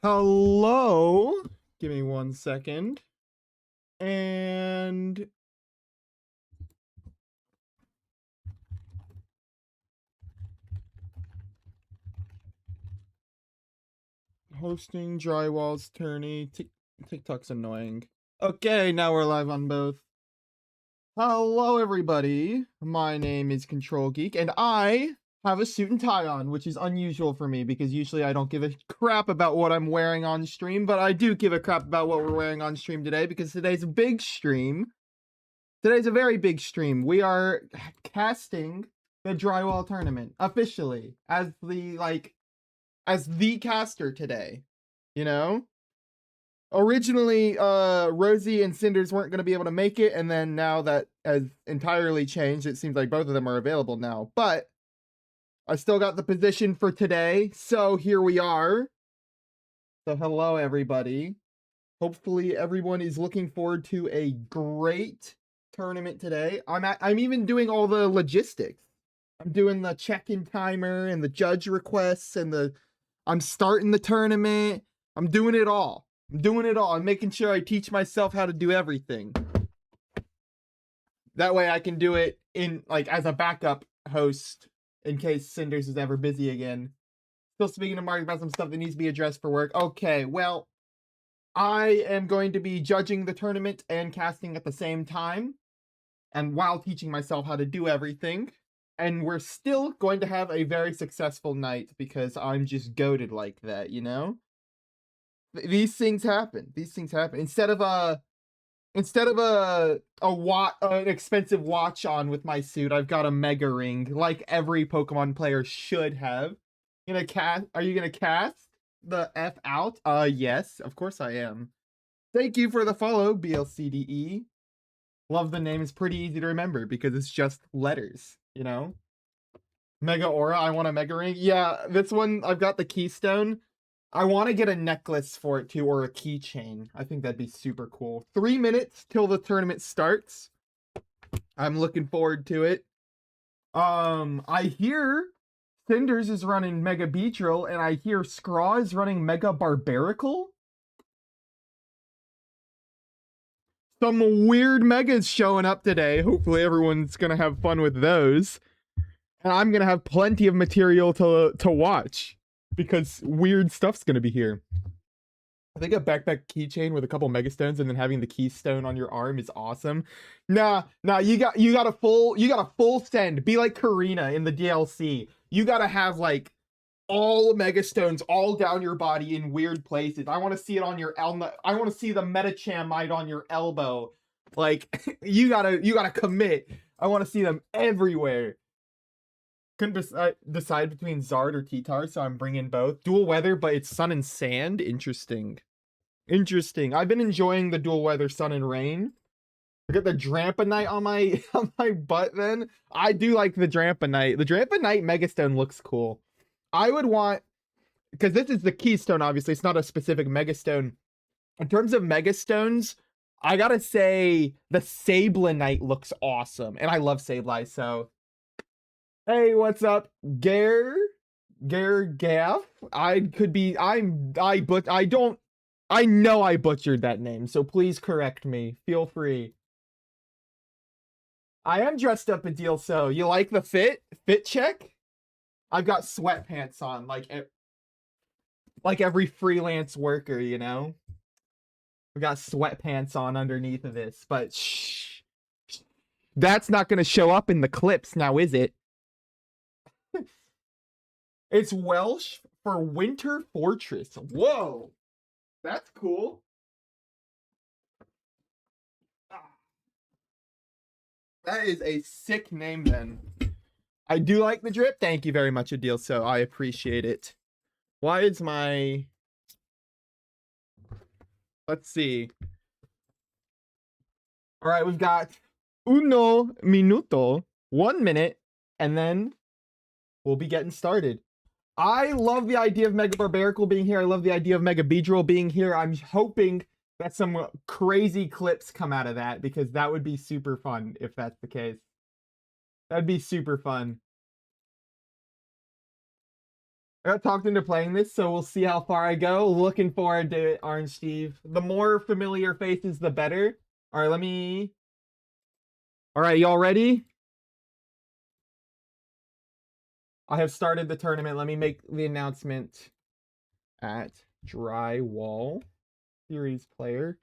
Hello. Give me 1 second. And hosting Drywall's tourney. TikTok's annoying. Okay, now we're live on both. Hello, everybody. My name is Control Geek, and I have a suit and tie on, which is unusual for me because usually I don't give a crap about what I'm wearing on stream, but I do give a crap about what we're wearing on stream today because today's a big stream. Today's a very big stream. We are casting the Drywall tournament officially as the caster today. You know? Originally, Rosie and Cinders weren't going to be able to make it, and then now that has entirely changed. It seems like both of them are available now. But I still got the position for today, so here we are. So hello, everybody. Hopefully everyone is looking forward to a great tournament today. I'm even doing all the logistics. I'm doing the check-in timer and the judge requests and I'm starting the tournament. I'm doing it all. I'm making sure I teach myself how to do everything. That way I can do it in as a backup host in case Cinders is ever busy again. Still speaking to Mark about some stuff that needs to be addressed for work. Okay, well, I am going to be judging the tournament and casting at the same time, and while teaching myself how to do everything. And we're still going to have a very successful night because I'm just goated like that, you know? These things happen. Instead of an expensive watch on with my suit, I've got a mega ring, like every Pokemon player should have. Are you gonna cast the F out? Yes, of course I am. Thank you for the follow, BLCDE. Love the name. It's pretty easy to remember because it's just letters, you know? Mega Aura, I want a Mega Ring. Yeah, this one, I've got the Keystone. I want to get a necklace for it too, or a keychain. I think that'd be super cool. 3 minutes till the tournament starts. I'm looking forward to it. I hear Cinders is running Mega Beedrill, and I hear Scraw is running Mega Barbaracle. Some weird megas showing up today. Hopefully everyone's gonna have fun with those. And I'm gonna have plenty of material to watch because weird stuff's gonna be here. I think a backpack keychain with a couple megastones and then having the keystone on your arm is awesome. Nah, you got a full send. Be like Karina in the DLC. You gotta have like all megastones all down your body in weird places. I want to see it on your I want to see the Metachamite on your elbow. Like you gotta commit. I want to see them everywhere. Couldn't decide between Zard or T-Tar, so I'm bringing both. Dual weather, but it's sun and sand. Interesting. I've been enjoying the dual weather sun and rain. I got the Dramponite on my on my butt. Then I do like the Dramponite. The Dramponite Megastone looks cool. I would want, because this is the Keystone. Obviously, it's not a specific Megastone. In terms of Megastones, I gotta say the Sablenite looks awesome, and I love Sableye. So, hey, what's up, Gaff? I know I butchered that name, so please correct me. Feel free. I am dressed up a deal, so you like the fit? Fit check? I've got sweatpants on, like every freelance worker, you know? I've got sweatpants on underneath of this, but shh. That's not gonna show up in the clips now, is it? It's Welsh for Winter Fortress. Whoa! That's cool. That is a sick name then. I do like the drip. Thank you very much, Adil. So I appreciate it. Why is my... Let's see. All right, we've got uno minuto, 1 minute, and then we'll be getting started. I love the idea of Mega Barbaracle being here. I love the idea of Mega Beedrill being here. I'm hoping that some crazy clips come out of that because that would be super fun if that's the case. That'd be super fun. I got talked into playing this, so we'll see how far I go. Looking forward to it, Orange Steve. The more familiar faces, the better. All right, let me... All right, y'all ready? I have started the tournament. Let me make the announcement at Drywall. Series player.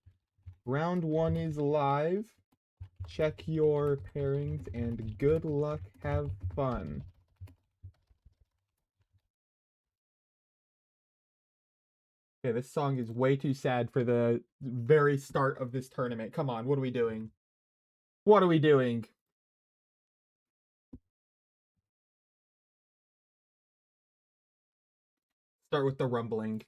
Round 1 is live. Check your pairings and good luck. Have fun. Okay, this song is way too sad for the very start of this tournament. Come on, what are we doing? What are we doing? Start with the rumbling.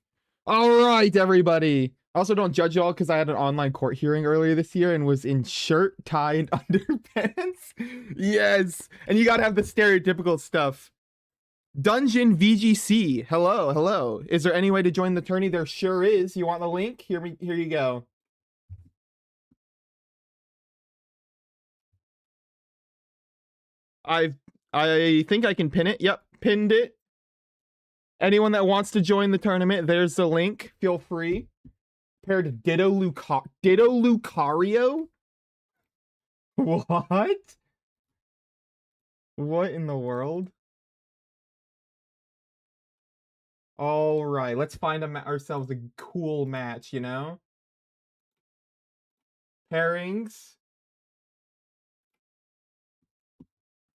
All right, everybody. Also, don't judge y'all because I had an online court hearing earlier this year and was in shirt, tie, and underpants. Yes. And you gotta have the stereotypical stuff. Dungeon VGC. Hello, hello. Is there any way to join the tourney? There sure is. You want the link? Here you go. I think I can pin it. Yep, pinned it. Anyone that wants to join the tournament, there's the link. Feel free. Paired Ditto Lucario? What? What in the world? All right, let's find ourselves a cool match, you know? Pairings.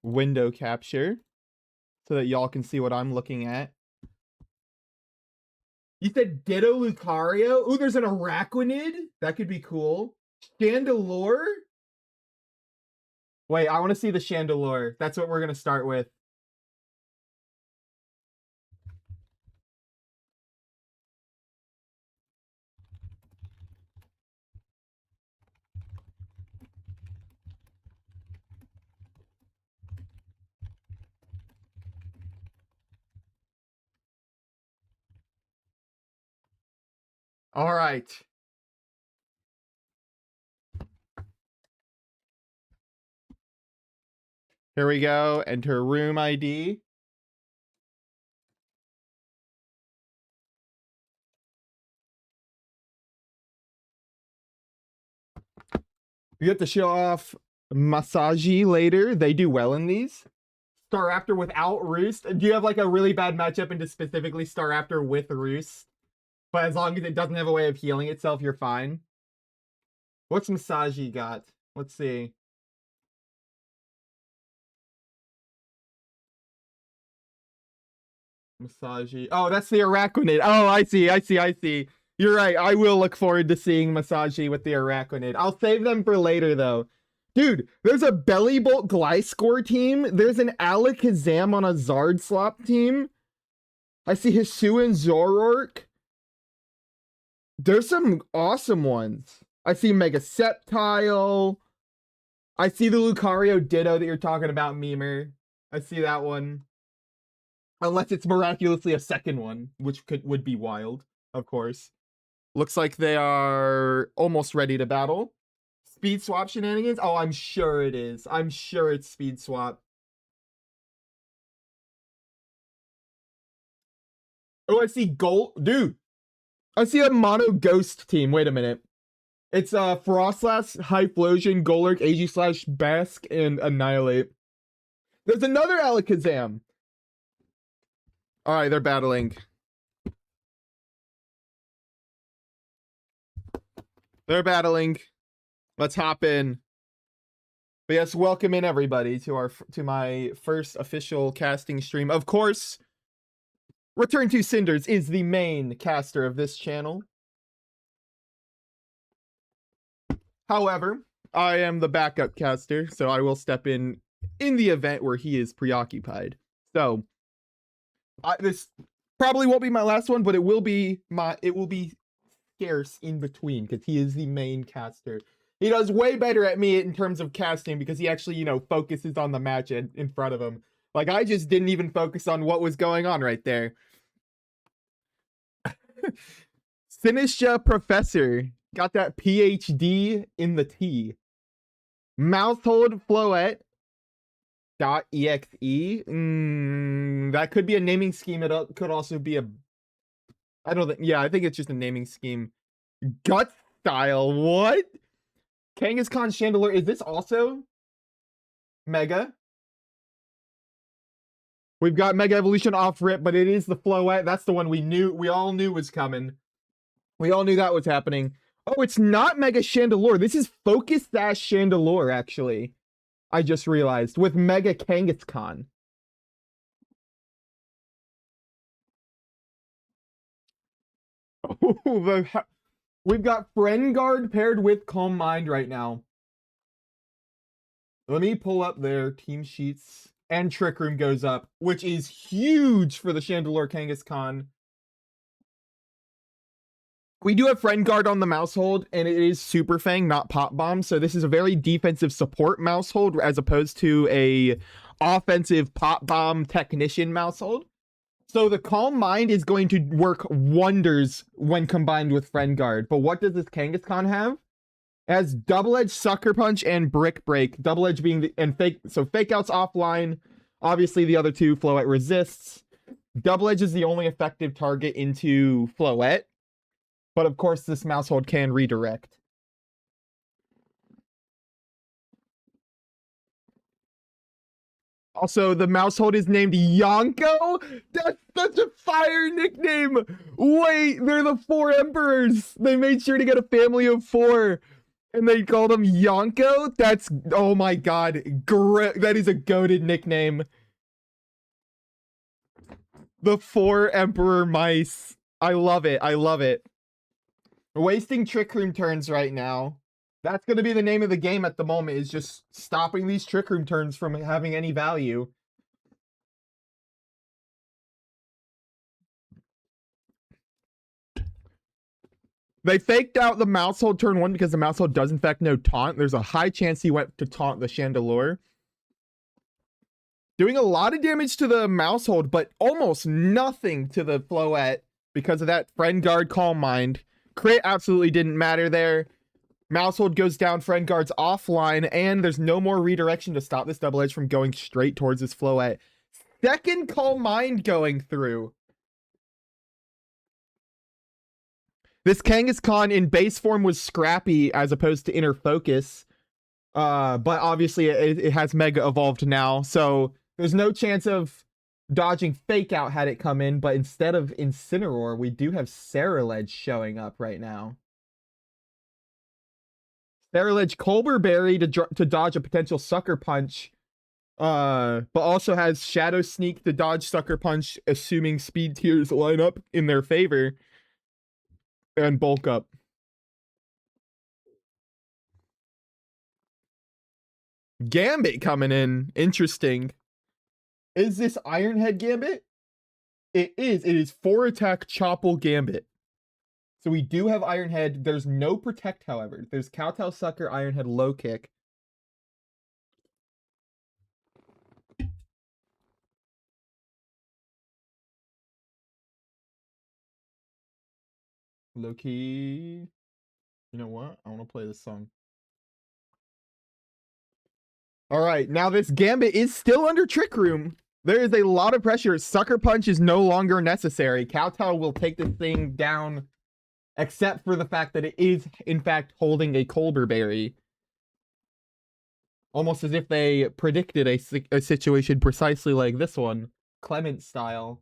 Window capture. So that y'all can see what I'm looking at. You said Ditto Lucario? Ooh, there's an Araquanid? That could be cool. Chandelure? Wait, I want to see the Chandelure. That's what we're going to start with. All right. Here we go. Enter room ID. You have to show off Masaji later. They do well in these. Staraptor without Roost. Do you have like a really bad matchup into specifically Staraptor with Roost? But as long as it doesn't have a way of healing itself, you're fine. What's Masaji got? Let's see. Masaji. Oh, that's the Araquanid. Oh, I see. You're right. I will look forward to seeing Masaji with the Araquanid. I'll save them for later, though. Dude, there's a Bellybolt Gliscor team. There's an Alakazam on a Zard Slop team. I see Hisuian Zoroark. There's some awesome ones. I see Mega Sceptile. I see the Lucario Ditto that you're talking about, Memer. I see that one. Unless it's miraculously a second one, which would be wild, of course. Looks like they are almost ready to battle. Speed swap shenanigans? Oh, I'm sure it is. I'm sure it's speed swap. Oh, I see gold. Dude, I see a mono ghost team. Wait a minute. It's Frostlass, Hyplosion, Golurk, Aegislash, Bask, and Annihilate. There's another Alakazam. All right, they're battling. They're battling. Let's hop in. But yes, welcome in everybody to my first official casting stream. Of course, Return to Cinders is the main caster of this channel. However, I am the backup caster, so I will step in the event where he is preoccupied. So, this probably won't be my last one, but it will be scarce in between because he is the main caster. He does way better at me in terms of casting because he actually, you know, focuses on the match in front of him. Like, I just didn't even focus on what was going on right there. Sinisha Professor got that PhD in the T. Mouthhold Floette .exe. That could be a naming scheme. It could also be a... I don't think... Yeah, I think it's just a naming scheme. Gut style. What? Kangaskhan Chandelier. Is this also Mega? We've got Mega Evolution off rip, but it is the Floette. That's the one we all knew was coming. We all knew that was happening. Oh, it's not Mega Chandelure. This is Focus Dash Chandelure, actually. I just realized. With Mega Kangaskhan. Oh, we've got Friendguard paired with Calm Mind right now. Let me pull up their team sheets. And Trick Room goes up, which is huge for the Chandelure Kangaskhan. We do have Friendguard on the Mousehold, and it is Super Fang, not Pop Bomb. So this is a very defensive support Mousehold as opposed to a offensive Pop Bomb Technician Mousehold. So the Calm Mind is going to work wonders when combined with Friendguard. But what does this Kangaskhan have? It has Double Edge, Sucker Punch, and Brick Break. Double Edge being the... and Fake... So Fake Out's offline. Obviously, the other two, Floette resists. Double Edge is the only effective target into Floette. But of course, this Mousehold can redirect. Also, the Mousehold is named Yonko? That's such a fire nickname! Wait, they're the 4 Emperors! They made sure to get a family of 4. And they called him Yonko? That's... oh my god. That is a goated nickname. The 4 Emperor Mice. I love it. I love it. We're wasting Trick Room turns right now. That's going to be the name of the game at the moment, is just stopping these Trick Room turns from having any value. They faked out the Mousehold turn 1 because the Mousehold does in fact know Taunt. There's a high chance he went to taunt the Chandelure. Doing a lot of damage to the Mousehold, but almost nothing to the Floette because of that Friendguard Calm Mind. Crit absolutely didn't matter there. Mousehold goes down, Friendguard's offline, and there's no more redirection to stop this Double Edge from going straight towards this Floette. Second Calm Mind going through. This Kangaskhan in base form was scrappy as opposed to inner focus. But obviously it has Mega evolved now, so there's no chance of dodging Fake Out had it come in, but instead of Incineroar, we do have Ceruledge showing up right now. Ceruledge Colbur Berry to dodge a potential Sucker Punch, but also has Shadow Sneak to dodge Sucker Punch, assuming speed tiers line up in their favor. And Bulk Up. Gambit coming in. Interesting. Is this Ironhead Gambit? It is. It is 4 attack Chople Gambit. So we do have Ironhead. There's no Protect, however. There's Kowtow Sucker, Ironhead, Low Kick. Low key. You know what? I want to play this song. All right. Now this Gambit is still under Trick Room. There is a lot of pressure. Sucker Punch is no longer necessary. Kowtow will take this thing down, except for the fact that it is, in fact, holding a Colbur Berry. Almost as if they predicted a situation precisely like this one. Clement style.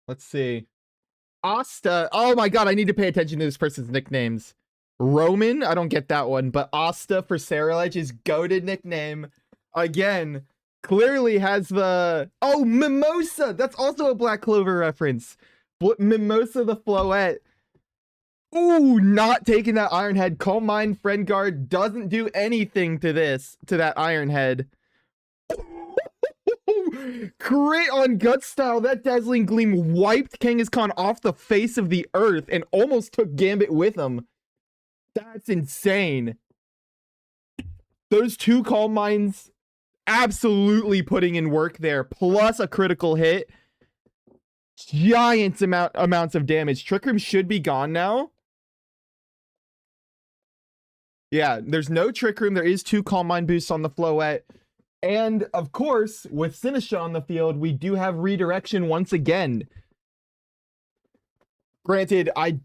Let's see. Asta. Oh my god, I need to pay attention to this person's nicknames. Roman, I don't get that one, but Asta for Ceruledge is goated nickname. Again, clearly has the... oh, Mimosa! That's also a Black Clover reference. Mimosa the Floette. Ooh, not taking that Ironhead. Calm Mind Friendguard doesn't do anything to that Ironhead. Crit on Gut Style. That Dazzling Gleam wiped Kangaskhan off the face of the earth and almost took Gambit with him. That's insane. Those 2 Calm Minds absolutely putting in work there, plus a critical hit. giant amounts of damage. Trick Room should be gone now. Yeah, there's no Trick Room. There is 2 Calm Mind boosts on the Floette. And, of course, with Sinisha on the field, we do have redirection once again. Granted, I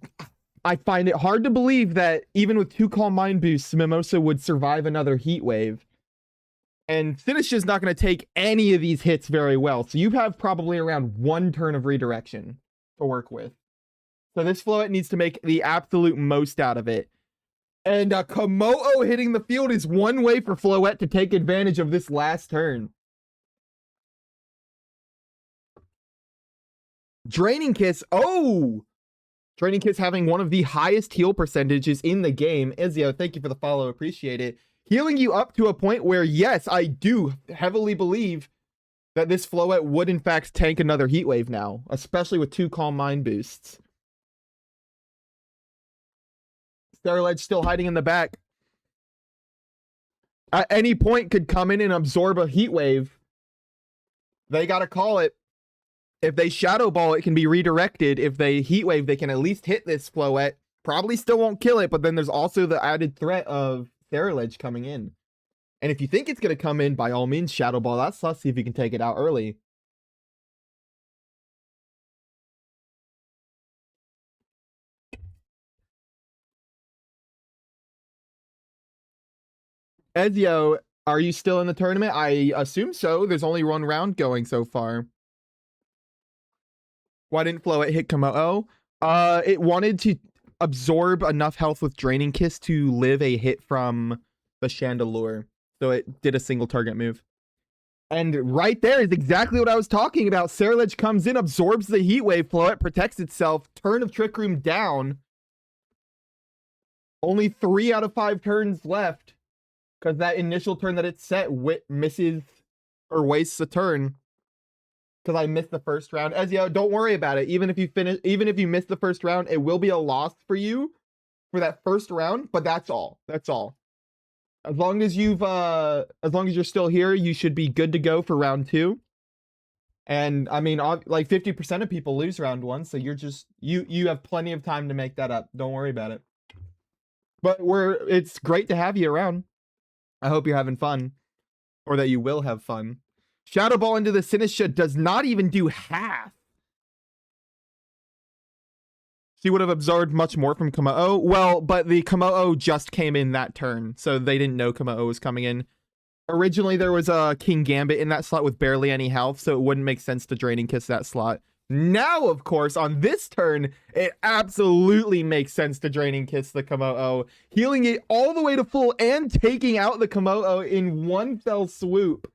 find it hard to believe that even with 2 Calm Mind boosts, Mimosa would survive another Heat Wave. And Sinisha's not going to take any of these hits very well. So you have probably around 1 turn of redirection to work with. So this Floette needs to make the absolute most out of it. And Komodo hitting the field is one way for Floette to take advantage of this last turn. Draining Kiss. Oh! Draining Kiss having one of the highest heal percentages in the game. Ezio, thank you for the follow. Appreciate it. Healing you up to a point where, yes, I do heavily believe that this Floette would, in fact, tank another Heat Wave now. Especially with 2 Calm Mind boosts. Sterilege still hiding in the back. At any point could come in and absorb a Heat Wave. They gotta call it. If they Shadow Ball, it can be redirected. If they Heat Wave, they can at least hit this Floette. Probably still won't kill it, but then there's also the added threat of Sterilege coming in. And if you think it's gonna come in, by all means, Shadow Ball. Let's see if you can take it out early. Ezio, are you still in the tournament? I assume so. There's only 1 round going so far. Why didn't Floette hit Komodo? It wanted to absorb enough health with Draining Kiss to live a hit from the Chandelure. So it did a single target move. And right there is exactly what I was talking about. Sterilege comes in, absorbs the Heat Wave. Floette protects itself. Turn of Trick Room down. Only 3 out of 5 turns left. Because that initial turn that it set misses or wastes a turn. Because I missed the first round. Ezio, don't worry about it. Even if you miss the first round, it will be a loss for you for that first round. But that's all. That's all. As long as you're still here, you should be good to go for round 2. And I mean, like 50% of people lose round 1, so you have plenty of time to make that up. Don't worry about it. But it's great to have you around. I hope you're having fun, or that you will have fun. Shadow Ball into the Sinisha does not even do half. She would have absorbed much more from Komodo. Well, but the Komodo just came in that turn, so they didn't know Komodo was coming in. Originally, there was a King Gambit in that slot with barely any health, so it wouldn't make sense to Draining Kiss that slot. Now, of course, on this turn, it absolutely makes sense to Draining Kiss the Komodo, healing it all the way to full and taking out the Komodo in one fell swoop.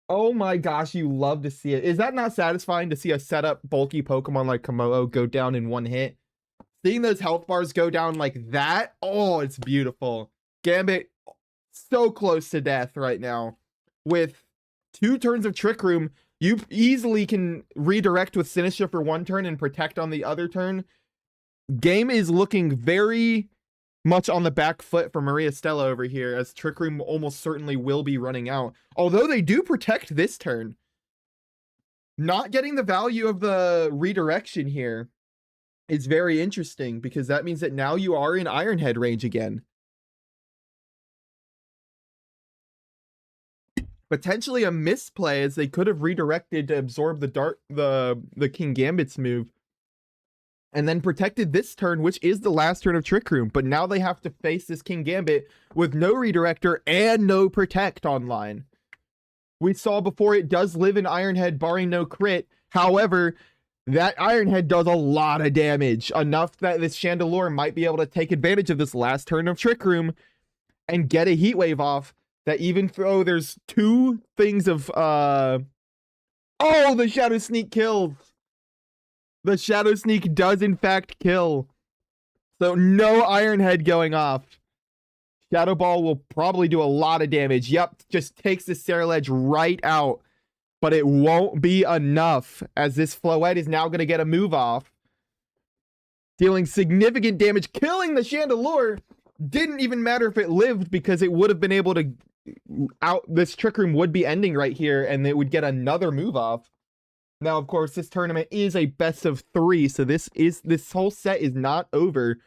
Oh my gosh, you love to see it. Is that not satisfying to see a setup bulky Pokemon like Komodo go down in one hit? Seeing those health bars go down like that, oh, it's beautiful. Gambit, so close to death right now. With 2 turns of Trick Room, you easily can redirect with Sinisha for 1 turn and protect on the other turn. Game is looking very much on the back foot for Maria Stella over here, as Trick Room almost certainly will be running out. Although they do protect this turn. Not getting the value of the redirection here is very interesting, because that means that now you are in Iron Head range again. Potentially a misplay, as they could have redirected to absorb the King Gambit's move, and then protected this turn, which is the last turn of Trick Room. But now they have to face this King Gambit with no redirector and no protect online. We saw before, it does live in Iron Head, barring no crit. However, that Iron Head does a lot of damage, enough that this Chandelure might be able to take advantage of this last turn of Trick Room and get a Heat Wave off. That even though there's 2 things of oh, the Shadow Sneak kills. The Shadow Sneak does in fact kill. So no Iron Head going off. Shadow Ball will probably do a lot of damage. Yep, just takes the Sterilege right out. But it won't be enough, as this Floette is now going to get a move off. Dealing significant damage, killing the Chandelure. Didn't even matter if it lived, because it would have been able to this Trick Room would be ending right here, and it would get another move off. Now, of course, this tournament is a best of 3, so this whole set is not over.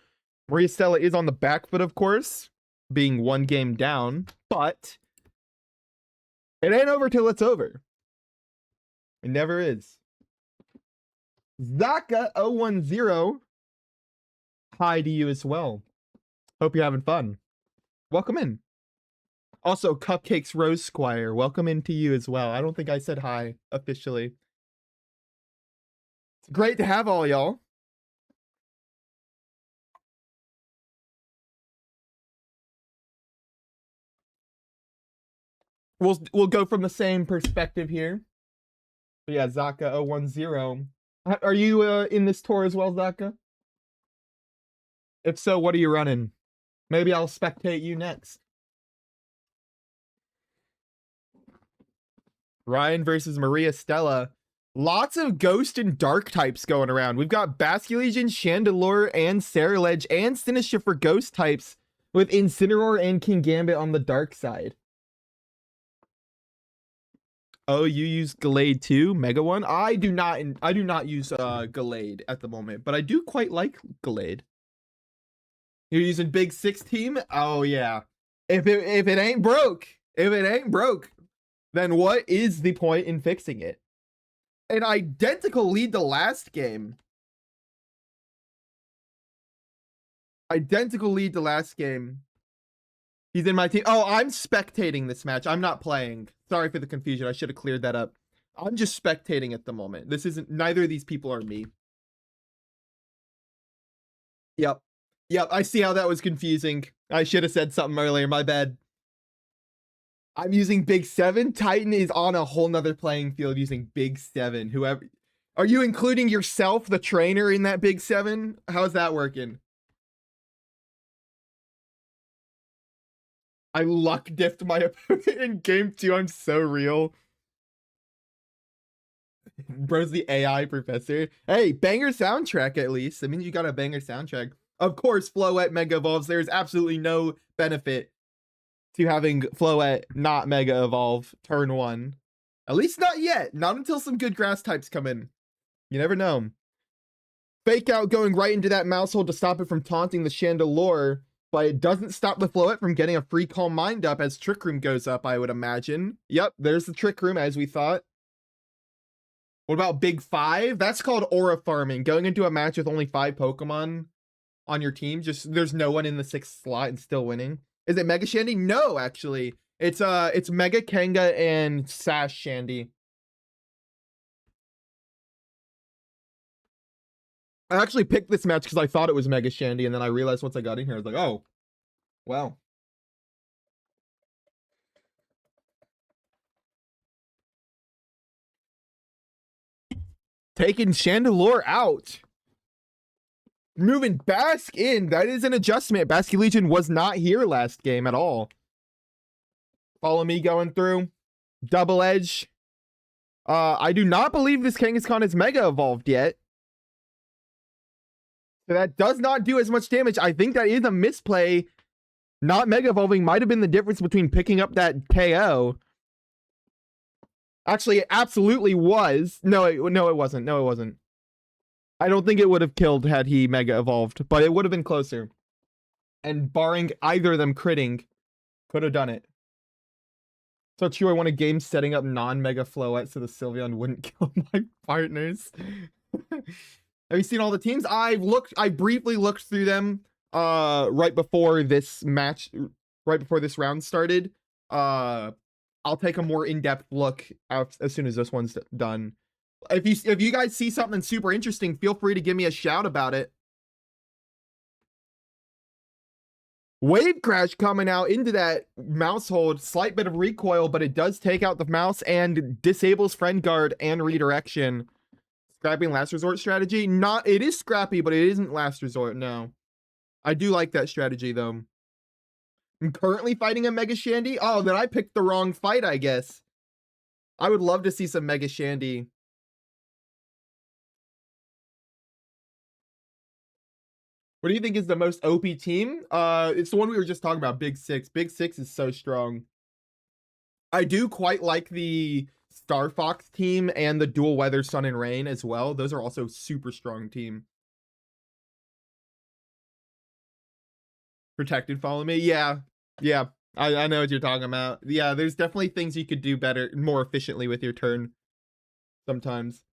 Maria Stella is on the back foot, of course, being 1 game down, but it ain't over till it's over. It never is. Zaka 010. Hi to you as well. Hope you're having fun. Welcome in. Also, Cupcakes Rose Squire, welcome in to you as well. I don't think I said hi officially. It's great to have all y'all. We'll go from the same perspective here. But yeah, Zaka 010. Are you in this tour as well, Zaka? If so, what are you running? Maybe I'll spectate you next. Ryan versus Maria Stella. Lots of ghost and dark types going around. We've got Basculegion, Chandelure, and Saraledge, and Sinistra for ghost types, with Incineroar and King Gambit on the dark side. Oh, you use Gallade too? Mega one? I do not use Gallade at the moment, but I do quite like Gallade. You're using Big 6 team? Oh yeah. If it ain't broke, then what is the point in fixing it? An identical lead to last game. Identical lead to last game. He's in my team. Oh, I'm spectating this match. I'm not playing. Sorry for the confusion. I should have cleared that up. I'm just spectating at the moment. This isn't, neither of these people are me. Yep. I see how that was confusing. I should have said something earlier. My bad. I'm using Big 7. Titan is on a whole nother playing field using Big 7. Whoever. Are you including yourself, the trainer, in that Big 7? How's that working? I luck diffed my opponent in game 2. I'm so real. Bro's the AI professor. Hey, banger soundtrack at least. That means you got a banger soundtrack. Of course, Floette Mega Evolves. There's absolutely no benefit to having Floette not Mega Evolve turn 1. At least not yet. Not until some good grass types come in. You never know. Fake Out going right into that mouse hole to stop it from taunting the Chandelure, but it doesn't stop the Floette from getting a free Calm Mind up as Trick Room goes up, I would imagine. Yep, there's the Trick Room as we thought. What about Big 5? That's called aura farming. Going into a match with only 5 Pokemon on your team. Just there's no one in the 6th slot and still winning. Is it Mega Shandy? No, actually. It's Mega Kanga and Sash Shandy. I actually picked this match because I thought it was Mega Shandy, and then I realized once I got in here, I was like, oh, wow. Taking Chandelure out. Moving Bask in. That is an adjustment. Basculegion was not here last game at all. Follow me going through. Double Edge. I do not believe this Kangaskhan is Mega Evolved yet. So that does not do as much damage. I think that is a misplay. Not Mega Evolving might have been the difference between picking up that KO. Actually, it absolutely was. No, it wasn't. No, it wasn't. I don't think it would have killed had he Mega Evolved, but it would have been closer. And barring either of them critting, could have done it. So true, I want a game setting up non-Mega Floette so the Sylveon wouldn't kill my partners. Have you seen all the teams? I briefly looked through them right before this match, right before this round started. I'll take a more in-depth look out as soon as this one's done. If you guys see something super interesting, feel free to give me a shout about it. Wave Crash coming out into that mouse hold. Slight bit of recoil, but it does take out the mouse and disables Friend Guard and Redirection. Scrapping Last Resort strategy? It is scrappy, but it isn't Last Resort, no. I do like that strategy, though. I'm currently fighting a Mega Shandy? Oh, then I picked the wrong fight, I guess. I would love to see some Mega Shandy. What do you think is the most OP team? It's the one we were just talking about, Big 6. Big 6 is so strong. I do quite like the Star Fox team and the dual weather sun and rain as well. Those are also super strong team. Protected, follow me. Yeah. I know what you're talking about. Yeah, there's definitely things you could do better, more efficiently with your turn sometimes.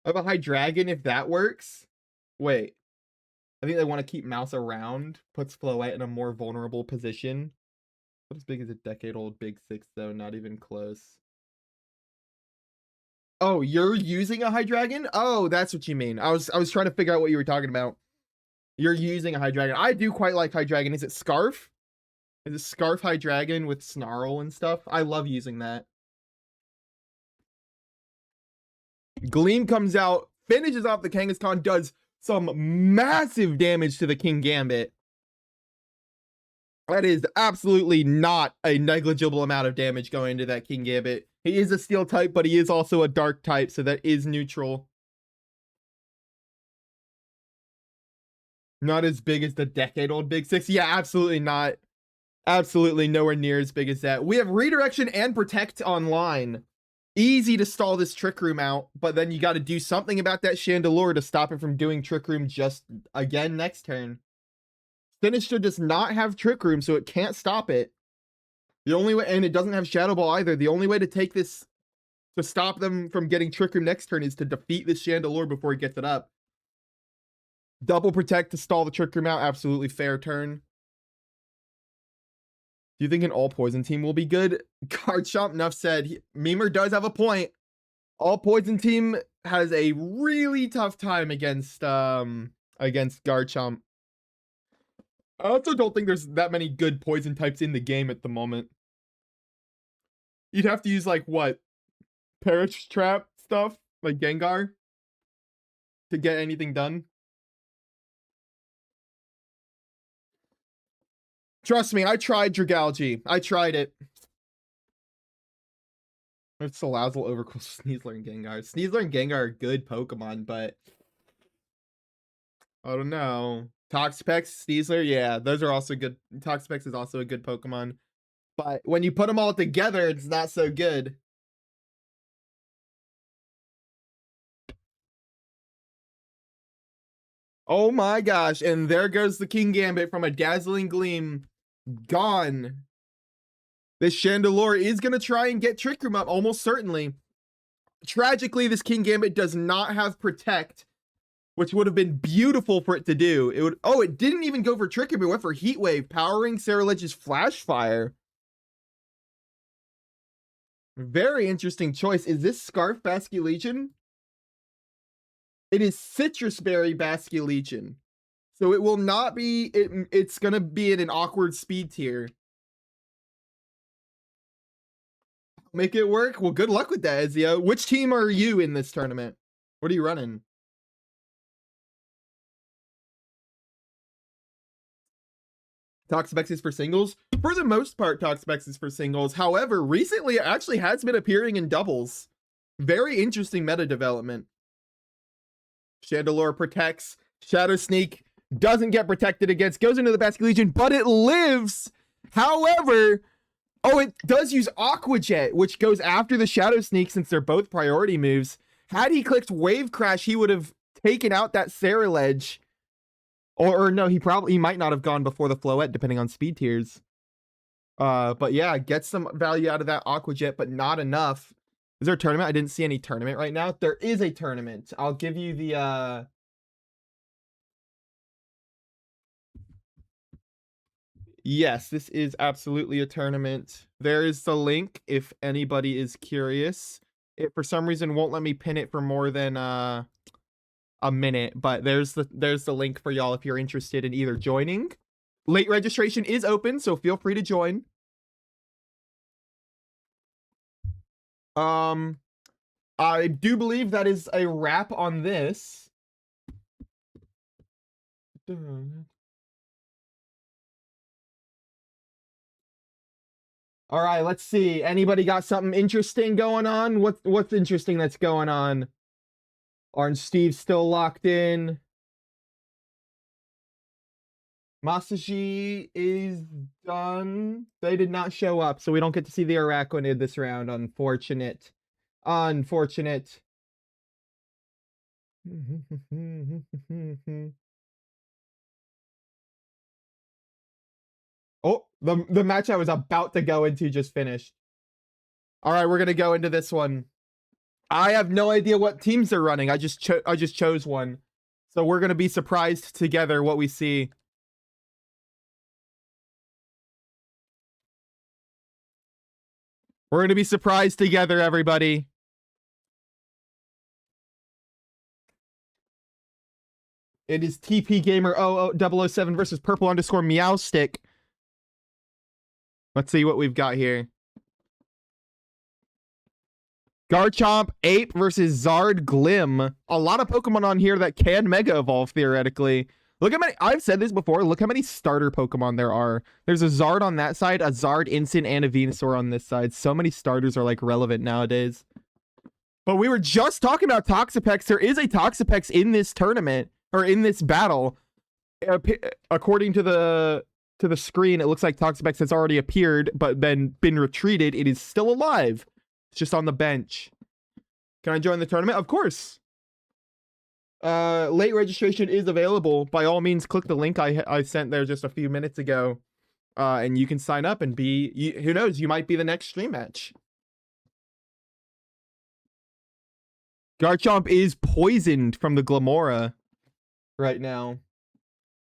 I have a high dragon if that works. Wait. I think they want to keep mouse around. Puts Floette in a more vulnerable position. What as big as a decade-old Big Six, though? Not even close. Oh, you're using a high dragon? Oh, that's what you mean. I was trying to figure out what you were talking about. You're using a high dragon. I do quite like high dragon. Is it Scarf? Is it Scarf High Dragon with Snarl and stuff? I love using that. Gleam comes out, finishes off the Kangaskhan, does some massive damage to the King Gambit. That is absolutely not a negligible amount of damage going into that King Gambit. He is a steel type, but he is also a dark type, so that is neutral. Not as big as the decade-old Big Six. Yeah, absolutely not. Absolutely nowhere near as big as that. We have Redirection and Protect online. Easy to stall this Trick Room out, but then you got to do something about that Chandelure to stop it from doing Trick Room just again next turn. Sinister does not have Trick Room, so it can't stop it. The only way, and it doesn't have Shadow Ball either. The only way to take this, to stop them from getting Trick Room next turn, is to defeat this Chandelure before he gets it up. Double Protect to stall the Trick Room out. Absolutely fair turn. Do you think an all poison team will be good? Garchomp, enough said. Memer does have a point. All poison team has a really tough time against Garchomp. I also don't think there's that many good poison types in the game at the moment. You'd have to use like what? Perish Trap stuff? Like Gengar? To get anything done? Trust me, I tried Dragalge. I tried it. It's Salazzle overcools Sneasler and Gengar. Sneasler and Gengar are good Pokemon, but I don't know. Toxapex, Sneasler, yeah, those are also good. Toxapex is also a good Pokemon. But when you put them all together, it's not so good. Oh my gosh, and there goes the King Gambit from a Dazzling Gleam. Gone. This Chandelure is going to try and get Trick Room up, almost certainly. Tragically, this King Gambit does not have Protect, which would have been beautiful for it to do. It would. Oh, it didn't even go for Trick Room. It went for Heat Wave, powering Ceralege's Flash Fire. Very interesting choice. Is this Scarf Basculegion? It is Citrus Berry Basculegion. So it will not be, it's going to be in an awkward speed tier. Make it work? Well, good luck with that, Ezio. Which team are you in this tournament? What are you running? Toxapex is for singles? For the most part, Toxapex is for singles. However, recently it actually has been appearing in doubles. Very interesting meta development. Chandelure protects. Shadow Sneak doesn't get protected against. Goes into the Basculegion, but it lives. However, oh, it does use Aqua Jet, which goes after the Shadow Sneak since they're both priority moves. Had he clicked Wave Crash, he would have taken out that Ceralege. Or no, he might not have gone before the Floette, depending on speed tiers. But yeah, get some value out of that Aqua Jet, but not enough. Is there a tournament? I didn't see any tournament right now. There is a tournament. I'll give you the yes, this is absolutely a tournament. There is the link if anybody is curious. It for some reason won't let me pin it for more than a minute, but there's the link for y'all if you're interested in either joining. Late registration is open, so feel free to join. I do believe that is a wrap on this. All right, let's see. Anybody got something interesting going on? What's interesting that's going on? Orange Steve's still locked in. Masashi is done. They did not show up, so we don't get to see the Araquanid this round. Unfortunate. Unfortunate. Oh, the match I was about to go into just finished. All right, we're gonna go into this one. I have no idea what teams they're running. I just chose one, so we're gonna be surprised together what we see. We're gonna be surprised together, everybody. It is TP Gamer 007 versus Purple _ Meow Stick. Let's see what we've got here. Garchomp Ape versus Zard Glim. A lot of Pokemon on here that can Mega Evolve, theoretically. Look how many, I've said this before, look how many starter Pokemon there are. There's a Zard on that side, a Zard Instant, and a Venusaur on this side. So many starters are, like, relevant nowadays. But we were just talking about Toxapex. There is a Toxapex in this tournament, or in this battle. According to the screen, it looks like Toxapex has already appeared, but then been retreated. It is still alive. It's just on the bench. Can I join the tournament? Of course. Late registration is available. By all means, click the link I sent there just a few minutes ago. And you can sign up and be, who knows, you might be the next stream match. Garchomp is poisoned from the Glamora right now.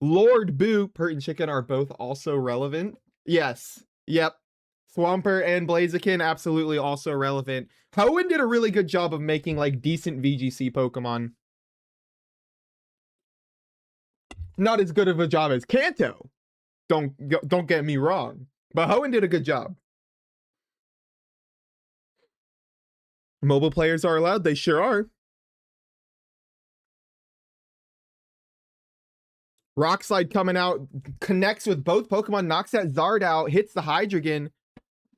Lord Boo, Pert and Chicken are both also relevant. Yes. Yep. Swampert and Blaziken, absolutely also relevant. Hoenn did a really good job of making, like, decent VGC Pokemon. Not as good of a job as Kanto. Don't get me wrong. But Hoenn did a good job. Mobile players are allowed. They sure are. Rock Slide coming out, connects with both Pokemon, knocks that Zard out, hits the Hydreigon.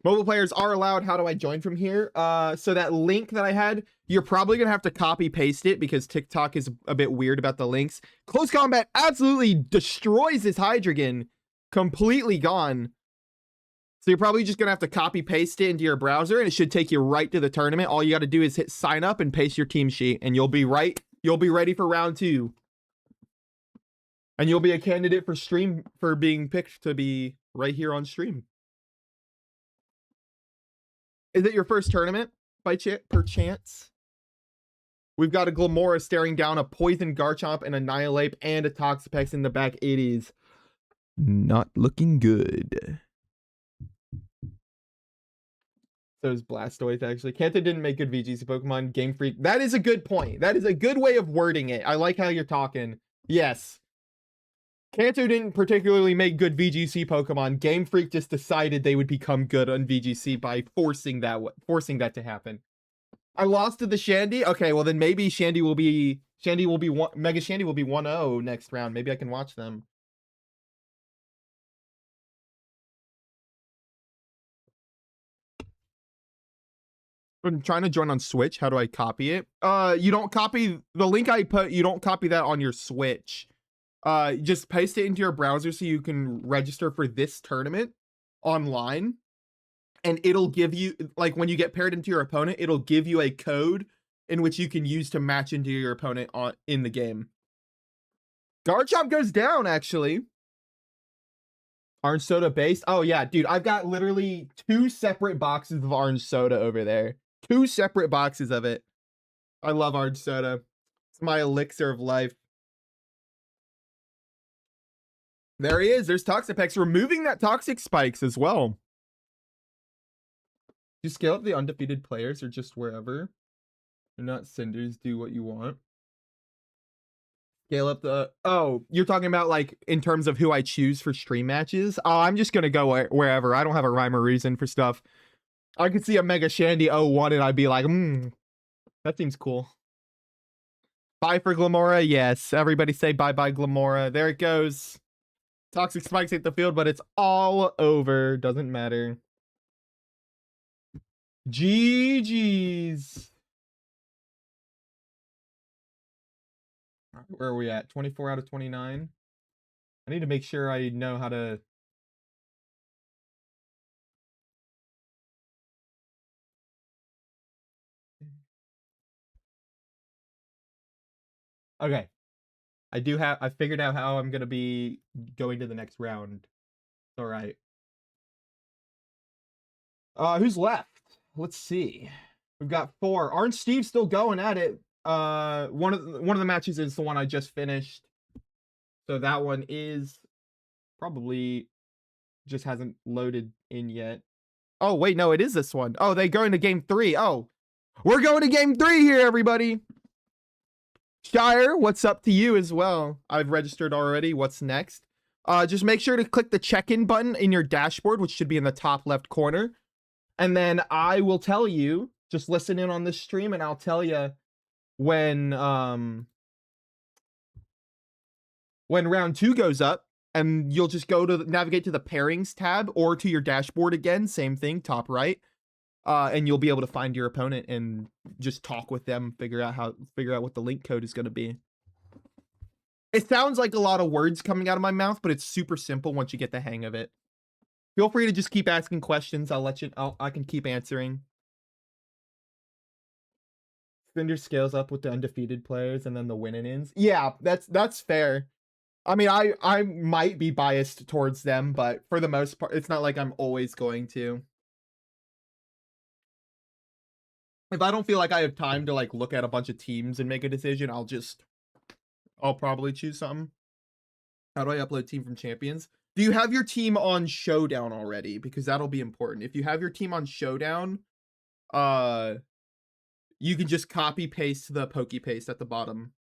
Mobile players are allowed. How do I join from here? So that link that I had, you're probably going to have to copy paste it because TikTok is a bit weird about the links. Close Combat absolutely destroys this Hydreigon. Completely gone. So you're probably just going to have to copy paste it into your browser and it should take you right to the tournament. All you got to do is hit sign up and paste your team sheet and you'll be right. You'll be ready for round 2. And you'll be a candidate for being picked to be right here on stream. Is it your first tournament by perchance? We've got a Glamora staring down a Poison Garchomp, and Annihilate, and a Toxapex in the back 80s. Not looking good. So is Blastoise, actually. Kanto didn't make good VGC Pokemon. Game Freak. That is a good point. That is a good way of wording it. I like how you're talking. Yes. Kanto didn't particularly make good VGC Pokemon. Game Freak just decided they would become good on VGC by forcing that to happen. I lost to the Shandy. Okay, well then maybe Mega Shandy will be 1-0 next round. Maybe I can watch them. I'm trying to join on Switch. How do I copy it? You don't copy the link I put. You don't copy that on your Switch. Just paste it into your browser so you can register for this tournament online, and it'll give you, like, when you get paired into your opponent, it'll give you a code in which you can use to match into your opponent in the game. Garchomp goes down, actually. Orange Soda based. Oh yeah, dude, I've got literally 2 separate boxes of Orange Soda over there. 2 separate boxes of it. I love Orange Soda. It's my elixir of life. There he is. There's Toxapex removing that Toxic Spikes as well. You scale up the undefeated players or just wherever. They're not Cinders. Do what you want. Scale up the... Oh, you're talking about, like, in terms of who I choose for stream matches? Oh, I'm just going to go wherever. I don't have a rhyme or reason for stuff. I could see a Mega Shandy 01 and I'd be like, that seems cool. Bye for Glamora. Yes. Everybody say bye-bye Glamora. There it goes. Toxic Spikes hit the field, but it's all over. Doesn't matter. GG's. Where are we at? 24 out of 29. I need to make sure I know how to... Okay. I figured out how I'm gonna be going to the next round. All right. Who's left? Let's see. We've got 4. Aren't Steve still going at it? One of the matches is the one I just finished. So that one is probably just hasn't loaded in yet. Oh, wait, no, it is this one. Oh, they go into game 3. Oh, we're going to game 3 here, everybody. Shire, what's up to you as well? I've registered already. What's next? Just make sure to click the check-in button in your dashboard, which should be in the top left corner. And then I will tell you, just listen in on this stream and I'll tell you when round 2 goes up, and you'll just go to navigate to the pairings tab or to your dashboard again, same thing, top right. And you'll be able to find your opponent and just talk with them, figure out what the link code is going to be. It sounds like a lot of words coming out of my mouth, but it's super simple once you get the hang of it. Feel free to just keep asking questions. I can keep answering. Spin your scales up with the undefeated players and then the win-ins. Yeah, that's fair. I mean, I might be biased towards them, but for the most part, it's not like I'm always going to. If I don't feel like I have time to like look at a bunch of teams and make a decision, I'll probably choose something. How do I upload team from champions? Do you have your team on Showdown already? Because that'll be important. If you have your team on Showdown, you can just copy paste the pokey paste at the bottom.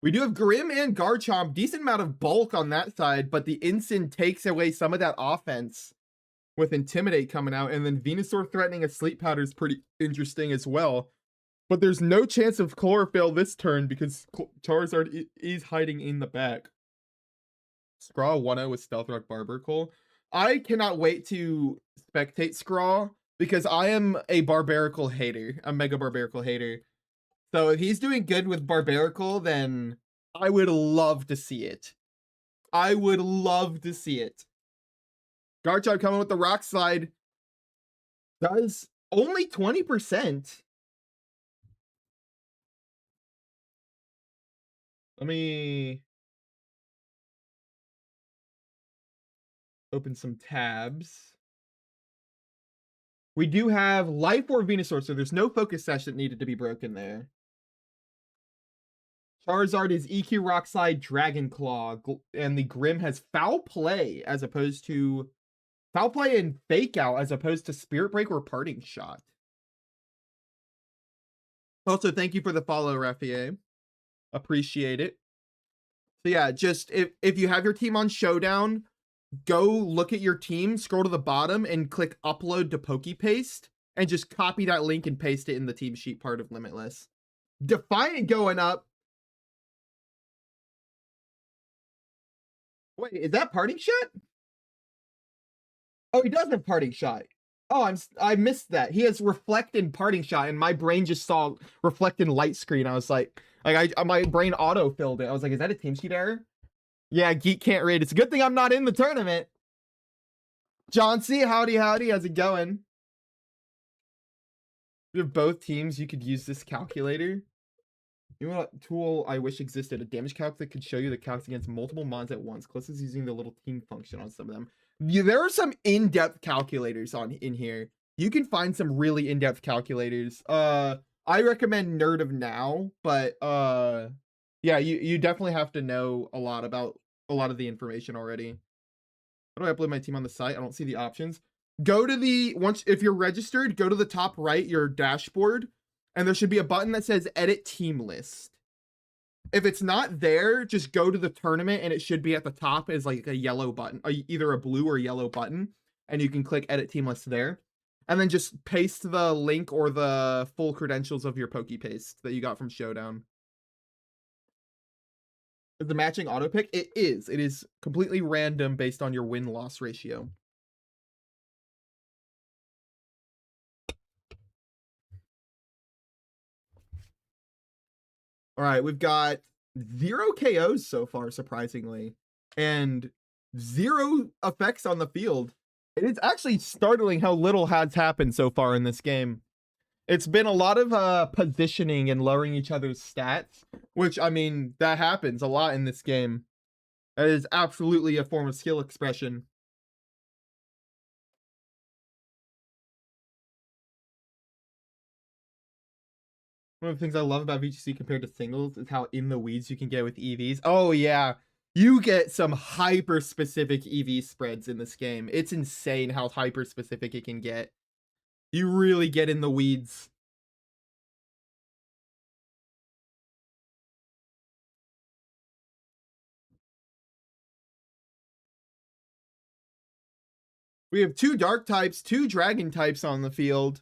We do have Grim and Garchomp, decent amount of bulk on that side, but the Incin takes away some of that offense with Intimidate coming out, and then Venusaur threatening a Sleep Powder is pretty interesting as well. But there's no chance of Chlorophyll this turn because Charizard is hiding in the back. Scraw 1-0 with Stealth Rock Barbarcool. I cannot wait to spectate Scraw because I am a Barbaracle hater, a Mega Barbaracle hater. So if he's doing good with Barbaracle, then I would love to see it. I would love to see it. Garchomp coming with the Rock Slide. Does only 20%. Let me open some tabs. We do have Life Orb Venusaur, so there's no Focus Sash that needed to be broken there. Charizard is EQ Rock Slide, Dragon Claw, and the Grim has Foul Play as opposed to Foul Play and Fake Out as opposed to Spirit Break or Parting Shot. Also, thank you for the follow, Raphael. Appreciate it. So yeah, just if you have your team on Showdown, go look at your team, scroll to the bottom, and click Upload to PokePaste, and just copy that link and paste it in the team sheet part of Limitless. Defiant going up. Wait, is that Parting Shot? Oh, he does have Parting Shot. Oh, I missed that. He has Reflect and Parting Shot, and my brain just saw Reflect and Light Screen. I was like my brain auto-filled it. I was like, is that a team sheet error? Yeah, Geek can't read. It's a good thing I'm not in the tournament. John C, howdy, how's it going? We have both teams. You could use this calculator. You know what tool I wish existed? A damage calc that could show you the calcs against multiple mons at once. Close is using the little team function on some of them. There are some in-depth calculators in here. You can find some really in-depth calculators. I recommend Nerd of Now, but yeah, you definitely have to know a lot about a lot of the information already. How do I upload my team on the site? I don't see the options. Go to if you're registered, go to the top right, your dashboard, and there should be a button that says Edit Team List. If it's not there, just go to the tournament and it should be at the top as like a yellow button, either a blue or yellow button, and you can click Edit Team List there. And then just paste the link or the full credentials of your PokePaste that you got from Showdown. Is the matching auto pick? It is. It is completely random based on your win-loss ratio. All right, we've got 0 KOs so far, surprisingly, and 0 effects on the field. It is actually startling how little has happened so far in this game. It's been a lot of positioning and lowering each other's stats, which, I mean, that happens a lot in this game. That is absolutely a form of skill expression. One of the things I love about VGC compared to singles is how in the weeds you can get with EVs. Oh yeah, you get some hyper specific EV spreads in this game. It's insane how hyper specific it can get. You really get in the weeds. We have 2 dark types, 2 dragon types on the field.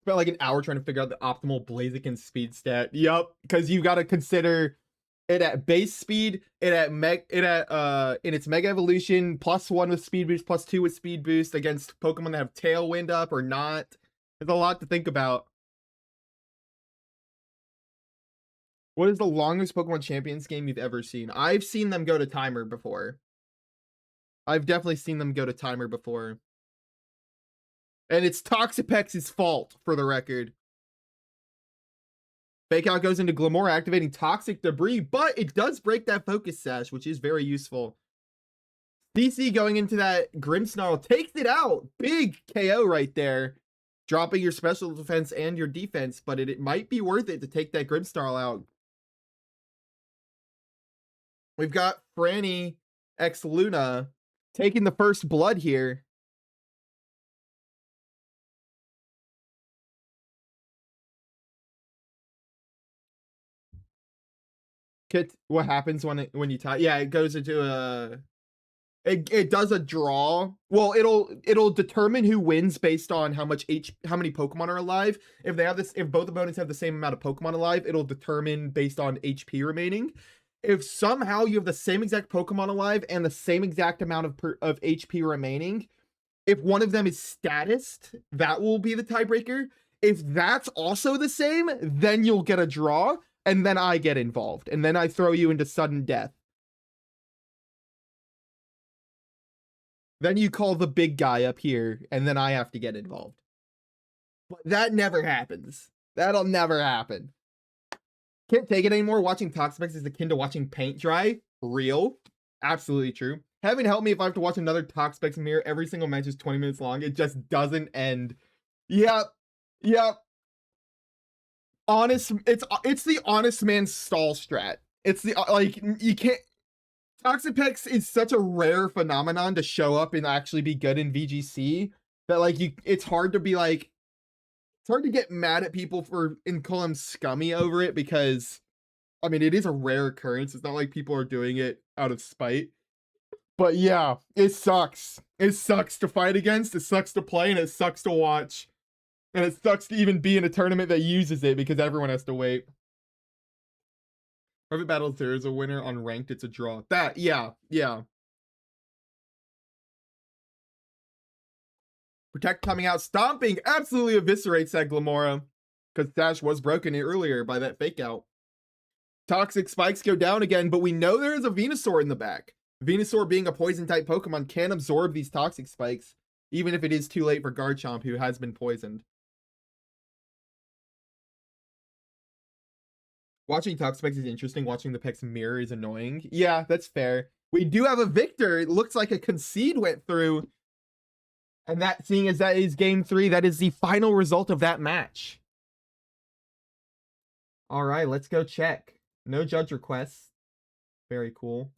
Spent like an hour trying to figure out the optimal Blaziken speed stat. Yup, because you got to consider it at base speed, in its mega evolution, +1 with speed boost, +2 with speed boost against Pokemon that have Tailwind up or not. There's a lot to think about. What is the longest Pokemon Champions game you've ever seen? I've seen them go to timer before. I've definitely seen them go to timer before. And it's Toxapex's fault, for the record. Fake Out goes into Glamora, activating Toxic Debris, but it does break that Focus Sash, which is very useful. DC going into that Grimmsnarl takes it out. Big KO right there. Dropping your special defense and your defense, but it might be worth it to take that Grimmsnarl out. We've got Franny X Luna taking the first blood here. What happens when you tie? Yeah, it goes into a it does a draw. Well, it'll determine who wins based on how many Pokemon are alive. If both opponents have the same amount of Pokemon alive, it'll determine based on HP remaining. If somehow you have the same exact Pokemon alive and the same exact amount of HP remaining, if one of them is statused, that will be the tiebreaker. If that's also the same, then you'll get a draw, and then I get involved, and then I throw you into sudden death. Then you call the big guy up here, and then I have to get involved. But that never happens. That'll never happen. Can't take it anymore. Watching Toxapex is akin to watching paint dry. Real. Absolutely true. Heaven help me if I have to watch another Toxapex mirror. Every single match is 20 minutes long. It just doesn't end. Yep. Yep. It's the honest man's stall strat. It's the, like, you can't, Toxapex is such a rare phenomenon to show up and actually be good in VGC that, like, it's hard to be like, it's hard to get mad at people and call them scummy over it, because I mean, it is a rare occurrence. It's not like people are doing it out of spite. But yeah, it sucks. It sucks to fight against, it sucks to play, and it sucks to watch. And it sucks to even be in a tournament that uses it because everyone has to wait. Private battles, there is a winner. On ranked, it's a draw. That, yeah. Protect coming out, stomping, absolutely eviscerates that Glamora. Because Sash was broken earlier by that fake out. Toxic spikes go down again, but we know there is a Venusaur in the back. Venusaur, being a poison type Pokemon, can absorb these toxic spikes, even if it is too late for Garchomp, who has been poisoned. Watching Toxapex is interesting. Watching the Pex mirror is annoying. Yeah, that's fair. We do have a victor. It looks like a concede went through. And that, seeing as that is game 3, that is the final result of that match. All right, let's go check. No judge requests. Very cool.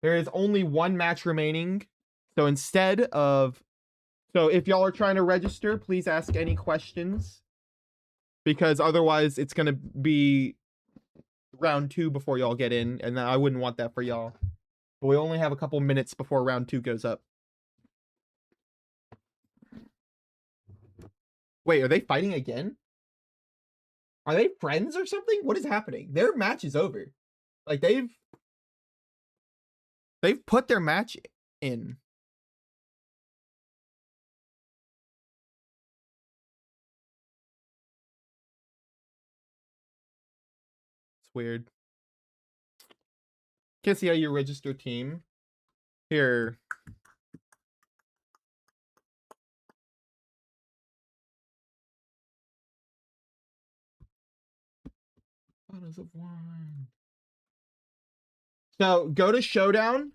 There is only 1 match remaining. So if y'all are trying to register, please ask any questions, because otherwise it's going to be round 2 before y'all get in, and I wouldn't want that for y'all. But we only have a couple minutes before round 2 goes up. Wait, are they fighting again? Are they friends or something? What is happening? Their match is over. Like, they've put their match in. It's weird. Can't see how you register team. Here. Bottles of wine. So go to Showdown.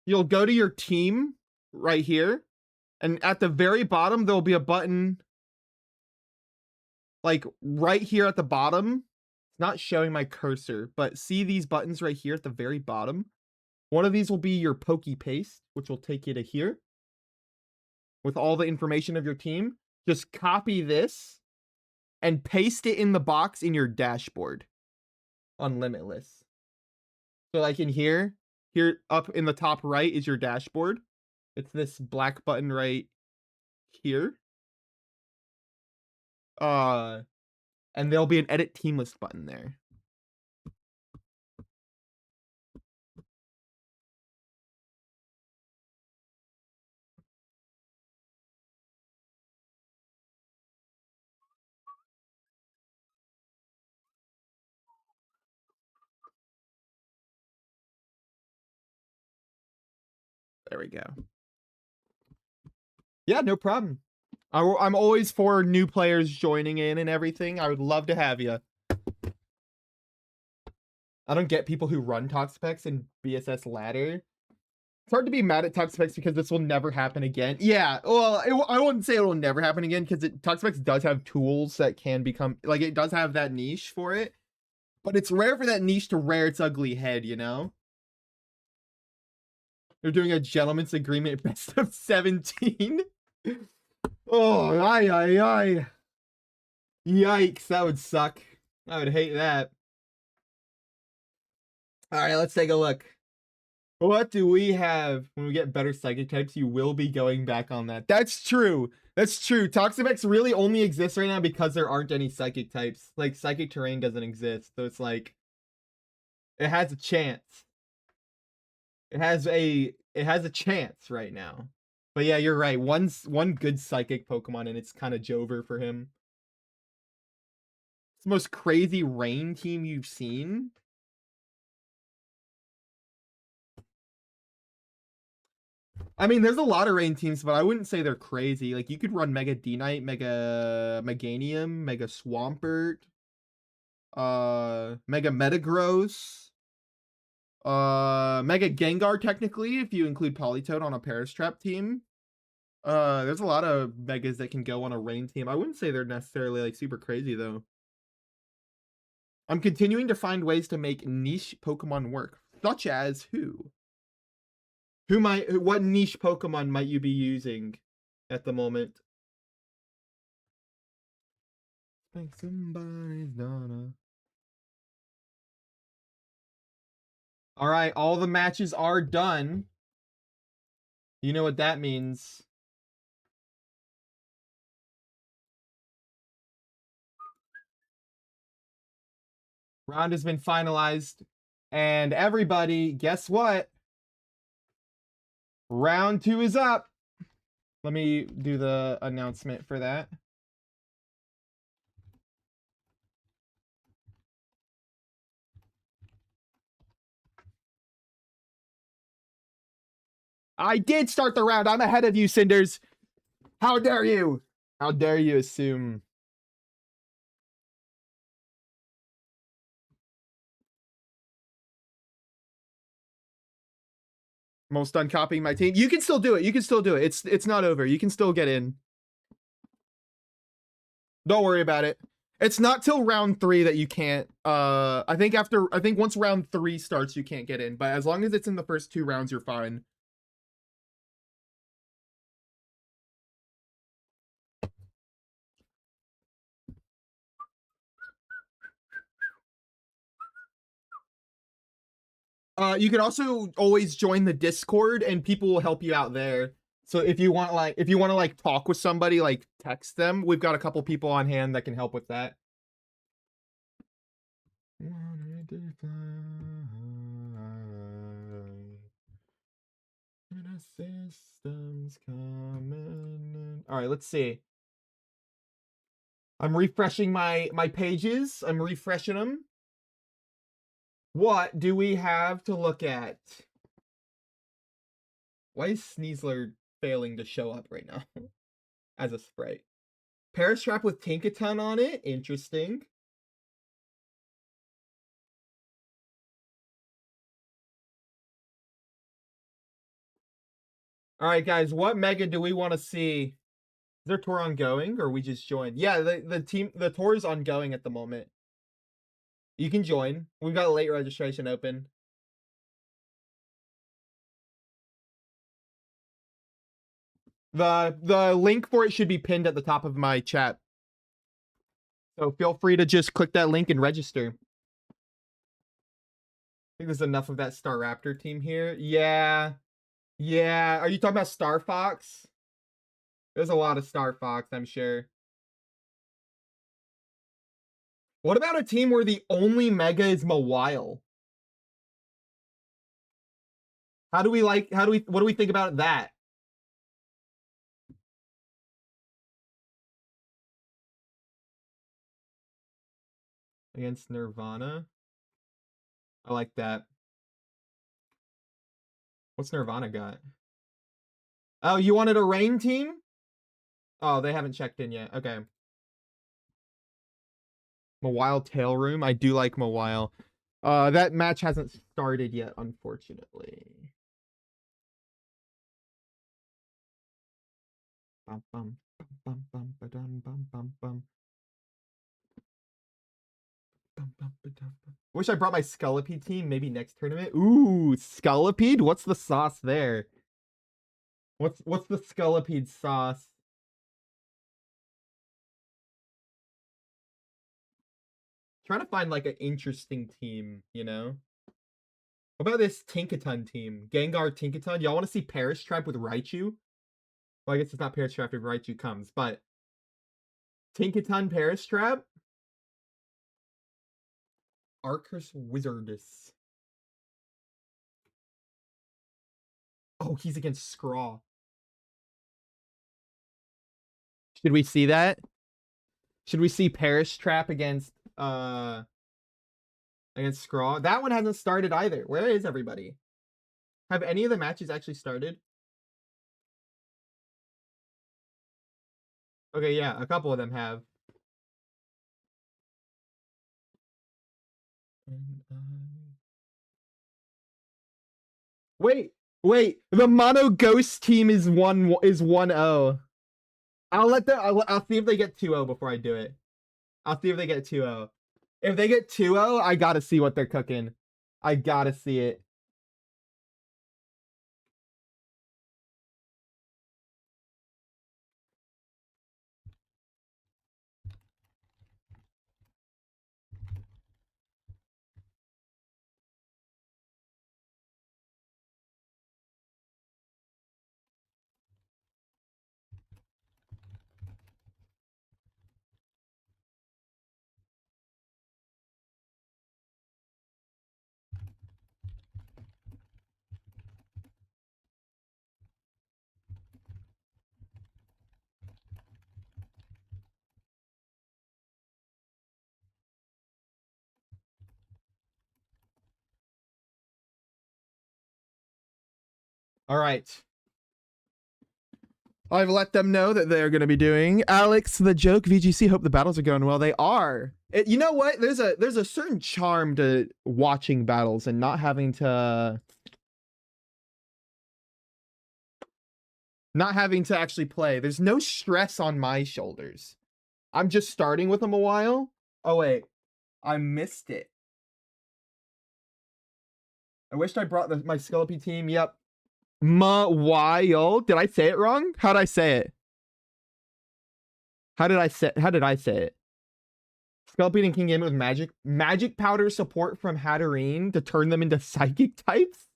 You'll go to your team right here. And at the very bottom, there'll be a button like right here at the bottom. It's not showing my cursor, but see these buttons right here at the very bottom? One of these will be your Pokey Paste, which will take you to here with all the information of your team. Just copy this and paste it in the box in your dashboard on Limitless. So like in here up in the top right is your dashboard. It's this black button right here. And there'll be an edit team list button there. There we go. Yeah, no problem. I'm always for new players joining in and everything. I would love to have you. I don't get people who run Toxapex and BSS ladder. It's hard to be mad at Toxapex because this will never happen again. Yeah, well, I wouldn't say it will never happen again because Toxapex does have tools that can become, like, it does have that niche for it. But it's rare for that niche to rear its ugly head, you know? They're doing a gentleman's agreement best of 17. Oh, aye. Yikes, that would suck. I would hate that. All right, let's take a look. What do we have? When we get better psychic types, you will be going back on that. That's true. That's true. Toxapex really only exists right now because there aren't any psychic types. Like, psychic terrain doesn't exist. So it's like, it has a chance. It has a chance right now. But yeah, you're right. One good psychic Pokemon and it's kind of Jover for him. It's the most crazy rain team you've seen. I mean, there's a lot of rain teams, but I wouldn't say they're crazy. Like, you could run Mega D-Knight, Mega Meganium, Mega Swampert, Mega Metagross, Mega Gengar, technically, if you include Politoed on a Paris Trap team. There's a lot of Megas that can go on a rain team. I wouldn't say they're necessarily, like, super crazy, though. I'm continuing to find ways to make niche Pokemon work, such as who? What niche Pokemon might you be using at the moment? Like somebody's daughter. All right, all the matches are done. You know what that means. Round has been finalized. And everybody, guess what? Round 2 is up. Let me do the announcement for that. I did start the round. I'm ahead of you, Cinders. How dare you? How dare you assume? Almost done copying my team. You can still do it. You can still do it. It's not over. You can still get in. Don't worry about it. It's not till round 3 that you can't. I think once round 3 starts, you can't get in. But as long as it's in the first 2 rounds, you're fine. You can also always join the Discord and people will help you out there. So if you want to like talk with somebody, like text them, we've got a couple people on hand that can help with that. Systems coming. All right, let's see. I'm refreshing my pages. I'm refreshing them. What do we have to look at? Why is Sneasler failing to show up right now as a sprite? Paris Trap with Tinkaton on it. Interesting. All right, guys, what mega do we want to see? Is their tour ongoing or we just joined? Yeah, the tour is ongoing at the moment. You can join. We've got late registration open. The link for it should be pinned at the top of my chat. So feel free to just click that link and register. I think there's enough of that Star Raptor team here. Yeah. Yeah. Are you talking about Star Fox? There's a lot of Star Fox, I'm sure. What about a team where the only mega is Mawile? What do we think about that? Against Nirvana? I like that. What's Nirvana got? Oh, you wanted a rain team? Oh, they haven't checked in yet. Okay. Mawile Tail Room. I do like Mawile. That match hasn't started yet, unfortunately. Bum, bum, bum, bum, ba-dum, bum, bum, bum. Wish I brought my Scullipede team maybe next tournament. Ooh, Scullipede? What's the sauce there? What's the Scullipede sauce? Trying to find like an interesting team, you know? What about this Tinkaton team? Gengar Tinkaton? Y'all want to see Perish Trap with Raichu? Well, I guess it's not Perish Trap if Raichu comes, but Tinkaton Perish Trap? Arcus Wizardus. Oh, he's against Scraw. Should we see that? Should we see Perish Trap against Scraw? That one hasn't started either. Where is everybody? Have any of the matches actually started? Okay, yeah, a couple of them have. Wait, the Mono Ghost team is 1-0. I'll see if they get 2-0 before I do it. I'll see if they get 2-0. If they get 2-0, I gotta see what they're cooking. I gotta see it. All right. I've let them know that they're going to be doing Alex the Joke VGC. Hope the battles are going well. They are. You know what? There's a certain charm to watching battles and not having to actually play. There's no stress on my shoulders. I'm just starting with them a while. Oh wait, I missed it. I wished I brought my Scullipede team. Yep. Mawile. Did I say it wrong? How did I say it? How did I say it? Scullipede and King Game with magic powder support from Hatterene to turn them into psychic types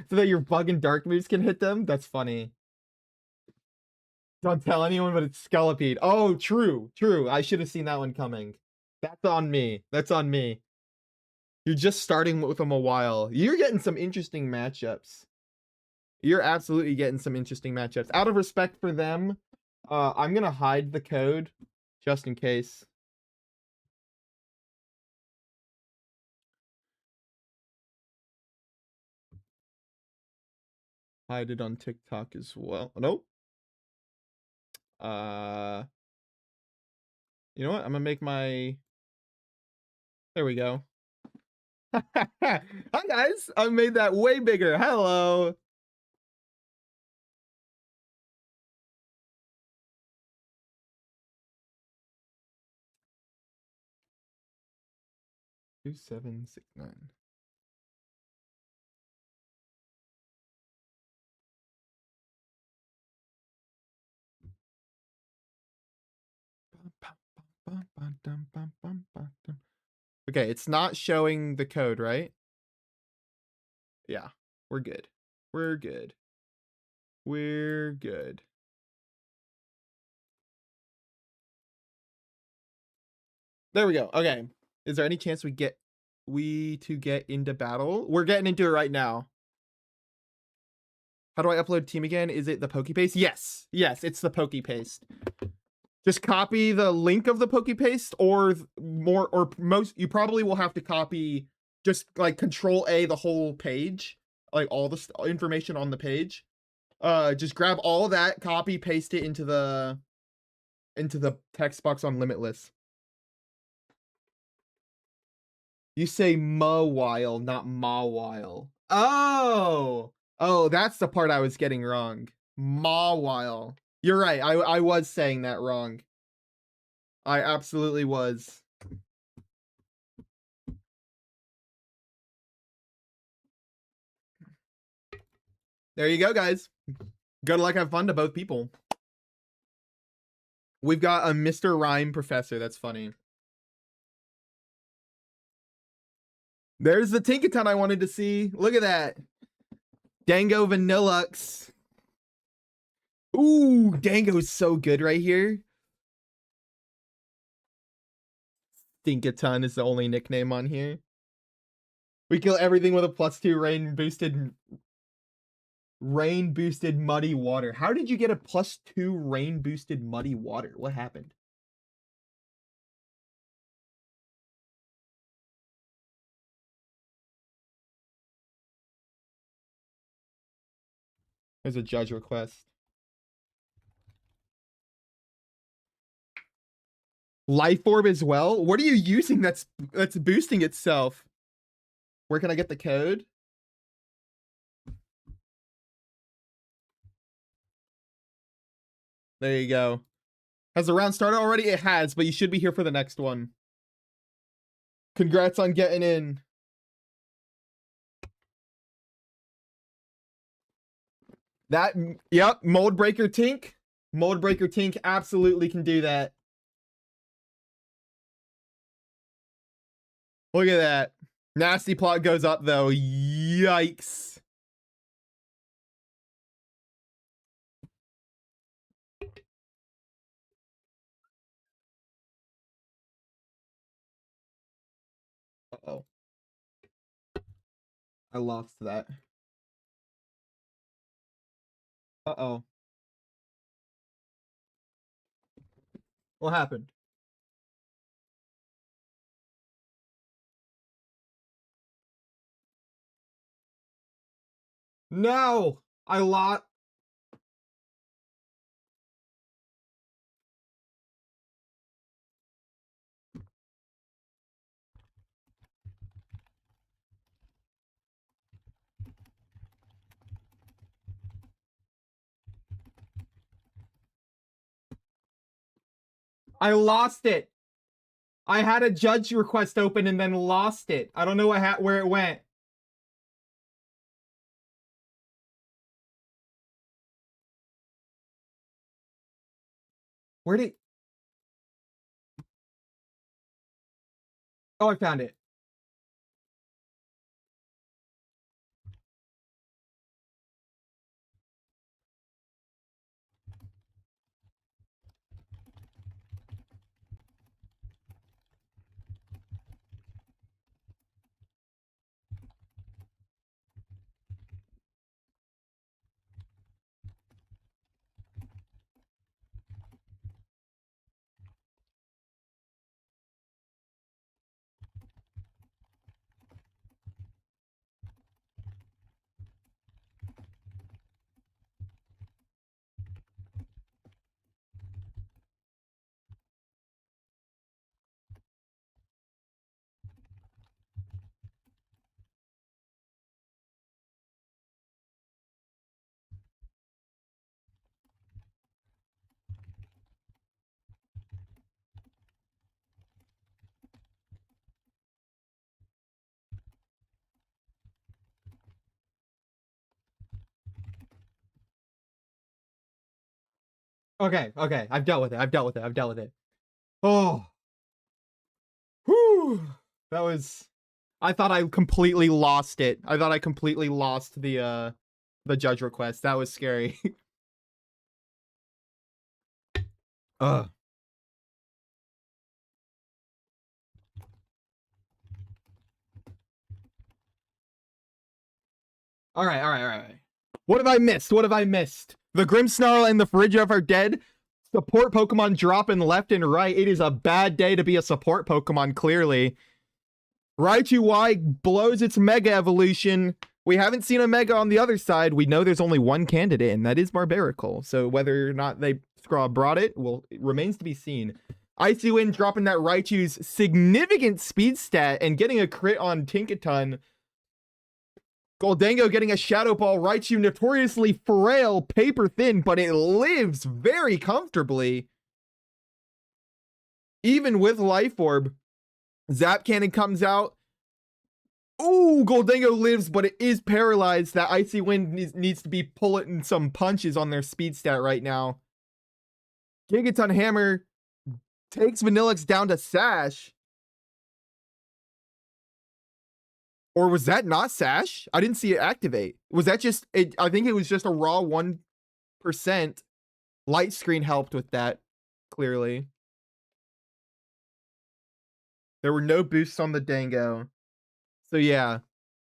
so that your bug and dark moves can hit them. That's funny. Don't tell anyone, but it's Scullipede. Oh, true. I should have seen that one coming. That's on me. You're just starting with them a while. You're getting some interesting matchups. You're absolutely getting some interesting matchups. Out of respect for them, I'm gonna hide the code just in case. Hide it on TikTok as well. Nope. You know what? I'm gonna make my. There we go. Hi guys, I made that way bigger. Hello. 2769. Okay, it's not showing the code, right? Yeah, we're good. We're good. We're good. There we go. Okay. Is there any chance we get into battle? We're getting into it right now. How do I upload team again? Is it the PokePaste? Yes. Yes, it's the PokePaste. Just copy the link of the PokePaste, or you probably will have to copy just like Control A the whole page, like all the information on the page. Just grab all that, copy, paste it into the text box on Limitless. You say Mawile, not Mawile. Oh, that's the part I was getting wrong. Mawile. You're right. I was saying that wrong. I absolutely was. There you go, guys. Good luck, have fun to both people. We've got a Mr. Rhyme professor. That's funny. There's the Tinkaton I wanted to see. Look at that. Dango Vanillux. Ooh, Dango's so good right here. Tinkaton is the only nickname on here. We kill everything with a +2 rain boosted muddy water. How did you get a +2 rain boosted muddy water? What happened? There's a judge request. Life orb as well? What are you using that's boosting itself? Where can I get the code? There you go. Has the round started already? It has, but you should be here for the next one. Congrats on getting in. Yep, Mold Breaker Tink. Mold Breaker Tink absolutely can do that. Look at that. Nasty Plot goes up, though. Yikes. Uh-oh. I lost that. Uh-oh. What happened? No! I lost. I lost it. I had a judge request open and then lost it. I don't know where it went. Where did... Oh, I found it. Okay, okay. I've dealt with it. I've dealt with it. I've dealt with it. Oh. Whew. That was... I thought I completely lost it. I thought I completely lost the judge request. That was scary. Ugh. All right, all right, all right. What have I missed? What have I missed? The Grimmsnarl and the Farigiraf are dead. Support Pokemon dropping left and right. It is a bad day to be a support Pokemon, clearly. Raichu Y blows its Mega Evolution. We haven't seen a Mega on the other side. We know there's only one candidate, and that is Barbaracle. So whether or not they brought it, it remains to be seen. Icy Wind dropping that Raichu's significant speed stat and getting a crit on Tinkaton. Goldango getting a Shadow Ball. Raichu notoriously frail, paper thin, but it lives very comfortably. Even with Life Orb. Zap Cannon comes out. Ooh, Goldango lives, but it is paralyzed. That Icy Wind needs to be pulling some punches on their speed stat right now. Gigaton Hammer takes Vanillix down to Sash. Or was that not Sash? I didn't see it activate. Was that just... I think it was just a raw 1%. Light Screen helped with that, clearly. There were no boosts on the Dango. So yeah,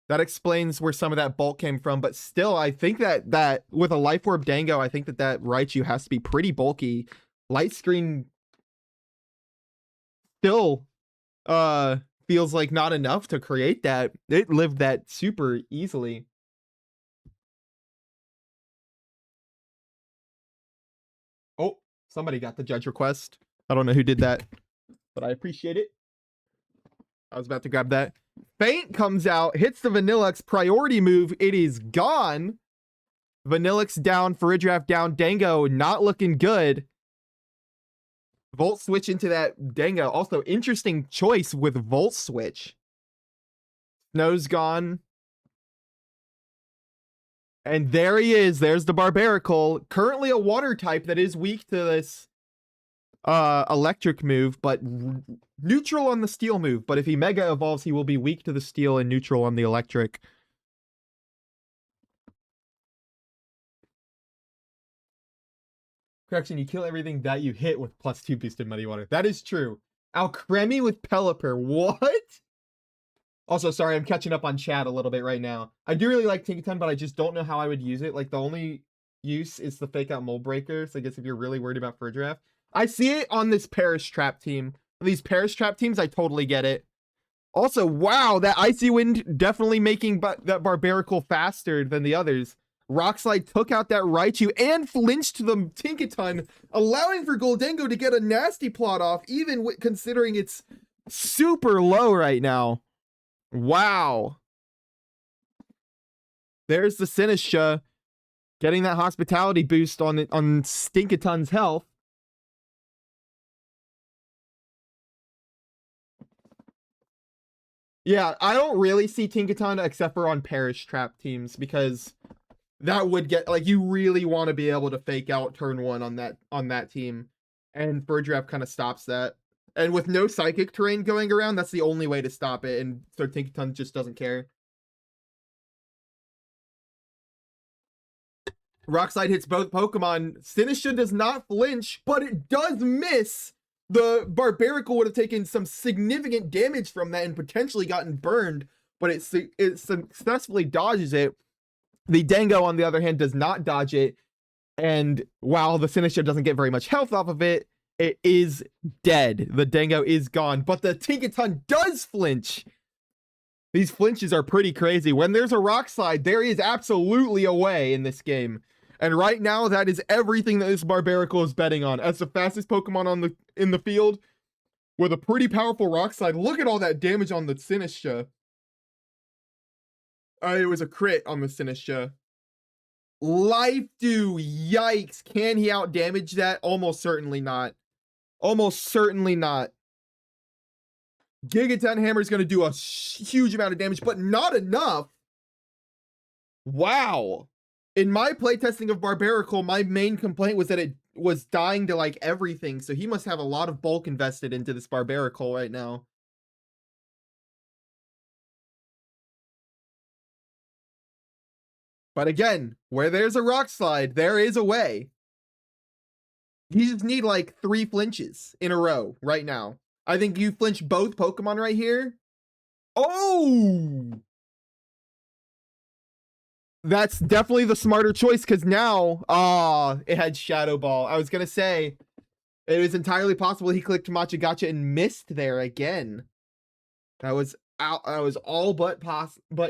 that explains where some of that bulk came from. But still, I think that with a Life Orb Dango, I think that Raichu has to be pretty bulky. Light Screen still feels like not enough to create that. It lived that super easily. Oh, somebody got the judge request. I don't know who did that, but I appreciate it. I was about to grab that. Feint comes out, hits the Vanillix priority move. It is gone. Vanillix down, Farigiraf down, Dango not looking good. Volt Switch into that Dango. Also, interesting choice with Volt Switch. Snow's gone. And there he is. There's the Barbaracle. Currently a water type that is weak to this electric move, but neutral on the steel move. But if he Mega Evolves, he will be weak to the steel and neutral on the electric. Correction, you kill everything that you hit with +2 boosted Muddy Water. That is true. Alcremie with Pelipper. What? Also, sorry, I'm catching up on chat a little bit right now. I do really like Tinkaton, but I just don't know how I would use it. Like, the only use is the Fake Out Mold Breaker. So I guess if you're really worried about Farigiraf. I see it on this Perish Trap team. These Perish Trap teams, I totally get it. Also, wow, that Icy Wind definitely making that Barbaracle faster than the others. Rock Slide took out that Raichu and flinched the Tinkaton, allowing for Goldango to get a nasty plot off, even considering it's super low right now. Wow. There's the Sinistcha getting that hospitality boost on Stinkaton's health. Yeah, I don't really see Tinkaton except for on Perish Trap teams, because that would get, like, you really want to be able to fake out turn 1 on that team, and Farigiraf kind of stops that. And with no psychic terrain going around, that's the only way to stop it, and so Tinkaton just doesn't care. Rock Slide hits both Pokemon. Sinistcha does not flinch, but it does miss. The Barbaracle would have taken some significant damage from that and potentially gotten burned, but it successfully dodges it. The Dango, on the other hand, does not dodge it, and while the Sinistcha doesn't get very much health off of it, it is dead. The Dango is gone, but the Tinkaton does flinch. These flinches are pretty crazy. When there's a Rock Slide, there is absolutely a way in this game. And right now, that is everything that this Barbaracle is betting on. As the fastest Pokemon in the field, with a pretty powerful Rock Slide. Look at all that damage on the Sinistcha. It was a crit on the Sinistcha. Life Dew, yikes. Can he outdamage that? Almost certainly not. Almost certainly not. Gigaton Hammer is going to do a huge amount of damage, but not enough. Wow. In my playtesting of Barbaracle, my main complaint was that was dying to like everything, so he must have a lot of bulk invested into this Barbarical right now. But again, where there's a rock slide, there is a way. You just need like 3 flinches in a row right now. I think you flinch both Pokemon right here. Oh! That's definitely the smarter choice, because now, it had Shadow Ball. I was going to say, it was entirely possible he clicked Machagacha and missed there again. That was all but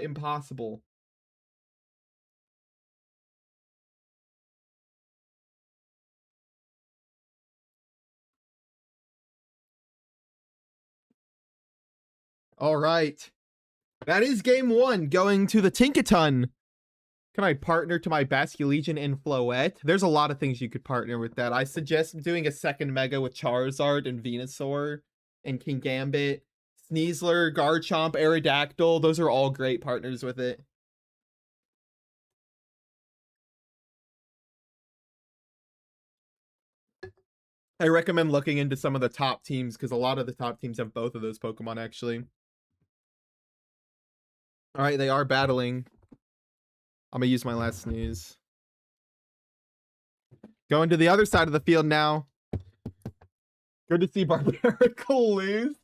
impossible. All right. That is game 1, going to the Tinkaton. Can I partner to my Basculegion and Floette? There's a lot of things you could partner with that. I suggest doing a second Mega with Charizard and Venusaur and Kingambit, Sneasler, Garchomp, Aerodactyl. Those are all great partners with it. I recommend looking into some of the top teams, because a lot of the top teams have both of those Pokemon, actually. All right, they are battling. I'm going to use my last snooze. Going to the other side of the field now. Good to see Barbarical lose.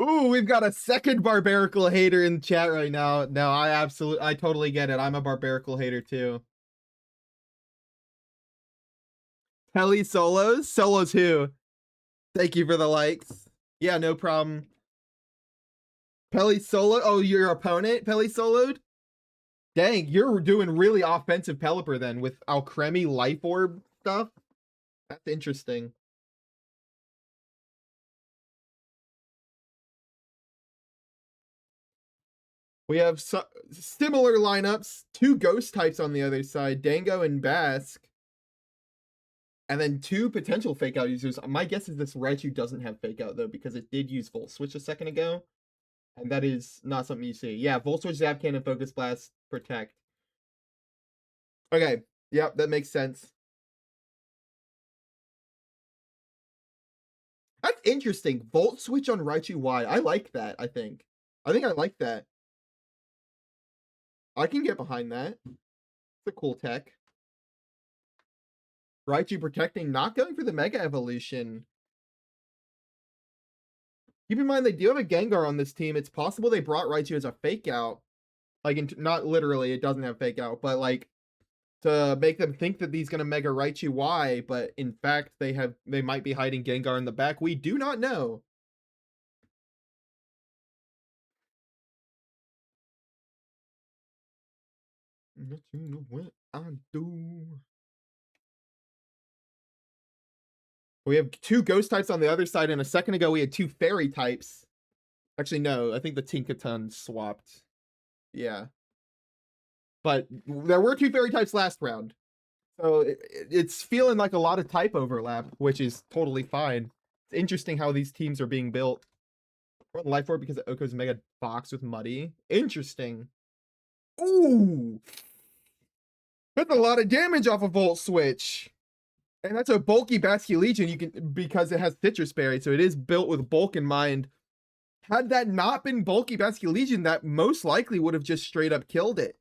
Ooh, we've got a second Barbarical hater in chat right now. No, I totally get it. I'm a Barbarical hater too. Pelly Solos? Solos who? Thank you for the likes. Yeah, no problem. Pelly Solo? Oh, your opponent Pelly Soloed? Dang, you're doing really offensive Pelipper then with Alcremie Life Orb stuff? That's interesting. We have similar lineups, 2 ghost types on the other side, Dango and Basque. And then 2 potential fake out users. My guess is this Raichu doesn't have fake out though, because it did use Volt Switch a second ago. And that is not something you see. Yeah, Volt Switch, Zap Cannon, Focus Blast, Protect. Okay, yep, that makes sense. That's interesting. Volt Switch on Raichu Y. I like that, I think. I like that. I can get behind that. It's a cool tech. Raichu protecting, not going for the Mega Evolution. Keep in mind, they do have a Gengar on this team. It's possible they brought Raichu as a fake out. Like, not literally, it doesn't have fake out, but like, to make them think that he's gonna Mega Raichu Y, but in fact, they might be hiding Gengar in the back. We do not know. Let you know what I do. We have 2 ghost types on the other side, and a second ago we had 2 fairy types. Actually, no, I think the Tinkaton swapped. Yeah. But there were 2 fairy types last round. So it's feeling like a lot of type overlap, which is totally fine. It's interesting how these teams are being built. Life Orb because of Oko's Mega Box with Muddy. Interesting. Ooh! That's a lot of damage off a Volt Switch. And that's a bulky Basculegion, because it has Citrus Berry, so it is built with bulk in mind. Had that not been bulky Basculegion, that most likely would have just straight up killed it.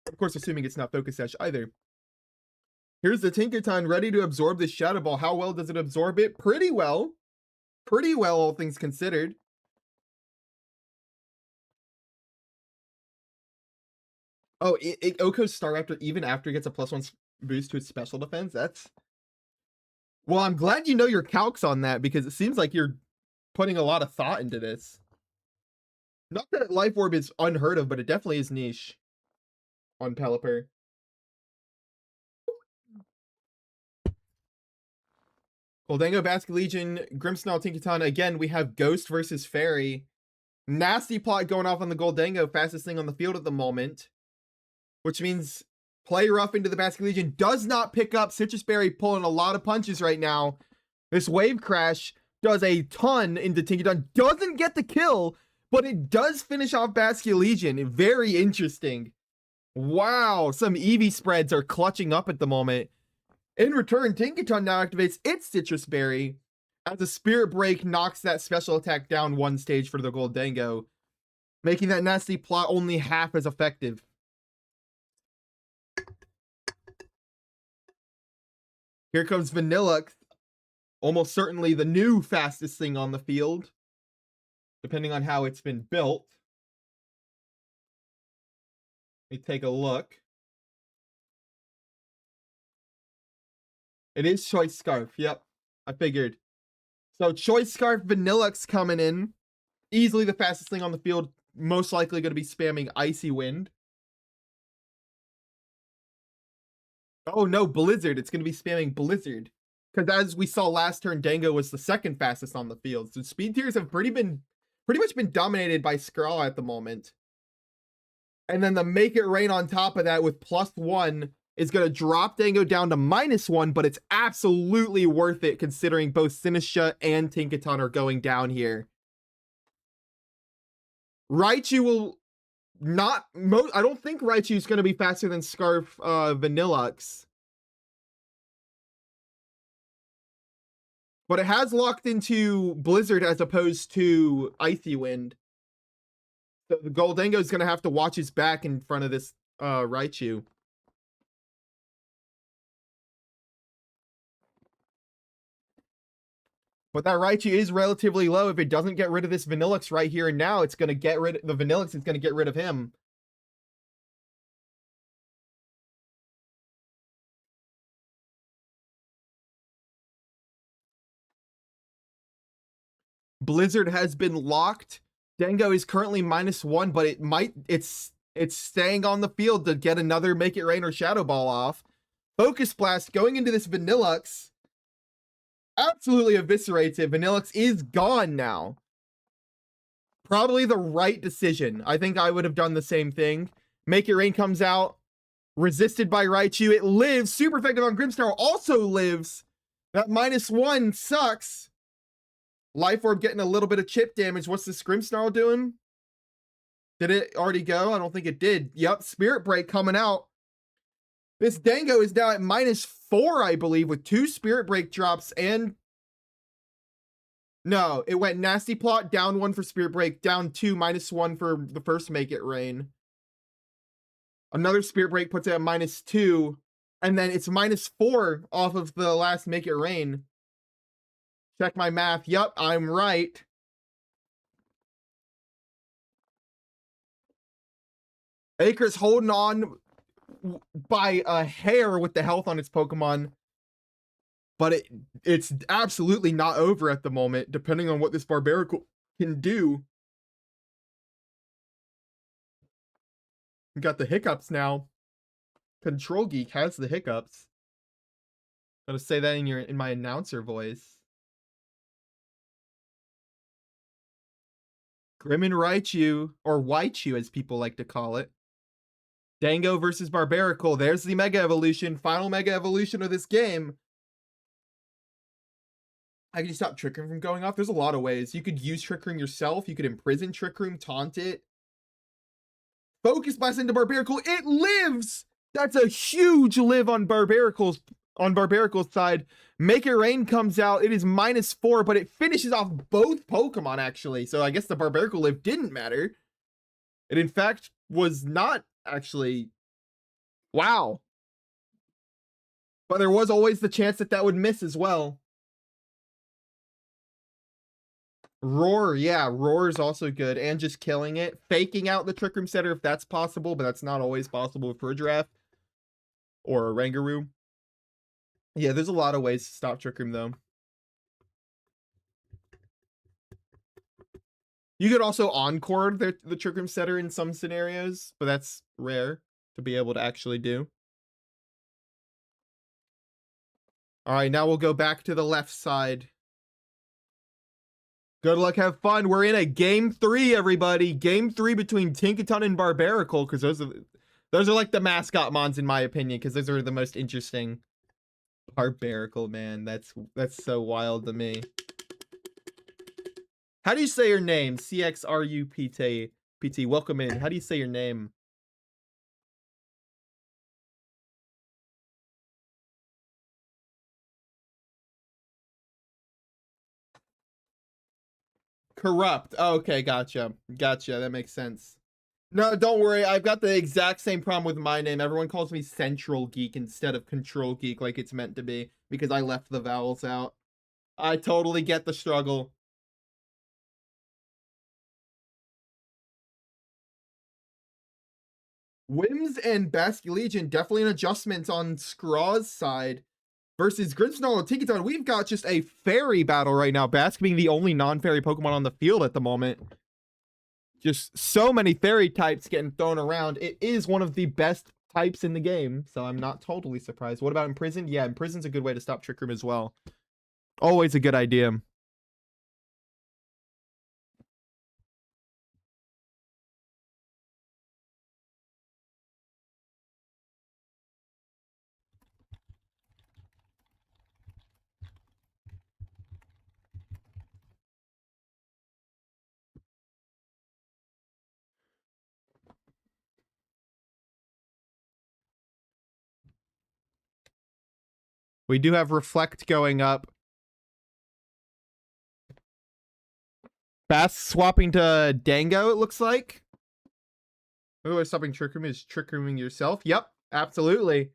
Of course, assuming it's not Focus Sash either. Here's the Tinkaton ready to absorb this Shadow Ball. How well does it absorb it? Pretty well. Pretty well, all things considered. Oh, Oko's Staraptor even after it gets a +1 boost to its special defense? That's... Well, I'm glad you know your calcs on that, because it seems like you're putting a lot of thought into this. Not that Life Orb is unheard of, but it definitely is niche on Pelipper. Goldango, Basculegion, Grimmsnarl, Tinkaton. Again, we have Ghost versus Fairy. Nasty plot going off on the Goldango, fastest thing on the field at the moment. Which means play rough into the Basculegion. Does not pick up. Citrus Berry pulling a lot of punches right now. This Wave Crash does a ton into Tinkaton. Doesn't get the kill, but it does finish off Basculegion. Very interesting. Wow, some Eevee spreads are clutching up at the moment. In return, Tinkaton now activates its Citrus Berry as a Spirit Break knocks that special attack down one stage for the Goldango, making that nasty plot only half as effective. Here comes Vanillux, almost certainly the new fastest thing on the field, depending on how it's been built. Let me take a look. It is Choice Scarf. Yep, I figured. So Choice Scarf Vanillux coming in. Easily the fastest thing on the field. Most likely going to be spamming Icy Wind. Oh no, Blizzard. It's going to be spamming Blizzard. Because as we saw last turn, Dango was the second fastest on the field. So speed tiers have pretty much been dominated by Skrull at the moment. And then the Make It Rain on top of that with +1 is going to drop Dango down to -1, but it's absolutely worth it considering both Sinistra and Tinkaton are going down here. Raichu will not... I don't think Raichu is going to be faster than Scarf Vanillux. But it has locked into Blizzard as opposed to Icy Wind. So the Goldango is going to have to watch his back in front of this Raichu. But that Raichu is relatively low. If it doesn't get rid of this Vanillux right here and now, it's going to get rid of... The Vanillux is going to get rid of him. Blizzard has been locked. Dango is currently -1, but it's staying on the field to get another Make It Rain or Shadow Ball off. Focus Blast going into this Vanillux absolutely eviscerates it. Vanillux is gone now. Probably the right decision. I think I would have done the same thing. Make It Rain comes out, resisted by Raichu. It lives. Super effective on Grimmsnarl also lives. That -1 sucks. Life Orb getting a little bit of chip damage. What's the Grimmsnarl doing? Did it already go? I don't think it did. Yep, Spirit Break coming out. This Dango is now at -4, I believe, with 2 Spirit Break drops and... No, it went Nasty Plot, down 1 for Spirit Break, down 2, -1 for the first Make It Rain. Another Spirit Break puts it at -2, and then it's -4 off of the last Make It Rain. Check my math. Yep, I'm right. Acre's holding on by a hair with the health on its Pokemon. But it's absolutely not over at the moment, depending on what this Barbarical can do. We got the hiccups now. Control Geek has the hiccups. Gotta say that in my announcer voice. Grimmin Raichu, or Waichu as people like to call it. Dango versus Barbarical. There's the Mega Evolution. Final Mega Evolution of this game. How can you stop Trick Room from going off? There's a lot of ways. You could use Trick Room yourself. You could imprison Trick Room, taunt it. Focus Blast into Barbarical. It lives! That's a huge live on Barbarical's side. Make It Rain comes out. It is -4, but it finishes off both Pokemon, actually. So I guess the Barbarical live didn't matter. It, in fact, was not actually... Wow. But there was always the chance that that would miss as well. Roar, yeah, Roar is also good. And just killing it. Faking out the Trick Room Setter if that's possible, but that's not always possible for a Giraffe. Or a Rangaroo. Yeah, there's a lot of ways to stop Trick Room, though. You could also Encore the Trick Room Setter in some scenarios, but that's rare to be able to actually do. Alright, now we'll go back to the left side. Good luck, have fun. We're in a Game 3, everybody. Game 3 between Tinkaton and Barbarical, because those are like the mascot mons, in my opinion, because those are the most interesting. Barbarical, man. That's so wild to me. How do you say your name? CXRUPT. Welcome in. How do you say your name? Corrupt. Oh, okay, gotcha. Gotcha. That makes sense. No, don't worry. I've got the exact same problem with my name. Everyone calls me Central Geek instead of Control Geek like it's meant to be because I left the vowels out. I totally get the struggle. Whims and Basque Legion, definitely an adjustment on Scraw's side. Versus Grimmsnarl and Tinkaton, we've got just a fairy battle right now. Basque being the only non-fairy Pokemon on the field at the moment. Just so many fairy types getting thrown around. It is one of the best types in the game, so I'm not totally surprised. What about Imprison? Yeah, Imprison's a good way to stop Trick Room as well. Always a good idea. We do have Reflect going up. Basque swapping to Dango, it looks like. Oh, stopping Trick Room is Trick Rooming yourself. Yep, absolutely.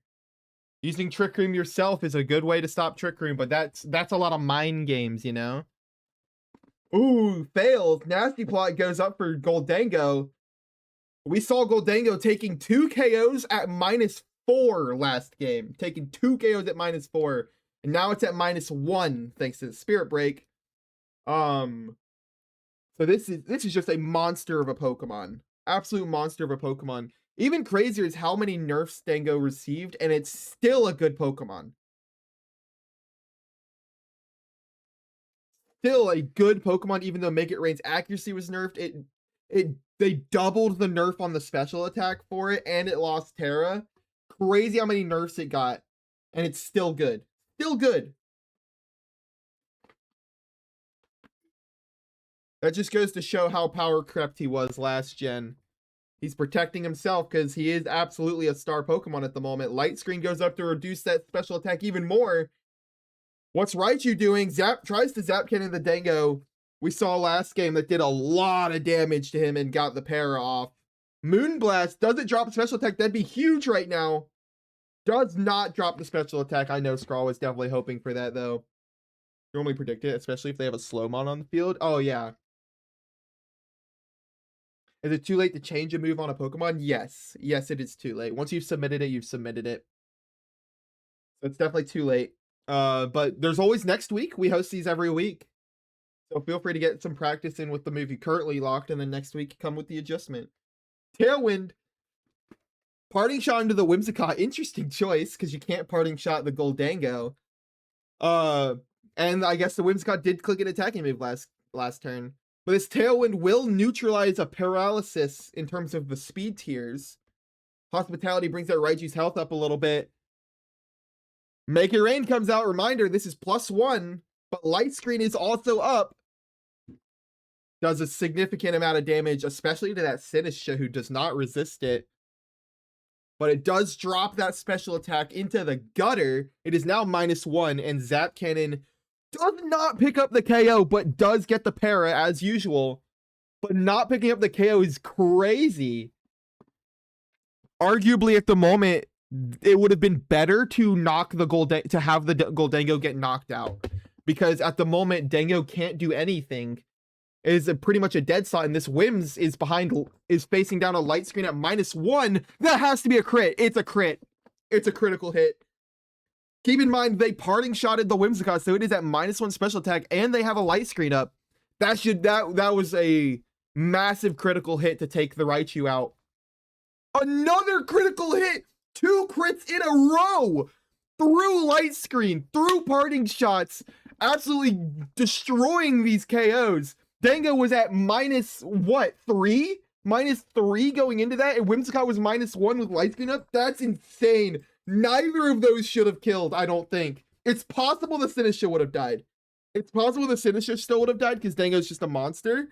Using Trick Room yourself is a good way to stop Trick Room, but that's a lot of mind games, you know? Ooh, fails. Nasty Plot goes up for Goldango. We saw Goldango taking 2 KOs at -4 last game. Taking 2 KOs at -4. And now it's at -1 thanks to the Spirit Break. So this is just a monster of a Pokemon. Absolute monster of a Pokemon. Even crazier is how many nerfs Dango received, and it's still a good Pokemon. Still a good Pokemon, even though Make It Rain's accuracy was nerfed. They doubled the nerf on the special attack for it, and it lost Terra. Crazy how many nerfs it got, and it's still good. Still good. That just goes to show how power crept he was last gen. He's protecting himself because he is absolutely a star Pokemon at the moment. Light Screen goes up to reduce that special attack even more. What's Raichu doing? Tries to Zap Cannon the Dango we saw last game that did a lot of damage to him and got the para off. Moonblast, does it drop a special attack? That'd be huge right now. Does not drop the special attack. I know Scrawl was definitely hoping for that though. Normally predict it, especially if they have a Slowmon on the field. Oh yeah. Is it too late to change a move on a Pokemon? Yes. Yes, it is too late. Once you've submitted it, you've submitted it. So it's definitely too late. But there's always next week. We host these every week. So feel free to get some practice in with the move you currently locked, and then next week come with the adjustment. Tailwind. Parting Shot into the Whimsicott. Interesting choice, because you can't Parting Shot the Goldango. And I guess the Whimsicott did click an attacking move last turn. But this Tailwind will neutralize a paralysis in terms of the speed tiers. Hospitality brings that Raichu's health up a little bit. Make It Rain comes out. Reminder, this is +1, but Light Screen is also up. Does a significant amount of damage, especially to that Sinistra who does not resist it. But it does drop that special attack into the gutter. It is now -1, and Zap Cannon does not pick up the KO, but does get the para as usual. But not picking up the KO is crazy. Arguably at the moment, it would have been better to knock the to have the Goldango get knocked out. Because at the moment, Dango can't do anything. It is pretty much a dead slot, and this Whims is facing down a Light Screen at -1. That has to be a crit. It's a crit. It's a critical hit. Keep in mind, they Parting Shotted the Whimsicott, so it is at -1 special attack, and they have a Light Screen up. That was a massive critical hit to take the Raichu out. Another critical hit! 2 crits in a row! Through Light Screen, through Parting Shots, absolutely destroying these KOs. Dango was at -3? -3 going into that, and Whimsicott was -1 with Light Screen up? That's insane. Neither of those should have killed, I don't think. It's possible the Sinistra would have died. It's possible the Sinistra still would have died because Dango's just a monster.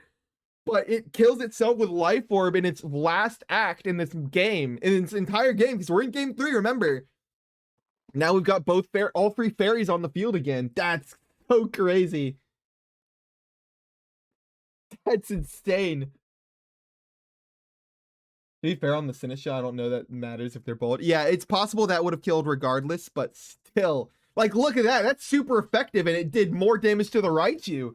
But it kills itself with Life Orb in its last act in this game, in its entire game, because we're in game 3, remember. Now we've got all 3 fairies on the field again. That's so crazy. That's insane. To be fair on the Sinisha, I don't know that matters if they're bullet. Yeah, it's possible that would have killed regardless, but still. Like, look at that. That's super effective, and it did more damage to the Raichu.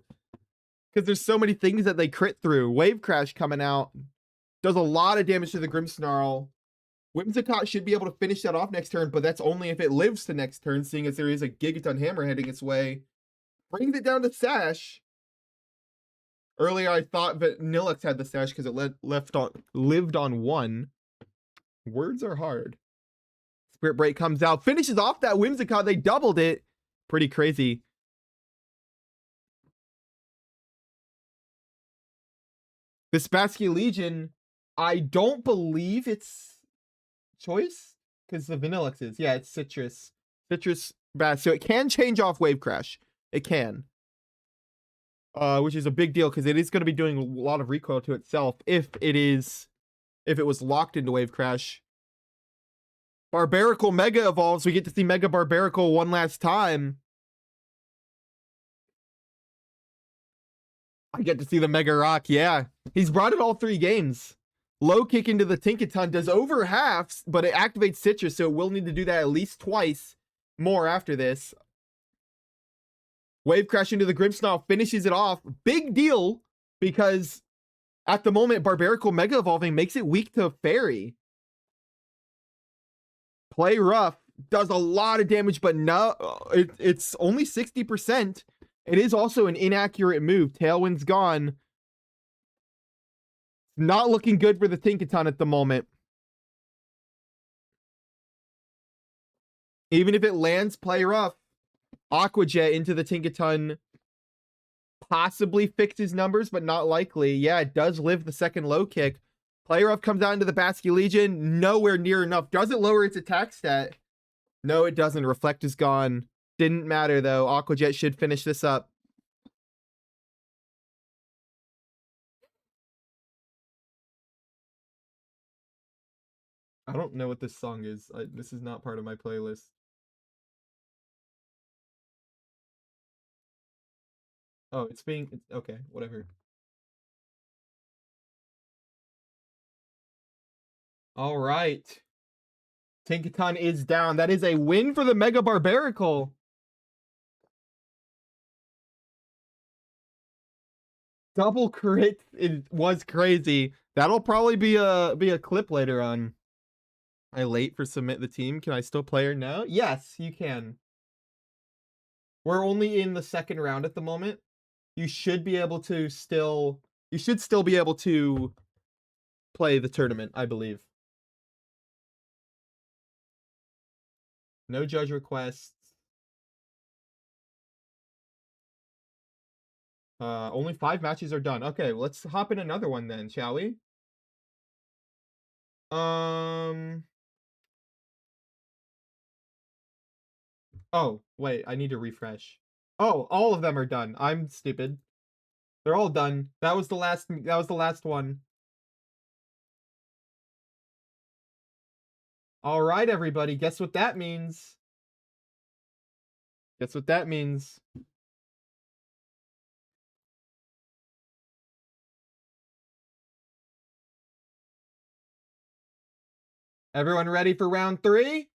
Because there's so many things that they crit through. Wave Crash coming out. Does a lot of damage to the Grimmsnarl. Whimsicott should be able to finish that off next turn, but that's only if it lives to next turn, seeing as there is a Gigaton Hammer heading its way. Brings it down to Sash. Earlier, I thought that Nilix had the Sash because it lived on 1. Words are hard. Spirit Break comes out, finishes off that Whimsicott. They doubled it. Pretty crazy. The Spassky Legion, I don't believe it's choice because the Vanillix is. Yeah, it's citrus. Citrus Bass. So it can change off Wave Crash. It can. Which is a big deal because it is going to be doing a lot of recoil to itself if it was locked into Wave Crash. Barbaracle Mega evolves. We get to see Mega Barbaracle one last time. I get to see the Mega Rock. Yeah, he's brought it all 3 games. Low kick into the Tinkaton does over half, but it activates Citrus, so it will need to do that at least twice more after this. Wave Crash into the Grimmsnarl finishes it off. Big deal, because at the moment, Barbaracle Mega Evolving makes it weak to Fairy. Play Rough does a lot of damage, but no, it's only 60%. It is also an inaccurate move. Tailwind's gone. Not looking good for the Tinkaton at the moment. Even if it lands Play Rough, Aqua Jet into the Tinkaton possibly fixes numbers, but not likely. Yeah, it does live the second low kick. Play Rough comes out into the Spassky Legion. Nowhere near enough. Does it lower its attack stat? No, it doesn't. Reflect is gone. Didn't matter, though. Aqua Jet should finish this up. I don't know what this song is. This is not part of my playlist. Oh, it's okay, whatever. All right. Tinkaton is down. That is a win for the Mega Barbaracle. Double crit. It was crazy. That'll probably be a clip later on. Am I late for submit the team? Can I still play her now? Yes, you can. We're only in the second round at the moment. You should be able to still be able to play the tournament, I believe. No judge requests. Only 5 matches are done. Okay, let's hop in another one then, shall we? Oh, wait, I need to refresh. Oh, all of them are done. I'm stupid. They're all done. That was the last one. All right, everybody. Guess what that means? Guess what that means? Everyone ready for round 3?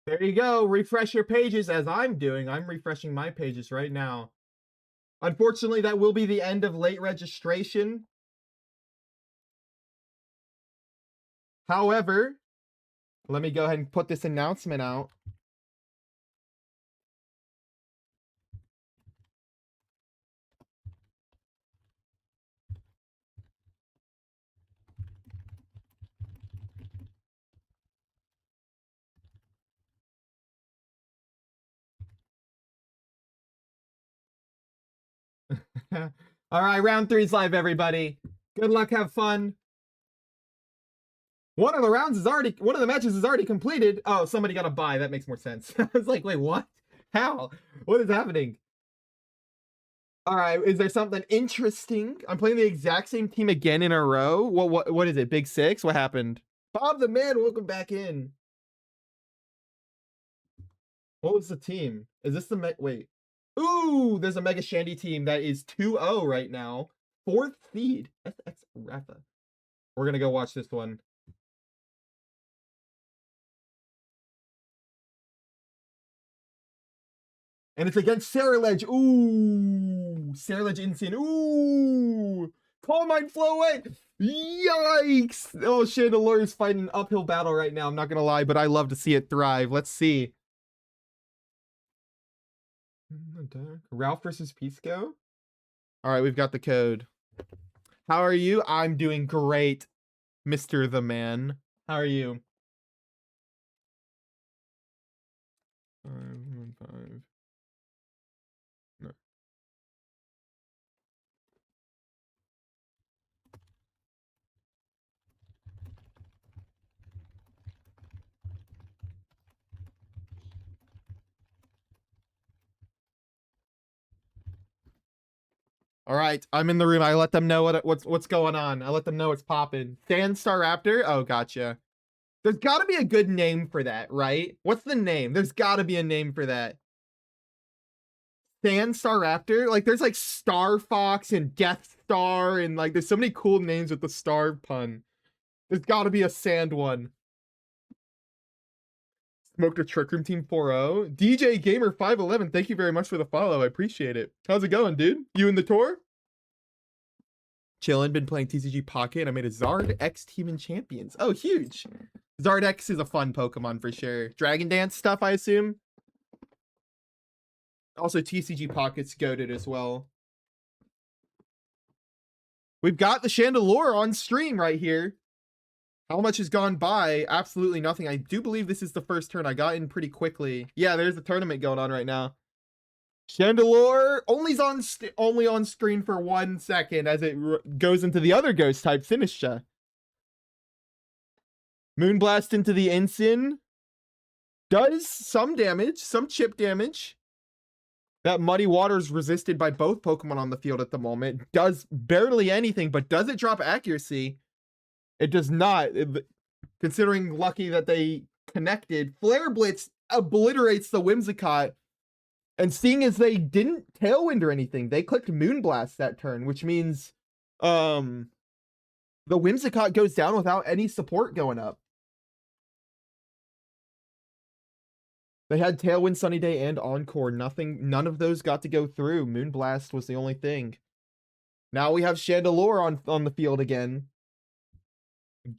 There you go. Refresh your pages as I'm doing. I'm refreshing my pages right now. Unfortunately, that will be the end of late registration. However, let me go ahead and put this announcement out. All right, round 3's live, everybody. Good luck, have fun. One of the matches is already completed. Oh, somebody got a bye. That makes more sense. I was like, wait, what? How? What is happening? All right, is there something interesting? I'm playing the exact same team again in a row. What is it? Big 6? What happened? Bob the Man, welcome back in. What was the team? Is this the wait? Ooh, there's a Mega Shandy team that is 2-0 right now. 4th seed. SX Rafa. We're gonna go watch this one. And it's against Sarah Ledge. Ooh. Sarah Ledge Insane. Ooh. Call mine flow away. Yikes. Oh, Chandelure is fighting an uphill battle right now. I'm not going to lie, but I love to see it thrive. Let's see. Ralph versus Pisco. All right, we've got the code. How are you? I'm doing great, Mr. the Man. How are you? 5. No. All right, I'm in the room. I let them know what's going on. I let them know it's popping. Sandstar Raptor? Oh, gotcha. There's got to be a good name for that, right? What's the name? There's got to be a name for that. Sandstar Raptor? Like, there's like Star Fox and Death Star, and like, there's so many cool names with the star pun. There's got to be a sand one. Smoked a Trick Room Team 4-0. DJ Gamer 511, thank you very much for the follow. I appreciate it. How's it going, dude? You in the tour? Chillin', been playing TCG Pocket, and I made a Zard X Team in Champions. Oh, huge. Zard X is a fun Pokemon for sure. Dragon Dance stuff, I assume. Also, TCG Pocket's goated as well. We've got the Chandelure on stream right here. How much has gone by? Absolutely nothing. I do believe this is the first turn. I got in pretty quickly. Yeah, there's a tournament going on right now. Chandelure only on screen for 1 second as it goes into the other ghost type Sinistra. Moonblast into the Ensign. Does some damage, some chip damage. That Muddy Water's resisted by both Pokemon on the field at the moment. Does barely anything, but does it drop accuracy? It does not. Considering lucky that they connected. Flare Blitz obliterates the Whimsicott. And seeing as they didn't Tailwind or anything, they clicked Moonblast that turn, which means the Whimsicott goes down without any support going up. They had Tailwind, Sunny Day, and Encore. None of those got to go through. Moonblast was the only thing. Now we have Chandelure on the field again.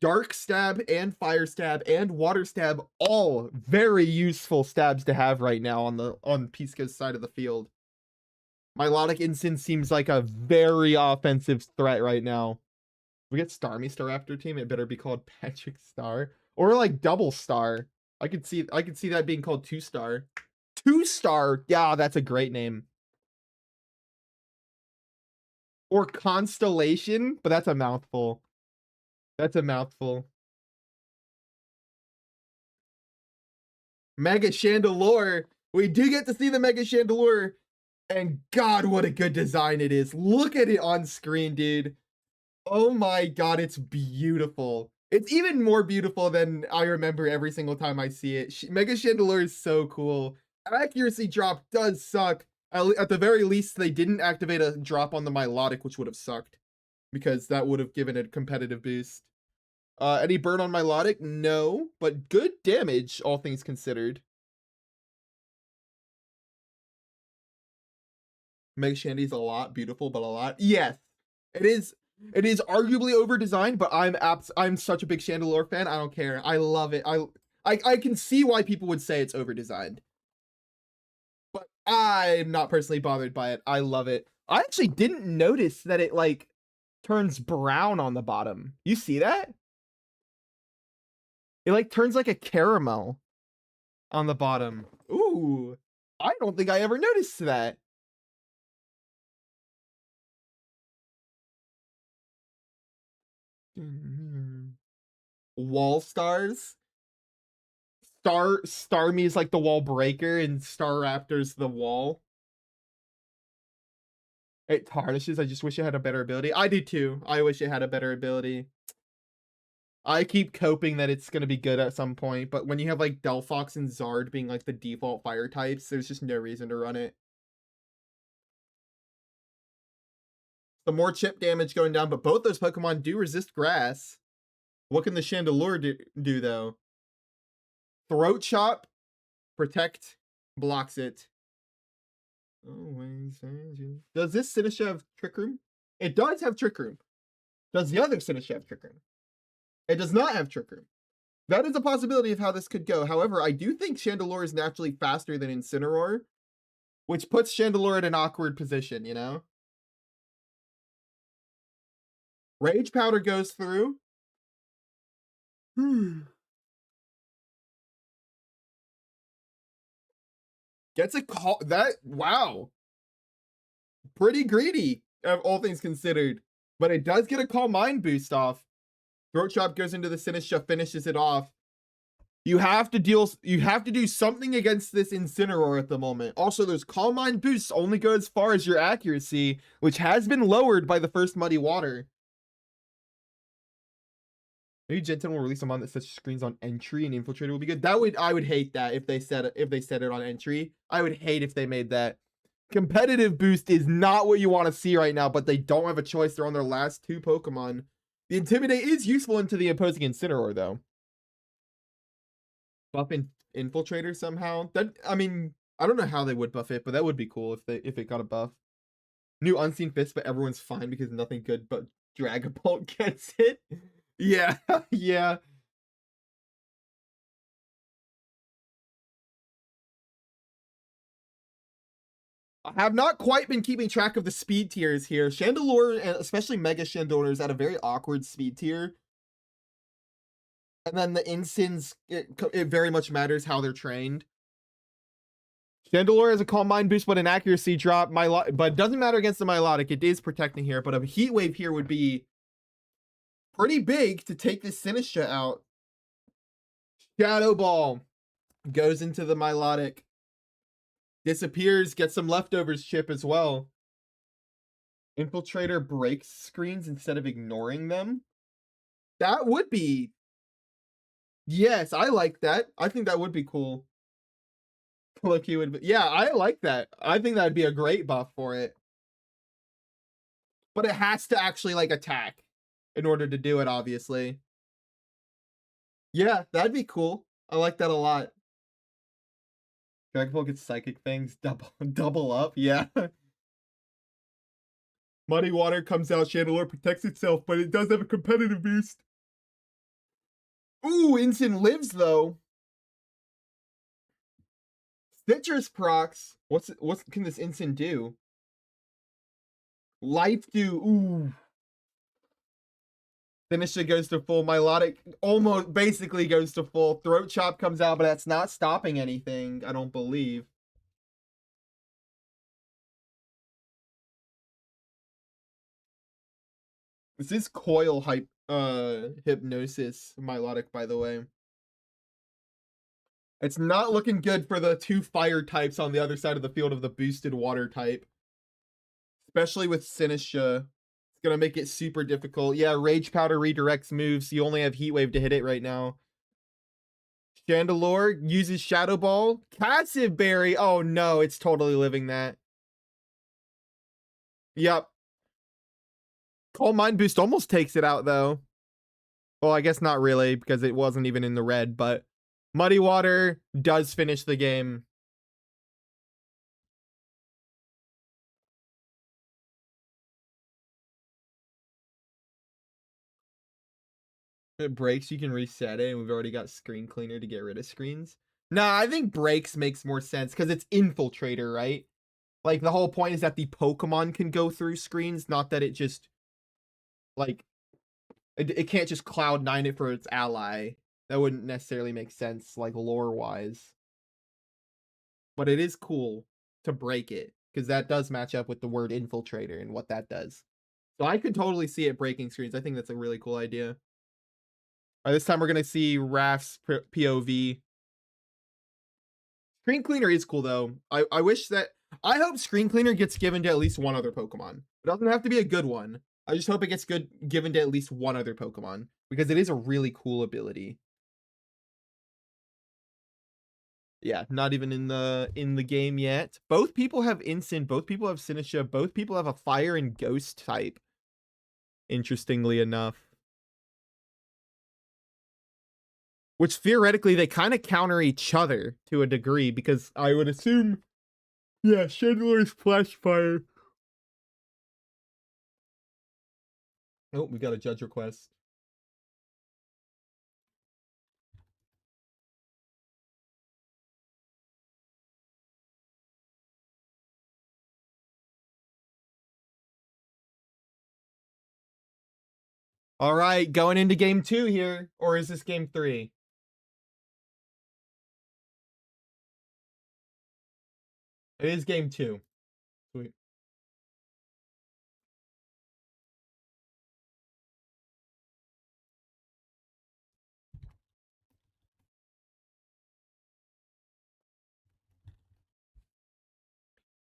Dark Stab and Fire Stab and Water Stab, all very useful stabs to have right now on Pisco's side of the field. Milotic Ensign seems like a very offensive threat right now. If we get Starmie Staraptor team, it better be called Patrick Star. Or like Double Star. I could see that being called 2-star. 2-star, yeah, that's a great name. Or Constellation, but that's a mouthful. That's a mouthful. Mega Chandelure. We do get to see the Mega Chandelure. And God, what a good design it is. Look at it on screen, dude. Oh my God, it's beautiful. It's even more beautiful than I remember every single time I see it. Mega Chandelure is so cool. Accuracy drop does suck. At the very least, they didn't activate a drop on the Milotic, which would have sucked. Because that would have given it a competitive boost. Any burn on Milotic? No, but good damage, all things considered. Mega Shandy's a lot, beautiful, but a lot. Yes, it is. It is arguably over-designed, but I'm such a big Chandelure fan. I don't care. I love it. I can see why people would say it's over-designed. But I'm not personally bothered by it. I love it. I actually didn't notice that it, like, turns brown on the bottom. You see that? It, like, turns like a caramel on the bottom. Ooh. I don't think I ever noticed that. Wall stars. Starmie is like the wall breaker, and Staraptor's the wall. It tarnishes. I just wish it had a better ability. I do too. I wish it had a better ability. I keep coping that it's gonna be good at some point, but when you have like Delphox and Zard being like the default fire types, there's just no reason to run it. Some more chip damage going down, but both those Pokemon do resist grass. What can the Chandelure do though? Throat Chop, Protect, blocks it. Does this Sinistcha have Trick Room? It does have Trick Room. Does the other Sinistcha have Trick Room? It does not have Trick Room. That is a possibility of how this could go. However, I do think Chandelure is naturally faster than Incineroar, which puts Chandelure in an awkward position, you know? Rage Powder goes through. Gets a call. Wow. Pretty greedy, all things considered. But it does get a Calm Mind boost off. Throat Chop goes into the Sinistcha, finishes it off. You have to do something against this Incineroar at the moment. Also, those Calm Mind boosts only go as far as your accuracy, which has been lowered by the first Muddy Water. Maybe Gen 10 will release a mod that sets screens on entry and Infiltrator will be good. I would hate that if they set it on entry. I would hate if they made that. Competitive boost is not what you want to see right now, but they don't have a choice. They're on their last 2 Pokemon. The Intimidate is useful into the opposing Incineroar, though. Buff Infiltrator somehow. I mean, I don't know how they would buff it, but that would be cool if it got a buff. New Unseen Fist, but everyone's fine because nothing good but Dragapult gets it. Yeah, yeah. I have not quite been keeping track of the speed tiers here. Chandelure, and especially Mega Chandelure, is at a very awkward speed tier. And then the Incins, it very much matters how they're trained. Chandelure has a Calm Mind boost, but an accuracy drop. But it doesn't matter against the Milotic. It is protecting here, but a Heat Wave here would be pretty big to take this Sinistcha out. Shadow Ball goes into the Milotic. Disappears, gets some leftovers chip as well. Infiltrator breaks screens instead of ignoring them. That would be... Yes, I like that. I think that would be cool. Look, he would be... Yeah, I like that. I think that'd be a great buff for it. But it has to actually, like, attack in order to do it, obviously. Yeah, that'd be cool. I like that a lot. Dragapult gets Psychic Fangs, double up, yeah. Muddy Water comes out, Chandelure protects itself, but it does have a competitive boost. Ooh, Incin lives though. Citrus procs. What can this Incin do? Life do. Ooh. Sinistcha goes to full. Milotic almost basically goes to full. Throat Chop comes out, but that's not stopping anything, I don't believe. This is Coil Hypnosis Milotic, by the way. It's not looking good for the 2 fire types on the other side of the field of the boosted water type. Especially with Sinistcha. It's going to make it super difficult. Yeah, Rage Powder redirects moves. You only have Heat Wave to hit it right now. Chandelure uses Shadow Ball. Passive Berry. Oh no, it's totally living that. Yep. Calm Mind boost almost takes it out though. Well, I guess not really because it wasn't even in the red, but Muddy Water does finish the game. It breaks, you can reset it, and we've already got Screen Cleaner to get rid of screens. Nah, I think breaks makes more sense because it's Infiltrator, right? Like, the whole point is that the Pokemon can go through screens, not that it just, like, it can't just Cloud9 it for its ally. That wouldn't necessarily make sense, like, lore-wise. But it is cool to break it, because that does match up with the word Infiltrator and what that does. So I could totally see it breaking screens. I think that's a really cool idea. All right, this time we're going to see Raph's POV. Screen Cleaner is cool, though. I wish that... I hope Screen Cleaner gets given to at least one other Pokemon. It doesn't have to be a good one. I just hope it gets given to at least one other Pokemon, because it is a really cool ability. Yeah, not even in the game yet. Both people have Instant, both people have Sinisha, both people have a Fire and Ghost type. Interestingly enough. Which theoretically they kind of counter each other to a degree, because I would assume, yeah, Chandler's Flash Fire. Oh, we got a judge request. All right, going into game 2 here, or is this game 3? It is game 2. Sweet.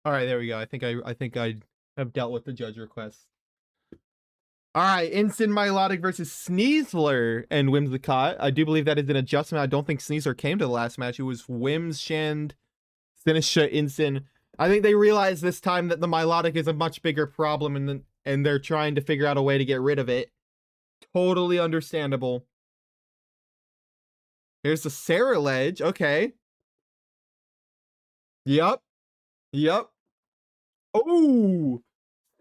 All right, there we go. I think I have dealt with the judge request. All right, Instant Milotic versus Sneasler and Whimsicott. I do believe that is an adjustment. I don't think Sneasler came to the last match. It was Whims, Shand, Sinisha, Instant. I think they realized this time that the Milotic is a much bigger problem, and they're trying to figure out a way to get rid of it. Totally understandable. Here's the Sarah Ledge. Okay. Yep. Yep. Oh,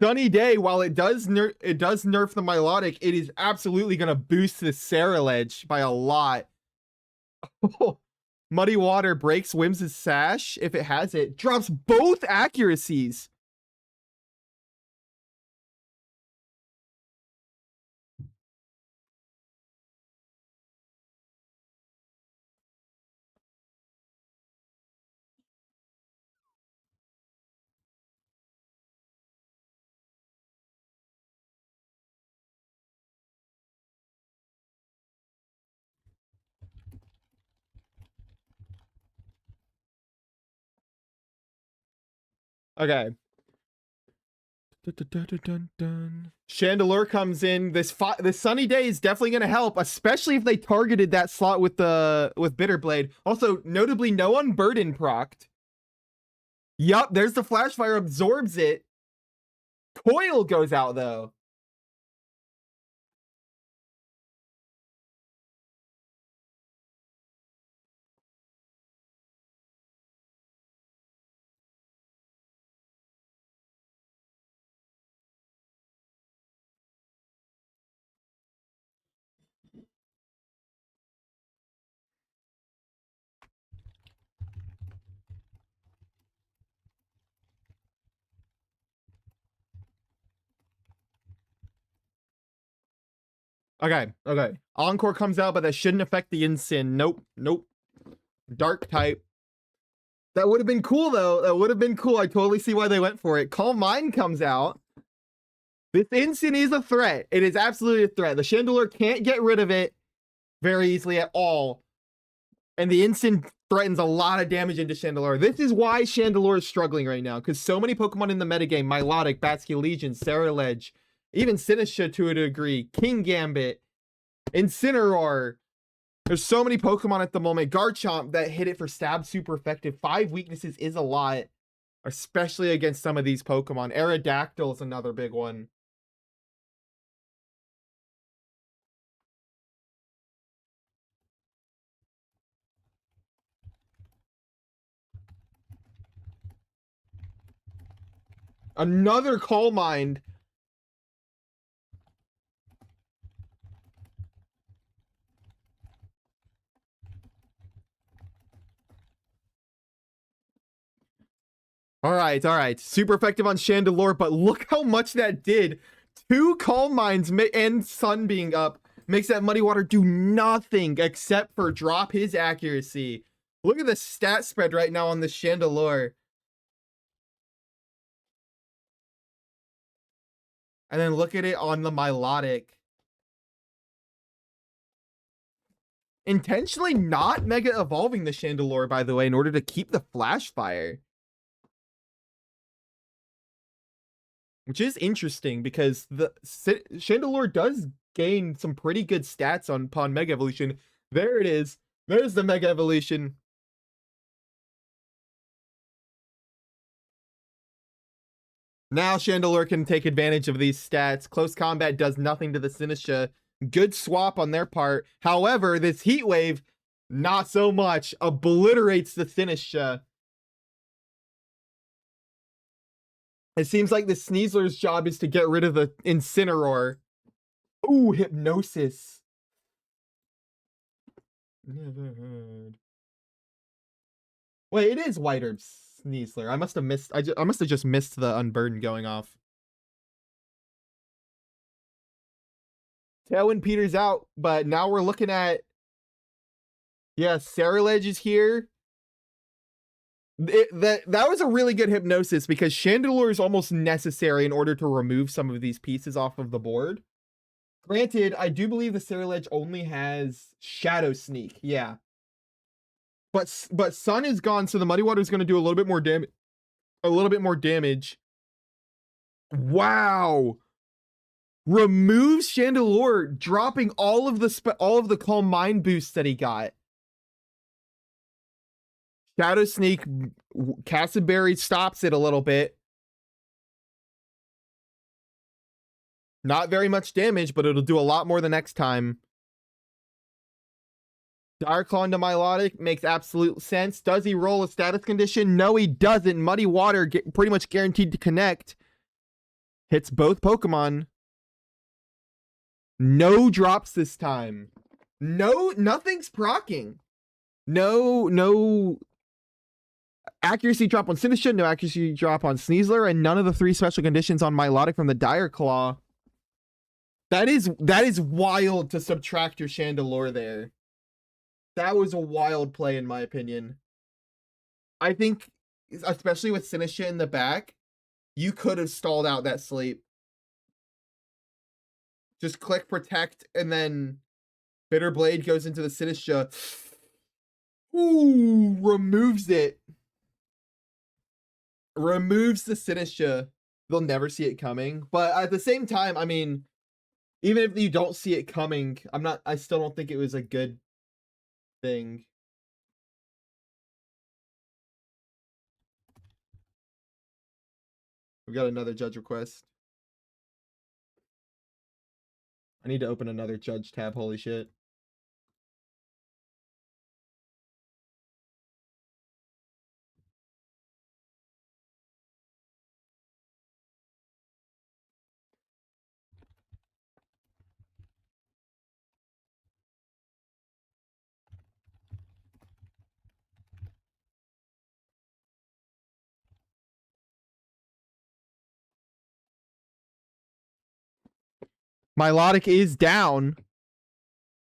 Sunny Day. While it does nerf the Milotic, it is absolutely gonna boost the Sarah Ledge by a lot. Muddy Water breaks Whims' sash if it has it. Drops both accuracies. Okay. Chandelure comes in. This Sunny Day is definitely going to help, especially if they targeted that slot with Bitterblade. Also, notably, no one Burden procced. Yup, there's the Flash Fire, absorbs it. Coil goes out though. Okay. Encore comes out, but that shouldn't affect the Insyn. Nope. Dark type. That would have been cool though. That would have been cool. I totally see why they went for it. Calm Mind comes out. This Insyn is a threat. It is absolutely a threat. The Chandelure can't get rid of it very easily at all. And the Insyn threatens a lot of damage into Chandelure. This is why Chandelure is struggling right now, because so many Pokemon in the metagame, Milotic, Batsky Legion, Sarah Ledge, even Sinisha to a degree, King Gambit, Incineroar. There's so many Pokemon at the moment. Garchomp that hit it for stab super effective. 5 weaknesses is a lot, especially against some of these Pokemon. Aerodactyl is another big one. Another Calm Mind. All right. Super effective on Chandelure, but look how much that did. 2 Calm Minds and Sun being up makes that Muddy Water do nothing except for drop his accuracy. Look at the stat spread right now on the Chandelure. And then look at it on the Milotic. Intentionally not Mega Evolving the Chandelure, by the way, in order to keep the Flash Fire. Which is interesting because the Chandelure does gain some pretty good stats upon Mega Evolution. There it is. There's the Mega Evolution. Now Chandelure can take advantage of these stats. Close combat does nothing to the Sinistra. Good swap on their part. However, this Heat Wave, not so much. Obliterates the Sinistra. It seems like the Sneasler's job is to get rid of the Incineroar. Ooh, Hypnosis. Never heard. Wait, it is White Herb Sneasler. I must have missed. I must have just missed the Unburden going off. Tailwind peters out, but now we're looking at. Yeah, Ceruledge is here. That was a really good Hypnosis because Chandelure is almost necessary in order to remove some of these pieces off of the board. Granted, I do believe the Ceruledge only has Shadow Sneak. Yeah. But Sun is gone, so the Muddy Water is going to do a little bit more damage. A little bit more damage. Wow. Removes Chandelure, dropping all of the Calm Mind boosts that he got. Shadow Sneak, Castleberry stops it a little bit. Not very much damage, but it'll do a lot more the next time. Dire Claw into Milotic makes absolute sense. Does he roll a status condition? No, he doesn't. Muddy Water pretty much guaranteed to connect. Hits both Pokemon. No drops this time. Nothing's proccing. No accuracy drop on Sinistra, no accuracy drop on Sneasler, and none of the 3 special conditions on Milotic from the Dire Claw. That is wild to subtract your Chandelure there. That was a wild play in my opinion. I think, especially with Sinistra in the back, you could have stalled out that sleep. Just click Protect, and then Bitter Blade goes into the Sinistra. Ooh, removes it. Removes the Sinistra. They'll never see it coming. But at the same time, I mean, even if you don't see it coming, I still don't think it was a good thing. We got another judge request. I need to open another judge tab, holy shit. Milotic is down,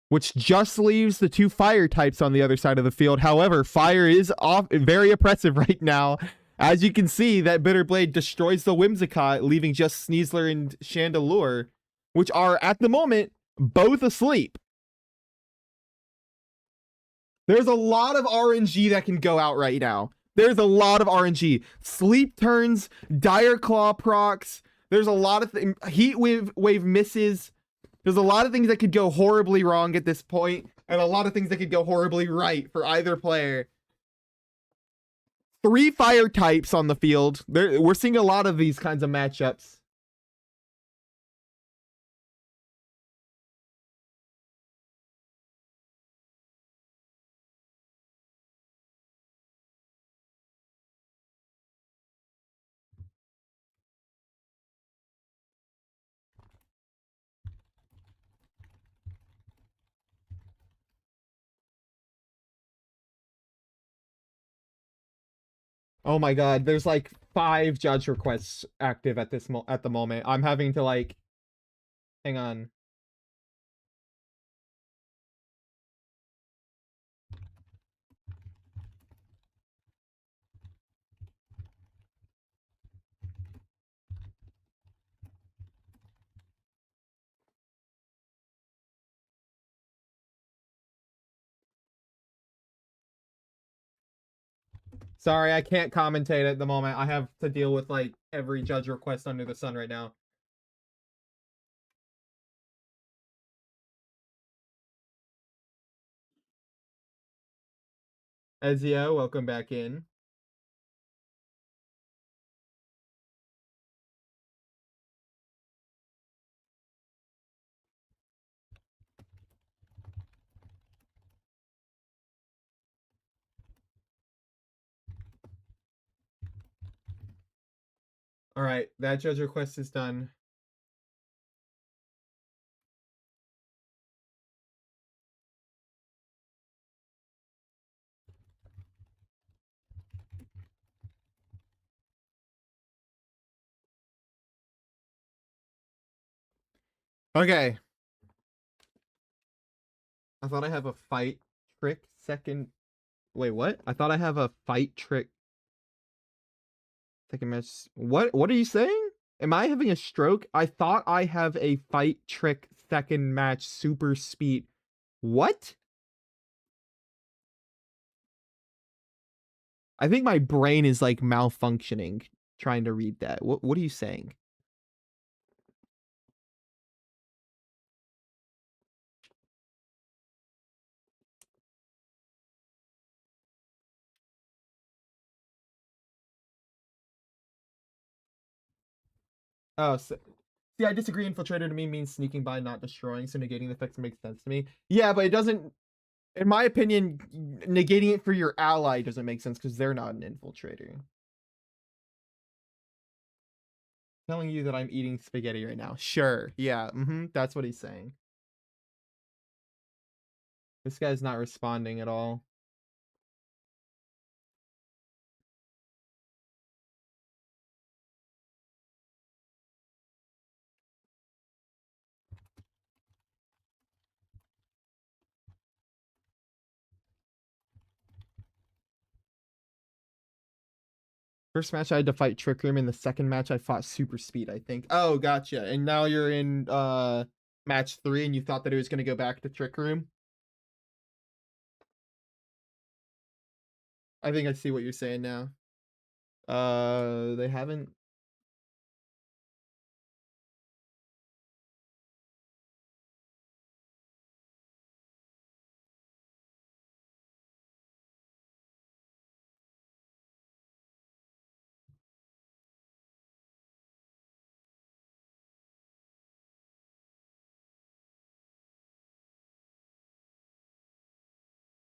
which just leaves the 2 fire types on the other side of the field. However, fire is very oppressive right now. As you can see, that Bitter Blade destroys the Whimsicott, leaving just Sneasler and Chandelure, which are, at the moment, both asleep. There's a lot of RNG that can go out right now. There's a lot of RNG. Sleep turns, Dire Claw procs. There's a lot of things. Heat wave misses. There's a lot of things that could go horribly wrong at this point, and a lot of things that could go horribly right for either player. 3 fire types on the field. We're seeing a lot of these kinds of matchups. Oh my god, there's like 5 judge requests active at the moment. I'm having to like hang on. Sorry, I can't commentate at the moment. I have to deal with like every judge request under the sun right now. Ezio, welcome back in. All right, that judge request is done. Okay. I thought I have a fight trick second. Wait, what? I thought I have a fight trick second match. What are you saying? Am I having a stroke? I thought I have a fight trick second match super speed. What? I think my brain is like malfunctioning trying to read that. What are you saying? Oh, so, see, I disagree. Infiltrator to me means sneaking by, not destroying. So negating the effects makes sense to me. Yeah, but it doesn't. In my opinion, negating it for your ally doesn't make sense because they're not an infiltrator. Telling you that I'm eating spaghetti right now. Sure. Yeah. That's what he's saying. This guy's not responding at all. First match I had to fight Trick Room. In the second match I fought Super Speed, I think. Oh, gotcha. And now you're in match 3 and you thought that it was gonna go back to Trick Room? I think I see what you're saying now. They haven't.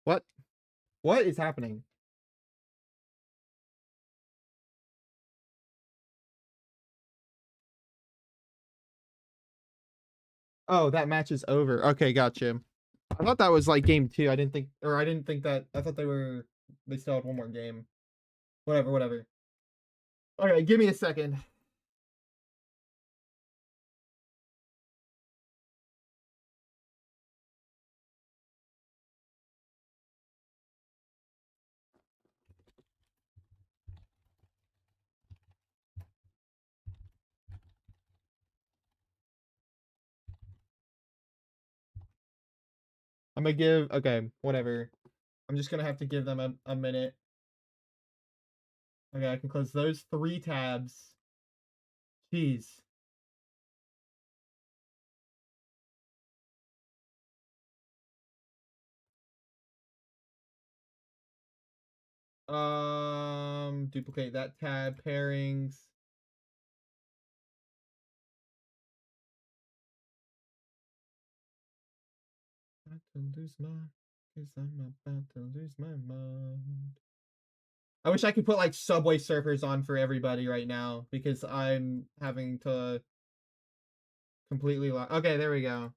What? What is happening? Oh, that match is over. Okay, gotcha. I thought that was like game 2. I didn't think that. I thought they still had one more game. Whatever. Okay, give me a second. I'm gonna give. Okay, whatever. I'm just gonna have to give them a minute. Okay, I can close those 3 tabs. Jeez. Duplicate that tab. Pairings. About to lose my, cause I'm about to lose my mind. I wish I could put like Subway Surfers on for everybody right now because I'm having to completely. Okay, there we go.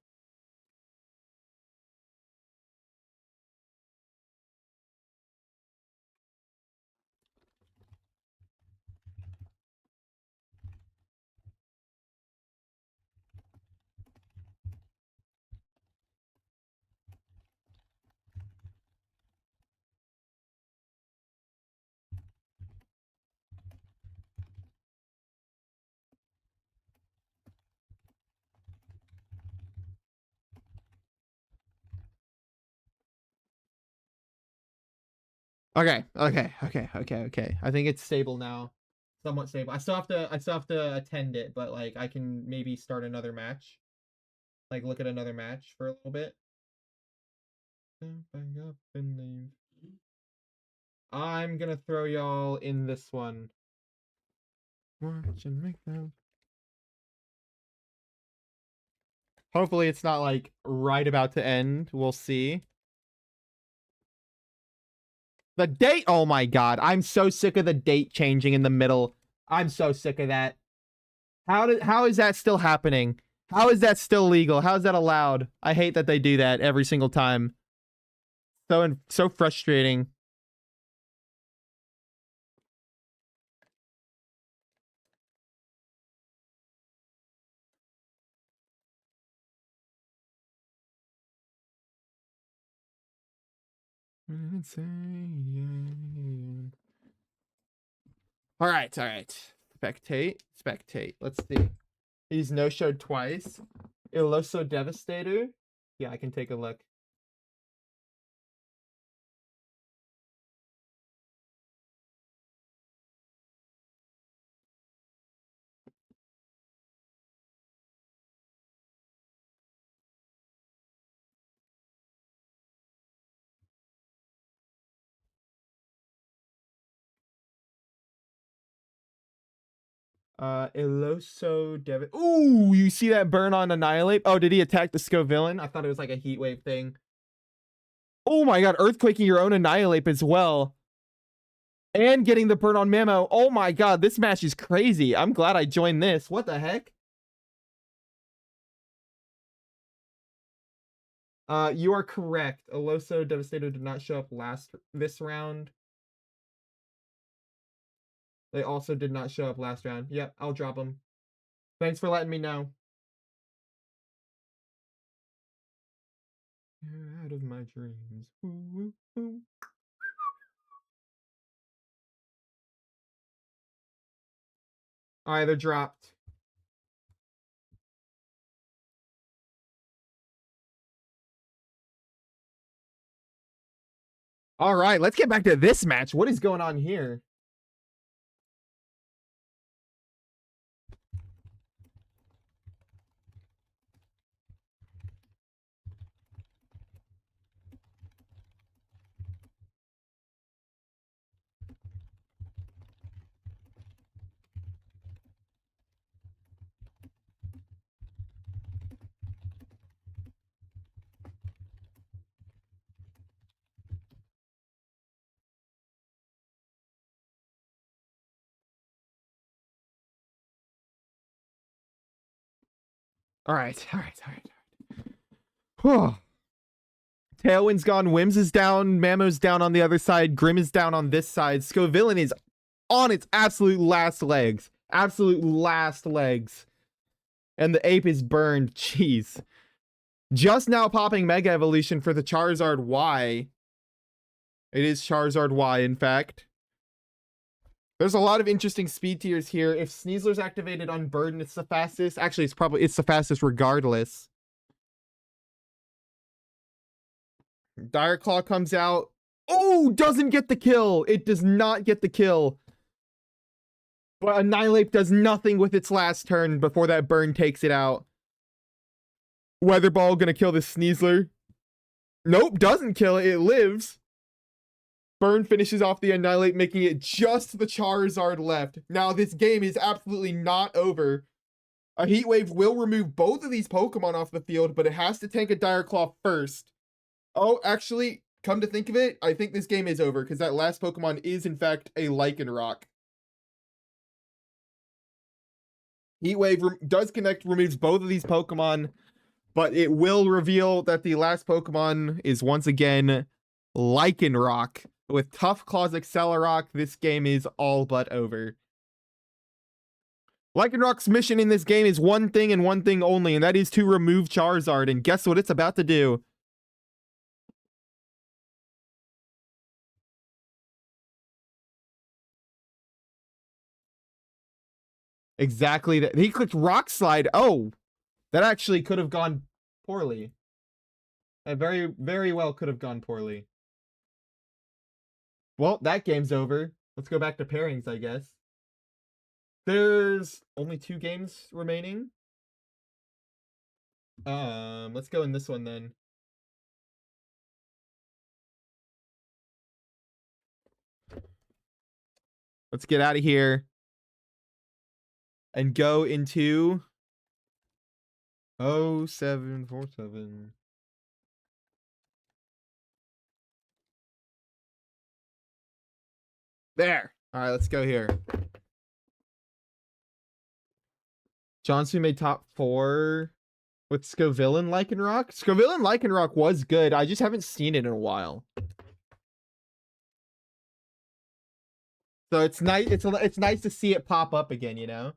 Okay. I think it's stable now. Somewhat stable. I still have to attend it, but like I can maybe start another match. Like look at another match for a little bit. I'm gonna throw y'all in this one. Hopefully it's not like right about to end. We'll see. The date. Oh my god. I'm so sick of the date changing in the middle. I'm so sick of that. How is that still happening? How is that still legal? How is that allowed? I hate that they do that every single time. So frustrating. All right, all right. Spectate. Let's see. He's no-showed twice. Iloso Devastator. Yeah, I can take a look. Iloso Dev. Ooh, you see that burn on Annihilate? Oh, did he attack the Scovillain? I thought it was like a heat wave thing. Oh my god, earthquaking your own Annihilate as well. And getting the burn on Mamo. Oh my god, this match is crazy. I'm glad I joined this. What the heck? You are correct. Iloso Devastator did not show up this round. They also did not show up last round. Yep, I'll drop them. Thanks for letting me know. You're out of my dreams. Ooh, ooh, ooh. All right, they're dropped. All right, let's get back to this match. What is going on here? All right, all right, all right. Whew. Tailwind's gone. Wims is down. Mamo's down on the other side. Grim is down on this side. Scovillain is on its absolute last legs. Absolute last legs. And the ape is burned. Jeez. Just now popping Mega Evolution for the Charizard Y. It is Charizard Y, in fact. There's a lot of interesting speed tiers here. If Sneasler's activated on Burden, it's the fastest. Actually, it's the fastest regardless. Dire Claw comes out. Oh, doesn't get the kill. It does not get the kill. But Annihilate does nothing with its last turn before that burn takes it out. Weather Ball gonna kill the Sneasler. Nope, doesn't kill it. It lives. Burn finishes off the Annihilate, making it just the Charizard left. Now, this game is absolutely not over. A Heat Wave will remove both of these Pokemon off the field, but it has to tank a Dire Claw first. Oh, actually, come to think of it, I think this game is over, because that last Pokemon is, in fact, a Lycanroc. Heat Wave does connect, removes both of these Pokemon, but it will reveal that the last Pokemon is once again Lycanroc. With Tough Claws Accelerock, this game is all but over. Lycanroc's mission in this game is one thing and one thing only, and that is to remove Charizard, and guess what it's about to do? Exactly that. He clicked Rock Slide. Oh, that actually could have gone poorly. That very well could have gone poorly. Well, that game's over. Let's go back to pairings, I guess. There's only 2 games remaining. Let's go in this one then. Let's get out of here and go into 0747. There. All right, let's go here. Johnson made top 4 with Scoville and Lycanroc. Scoville and Lycanroc was good. I just haven't seen it in a while. So it's nice. It's nice to see it pop up again, you know?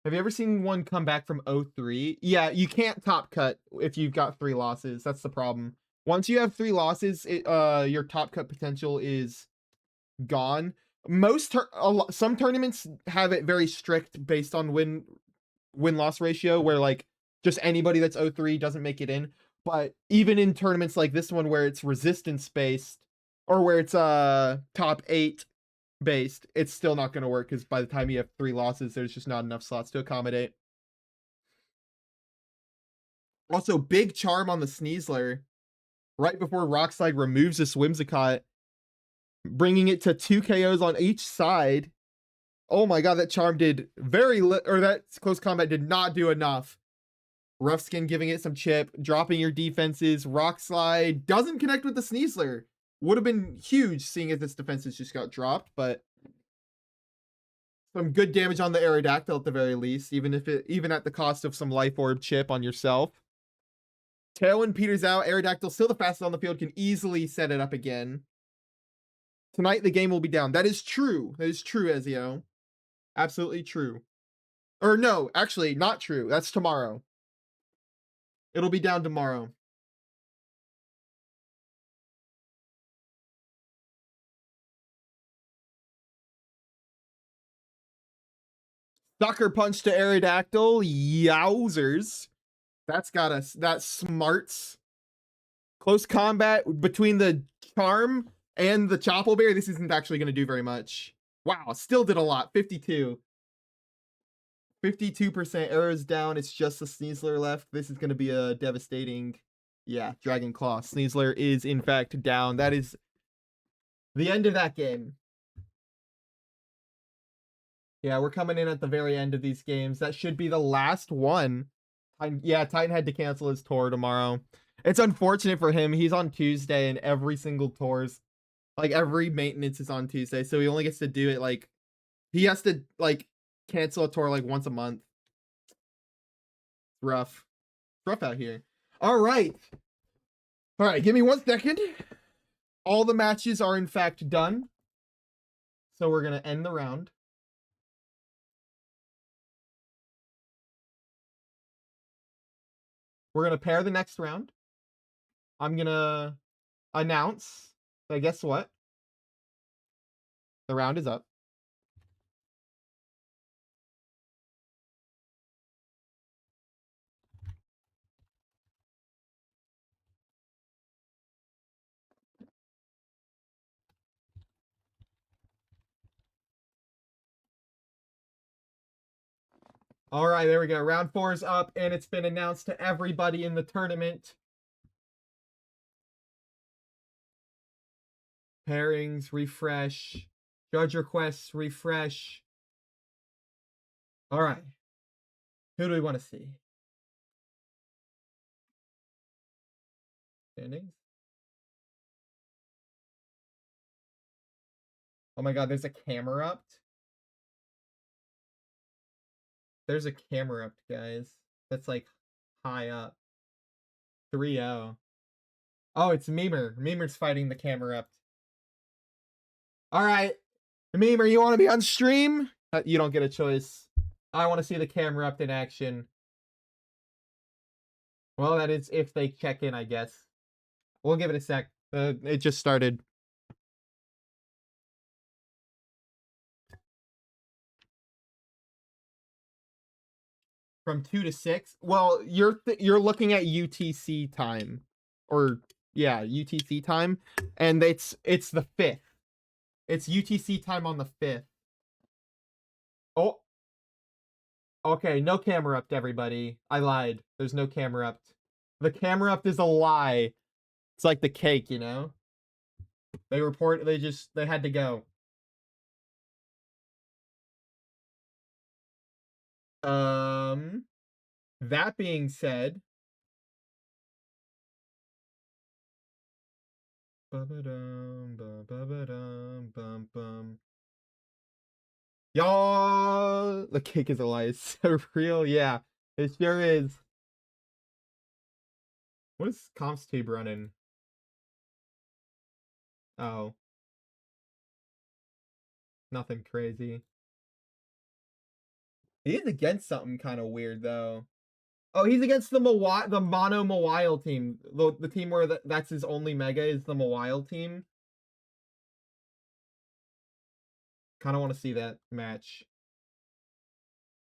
Have you ever seen one come back from 03? Yeah, you can't top cut if you've got 3 losses. That's the problem. Once you have 3 losses, your top cut potential is gone. Some tournaments have it very strict based on win-loss ratio, where like just anybody that's 03 doesn't make it in. But even in tournaments like this one where it's resistance based, or where it's top 8 based, it's still not going to work, because by the time you have 3 losses, there's just not enough slots to accommodate. Also, big charm on the Sneasler right before Rockslide removes this Whimsicott, bringing it to 2 KOs on each side. Oh my god, that charm did that close combat did not do enough. Rough Skin giving it some chip, dropping your defenses. Rockslide doesn't connect with the Sneasler. Would have been huge seeing as its defenses just got dropped, but some good damage on the Aerodactyl at the very least, even at the cost of some Life Orb chip on yourself. Tailwind peters out. Aerodactyl still the fastest on the field, can easily set it up again. Tonight the game will be down. That is true. That is true, Ezio. Absolutely true. Or no, actually not true. That's tomorrow. It'll be down tomorrow. Sucker punch to Aerodactyl. Yowzers. That smarts. Close combat between the charm and the Chople Berry. This isn't actually going to do very much. Wow, still did a lot. 52. 52% arrows down. It's just the Sneasler left. This is going to be a devastating... Yeah, Dragon Claw. Sneasler is, in fact, down. That is the end of that game. Yeah, we're coming in at the very end of these games. That should be the last one. Yeah, Titan had to cancel his tour tomorrow. It's unfortunate for him. He's on Tuesday, and every single tour's... Like, every maintenance is on Tuesday, so he only gets to do it, like... He has to, like, cancel a tour, like, once a month. Rough. Rough out here. All right. Give me 1 second. All the matches are, in fact, done. So we're going to end the round. We're going to pair the next round. I'm going to announce that guess what? The round is up. All right, there we go. Round 4 is up, and it's been announced to everybody in the tournament. Pairings, refresh. Judge requests, refresh. All right. Who do we want to see? Standings? Oh my god, there's a Camerupt. There's a Camerupt, guys. That's like high up. 3-0. Oh, it's Memer. Memer's fighting the Camerupt. Alright. Memer, you want to be on stream? You don't get a choice. I want to see the Camerupt in action. Well, that is if they check in, I guess. We'll give it a sec. It just started. From 2 to 6? Well, you're looking at UTC time. Or, yeah, UTC time. And it's the 5th. It's UTC time on the 5th. Oh. Okay, no Camerupt, everybody. I lied. There's no Camerupt. The Camerupt is a lie. It's like the cake, you know? They had to go. That being said, y'all The cake is a lie. It's so real. Yeah, it sure is. What is CompsTube running? Oh, nothing crazy. He is against something kind of weird though. Oh, he's against the Mono Mawile team. The team where that's his only mega is the Mawile team. Kind of want to see that match.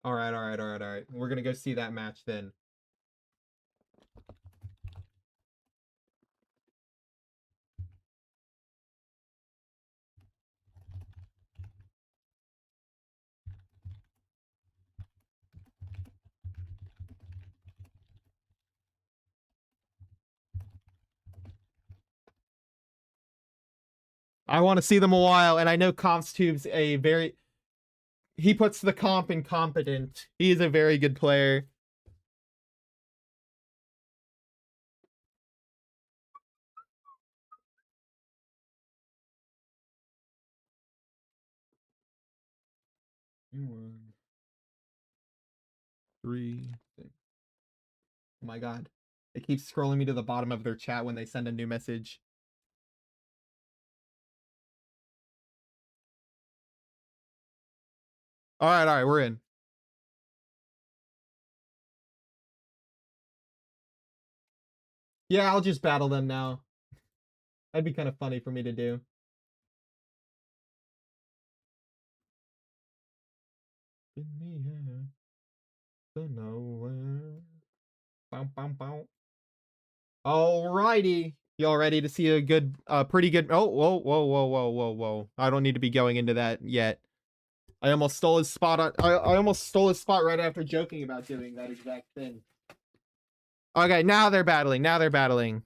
All right, all right, all right, all right. We're gonna go see that match then. I want to see them a while, and I know CompsTube's a very... He puts the comp in competent. He is a very good player. One, three, six. Oh my god. It keeps scrolling me to the bottom of their chat when they send a new message. All right, we're in. Yeah, I'll just battle them now. That'd be kind of funny for me to do. In the air, the nowhere. Bow, bow, bow. Alrighty. Y'all ready to see a good, pretty good... Oh, whoa, whoa, whoa, whoa, whoa, whoa. I don't need to be going into that yet. I almost stole his spot. I almost stole his spot right after joking about doing that exact thing. Okay, now they're battling. Now they're battling.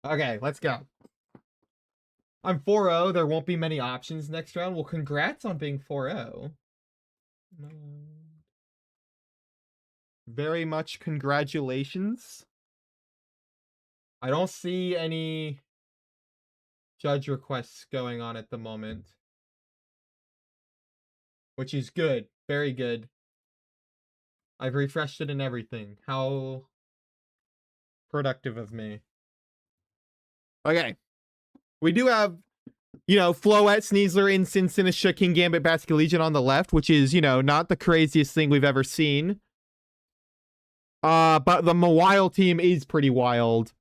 Okay, let's go. I'm 4-0. There won't be many options next round. Well, congrats on being 4-0. Very much congratulations. I don't see any judge requests going on at the moment, which is good. Very good. I've refreshed it and everything. How productive of me. Okay. We do have, you know, Floette, Sneasler, Instant, Sinistra, King Gambit, Basket Legion on the left, which is, you know, not the craziest thing we've ever seen. But the Mawile team is pretty wild.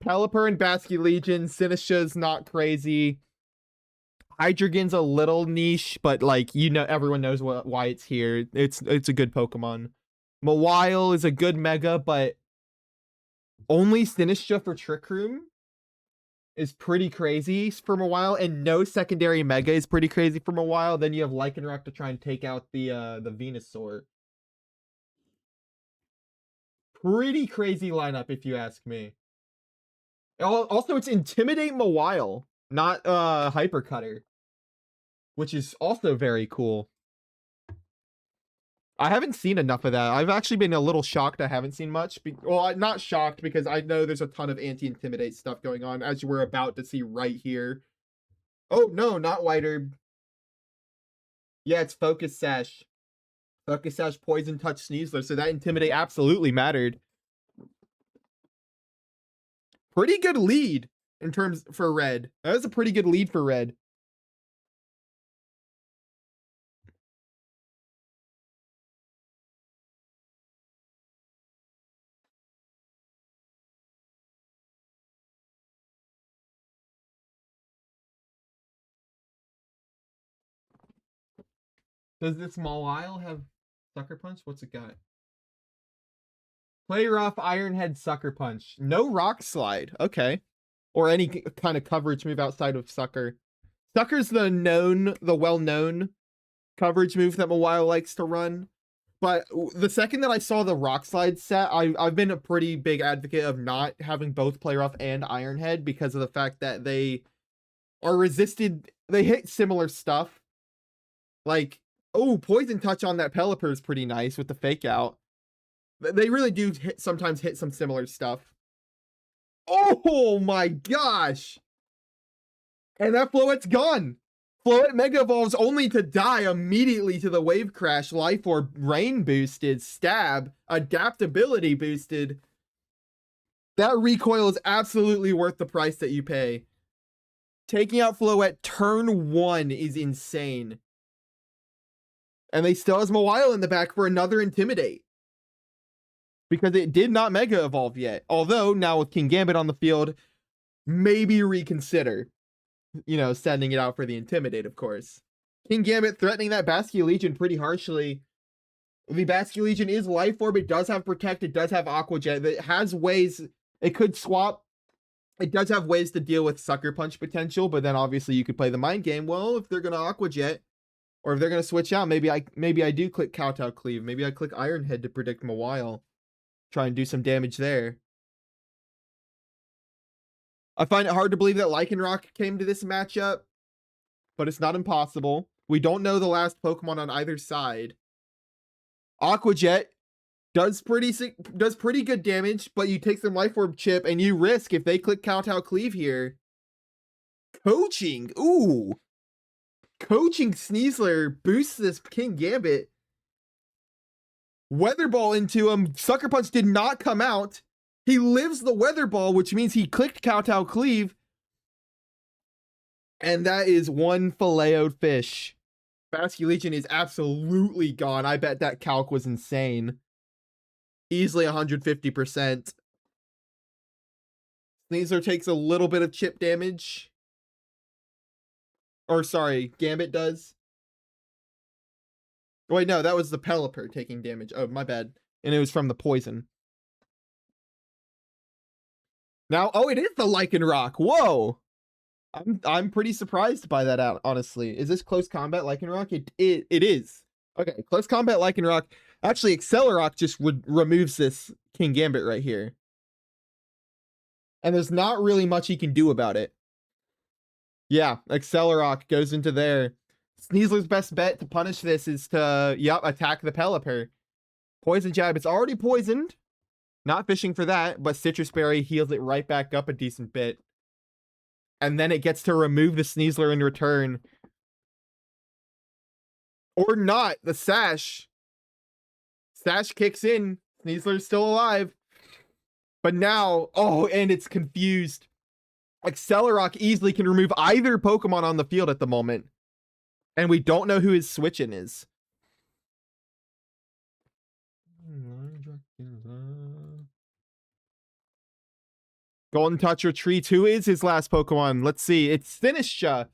Pelipper and Basket Legion, Sinistra's not crazy. Hydreigon's a little niche, but like, you know, everyone knows why it's here. It's a good Pokemon. Mawile is a good mega, but only Sinistra for Trick Room is pretty crazy for Mawile, and no secondary mega is pretty crazy for Mawile. Then you have Lycanroc to try and take out the Venusaur. Pretty crazy lineup, if you ask me. Also, it's Intimidate Mawile, not Hyper Cutter, which is also very cool. I haven't seen enough of that. I've actually been a little shocked I haven't seen much. Well, I'm not shocked because I know there's a ton of anti-intimidate stuff going on, as we're about to see right here. Oh, no, not White Herb. Yeah, it's Focus Sash. Focus Sash, Poison Touch, Sneasler. So that Intimidate absolutely mattered. Pretty good lead in terms for Red. That was a pretty good lead for Red. Does this Mawile have Sucker Punch? What's it got? Play Rough, Ironhead, Sucker Punch. No Rock Slide. Okay. Or any kind of coverage move outside of Sucker. Sucker's the well-known coverage move that Mawile likes to run. But the second that I saw the Rock Slide set, I've been a pretty big advocate of not having both Play Rough and Ironhead because of the fact that they are resisted. They hit similar stuff. Like, oh, Poison Touch on that Pelipper is pretty nice with the Fake Out. They really do sometimes hit some similar stuff. Oh my gosh! And that Floette's gone. Floette Mega Evolves only to die immediately to the Wave Crash, Life Orb, Rain boosted, Stab, Adaptability boosted. That recoil is absolutely worth the price that you pay. Taking out Floette turn 1 is insane. And they still has Mawile in the back for another Intimidate. Because it did not Mega Evolve yet. Although, now with King Gambit on the field, maybe reconsider, sending it out for the Intimidate, of course. King Gambit threatening that Basculegion pretty harshly. The Basculegion is Life Orb. It does have Protect. It does have Aqua Jet. It has ways. It could swap. It does have ways to deal with Sucker Punch potential, but then obviously you could play the mind game. Well, if they're going to Aqua Jet, or if they're going to switch out, maybe I do click Kowtow Cleave. Maybe I click Iron Head to predict Mawile. Try and do some damage there. I find it hard to believe that Lycanroc came to this matchup, but it's not impossible. We don't know the last Pokemon on either side. Aqua Jet does pretty good damage, but you take some Life Orb chip and you risk, if they click Kowtow Cleave here. Coaching, ooh. Coaching Sneasler boosts this King Gambit. Weather Ball into him. Sucker Punch did not come out. He lives the Weather Ball, which means he clicked Kowtow Cleave. And that is one filleted fish. Basculegion is absolutely gone. I bet that calc was insane. Easily 150%. Sneasler takes a little bit of chip damage. Or sorry, Gambit does. Wait, no, that was the Pelipper taking damage. Oh, my bad. And it was from the poison. Now, oh, it is the Lycanroc. Whoa. I'm pretty surprised by that, honestly. Is this close combat Lycanroc? It is. Okay, close combat Lycanroc. Actually, Accelerock just removes this King Gambit right here. And there's not really much he can do about it. Yeah, Accelerock goes into there. Sneasler's best bet to punish this is to, attack the Pelipper. Poison Jab, it's already poisoned. Not fishing for that, but Citrus Berry heals it right back up a decent bit. And then it gets to remove the Sneasler in return. Or not, the Sash. Sash kicks in. Sneasler's still alive. But now, oh, and it's confused. Accelerock easily can remove either Pokemon on the field at the moment. And we don't know who his switch-in is. Golden Touch retreats. Who is his last Pokemon? Let's see. It's Sinistra.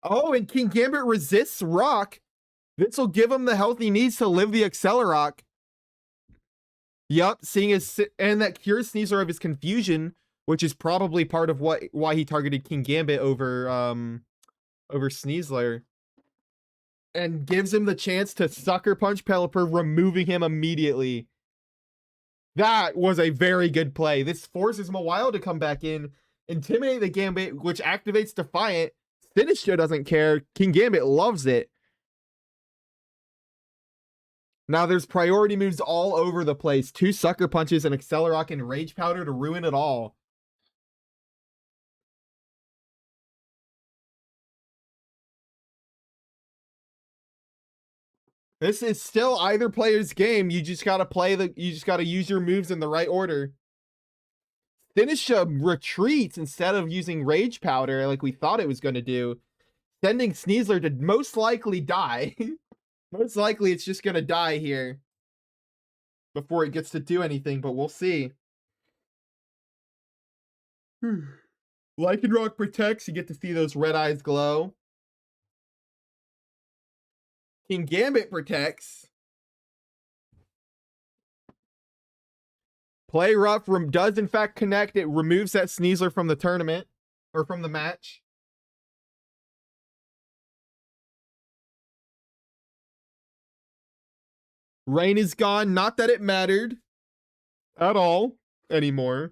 Oh, and King Gambit resists Rock. This will give him the health he needs to live the Accelerock. Yup, seeing his... And that cures Sneasler of his confusion, which is probably part of why he targeted King Gambit over Sneasler. And gives him the chance to Sucker Punch Pelipper, removing him immediately. That was a very good play. This forces Mawile to come back in, intimidate the Gambit, which activates Defiant. Sinistra doesn't care. King Gambit loves it. Now there's priority moves all over the place. 2 Sucker Punches, and Accelerock, and Rage Powder to ruin it all. This is still either player's game. You just gotta use your moves in the right order. Sinistra retreats instead of using Rage Powder like we thought it was gonna do, sending Sneasler to most likely die. Most likely it's just gonna die here before it gets to do anything, but we'll see. Lycanroc protects, you get to see those red eyes glow. King Gambit protects. Play Rough does in fact connect. It removes that Sneasler from the tournament, or from the match. Rain is gone. Not that it mattered at all anymore.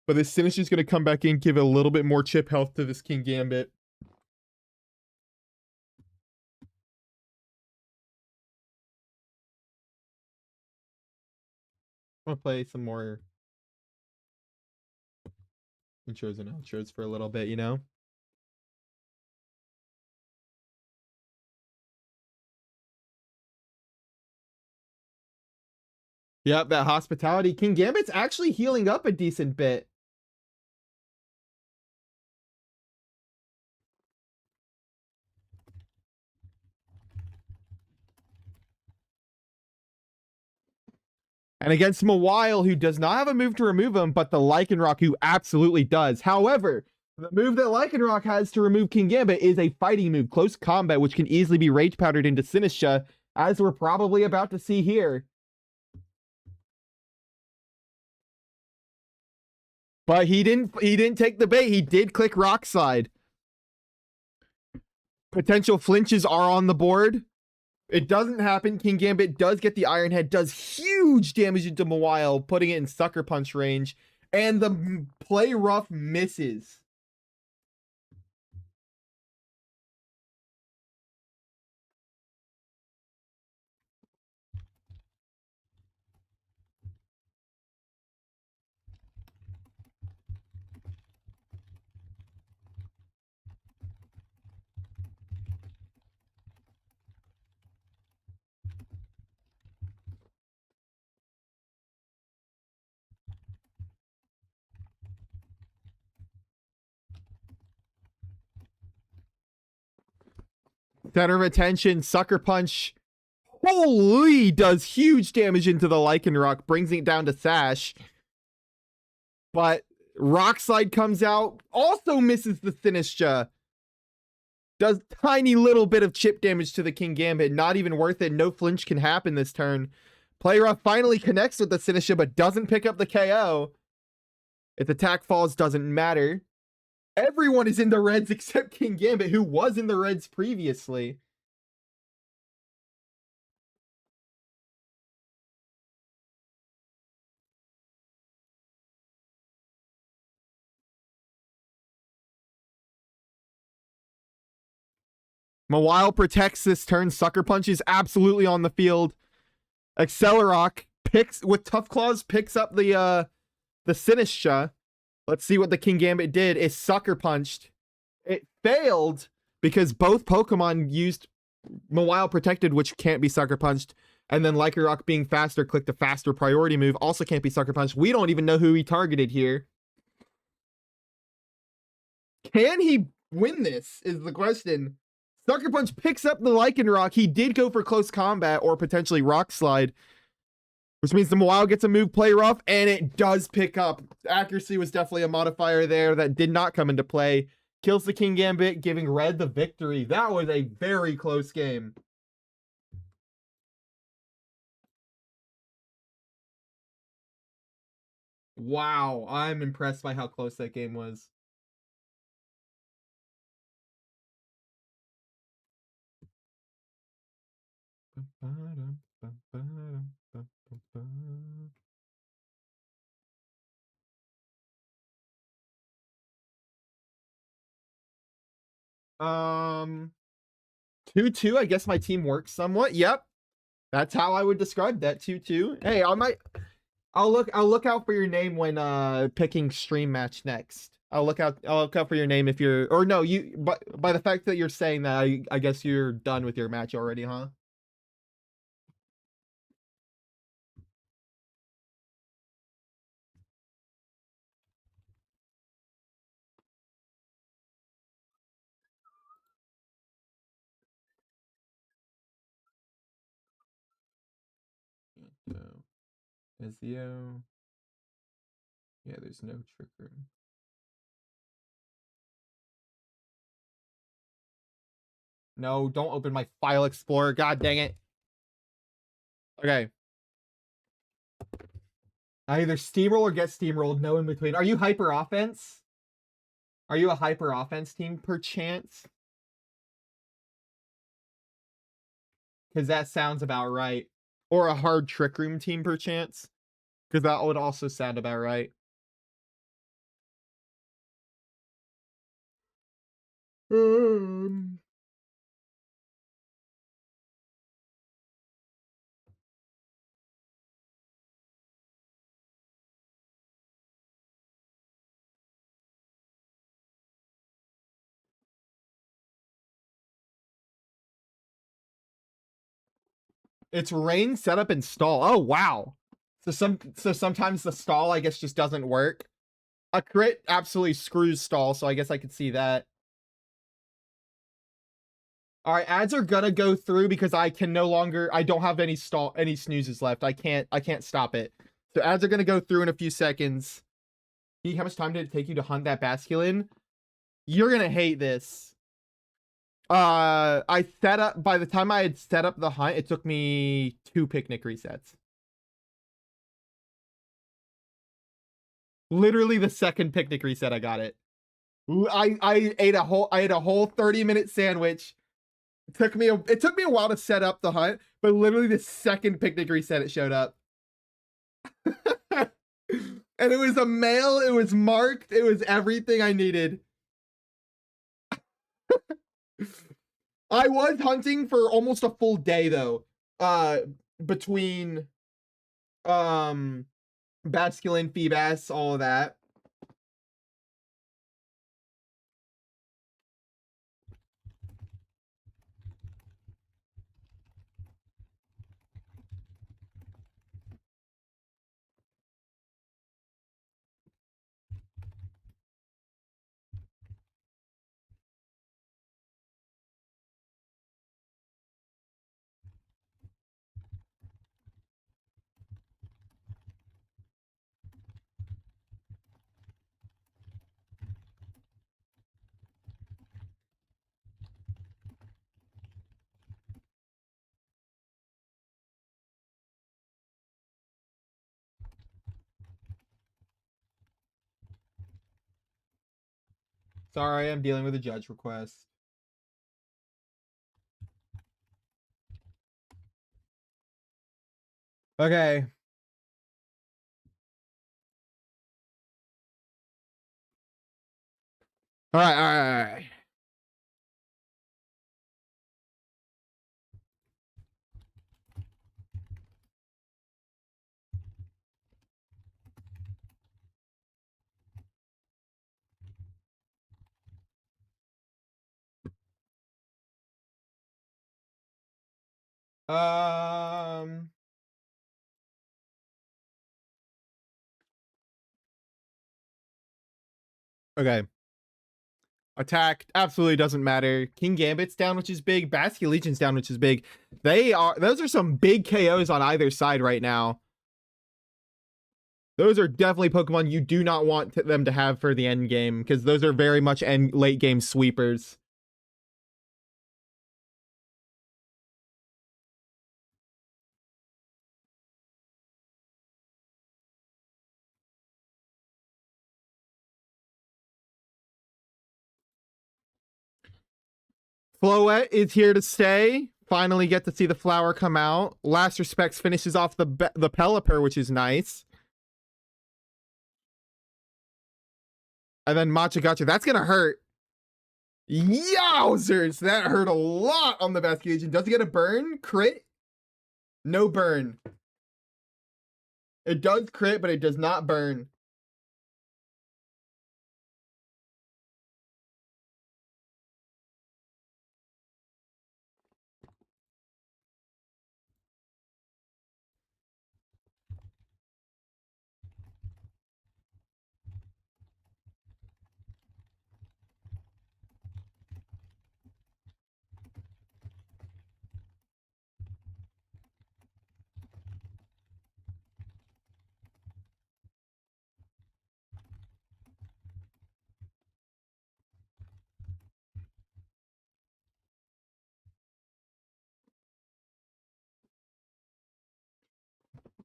But this Sinister is going to come back in, give a little bit more chip health to this King Gambit. I'm going to play some more intros and outros for a little bit, Yep, that hospitality. King Gambit's actually healing up a decent bit. And against Mawile, who does not have a move to remove him, but the Lycanroc, who absolutely does. However, the move that Lycanroc has to remove King Gambit is a fighting move, Close Combat, which can easily be Rage Powdered into Sinistcha, as we're probably about to see here. But he didn't take the bait. He did click Rock Slide. Potential flinches are on the board. It doesn't happen. King Gambit does get the Iron Head, does huge damage into Mawile, putting it in Sucker Punch range, and the play rough misses. Center of attention, Sucker Punch. Holy, does huge damage into the Lycanroc, brings it down to Sash. But Rock Slide comes out, also misses the Sinistcha. Does tiny little bit of chip damage to the King Gambit. Not even worth it. No flinch can happen this turn. Play Rough finally connects with the Sinistcha, but doesn't pick up the KO. If attack falls, doesn't matter. Everyone is in the reds except King Gambit, who was in the reds previously. Mawile protects this turn. Sucker Punch is absolutely on the field. Accelerock picks with Tough Claws, picks up the Sinistcha. Let's see what the King Gambit did. It Sucker Punched. It failed because both Pokemon used Mawile Protected, which can't be Sucker Punched. And then Lycanroc being faster, clicked a faster priority move, also can't be Sucker Punched. We don't even know who he targeted here. Can he win this is the question. Sucker Punch picks up the Lycanroc. He did go for Close Combat or potentially Rock Slide, which means the Mawile gets a move, Play Rough, and it does pick up. Accuracy was definitely a modifier there that did not come into play. Kills the King Gambit, giving Red the victory. That was a very close game. Wow, I'm impressed by how close that game was. Um, 2-2. I guess my team works somewhat. Yep. That's how I would describe that 2-2. Hey, I'll look out for your name when picking stream match next. I'll look out for your name if you're, or no, you, but by the fact that you're saying that, I guess you're done with your match already, huh? No. Ezio. Yeah, there's no trigger. No, don't open my file explorer. God dang it. Okay. I either steamroll or get steamrolled. No in between. Are you hyper offense? Are you a hyper offense team perchance? Because that sounds about right. Or a hard trick room team perchance? Because that would also sound about right. It's rain, setup, install. Oh, wow. So sometimes the stall, I guess, just doesn't work. A crit absolutely screws stall, so I guess I could see that. All right, ads are gonna go through because I don't have any snoozes left. I can't stop it. So ads are gonna go through in a few seconds. How much time did it take you to hunt that basculin? You're gonna hate this. By the time I had set up the hunt, it took me 2 picnic resets. Literally the second picnic reset I got it. I ate a whole 30-minute sandwich. It took me a while to set up the hunt, but literally the second picnic reset it showed up. And it was a male, it was marked, it was everything I needed. I was hunting for almost a full day though. Between Basculin, Feebas, all of that. Sorry, I'm dealing with a judge request. Okay. All right, all right, all right. Okay. Attack absolutely doesn't matter. King Gambit's down, which is big. Bastion Legion's down, which is big. Those are some big KOs on either side right now. Those are definitely Pokemon you do not want them to have for the end game, because those are very much late game sweepers. Floette is here to stay. Finally get to see the flower come out. Last Respects finishes off the Pelipper, which is nice. And then Machigacha. That's going to hurt. Yowzers! That hurt a lot on the Basculin. Does it get a burn? Crit? No burn. It does crit, but it does not burn.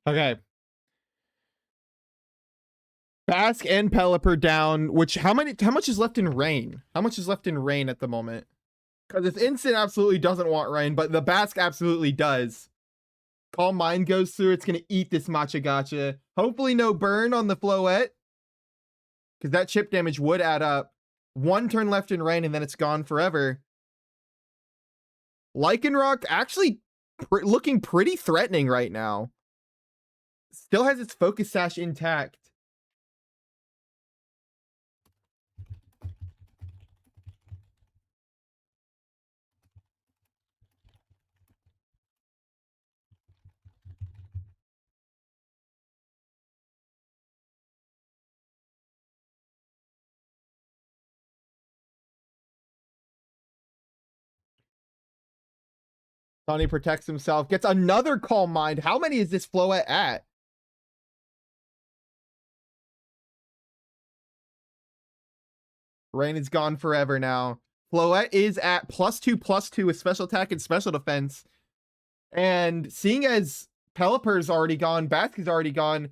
Okay. Bask and Pelipper down, which how much is left in rain? How much is left in rain at the moment? Because this instant absolutely doesn't want rain, but the Bask absolutely does. Calm Mind goes through, it's gonna eat this Machigacha. Hopefully no burn on the Floette. Because that chip damage would add up. 1 turn left in rain and then it's gone forever. Lycanroc actually looking pretty threatening right now. Still has its Focus Sash intact. Tony protects himself. Gets another Calm Mind. How many is this Floette at? Rain is gone forever now. Floette is at +2/+2 with special attack and special defense. And seeing as Pelipper's already gone, Batsky's already gone.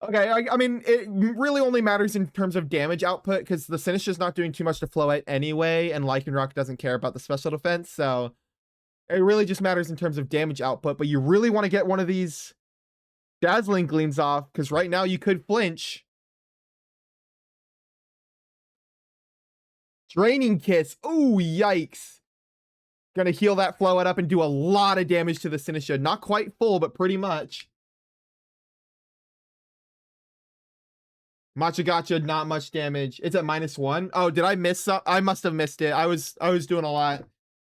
Okay, I mean, it really only matters in terms of damage output because the Sinistcha's not doing too much to Floette anyway, and Lycanroc doesn't care about the special defense, so it really just matters in terms of damage output. But you really want to get one of these Dazzling Gleams off because right now you could flinch. Draining Kiss. Ooh, yikes. Gonna heal that Floette up and do a lot of damage to the Sinistcha. Not quite full, but pretty much. Machagacha, not much damage. It's at -1. Oh, did I miss some? I must have missed it. I was doing a lot.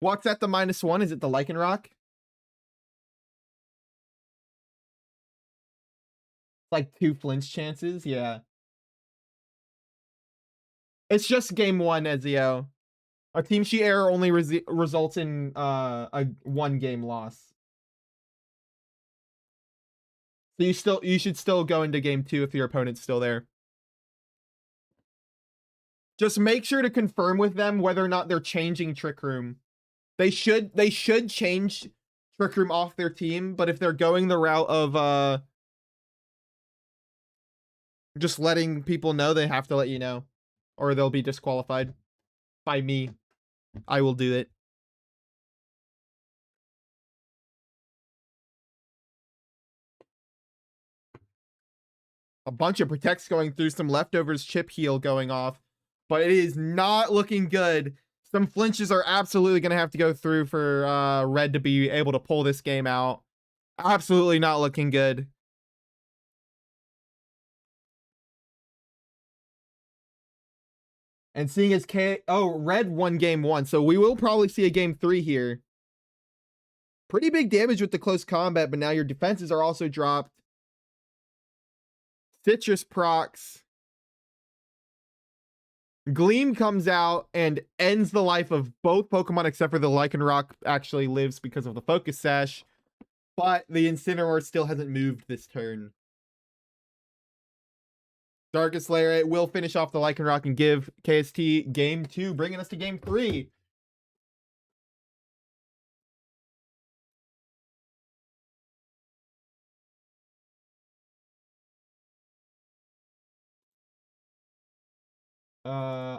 What's at the -1? Is it the Lycanroc? Like 2 flinch chances? Yeah. It's just game 1, Ezio. A team sheet error only results in a 1 game loss. So you should still go into game 2 if your opponent's still there. Just make sure to confirm with them whether or not they're changing Trick Room. They should change Trick Room off their team, but if they're going the route of just letting people know, they have to let you know, or they'll be disqualified by me. I will do it. A bunch of protects going through, some leftovers chip heal going off, but it is not looking good. Some flinches are absolutely going to have to go through for Red to be able to pull this game out. Absolutely not looking good. And seeing as Red won game 1, so we will probably see a game 3 here. Pretty big damage with the close combat, but now your defenses are also dropped. Citrus procs. Gleam comes out and ends the life of both Pokemon, except for the Lycanroc actually lives because of the Focus Sash. But the Incineroar still hasn't moved this turn. Darkest Lair, it will finish off the Lycanroc and give KST game 2, bringing us to game 3.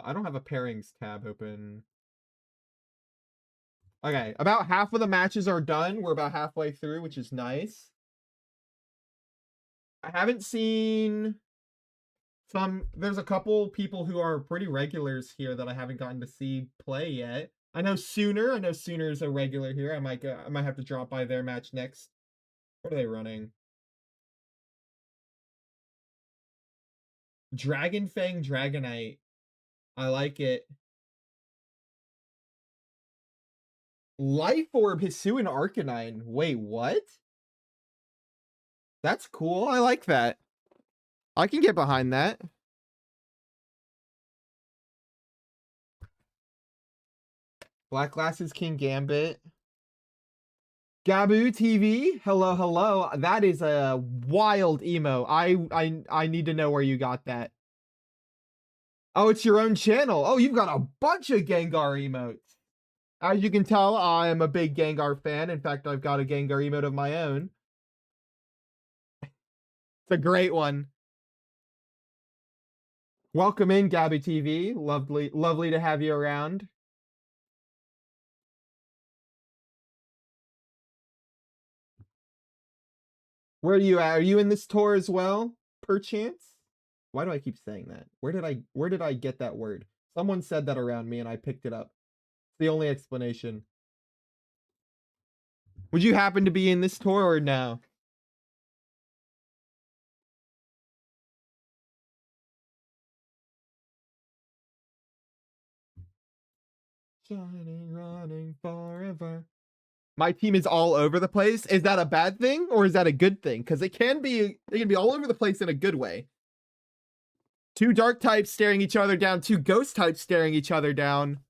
I don't have a pairings tab open. Okay, about half of the matches are done. We're about halfway through, which is nice. I haven't seen there's a couple people who are pretty regulars here that I haven't gotten to see play yet. I know Sooner's a regular here. I might have to drop by their match next. What are they running? Dragon Fang Dragonite. I like it. Life Orb, Hisuian Arcanine. Wait, what? That's cool. I like that. I can get behind that. Black Glasses King Gambit. Gaboo TV. Hello, hello. That is a wild emo. I need to know where you got that. Oh, it's your own channel. Oh, you've got a bunch of Gengar emotes. As you can tell, I am a big Gengar fan. In fact, I've got a Gengar emote of my own. It's a great one. Welcome in, Gabby TV. Lovely to have you around. Where are you at? Are you in this tour as well, perchance? Why do I keep saying that? Where did I get that word? Someone said that around me and I picked it up. It's the only explanation. Would you happen to be in this tour or no? Shining, running forever. My team is all over the place. Is that a bad thing or is that a good thing? Because they can be all over the place in a good way. 2 dark types staring each other down, 2 ghost types staring each other down.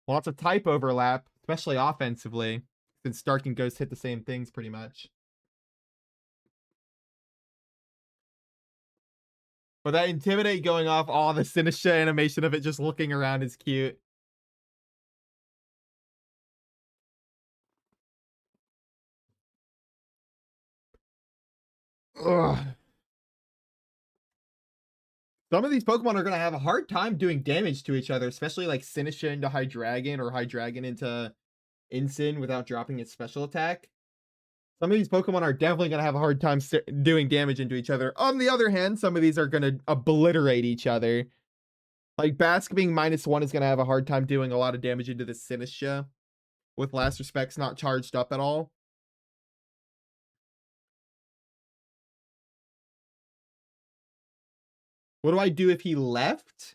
Lots of type overlap, especially offensively. Since Stark and Ghost hit the same things pretty much. But that Intimidate going off, all the Sinistra animation of it just looking around is cute. Ugh. Some of these Pokemon are going to have a hard time doing damage to each other, especially like Sinistra into Hydreigon or Hydreigon into Incin without dropping its special attack. Some of these Pokemon are definitely going to have a hard time doing damage into each other. On the other hand, some of these are going to obliterate each other. Like Basque being -1 is going to have a hard time doing a lot of damage into the Sinistra with Last Respects not charged up at all. What do I do if he left?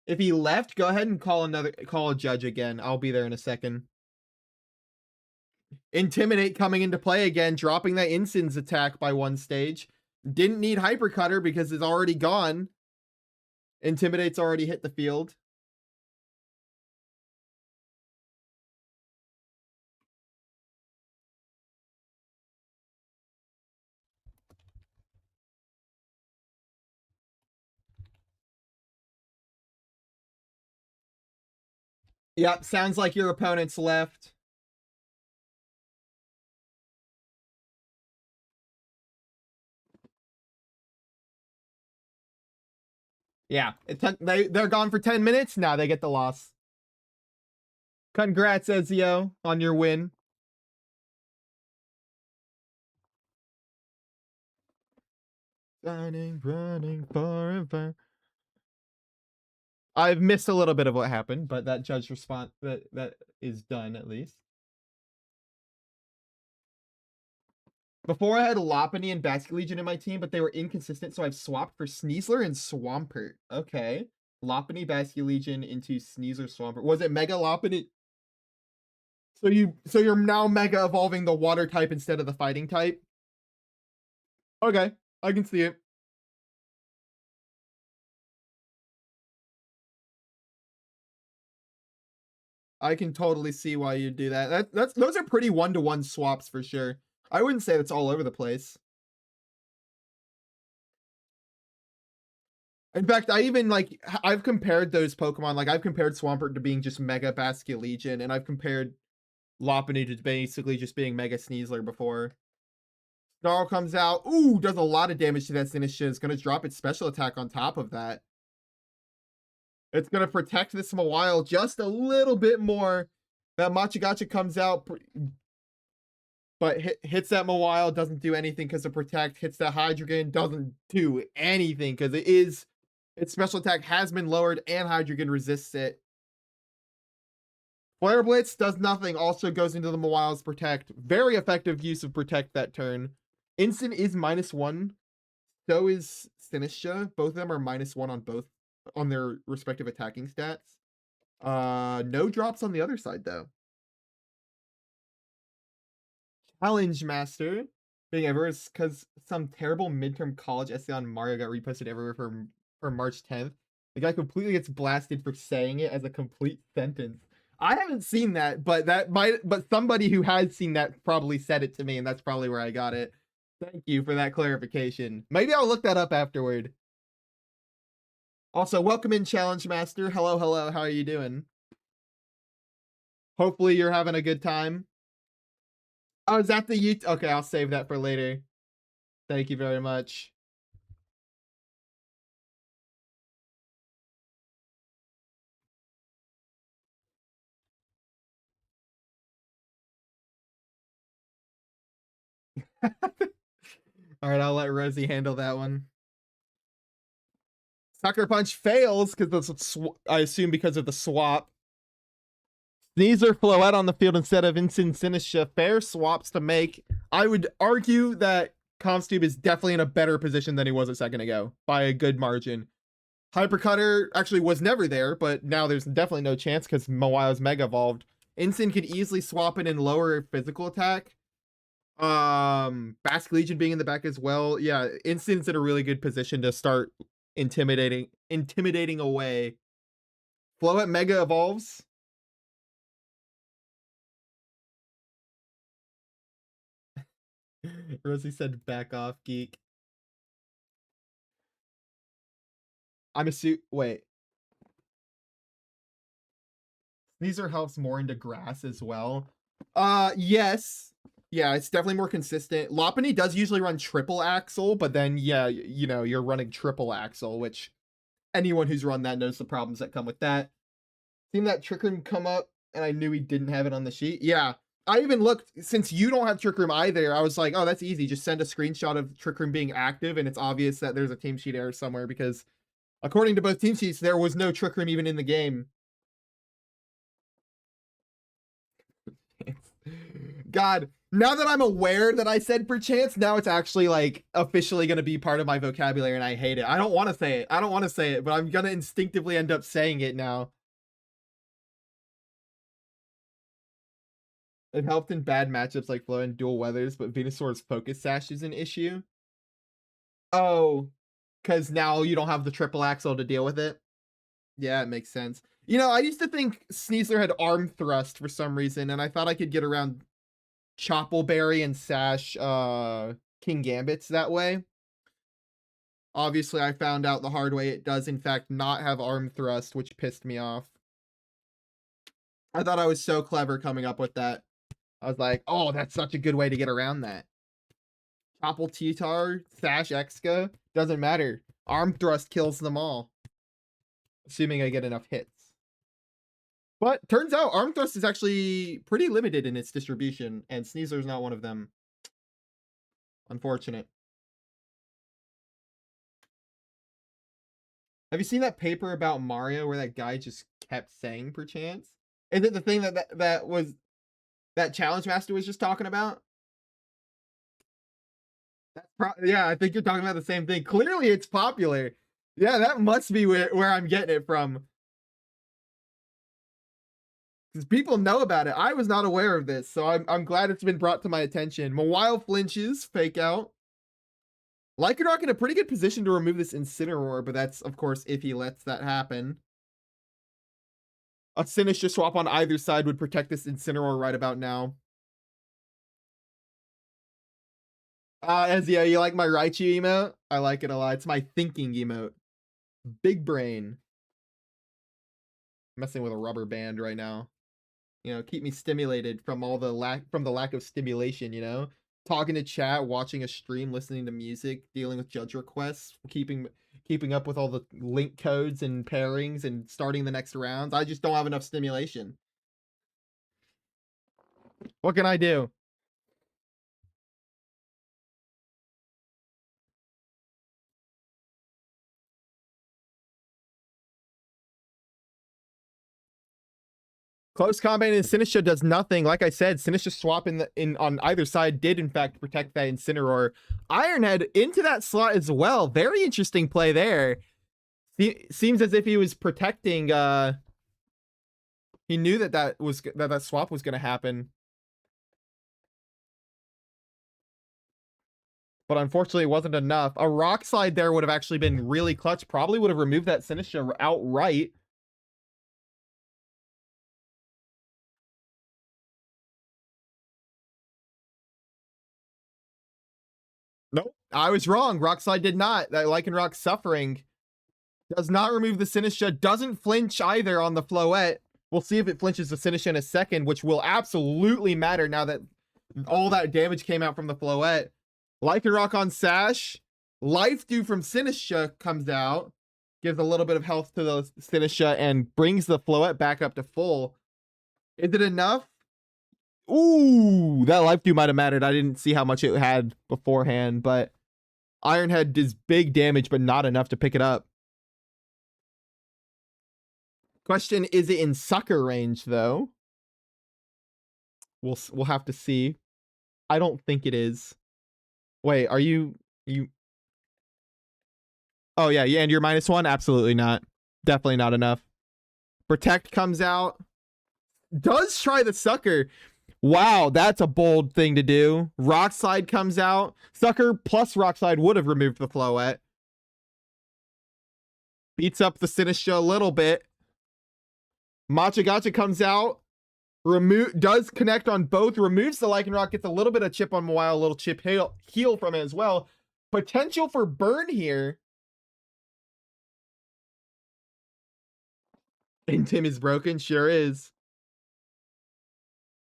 If he left, go ahead and call a judge again. I'll be there in a second. Intimidate coming into play again, dropping that Incin's attack by 1 stage. Didn't need Hyper Cutter because it's already gone. Intimidate's already hit the field. Yep, sounds like your opponent's left. Yeah, they're gone for 10 minutes. Now they get the loss. Congrats, Ezio, on your win. Running forever. I've missed a little bit of what happened, but that judge response that is done at least. Before I had Lopunny and Basque Legion in my team, but they were inconsistent, so I've swapped for Sneasler and Swampert. Okay. Lopunny, Basque Legion into Sneasler, Swampert. Was it Mega Lopunny? So you're now Mega evolving the water type instead of the fighting type? Okay, I can see it. I can totally see why you do that. Those are pretty 1-to-1 swaps for sure. I wouldn't say that's all over the place. In fact, I've compared those Pokemon. Like, I've compared Swampert to being just Mega Basque Legion, and I've compared Lopunny to basically just being Mega Sneasler before. Snarl comes out. Ooh, does a lot of damage to that Sinistra. It's going to drop its special attack on top of that. It's going to protect this Mawile just a little bit more. That Machigacha comes out, but hits that Mawile, doesn't do anything because of Protect. Hits that Hydreigon, doesn't do anything because its special attack has been lowered and Hydreigon resists it. Flare Blitz does nothing, also goes into the Mawile's Protect. Very effective use of Protect that turn. Instant is -1. So is Sinistra. Both of them are -1 on their respective attacking stats. No drops on the other side though. Challenge Master being everywhere is because some terrible midterm college essay on Mario got reposted everywhere for March 10th. The guy completely gets blasted for saying it as a complete sentence. I haven't seen that, but somebody who has seen that probably said it to me, and that's probably where I got it. Thank you for that clarification. Maybe I'll look that up afterward. Also, welcome in, Challenge Master. Hello, hello. How are you doing? Hopefully you're having a good time. Oh, is that the YouTube? Okay, I'll save that for later. Thank you very much. All right, I'll let Rosie handle that one. Sucker Punch fails because I assume because of the swap. Sneasler Floette on the field instead of Incin Sinistra. Fair swaps to make. I would argue that Comstube is definitely in a better position than he was a second ago by a good margin. Hypercutter actually was never there, but now there's definitely no chance because Mawile's Mega Evolved. Incin could easily swap in and lower physical attack. Basque Legion being in the back as well. Yeah, Incin's in a really good position to start intimidating away. Floette Mega evolves. Rosie said back off, geek. I'm a suit. Wait. Sneasler helps more into grass as well. Yes. Yeah, it's definitely more consistent. Lopunny does usually run triple axle, but then yeah, you know, you're running triple axle, which anyone who's run that knows the problems that come with that. Seen that Trick Room come up, and I knew he didn't have it on the sheet. Yeah, I even looked, since you don't have Trick Room either, I was like, oh, that's easy. Just send a screenshot of Trick Room being active, and it's obvious that there's a team sheet error somewhere, because according to both team sheets, there was no Trick Room even in the game. God, now that I'm aware that I said perchance, now it's actually like officially going to be part of my vocabulary, and I hate it. I don't want to say it. I don't want to say it, but I'm going to instinctively end up saying it now. It helped in bad matchups like Flow and Dual Weathers, but Venusaur's Focus Sash is an issue. Oh, because now you don't have the triple axle to deal with it. Yeah, it makes sense. You know, I used to think Sneasler had arm thrust for some reason, and I thought I could get around Choppleberry and Sash King Gambits that way. Obviously, I found out the hard way it does, in fact, not have arm thrust, which pissed me off. I thought I was so clever coming up with that. I was like, oh, that's such a good way to get around that. Chopple T-Tar, Sash Exca, doesn't matter. Arm thrust kills them all. Assuming I get enough hits. But turns out arm thrust is actually pretty limited in its distribution, and Sneasler's not one of them. Unfortunate. Have you seen that paper about Mario where that guy just kept saying perchance? Is it the thing that was that Challenge Master was just talking about? Yeah, I think you're talking about the same thing. Clearly it's popular. Yeah, that must be where I'm getting it from. Because people know about it. I was not aware of this, so I'm glad it's been brought to my attention. Mawile flinches, fake out. Lycanroc in a pretty good position to remove this Incineroar, but that's, of course, if he lets that happen. A Sinistcha swap on either side would protect this Incineroar right about now. Ezio, you like my Raichu emote? I like it a lot. It's my thinking emote. Big brain. I'm messing with a rubber band right now. You know, keep me stimulated from all the lack of stimulation, you know? Talking to chat, watching a stream, listening to music, dealing with judge requests, keeping up with all the link codes and pairings and starting the next rounds. I just don't have enough stimulation. What can I do? Close combat in Sinistcha does nothing. Like I said, Sinistcha swap on either side did in fact protect that Incineroar. Ironhead into that slot as well. Very interesting play there. Seems as if he was protecting. He knew that swap was going to happen. But unfortunately, it wasn't enough. A Rock Slide there would have actually been really clutch. Probably would have removed that Sinistcha outright. Nope, I was wrong. Rock Slide did not. That Lycanroc suffering does not remove the Sinistcha. Doesn't flinch either on the Floette. We'll see if it flinches the Sinistcha in a second, which will absolutely matter now that all that damage came out from the Floette. Lycanroc on Sash. Life Dew from Sinistcha comes out. Gives a little bit of health to the Sinistcha and brings the Floette back up to full. Is it enough? Ooh, that Life Dew might have mattered. I didn't see how much it had beforehand, but Ironhead does big damage, but not enough to pick it up. Question, is it in sucker range, though? We'll have to see. I don't think it is. Wait, are you... Oh, yeah, and you're -1? Absolutely not. Definitely not enough. Protect comes out. Does try the sucker. Wow, that's a bold thing to do. Rock Slide comes out. Sucker plus Rock Slide would have removed the Floette. Beats up the Sinistcha a little bit. Matcha Gotcha comes out. does connect on both, removes the Lycanroc, gets a little bit of chip on Mawile, a little chip heal from it as well. Potential for burn here. Intim is broken, sure is.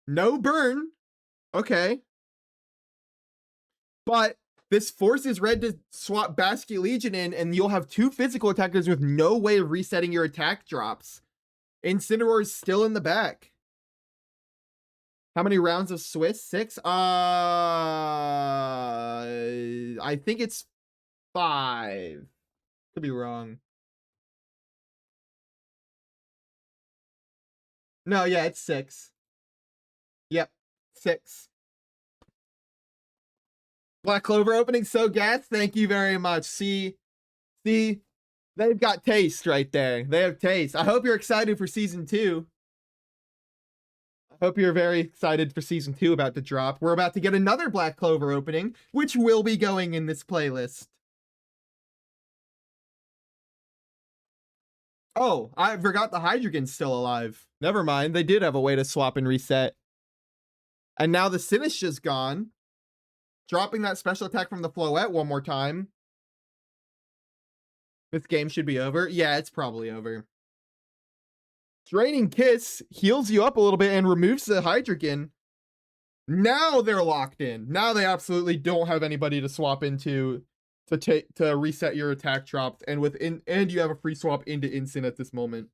No burn. Okay. But this forces Red to swap Basket Legion in, and you'll have 2 physical attackers with no way of resetting your attack drops. Incineroar is still in the back. How many rounds of Swiss? 6? I think it's 5. Could be wrong. No, yeah, it's 6. Yep, 6. Black Clover opening, so gas. Thank you very much. See, they've got taste right there. They have taste. I hope you're excited for season 2. I hope you're very excited for season 2 about to drop. We're about to get another Black Clover opening, which will be going in this playlist. Oh, I forgot the Hydreigon's still alive. Never mind. They did have a way to swap and reset. And now the Sinistcha's gone. Dropping that special attack from the Floette one more time. This game should be over. Yeah, it's probably over. Draining Kiss heals you up a little bit and removes the Hydreigon. Now they're locked in. Now they absolutely don't have anybody to swap into to reset your attack drops, and you have a free swap into Incin at this moment.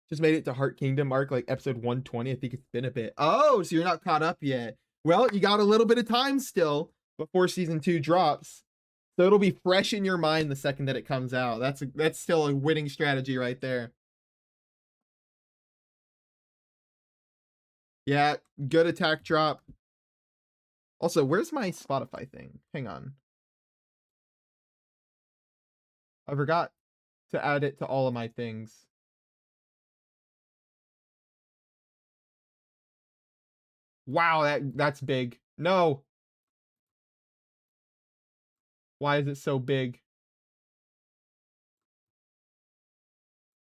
Just made it to Heart Kingdom arc, like episode 120. I think it's been a bit. Oh, so you're not caught up yet. Well, you got a little bit of time still before season 2 drops. So it'll be fresh in your mind the second that it comes out. That's still a winning strategy right there. Yeah, good attack drop. Also, where's my Spotify thing? Hang on. I forgot to add it to all of my things. Wow, that's big. No. Why is it so big?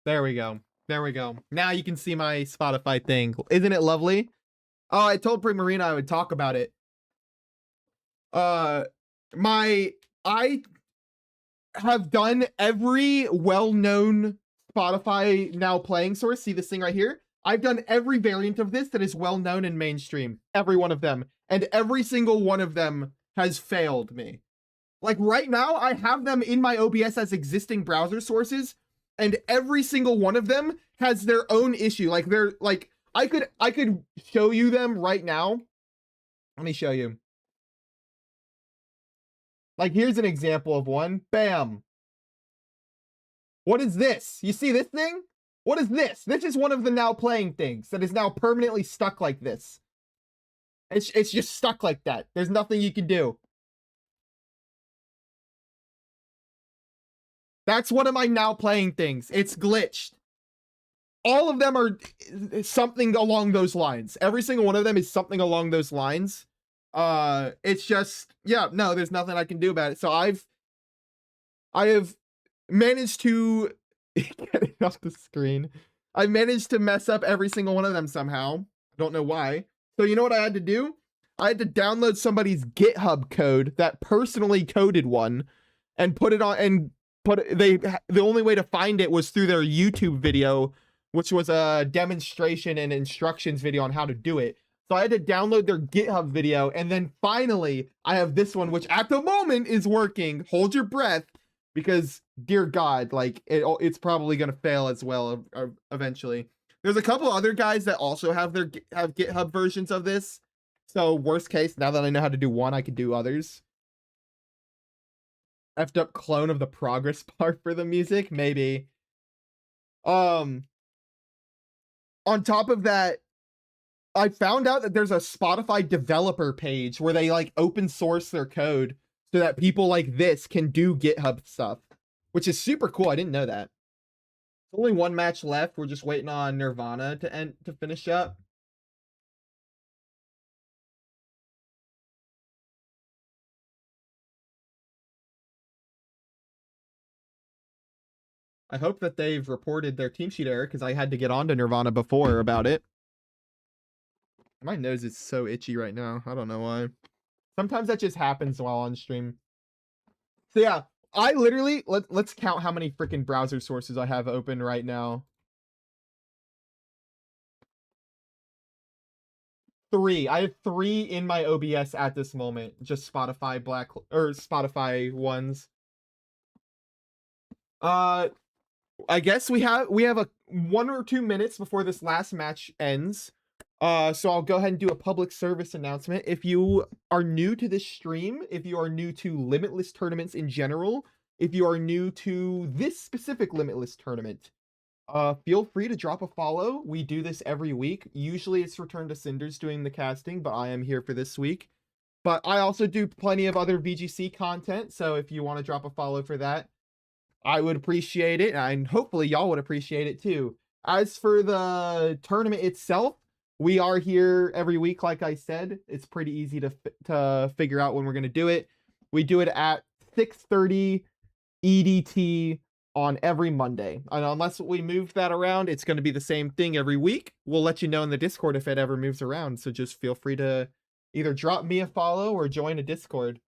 There we go. There we go. Now you can see my Spotify thing. Isn't it lovely? Oh, I told Primarina I would talk about it. I have done every well-known Spotify now playing source. See this thing right here? I've done every variant of this that is well-known and mainstream. Every one of them. And every single one of them has failed me. Like right now, I have them in my OBS as existing browser sources, and every single one of them has their own issue. Like they're like, I could show you them right now. Let me show you. Like here's an example of one. Bam. What is this? You see this thing? What is this? This is one of the now playing things that is now permanently stuck like this. It's just stuck like that. There's nothing you can do. That's one of my now playing things. It's glitched. All of them are something along those lines. Every single one of them is something along those lines. It's just, yeah, no, there's nothing I can do about it. So I have managed to get it off the screen. I managed to mess up every single one of them somehow. I don't know why. So you know what I had to do? I had to download somebody's GitHub code, that personally coded one, and put it on, and the only way to find it was through their YouTube video, which was a demonstration and instructions video on how to do it. So I had to download their GitHub video, and then finally I have this one, which at the moment is working. Hold your breath, because dear God, like it's probably gonna fail as well eventually. There's a couple other guys that also have GitHub versions of this. So worst case, now that I know how to do one, I could do others. Effed up clone of the progress bar for the music, maybe. On top of that, I found out that there's a Spotify developer page where they like open source their code so that people like this can do GitHub stuff, which is super cool. I didn't know that. Only one match left. We're just waiting on Nirvana to finish up. I hope that they've reported their team sheet error, because I had to get on to Nirvana before about it. My nose is so itchy right now. I don't know why. Sometimes that just happens while on stream. So yeah, I literally let's count how many freaking browser sources I have open right now. 3. I have 3 in my OBS at this moment. Just Spotify black or Spotify ones. I guess we have a 1 or 2 minutes before this last match ends. So I'll go ahead and do a public service announcement. If you are new to this stream, if you are new to Limitless tournaments in general, if you are new to this specific Limitless tournament, feel free to drop a follow. We do this every week. Usually it's Return to Cinders doing the casting, but I am here for this week. But I also do plenty of other VGC content, so if you want to drop a follow for that, I would appreciate it, and hopefully y'all would appreciate it too. As for the tournament itself, we are here every week, like I said. It's pretty easy to figure out when we're going to do it. We do it at 6:30 EDT on every Monday. And unless we move that around, it's going to be the same thing every week. We'll let you know in the Discord if it ever moves around, so just feel free to either drop me a follow or join a Discord.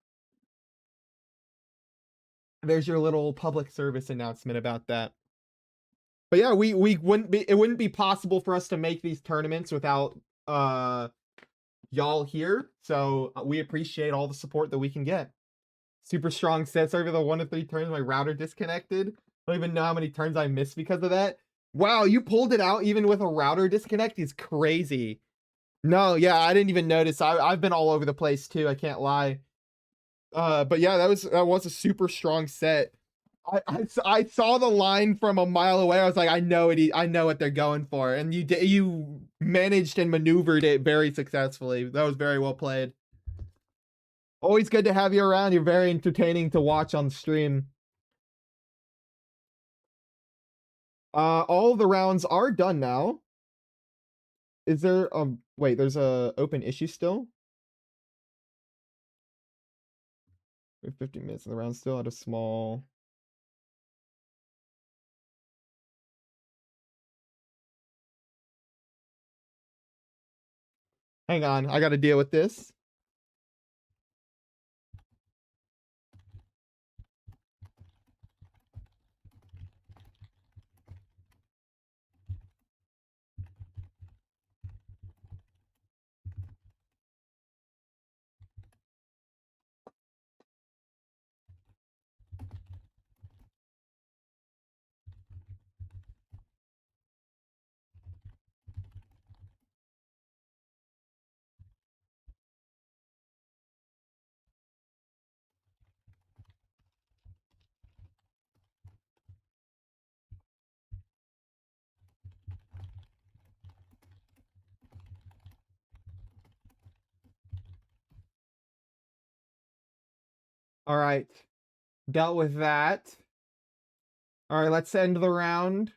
There's your little public service announcement about that. But yeah, we wouldn't be, it wouldn't be possible for us to make these tournaments without y'all here. So we appreciate all the support that we can get. Super strong sets over the 1 to 3 turns. My router disconnected. I don't even know how many turns I missed because of that. Wow, you pulled it out even with a router disconnect is crazy. No, yeah, I didn't even notice. I've been all over the place too. I can't lie. But yeah, that was a super strong set. I saw the line from a mile away. I was like, I know it. I know what they're going for, and you managed and maneuvered it very successfully. That was very well played. Always good to have you around. You're very entertaining to watch on stream. All the rounds are done now. Is there wait, there's a open issue still? We have 50 minutes in the round still at a small. Hang on, I gotta deal with this. All right, dealt with that. All right, let's end the round.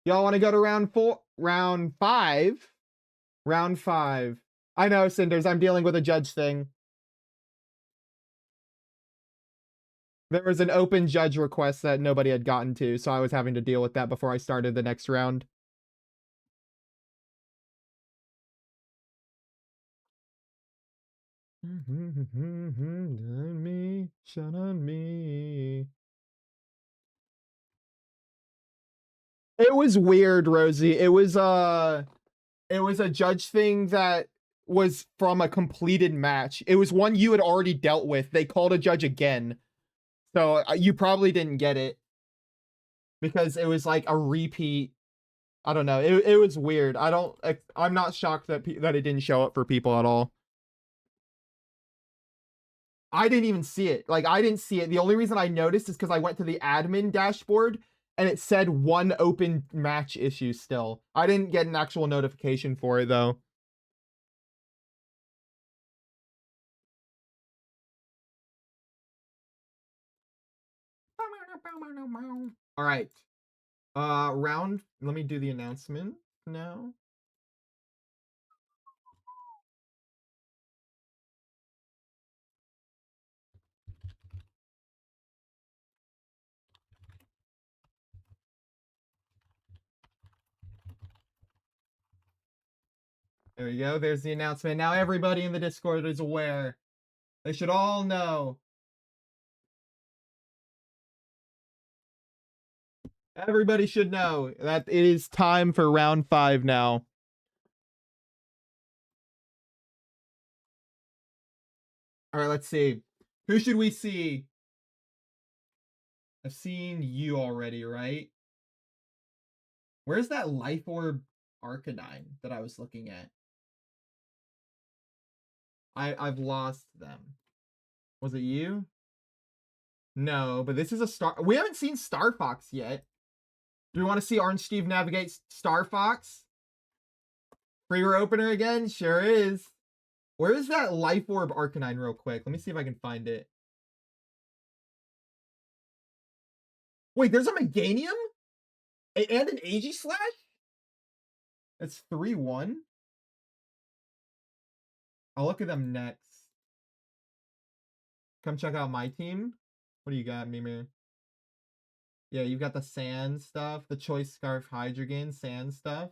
Y'all want to go to round 4? Round 5? Round 5. I know, Cinders, I'm dealing with a judge thing. There was an open judge request that nobody had gotten to, so I was having to deal with that before I started the next round. Shine on me. It was weird, Rosie. It was a judge thing that was from a completed match. It was one you had already dealt with. They called a judge again. So you probably didn't get it because it was like a repeat. I don't know. It was weird. I'm not shocked that that it didn't show up for people at all. I didn't even see it. Like, I didn't see it. The only reason I noticed is because I went to the admin dashboard and it said 1 open match issue still. I didn't get an actual notification for it though. All right. Let me do the announcement now. There you go. There's the announcement. Now everybody in the Discord is aware. They should all know. Everybody should know that it is time for round 5 now. All right, let's see. Who should we see? I've seen you already, right? Where's that Life Orb Arcanine that I was looking at? I've lost them. Was it you? No, but this is a Star... We haven't seen Star Fox yet. Do we want to see Orange Steve navigate Star Fox? Free opener again? Sure is. Where is that Life Orb Arcanine real quick? Let me see if I can find it. Wait, there's a Meganium? And an Aegislash? That's 3-1. I'll look at them next. Come check out my team. What do you got, Mimir? Yeah, you've got the sand stuff, the Choice Scarf Hydreigon sand stuff.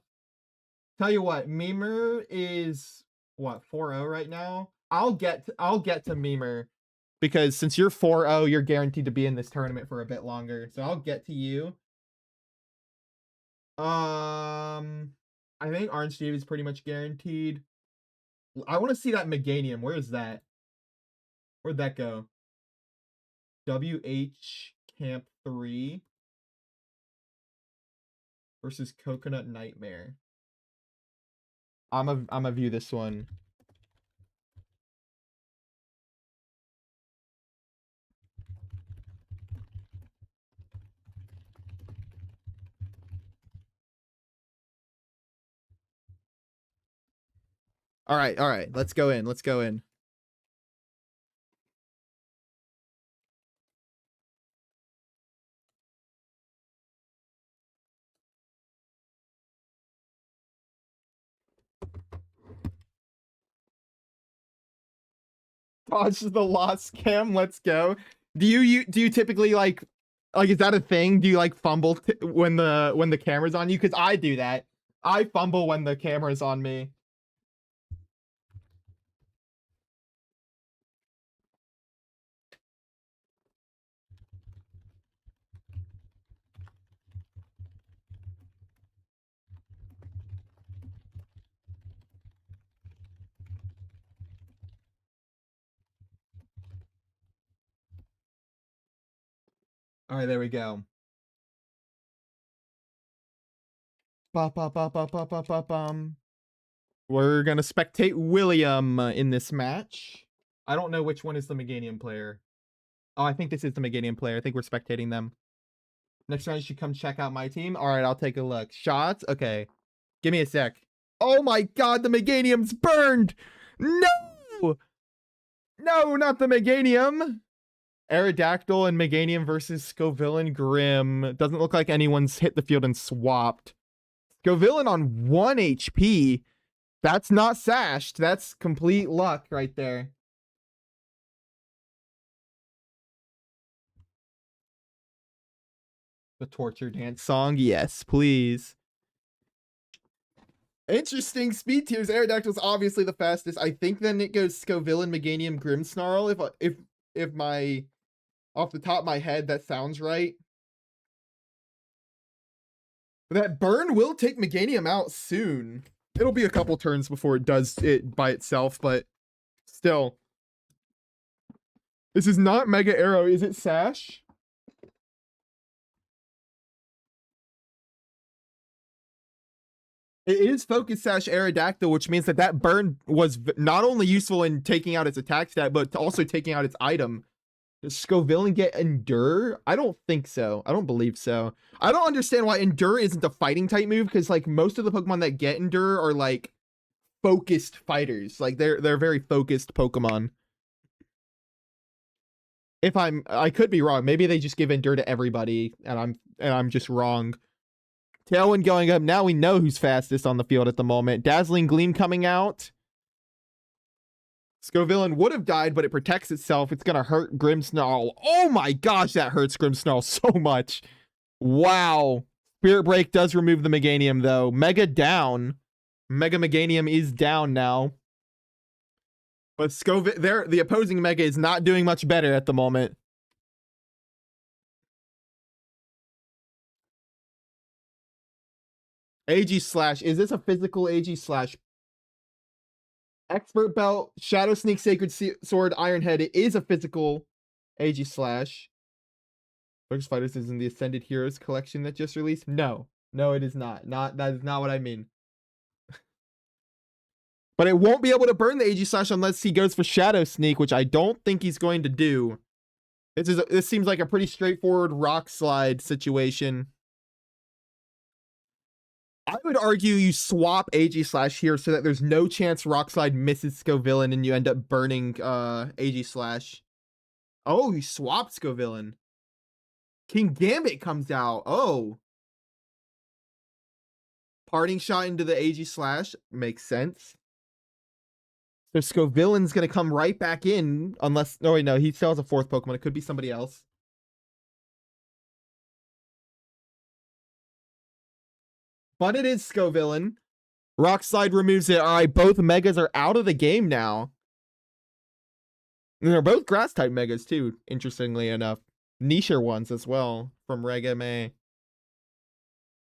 Tell you what, Mimir is what, 4-0 right now? I'll get to Mimir because since you're 4-0, you're guaranteed to be in this tournament for a bit longer. So I'll get to you. I think Orange Steve is pretty much guaranteed. I want to see that Meganium. Where is that? Where'd that go? WH Camp 3 versus Coconut Nightmare. I'm a view this one. All right. Let's go in. Dodge the lost cam. Let's go. Do you typically like is that a thing? Do you like fumble when the camera's on you? Because I do that. I fumble when the camera's on me. All right, there we go. We're gonna spectate William in this match. I don't know which one is the Meganium player. Oh, I think this is the Meganium player. I think we're spectating them. Next time you should come check out my team. All right, I'll take a look. Shots? Okay. Give me a sec. Oh my god, the Meganium's burned! No! No, not the Meganium! Aerodactyl and Meganium versus Scovillain Grim. Doesn't look like anyone's hit the field and swapped. Scovillain on 1 HP. That's not sashed. That's complete luck right there. The torture dance song? Yes, please. Interesting speed tiers. Aerodactyl's obviously the fastest. I think then it goes Scovillain, Meganium, Grimmsnarl. If my off the top of my head that sounds right. But that burn will take Meganium out soon. It'll be a couple turns before it does it by itself, but still. This is not Mega Arrow. Is it Sash? It is Focus Sash Aerodactyl, which means that burn was not only useful in taking out its attack stat, but also taking out its item. Does Scovillain get Endure? I don't think so. I don't believe so. I don't understand why Endure isn't a fighting type move, because like most of the Pokemon that get Endure are like focused fighters. Like they're very focused Pokemon. I could be wrong. Maybe they just give Endure to everybody, and I'm just wrong. Tailwind going up. Now we know who's fastest on the field at the moment. Dazzling Gleam coming out. Scovillain would have died, but it protects itself. It's going to hurt Grimmsnarl. Oh my gosh, that hurts Grimmsnarl so much. Wow. Spirit Break does remove the Meganium, though. Mega down. Mega Meganium is down now. But Scoville, the opposing Mega is not doing much better at the moment. AG slash. Is this a physical AG slash? Expert Belt, Shadow Sneak, Sacred Sword, Iron Head. It is a physical AG slash. Focus Fighters is in the Ascended Heroes collection that just released. No, it is not. That is not what I mean. But it won't be able to burn the AG slash unless he goes for Shadow Sneak, which I don't think he's going to do. This seems like a pretty straightforward rock slide situation. I would argue you swap AG slash here so that there's no chance rock slide misses Scovillain and you end up burning AG slash. Oh, he swapped Scovillain. King Gambit comes out. Oh. Parting shot into the AG slash makes sense. So Scovillain's going to come right back in unless... Oh, wait, no. He still has a fourth Pokemon. It could be somebody else. But it is Scovillain. Rock Slide removes it. All right, both Megas are out of the game now. And they're both Grass-type Megas, too, interestingly enough. Nicher ones as well from Reg MA.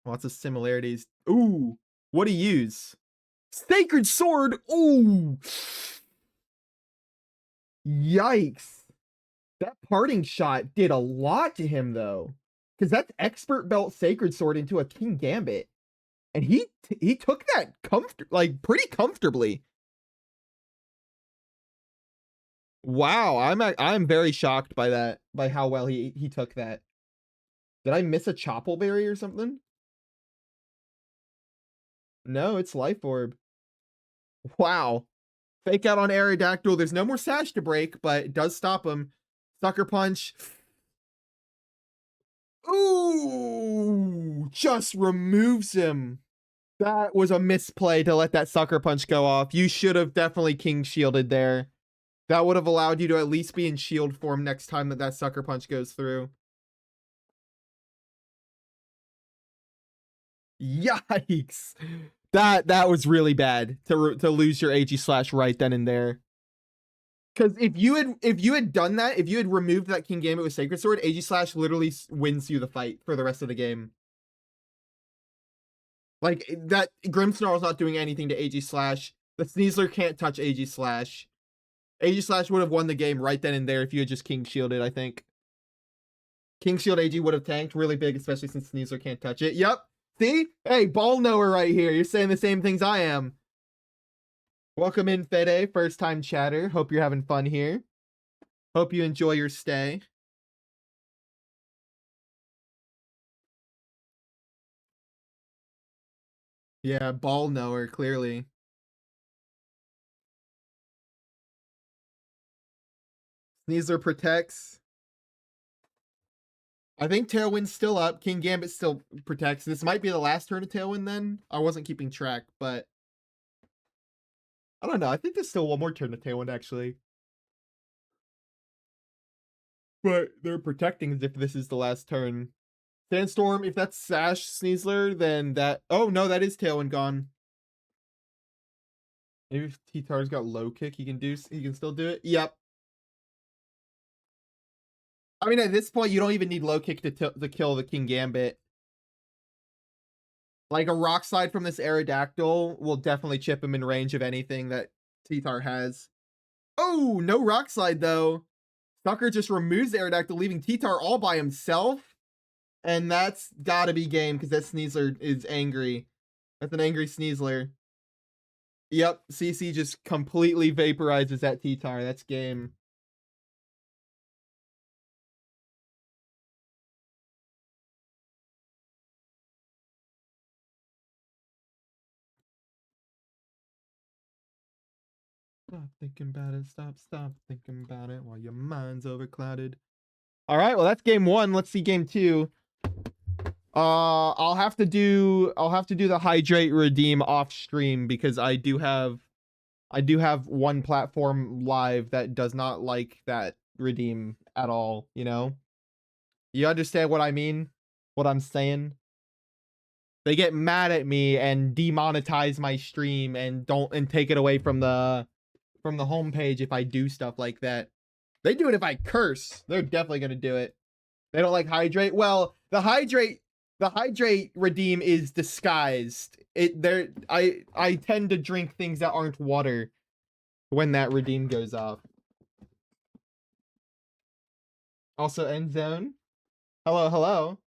Lots of similarities. Ooh, what'd he use? Sacred Sword! Ooh! Yikes. That parting shot did a lot to him, though. Because that's Expert Belt Sacred Sword into a King Gambit. And he took that pretty comfortably. Wow, I'm very shocked by that, by how well he took that. Did I miss a Choppleberry Berry or something? No, it's Life Orb. Wow. Fake out on Aerodactyl. There's no more Sash to break, but it does stop him. Sucker Punch. Ooh! Just removes him. That was a misplay to let that Sucker Punch go off. You should have definitely King Shielded there. That would have allowed you to at least be in shield form next time that Sucker Punch goes through. Yikes. That was really bad to lose your AG slash right then and there. Because if you had done that, if you had removed that King Gambit with Sacred Sword, AG slash literally wins you the fight for the rest of the game. Like, that Grimmsnarl's not doing anything to AG slash. The Sneasler can't touch AG slash. AG slash would have won the game right then and there if you had just King Shielded, I think. King Shield AG would have tanked really big, especially since Sneasler can't touch it. Yep. See? Hey, ball knower right here. You're saying the same things I am. Welcome in, Fede. First time chatter. Hope you're having fun here. Hope you enjoy your stay. Yeah, ball knower, clearly. Sneasler protects. I think Tailwind's still up. King Gambit still protects. This might be the last turn of Tailwind then. I wasn't keeping track, but I don't know. I think there's still one more turn of Tailwind, actually. But they're protecting as if this is the last turn. Sandstorm, if that's Sash Sneasler, then that... Oh, no, that is Tailwind gone. Maybe if T-Tar's got low kick, he can still do it. Yep. I mean, at this point, you don't even need low kick to kill the King Gambit. Like, a Rock Slide from this Aerodactyl will definitely chip him in range of anything that T-Tar has. Oh, no Rock Slide, though. Sucker just removes the Aerodactyl, leaving T-Tar all by himself. And that's gotta be game, because that Sneasler is angry. That's an angry Sneasler. Yep, CC just completely vaporizes that T-Tar. That's game. Stop thinking about it. Stop thinking about it while your mind's overclouded. All right, well, that's game one. Let's see game two. I'll have to do the hydrate redeem off stream because I do have one platform live that does not like that redeem at all, you know? You understand what I mean? What I'm saying? They get mad at me and demonetize my stream and take it away from the homepage if I do stuff like that. They do it if I curse. They're definitely gonna do it. They don't like hydrate. Well, the hydrate redeem is disguised. I tend to drink things that aren't water when that redeem goes off. Also end zone. Hello, hello.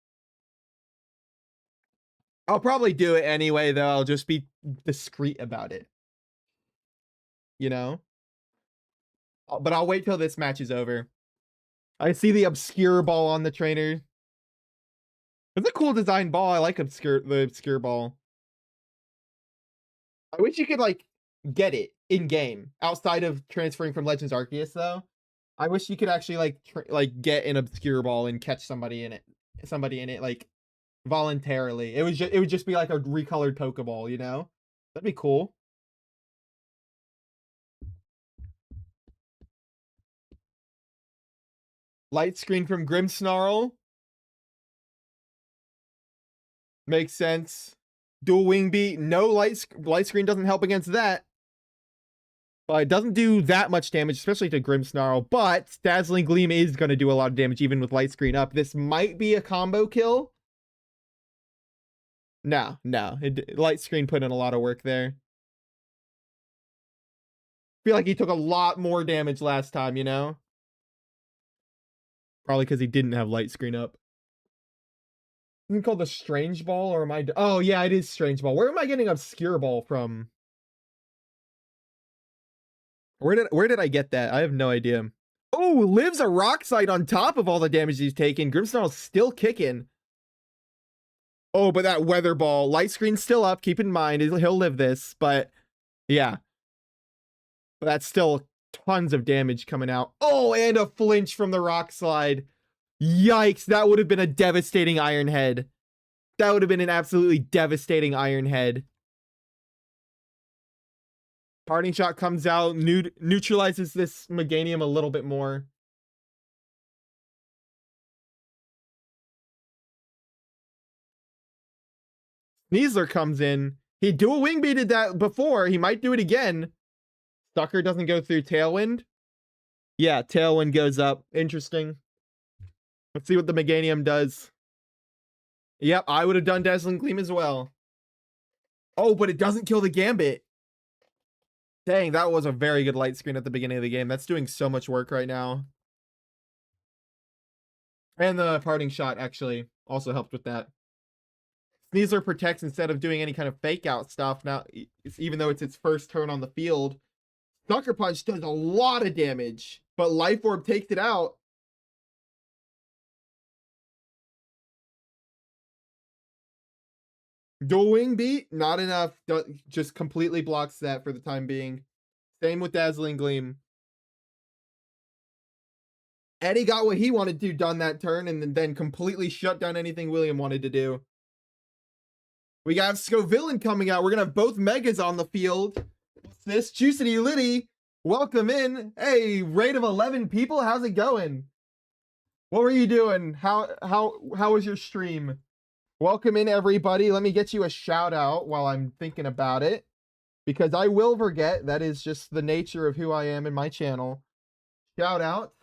I'll probably do it anyway, though. I'll just be discreet about it. You know? But I'll wait till this match is over. I see the obscure ball on the trainer. It's a cool design ball. I like the obscure ball. I wish you could like get it in game outside of transferring from Legends Arceus though. I wish you could actually like get an obscure ball and catch somebody in it like voluntarily. It would just be like a recolored Pokeball, you know? That'd be cool. Light screen from Grimmsnarl. Makes sense. Dual wing beat. No light screen doesn't help against that. But it doesn't do that much damage, especially to Grimmsnarl. But Dazzling Gleam is going to do a lot of damage even with light screen up. This might be a combo kill. No. Light screen put in a lot of work there. Feel like he took a lot more damage last time, you know? Probably because he didn't have light screen up. Isn't it called the Strange Ball, or am I? Oh yeah, it is Strange Ball. Where am I getting Obscure Ball from? Where did I get that? I have no idea. Oh, lives a Rock Site on top of all the damage he's taken. Grimmsnarl's still kicking. Oh, but that Weather Ball, light screen's still up. Keep in mind, he'll live this, but yeah. But that's still tons of damage coming out. Oh, and a flinch from the Rock Slide. Yikes, that would have been a devastating Iron Head. That would have been an absolutely devastating Iron Head. Parting Shot comes out, neutralizes this Meganium a little bit more. Sneasler comes in. He dual wing beated that before. He might do it again. Sucker doesn't go through Tailwind. Yeah, Tailwind goes up. Interesting. Let's see what the Meganium does. Yep, I would have done Dazzling Gleam as well. Oh, but it doesn't kill the Gambit. Dang, that was a very good light screen at the beginning of the game. That's doing so much work right now. And the Parting Shot actually also helped with that. Sneasler protects instead of doing any kind of fake out stuff. Now, even though it's its first turn on the field, Sucker Punch does a lot of damage, but Life Orb takes it out. Dual Wing Beat, not enough. Just completely blocks that for the time being. Same with Dazzling Gleam. Eddie got what he wanted to done that turn and then completely shut down anything William wanted to do. We got Scovillain coming out. We're going to have both Megas on the field. What's this? Juicity Liddy, welcome in. Hey, rate of 11 people. How's it going? What were you doing? How was your stream? Welcome in, everybody. Let me get you a shout out while I'm thinking about it, because I will forget. That is just the nature of who I am in my channel. Shout out.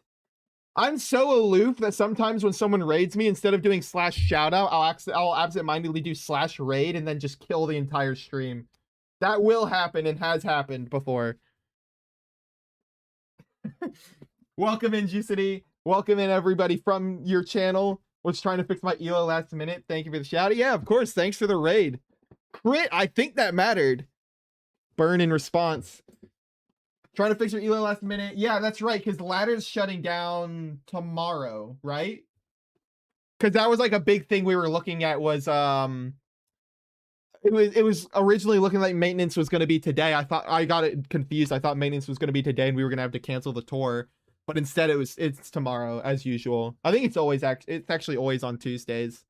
I'm so aloof that sometimes when someone raids me, instead of doing /shout out, I'll absentmindedly do /raid and then just kill the entire stream. That will happen and has happened before. Welcome in, Juicity. Welcome in, everybody from your channel. Was trying to fix my elo last minute. Thank you for the shout out. Yeah, of course. Thanks for the raid. Crit, I think that mattered. Burn in response. Trying to fix your elo last minute. Yeah, that's right, because ladder's shutting down tomorrow, right? Because that was like a big thing we were looking at was it was originally looking like maintenance was going to be today. I got it confused. I thought maintenance was going to be today and we were going to have to cancel the tour. But instead it's tomorrow as usual. I think it's actually always on Tuesdays.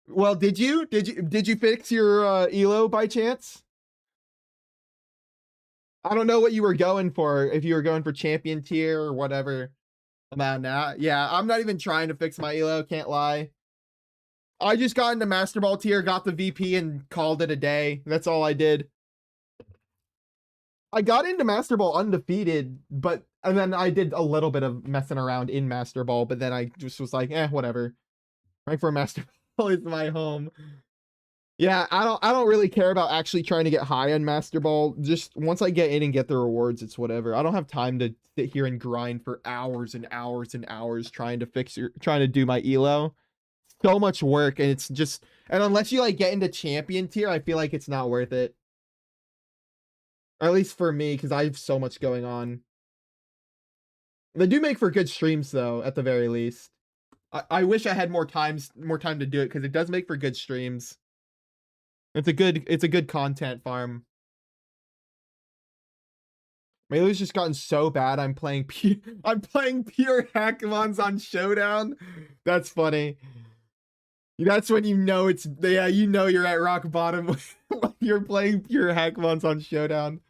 Well, did you fix your elo by chance? I don't know what you were going for, if you were going for champion tier or whatever. Yeah, I'm not even trying to fix my elo, can't lie. I just got into Master Ball tier, got the VP, and called it a day. That's all I did. I got into Master Ball undefeated, and then I did a little bit of messing around in Master Ball, but then I just was like, whatever. Right for Master Ball is my home. Yeah, I don't really care about actually trying to get high on Master Ball. Just once I get in and get the rewards, it's whatever. I don't have time to sit here and grind for hours and hours and hours trying to do my elo. So much work, and it's just, and unless you like get into champion tier, I feel like it's not worth it. Or at least for me, because I have so much going on. They do make for good streams though, at the very least. I wish I had more time to do it, because it does make for good streams. It's a good content farm. Melee's just gotten so bad. I'm playing pure Hackmons on Showdown. That's funny. That's when you know you're at rock bottom when you're playing pure Hackmons on Showdown.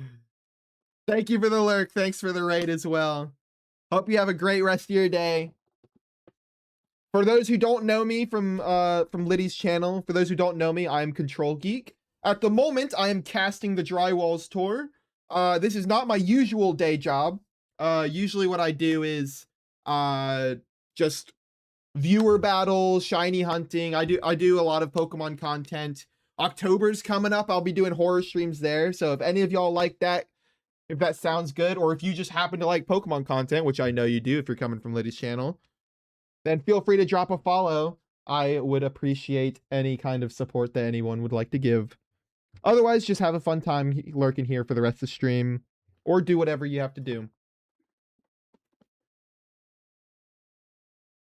Thank you for the lurk. Thanks for the raid as well. Hope you have a great rest of your day. For those who don't know me from Liddy's channel, for those who don't know me, I am Control Geek. At the moment, I am casting the Drywalls tour. This is not my usual day job. Usually what I do is just viewer battles, shiny hunting. I do a lot of Pokemon content. October's coming up. I'll be doing horror streams there. So if any of y'all like that, if that sounds good, or if you just happen to like Pokemon content, which I know you do if you're coming from Liddy's channel, then feel free to drop a follow. I would appreciate any kind of support that anyone would like to give. Otherwise, just have a fun time lurking here for the rest of the stream, or do whatever you have to do.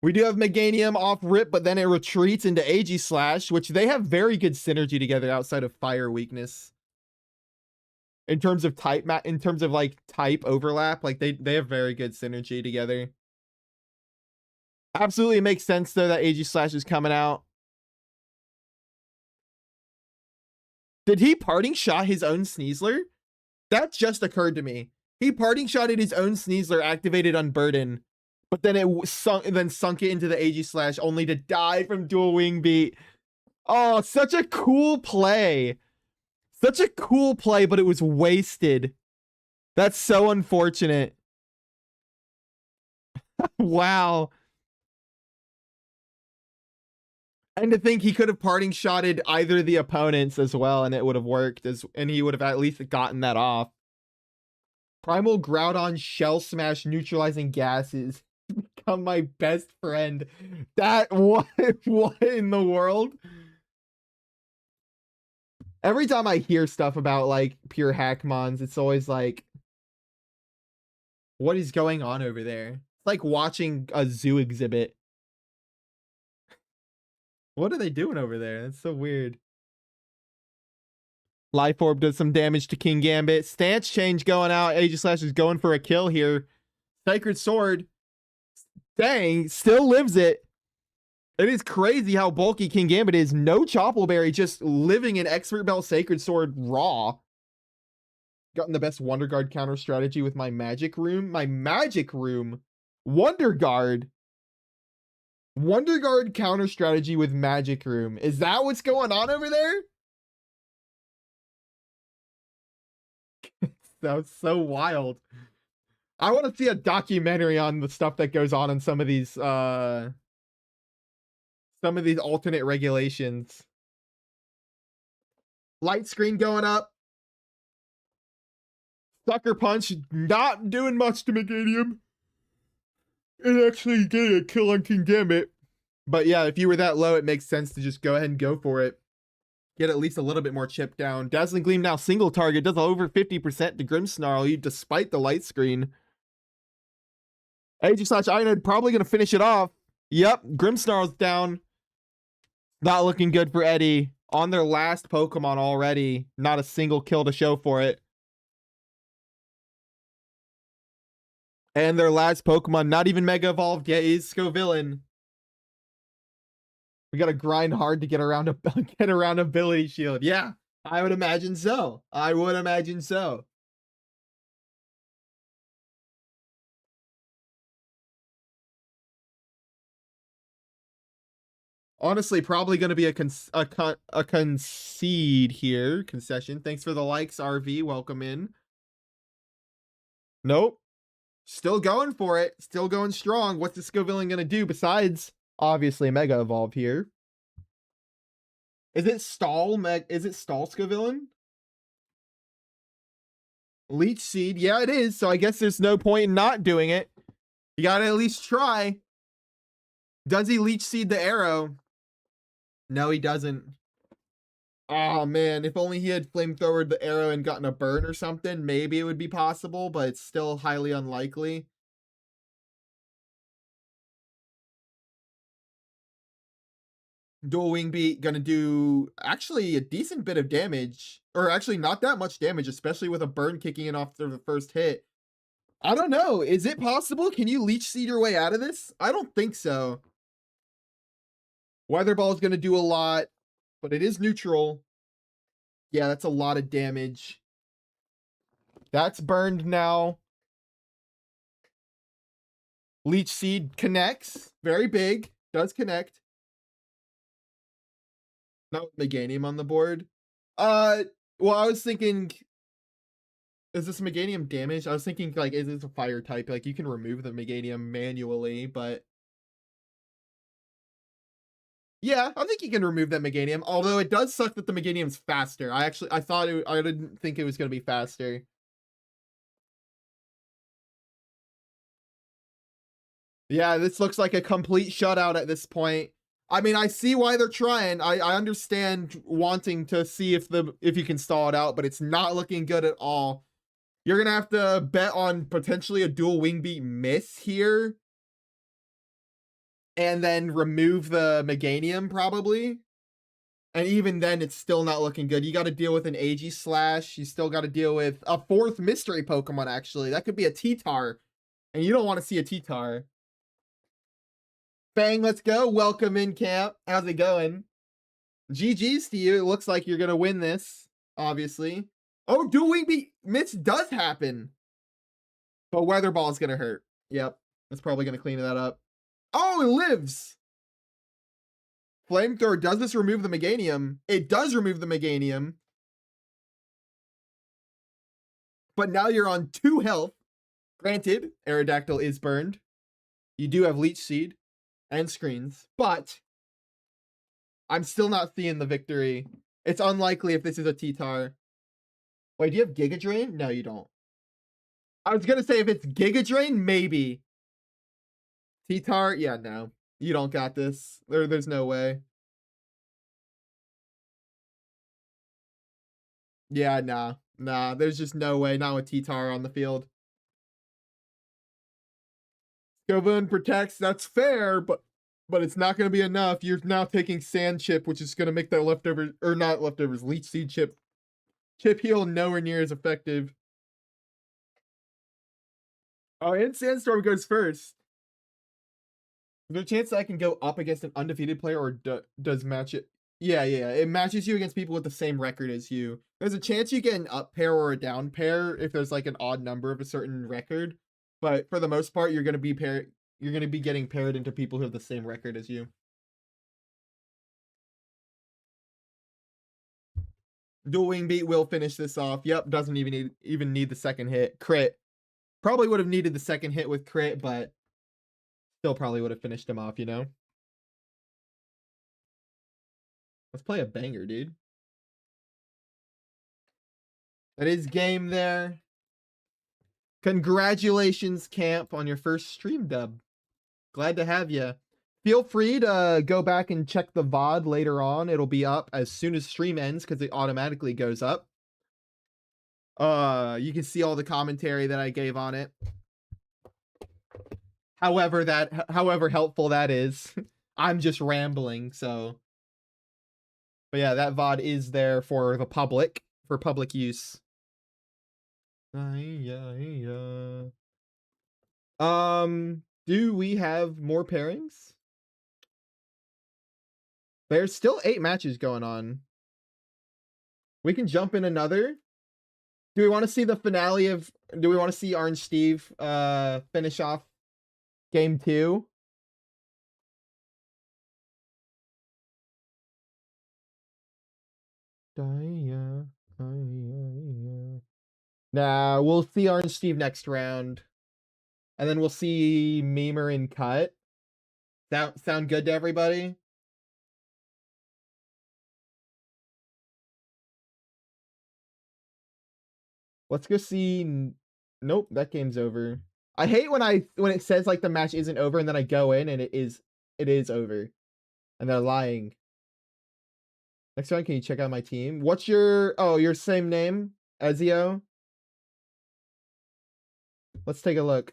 We do have Meganium off rip, but then it retreats into Aegislash, which they have very good synergy together outside of fire weakness. In terms of type overlap, like they have very good synergy together. Absolutely makes sense though that Aegislash is coming out. Did he parting shot his own Sneasler? That just occurred to me. He parting shotted his own Sneasler, activated Unburden, but then it sunk it into the Aegislash, only to die from dual wing beat. Oh, such a cool play. Such a cool play, but it was wasted. That's so unfortunate. Wow. And to think he could have parting shotted either the opponents as well, and it would have worked, and he would have at least gotten that off. Primal Groudon Shell Smash neutralizing gases become my best friend. What in the world? Every time I hear stuff about like pure Hackmons, it's always like, what is going on over there? It's like watching a zoo exhibit. What are they doing over there? That's so weird. Life Orb does some damage to King Gambit. Stance change going out. Aegislash is going for a kill here. Sacred Sword. Dang, still lives it. It is crazy how bulky King Gambit is. No Choppleberry, just living in Expert Bell Sacred Sword raw. Gotten the best Wonder Guard counter strategy with my Magic Room. My Magic Room. Wonder Guard. Wonder Guard counter strategy with Magic Room. Is that what's going on over there? That was so wild. I want to see a documentary on the stuff that goes on in some of these alternate regulations. Light screen going up. Sucker Punch not doing much to Meganium. It actually getting a kill on King Gambit. But yeah, if you were that low, it makes sense to just go ahead and go for it. Get at least a little bit more chip down. Dazzling Gleam now single target. Does over 50% to Grimmsnarl despite the light screen. Aegislash Ironhead probably going to finish it off. Yep, Grimmsnarl's down. Not looking good for Eddie. On their last Pokemon already. Not a single kill to show for it. And their last Pokemon, not even Mega Evolved yet, is Scovillain. We gotta grind hard to get around Ability Shield. Yeah, I would imagine so. I would imagine so. Honestly, probably going to be a concede here. Concession. Thanks for the likes, RV. Welcome in. Nope. Still going for it. Still going strong. What's the Scovillain going to do besides, obviously, Mega Evolve here? Is it Stall Scovillain? Leech Seed. Yeah, it is. So I guess there's no point in not doing it. You got to at least try. Does he Leech Seed the arrow? No, he doesn't. Oh, man. If only he had flamethrowered the arrow and gotten a burn or something, maybe it would be possible, but it's still highly unlikely. Dual Wing Beat gonna do actually a decent bit of damage. Or actually not that much damage, especially with a burn kicking in after the first hit. I don't know. Is it possible? Can you Leech Seed your way out of this? I don't think so. Weather Ball is gonna do a lot, but it is neutral. Yeah, that's a lot of damage. That's burned now. Leech Seed connects. Very big. Does connect. Not with Meganium on the board. Well, I was thinking, is this Meganium damage? I was thinking, like, is this a fire type? Like, you can remove the Meganium manually, but yeah, I think you can remove that Meganium. Although it does suck that the Meganium's faster. I didn't think it was going to be faster. Yeah, this looks like a complete shutout at this point. I mean, I see why they're trying. I understand wanting to see if you can stall it out, but it's not looking good at all. You're gonna have to bet on potentially a dual wing beat miss here. And then remove the Meganium, probably. And even then, it's still not looking good. You got to deal with an AG Slash. You still got to deal with a fourth mystery Pokemon, actually. That could be a T-Tar. And you don't want to see a T-Tar. Bang, let's go. Welcome in, Camp. How's it going? GG's to you. It looks like you're going to win this, obviously. Oh, dual wing beat miss does happen. But Weather Ball is going to hurt. Yep. That's probably going to clean that up. Oh, it lives. Flamethrower, does this remove the Meganium? It does remove the Meganium. But now you're on 2 health. Granted, Aerodactyl is burned. You do have Leech Seed and screens, but I'm still not seeing the victory. It's unlikely if this is a T-Tar. Wait, do you have Giga Drain? No, you don't. I was gonna say if it's Giga Drain, maybe. T-Tar? Yeah, no. You don't got this. There's no way. Yeah, nah. Nah, there's just no way. Not with T-Tar on the field. Scovillain protects, that's fair, but it's not going to be enough. You're now taking Sand Chip, which is going to make that leftover, or not leftovers, Leech Seed Chip heal nowhere near as effective. Oh, and Sandstorm goes first. Is there a chance that I can go up against an undefeated player, or does match it? Yeah, it matches you against people with the same record as you. There's a chance you get an up pair or a down pair if there's like an odd number of a certain record, but for the most part, you're going to be getting paired into people who have the same record as you. Dual Wing Beat will finish this off. Yep, doesn't even need the second hit. Crit. Probably would have needed the second hit with crit, but still probably would have finished him off, you know? Let's play a banger, dude. That is game there. Congratulations, Camp, on your first stream dub. Glad to have you. Feel free to go back and check the VOD later on. It'll be up as soon as stream ends because it automatically goes up. You can see all the commentary that I gave on it. However helpful that is. I'm just rambling, so. But yeah, that VOD is there for the public, for public use. Do we have more pairings? There's still 8 matches going on. We can jump in another. Do we want to see the finale of, do we want to see Orange Steve finish off game 2? Nah, we'll see Orange Steve next round. And then we'll see Memer and Cut. Sound good to everybody? Let's go see. Nope, that game's over. I hate when it says like the match isn't over and then I go in and it is over. And they're lying. Next round, can you check out my team? What's your same name, Ezio? Let's take a look.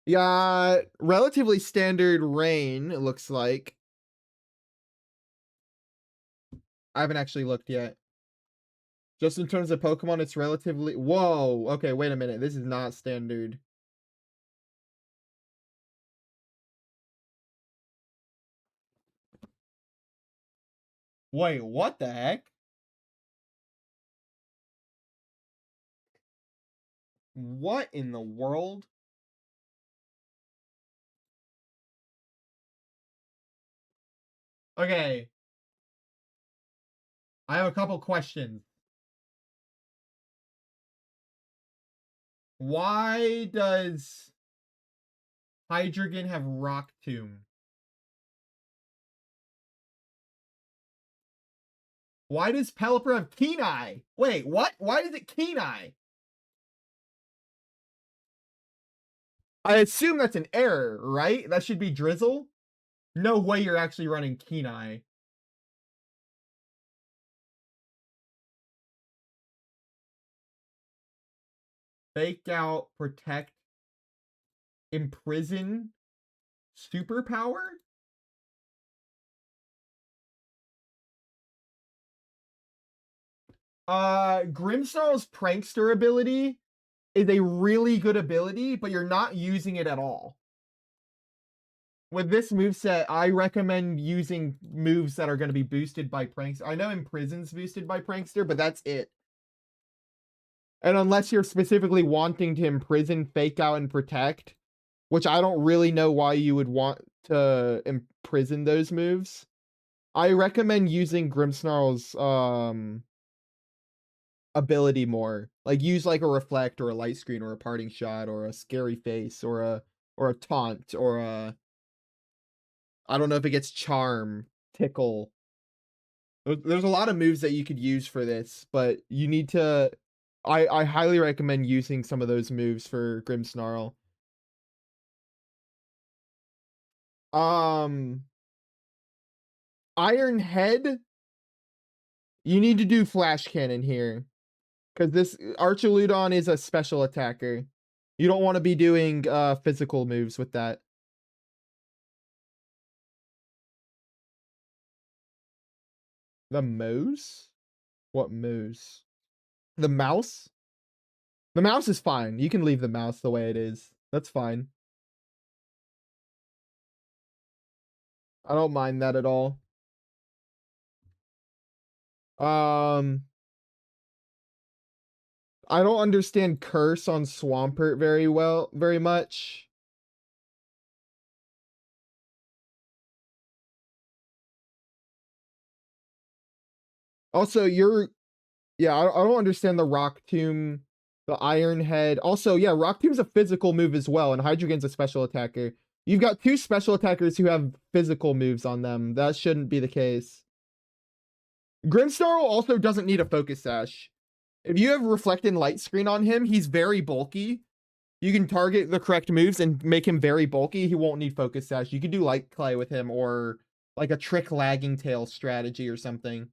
Yeah, relatively standard rain, it looks like. I haven't actually looked yet. Just in terms of Pokemon, it's relatively... Whoa! Okay, wait a minute. This is not standard. Wait, what the heck? What in the world? Okay. I have a couple questions. Why does Hydreigon have Rock Tomb? Why does Pelipper have Keen Eye? Wait, what? Why is it Keen Eye? I assume that's an error, right? That should be Drizzle? No way you're actually running Keen Eye. Fake Out, Protect, Imprison, Superpower? Grimmsnarl's Prankster ability is a really good ability, but you're not using it at all. With this moveset, I recommend using moves that are going to be boosted by Prankster. I know Imprison's boosted by Prankster, but that's it. And unless you're specifically wanting to Imprison, Fake Out, and Protect, which I don't really know why you would want to imprison those moves, I recommend using Grimmsnarl's ability more. Like use like a Reflect or a Light Screen or a Parting Shot or a Scary Face or a Taunt or a... I don't know if it gets Charm, Tickle. There's a lot of moves that you could use for this, but you need to... I highly recommend using some of those moves for Grimmsnarl. Iron Head, you need to do Flash Cannon here. Because this Archaludon is a special attacker. You don't want to be doing physical moves with that. The Moose? What Moose? The Mouse? The Mouse is fine. You can leave the Mouse the way it is. That's fine. I don't mind that at all. I don't understand Curse on Swampert very much. Also, yeah, I don't understand the Rock Tomb, the Iron Head. Also, yeah, Rock Tomb's a physical move as well, and Hydreigon's a special attacker. You've got two special attackers who have physical moves on them. That shouldn't be the case. Grimmsnarl also doesn't need a Focus Sash. If you have Reflect and Light Screen on him, he's very bulky. You can target the correct moves and make him very bulky. He won't need Focus Sash. You could do Light Clay with him or like a Trick Lagging Tail strategy or something.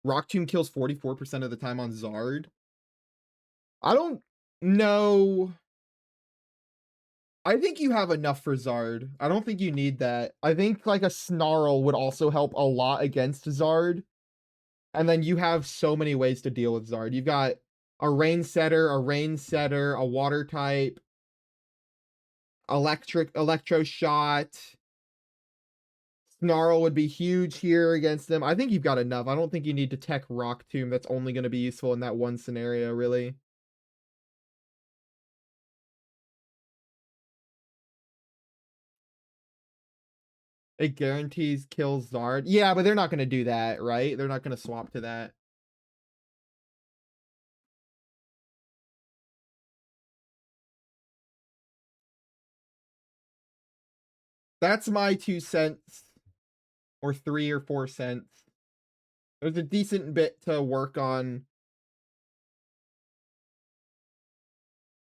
Rock Tomb kills 44% of the time on Zard. I don't know. I think you have enough for Zard. I don't think you need that. I think like a Snarl would also help a lot against Zard. And then you have so many ways to deal with Zard. You've got a Rain Setter, a Water type, Electro Shot. Snarl would be huge here against them. I think you've got enough. I don't think you need to tech Rock Tomb. That's only going to be useful in that one scenario, really. It guarantees kills Zard. Yeah, but they're not going to do that, right? They're not going to swap to that. That's my 2 cents. Or 3 or 4 cents. There's a decent bit to work on.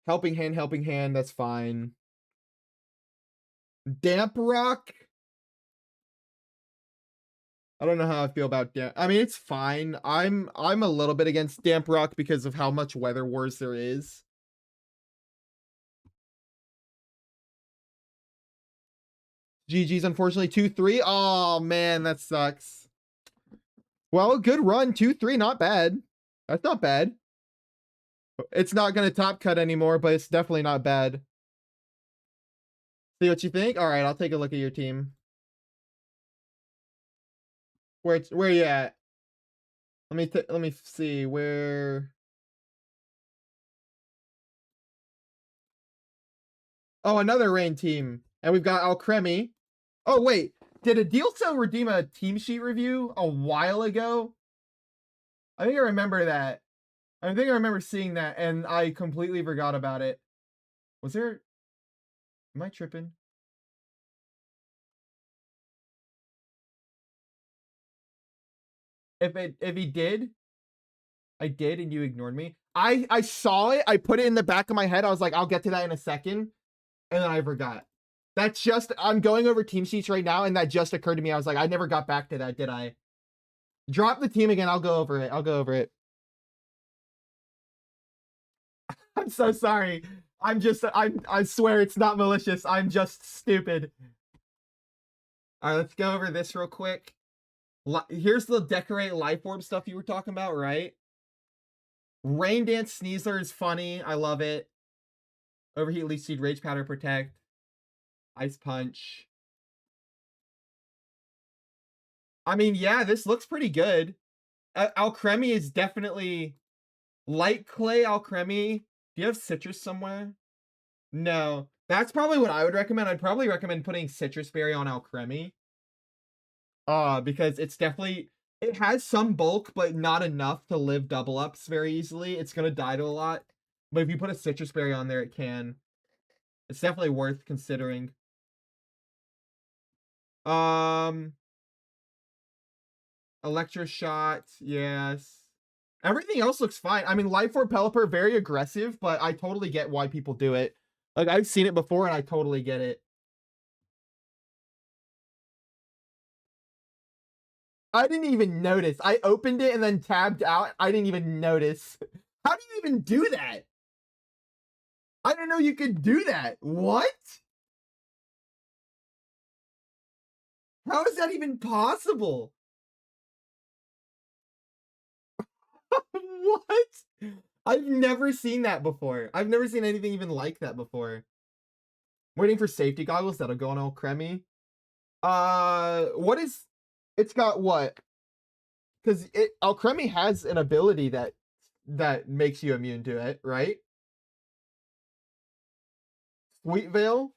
Helping hand, that's fine. Damp Rock. I don't know how I feel about damp. I mean, it's fine. I'm a little bit against Damp Rock because of how much Weather Wars there is. GG's unfortunately 2-3. Oh man, that sucks. Well, good run. 2-3, not bad. That's not bad. It's not gonna top cut anymore, but it's definitely not bad. See what you think? All right, I'll take a look at your team. Where you at? Let me see where. Oh, another rain team, and we've got Alcremie. Oh wait, did Adilso redeem a team sheet review a while ago? I think I remember that. I think I remember seeing that, and I completely forgot about it. Was there? Am I tripping? If he did, I did, and you ignored me. I saw it. I put it in the back of my head. I was like, I'll get to that in a second, and then I forgot. That's just I'm going over team sheets right now, and that just occurred to me. I was like, I never got back to that, did I? Drop the team again. I'll go over it. I'll go over it. I'm so sorry. I swear it's not malicious. I'm just stupid. All right, let's go over this real quick. Here's the decorate life orb stuff you were talking about, right? Rain Dance Sneasler is funny. I love it. Overheat Leech Seed, Rage Powder Protect, Ice Punch. I mean, yeah, this looks pretty good. Alcremie is definitely light clay Alcremie. Do you have citrus somewhere? No. That's probably what I would recommend. I'd probably recommend putting Citrus Berry on Alcremie. Because it's definitely it has some bulk, but not enough to live double ups very easily. It's gonna die to a lot. But if you put a Citrus Berry on there, it can. It's definitely worth considering. Electroshot, yes. Everything else looks fine. I mean, Life Orb Pelipper, very aggressive, but I totally get why people do it. Like, I've seen it before, and I totally get it. I didn't even notice. I opened it and then tabbed out. I didn't even notice. How do you even do that? I didn't know you could do that. What? How is that even possible? What? I've never seen that before. I've never seen anything even like that before. Waiting for safety goggles that'll go on Alcremie. What is? It's got what? Because Alcremie has an ability that makes you immune to it, right? Sweet Veil,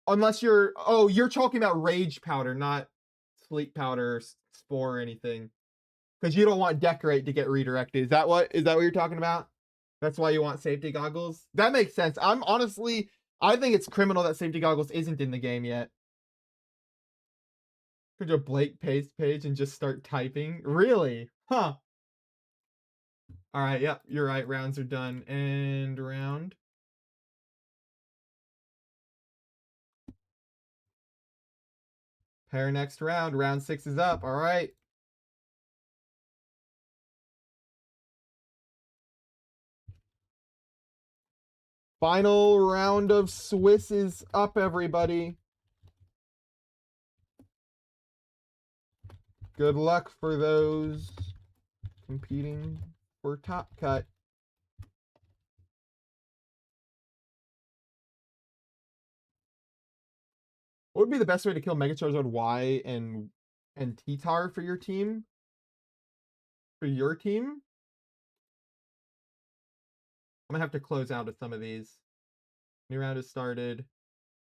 unless you're talking about Rage Powder, not Sleep Powder, Spore, or anything. Because you don't want Decorate to get redirected. Is that what you're talking about? That's why you want safety goggles? That makes sense. I think it's criminal that safety goggles isn't in the game yet. Could you blank paste page and just start typing? Really? Huh. All right, yep, you're right. Rounds are done. And round. Pair next round. Round 6 is up. All right. Final round of Swiss is up, everybody. Good luck for those competing for Top Cut. What would be the best way to kill Mega Charizard Y and T-Tar for your team? For your team? I'm gonna have to close out of some of these. New round has started.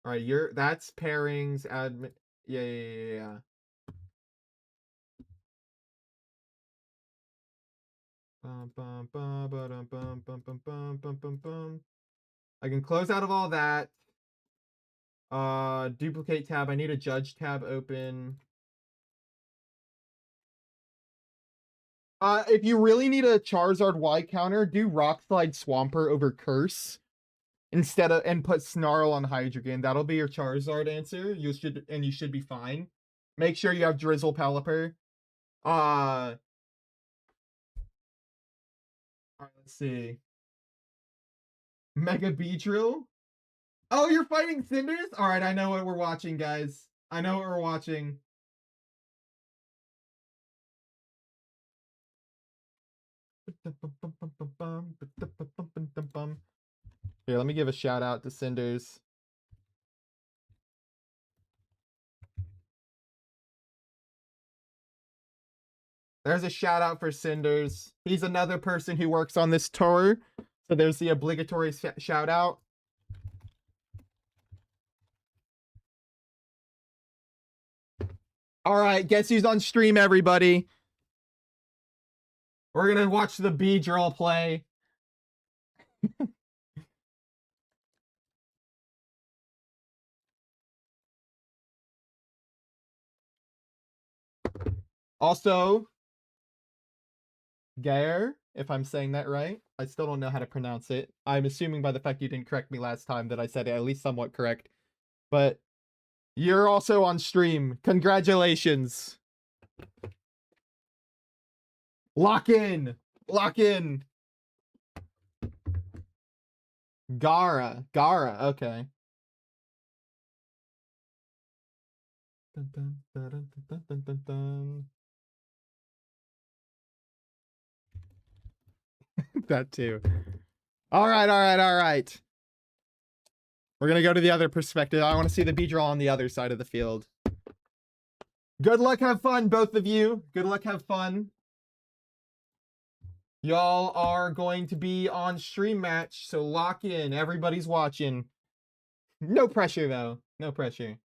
All right, that's pairings, admin. Yeah. I can close out of all that. Duplicate tab. I need a judge tab open. If you really need a Charizard Y counter, do Rock Slide Swampert over Curse instead of and put Snarl on Hydreigon. That'll be your Charizard answer. You should be fine. Make sure you have Drizzle Pelipper. Alright, let's see. Mega Beedrill. Oh, you're fighting Cinders? Alright, I know what we're watching, guys. I know what we're watching. Here, let me give a shout out to Cinders. There's a shout out for Cinders. He's another person who works on this tour. So there's the obligatory shout out. All right, guess who's on stream, everybody? We're gonna watch the Beedrill play. Also, Gaer, if I'm saying that right. I still don't know how to pronounce it. I'm assuming by the fact you didn't correct me last time that I said it at least somewhat correct. But you're also on stream. Congratulations. Lock in. Lock in. Gara. Okay. That too. All right. We're gonna go to the other perspective. I want to see the Beedrill on the other side of the field. Good luck, have fun, both of you. Good luck, have fun. Y'all are going to be on stream match, so lock in. Everybody's watching. No pressure, though. No pressure.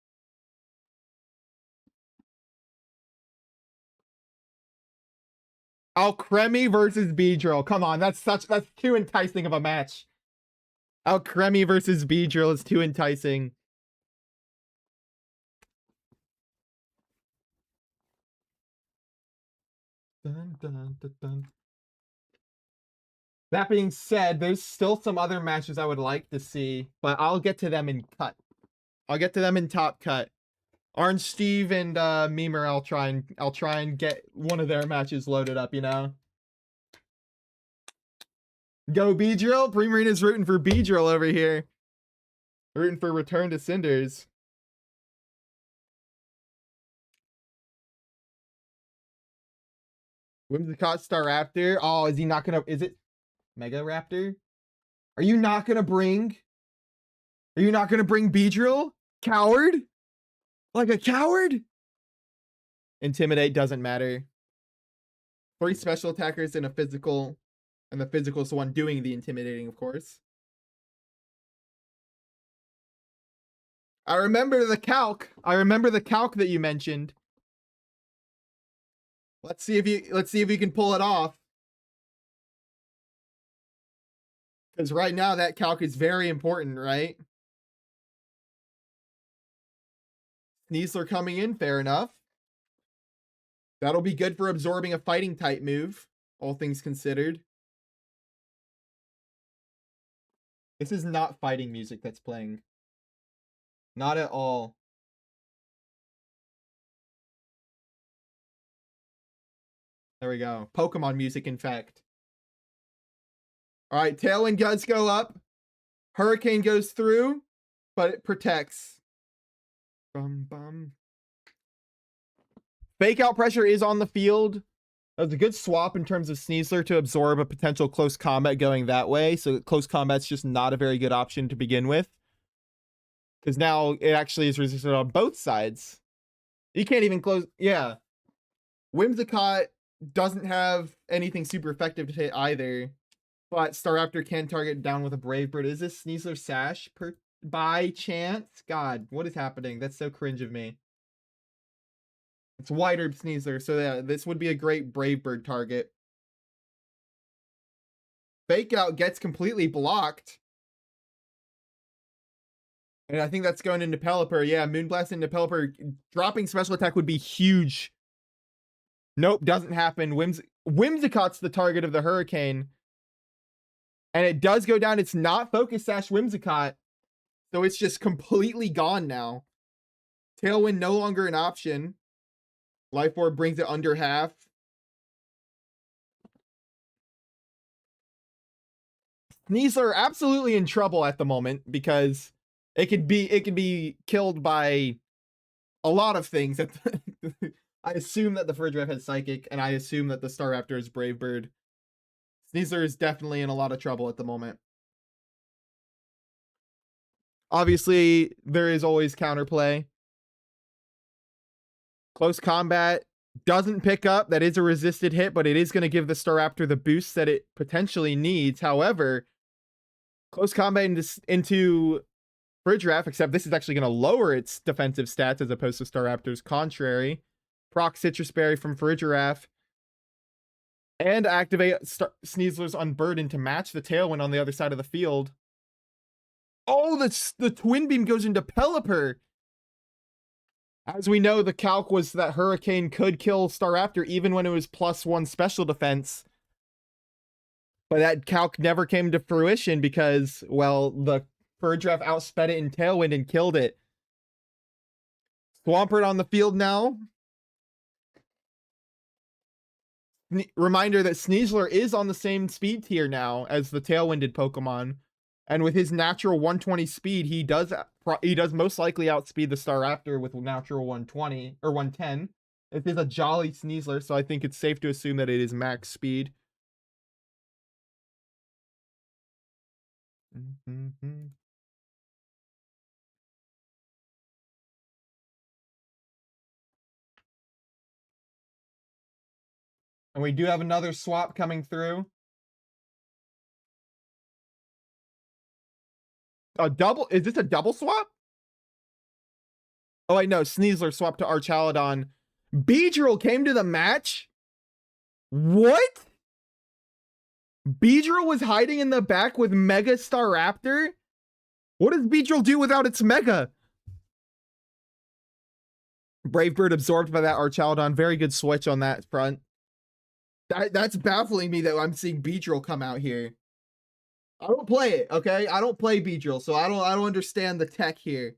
Alcremie versus Beedrill. Come on, that's too enticing of a match. Alcremie versus Beedrill is too enticing. Dun. That being said, there's still some other matches I would like to see, but I'll get to them in cut. I'll get to them in top cut. Orange Steve and Memer, I'll try and get one of their matches loaded up, you know? Go Beedrill! Primarina's rooting for Beedrill over here. Rooting for Return to Cinders. Whimsicott Staraptor. Oh, is he not gonna... Is it Mega Raptor? Are you not gonna bring Beedrill? Coward? Like a coward? Intimidate doesn't matter. 3 special attackers and a physical. And the physical is the one doing the intimidating, of course. I remember the calc. That you mentioned. Let's see if you can pull it off. Because right now that calc is very important, right? Sneasler coming in, fair enough. That'll be good for absorbing a fighting type move, all things considered. This is not fighting music that's playing. Not at all. There we go. Pokemon music, in fact. All right, Tailwind does go up. Hurricane goes through, but it protects. Fake out pressure is on the field. That was a good swap in terms of Sneasler to absorb a potential close combat going that way. So close combat's just not a very good option to begin with. Because now it actually is resisted on both sides. You can't even close. Yeah. Whimsicott doesn't have anything super effective to hit either. But Staraptor can target down with a Brave Bird. Is this Sneasler Sash by chance? God, what is happening? That's so cringe of me. It's White Herb Sneasler, so yeah, this would be a great Brave Bird target. Fake Out gets completely blocked. And I think that's going into Pelipper. Yeah, Moonblast into Pelipper. Dropping special attack would be huge. Nope, doesn't happen. Whimsicott's the target of the Hurricane. And it does go down. It's not Focus Sash Whimsicott. So it's just completely gone now. Tailwind no longer an option. Life Orb brings it under half. Sneasler absolutely in trouble at the moment because it could be killed by a lot of things. I assume that the Fridriff has Psychic, and I assume that the Staraptor is Brave Bird. Sneasler is definitely in a lot of trouble at the moment. Obviously, there is always counterplay. Close Combat doesn't pick up. That is a resisted hit, but it is going to give the Staraptor the boost that it potentially needs. However, Close Combat into Fridriff, except this is actually going to lower its defensive stats as opposed to Staraptor's contrary. Proc Citrus Berry from Fridriff. And activate Sneasler's Unburden to match the Tailwind on the other side of the field. Oh, the Twin Beam goes into Pelipper. As we know, the calc was that Hurricane could kill Staraptor even when it was +1 special defense. But that calc never came to fruition because, well, the Fridriff outsped it in Tailwind and killed it. Swampert on the field now. Reminder that Sneasler is on the same speed tier now as the Tailwinded Pokemon. And with his natural 120 speed, he does most likely outspeed the Staraptor with natural 120 or 110. It is a jolly Sneasler, so I think it's safe to assume that it is max speed. And we do have another swap coming through. A double? Is this a double swap? Oh, I know. Sneasler swapped to Archaludon. Beedrill came to the match? What? Beedrill was hiding in the back with Mega Staraptor? What does Beedrill do without its Mega? Brave Bird absorbed by that Archaludon. Very good switch on that front. That's baffling me that I'm seeing Beedrill come out here. I don't play it, okay? I don't play Beedrill, so I don't understand the tech here.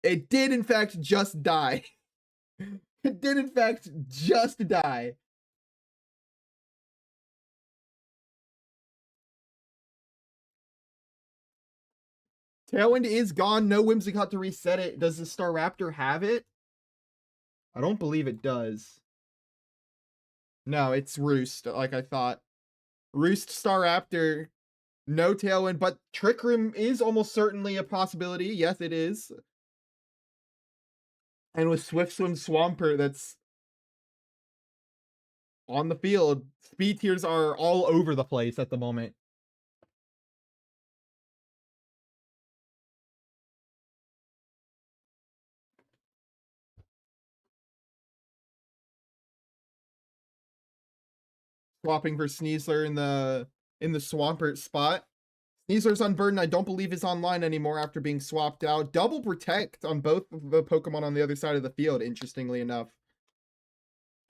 It did in fact just die. It did in fact just die. Tailwind is gone. No Whimsicott to reset it. Does the Staraptor have it? I don't believe it does. No, it's Roost, like I thought. Roost Staraptor. No Tailwind, but Trick Room is almost certainly a possibility. Yes, it is. And with Swift Swim Swampert that's on the field, speed tiers are all over the place at the moment. Swapping for Sneasler in the Swampert spot. Sneasler's Unburdened, I don't believe is online anymore after being swapped out. Double Protect on both of the Pokemon on the other side of the field, interestingly enough.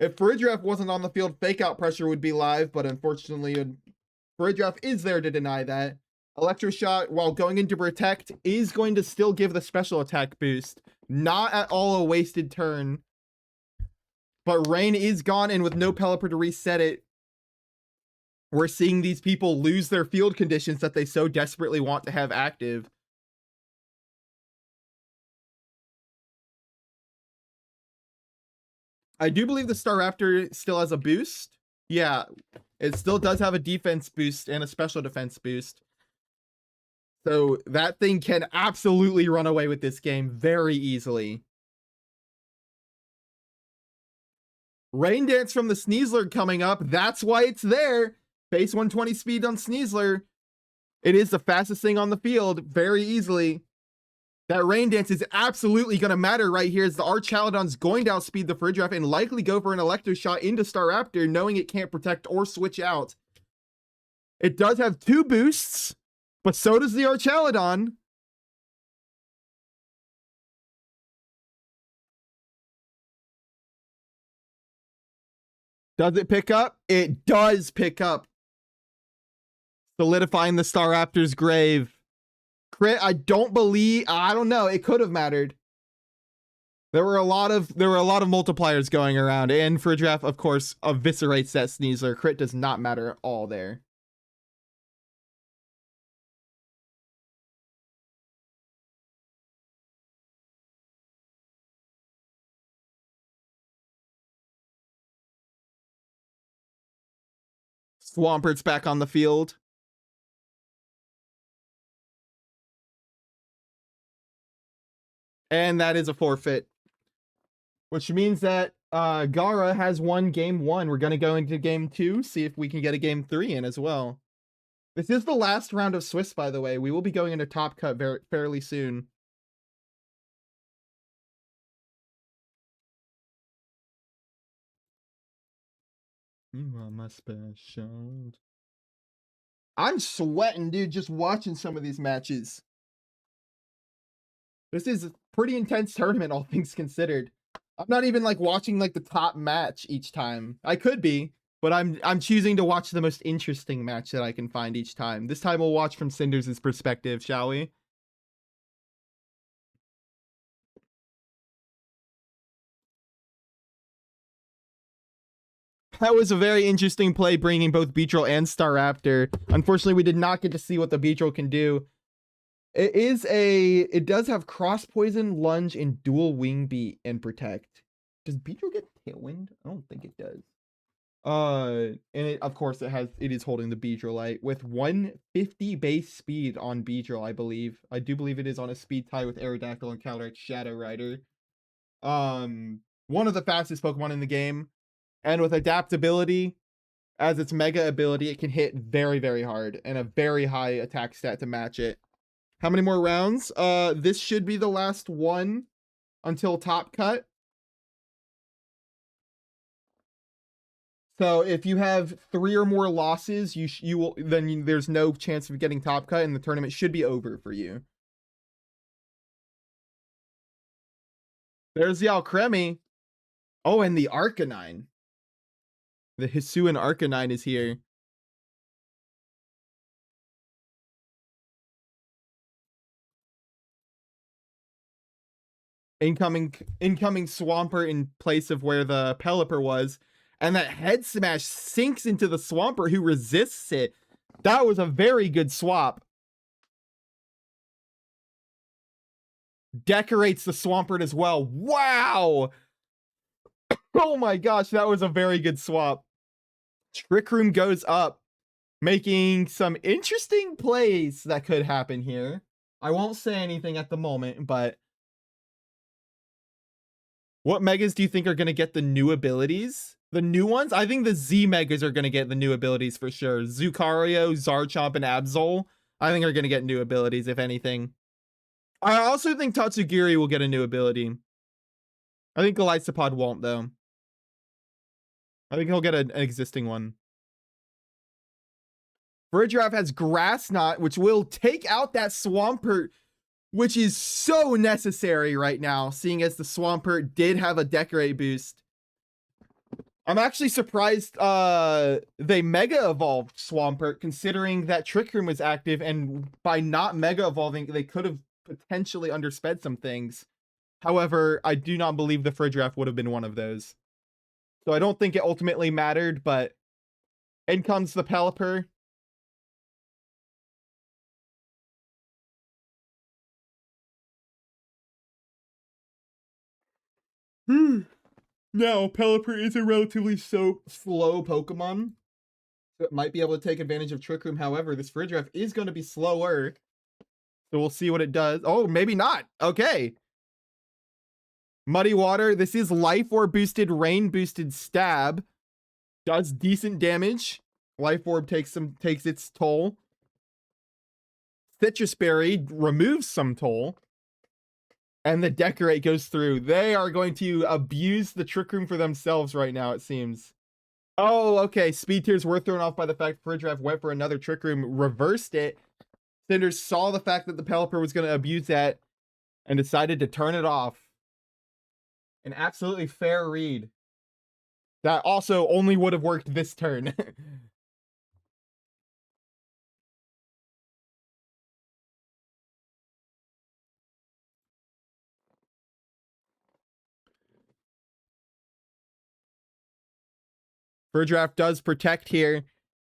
If Fridriff wasn't on the field, Fake Out Pressure would be live, but unfortunately, Fridriff is there to deny that. Electroshot, while going into Protect, is going to still give the special attack boost. Not at all a wasted turn. But Rain is gone, and with no Pelipper to reset it, we're seeing these people lose their field conditions that they so desperately want to have active. I do believe the Staraptor still has a boost. Yeah, it still does have a defense boost and a special defense boost. So that thing can absolutely run away with this game very easily. Rain Dance from the Sneasler coming up. That's why it's there. Base 120 speed on Sneasler. It is the fastest thing on the field very easily. That rain dance is absolutely going to matter right here, as the Archaladon's going to outspeed the Fridge and likely go for an Electro Shot into Staraptor, knowing it can't protect or switch out. It does have 2 boosts, but so does the Archaladon. Does it pick up? It does pick up. Solidifying the Staraptor's grave. Crit, I don't know. It could have mattered. There were a lot of multipliers going around, and Fridge Draft, of course, eviscerates that Sneasler. Crit does not matter at all there. Swampert's back on the field. And that is a forfeit. Which means that Gara has won game 1. We're going to go into game 2, see if we can get a game 3 in as well. This is the last round of Swiss, by the way. We will be going into Top Cut fairly soon. You are my special. I'm sweating, dude, just watching some of these matches. This is a pretty intense tournament, all things considered. I'm not even like watching like the top match each time. I could be, but I'm choosing to watch the most interesting match that I can find each time. This time we'll watch from Cinders' perspective, shall we? That was a very interesting play, bringing both Beetrol and Staraptor. Unfortunately, we did not get to see what the Beetrol can do. It does have Cross Poison, Lunge, and Dual Wing Beat and Protect. Does Beetrol get Tailwind? I don't think it does. And it, of course, it is holding the Beedrillite with 150 base speed on Beedrill, I believe. I do believe it is on a speed tie with Aerodactyl and Calyrex Shadow Rider. One of the fastest Pokemon in the game. And with adaptability as its mega ability, it can hit very, very hard and a very high attack stat to match it. How many more rounds? This should be the last one until Top Cut. So if you have 3 or more losses, there's no chance of getting Top Cut, and the tournament should be over for you. There's the Alcremie. Oh, and the Arcanine. The Hisuian Arcanine is here. Incoming Swampert in place of where the Pelipper was. And that Head Smash sinks into the Swampert, who resists it. That was a very good swap. Decorates the Swampert as well. Wow! Oh my gosh, that was a very good swap. Trick Room goes up, making some interesting plays that could happen here. I won't say anything at the moment, but what Megas do you think are going to get the new abilities? The new ones? I think the Z Megas are going to get the new abilities for sure. Zucario, Zarchomp, and Absol, I think are going to get new abilities, if anything. I also think Tatsugiri will get a new ability. I think Galisopod won't, though. I think he'll get an existing one. Bridgeraf has Grass Knot, which will take out that Swampert, which is so necessary right now, seeing as the Swampert did have a Decorate boost. I'm actually surprised they Mega Evolved Swampert, considering that Trick Room was active, and by not Mega Evolving, they could have potentially undersped some things. However, I do not believe the Friddraft would have been one of those. So I don't think it ultimately mattered, but in comes the Pelipper. Now, Pelipper is a relatively slow Pokemon, so it might be able to take advantage of Trick Room. However, this Friddraft is going to be slower, so we'll see what it does. Oh, maybe not. Okay. Muddy Water. This is Life Orb boosted, Rain boosted Stab. Does decent damage. Life Orb takes its toll. Citrus Berry removes some toll. And the Decorate goes through. They are going to abuse the Trick Room for themselves right now, it seems. Oh, okay. Speed tiers were thrown off by the fact Fridge Draft went for another Trick Room, reversed it. Cinders saw the fact that the Pelipper was going to abuse that and decided to turn it off. An absolutely fair read. That also only would have worked this turn. Fridge Draft does protect here.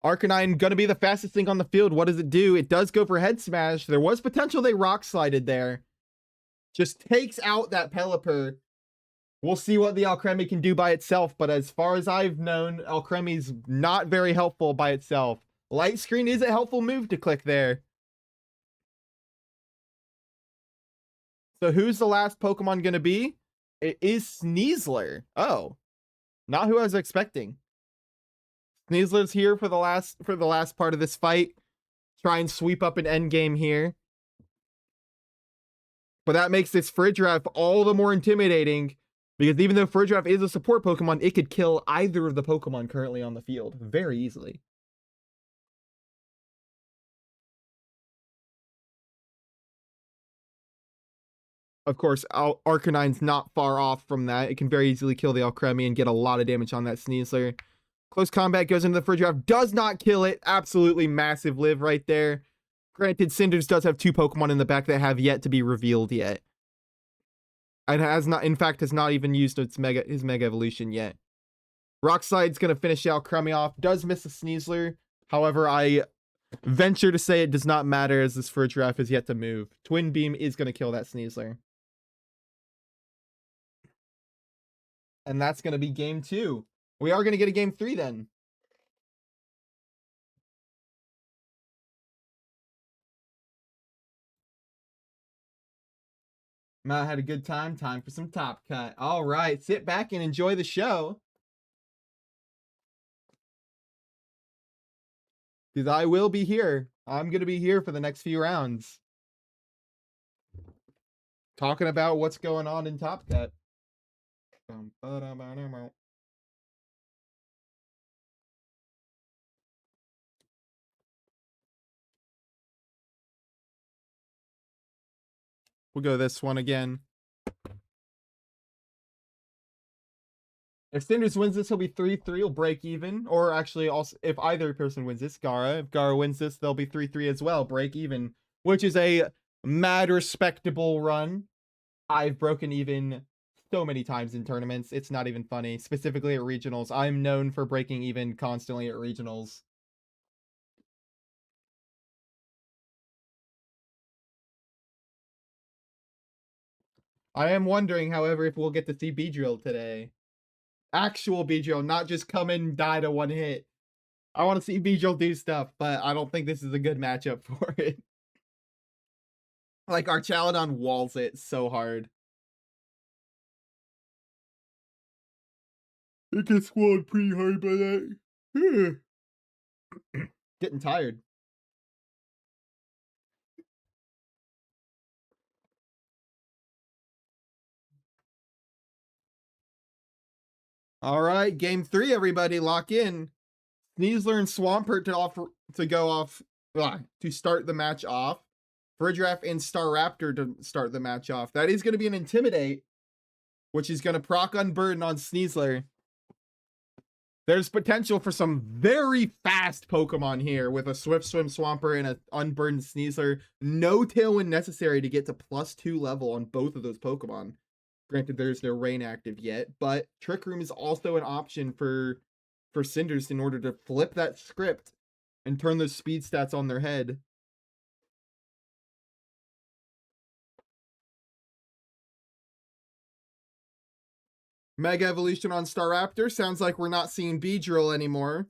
Arcanine gonna be the fastest thing on the field. What does it do? It does go for Head Smash. There was potential they Rock Slided there. Just takes out that Pelipper. We'll see what the Alcremie can do by itself, but as far as I've known, Alcremie's not very helpful by itself. Light Screen is a helpful move to click there. So who's the last Pokemon gonna be? It is Sneasler. Oh, not who I was expecting. Sneasler's here for the last part of this fight. Try and sweep up an endgame here. But that makes this Fridge Draft all the more intimidating, because even though Fridge Draft is a support Pokemon, it could kill either of the Pokemon currently on the field very easily. Of course, Arcanine's not far off from that. It can very easily kill the Alcremie and get a lot of damage on that Sneasler. Close Combat goes into the Fridge Draft, does not kill it. Absolutely massive live right there. Granted, Cinders does have two Pokemon in the back that have yet to be revealed yet. And has not, in fact, has not even used his Mega Evolution yet. Rock Slide's going to finish Alcremie off. Does miss a Sneasler. However, I venture to say it does not matter as this Fridge Draft is yet to move. Twin Beam is going to kill that Sneasler. And that's going to be game 2. We are going to get a game 3 then. Matt had a good time. Time for some Top Cut. All right, sit back and enjoy the show. Because I will be here. I'm going to be here for the next few rounds. Talking about what's going on in Top Cut. We'll go this one again. If Cinders wins this, he'll be 3-3. He'll break even. Or actually, also, if either person wins this, Gara. If Gara wins this, they'll be 3-3 as well. Break even. Which is a mad respectable run. I've broken even so many times in tournaments. It's not even funny. Specifically at regionals. I'm known for breaking even constantly at regionals. I am wondering, however, if we'll get to see Beedrill today. Actual Beedrill, not just come in and die to one hit. I want to see Beedrill do stuff, but I don't think this is a good matchup for it. Like, our Chaladon walls it so hard. It gets swallowed pretty hard by that. Getting tired. All right, game 3, everybody, lock in. Sneasler and Swampert to start the match off. Fridge Draft and Staraptor to start the match off. That is going to be an Intimidate, which is going to proc Unburden on Sneasler. There's potential for some very fast Pokemon here with a Swift Swim Swampert and an Unburdened Sneasler. No Tailwind necessary to get to +2 level on both of those Pokemon. Granted, there's no Rain active yet, but Trick Room is also an option for Cinders in order to flip that script and turn those speed stats on their head. Mega Evolution on Staraptor. Sounds like we're not seeing Beedrill anymore.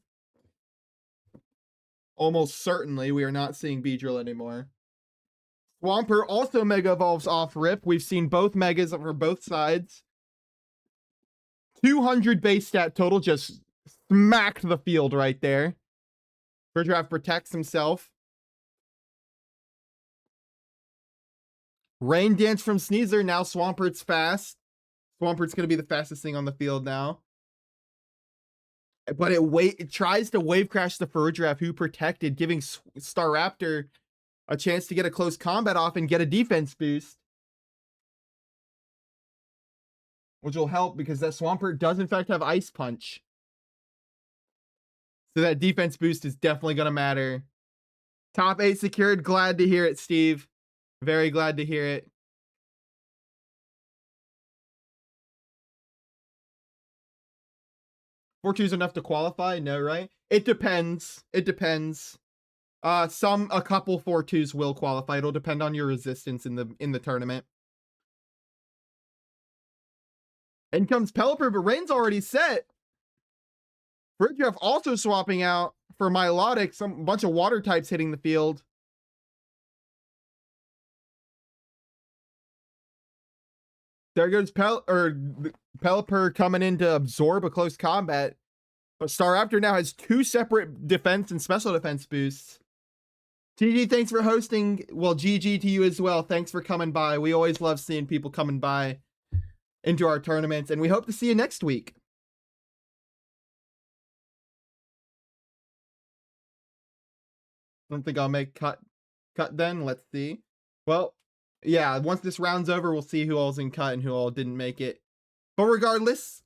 Almost certainly we are not seeing Beedrill anymore. Swampert also Mega Evolves off rip. We've seen both Megas for both sides. 200 base stat total, just smacked the field right there. Fridge Draft protects himself. Rain Dance from Sneasler. Now Swampert's fast. Swampert's going to be the fastest thing on the field now. But it tries to wave crash the Farigiraf, who protected, giving Staraptor a chance to get a close combat off and get a defense boost. Which will help because that Swampert does in fact have Ice Punch. So that defense boost is definitely going to matter. Top 8 secured. Glad to hear it, Steve. Very glad to hear it. Four twos enough to qualify? No, right? It depends. It depends. A couple 4-2s will qualify. It'll depend on your resistance in the tournament. In comes Pelipper, but Rain's already set. Farigiraf also swapping out for Milotic. Some bunch of water types hitting the field. There goes Pelipper coming in to absorb a close combat. But Staraptor now has 2 separate defense and special defense boosts. GG, thanks for hosting. Well, GG to you as well. Thanks for coming by. We always love seeing people coming by into our tournaments, and we hope to see you next week. Don't think I'll make cut then. Let's see. Well, yeah, once this round's over, we'll see who all's in cut and who all didn't make it. But regardless,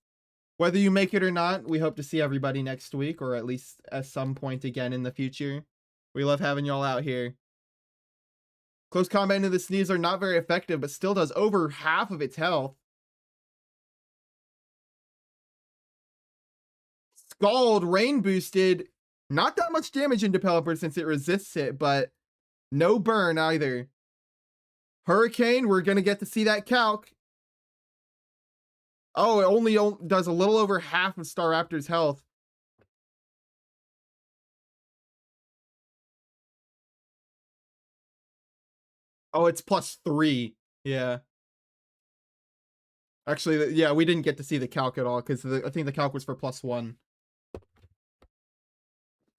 whether you make it or not, we hope to see everybody next week, or at least at some point again in the future. We love having y'all out here. Close combat into the Sneasler, not very effective, but still does over half of its health. Scald, Rain boosted. Not that much damage into Pelipper since it resists it, but no burn either. Hurricane, we're going to get to see that calc. Oh, it only does a little over half of Staraptor's health. Oh, it's +3. Yeah. Actually, yeah, we didn't get to see the calc at all because I think the calc was for +1.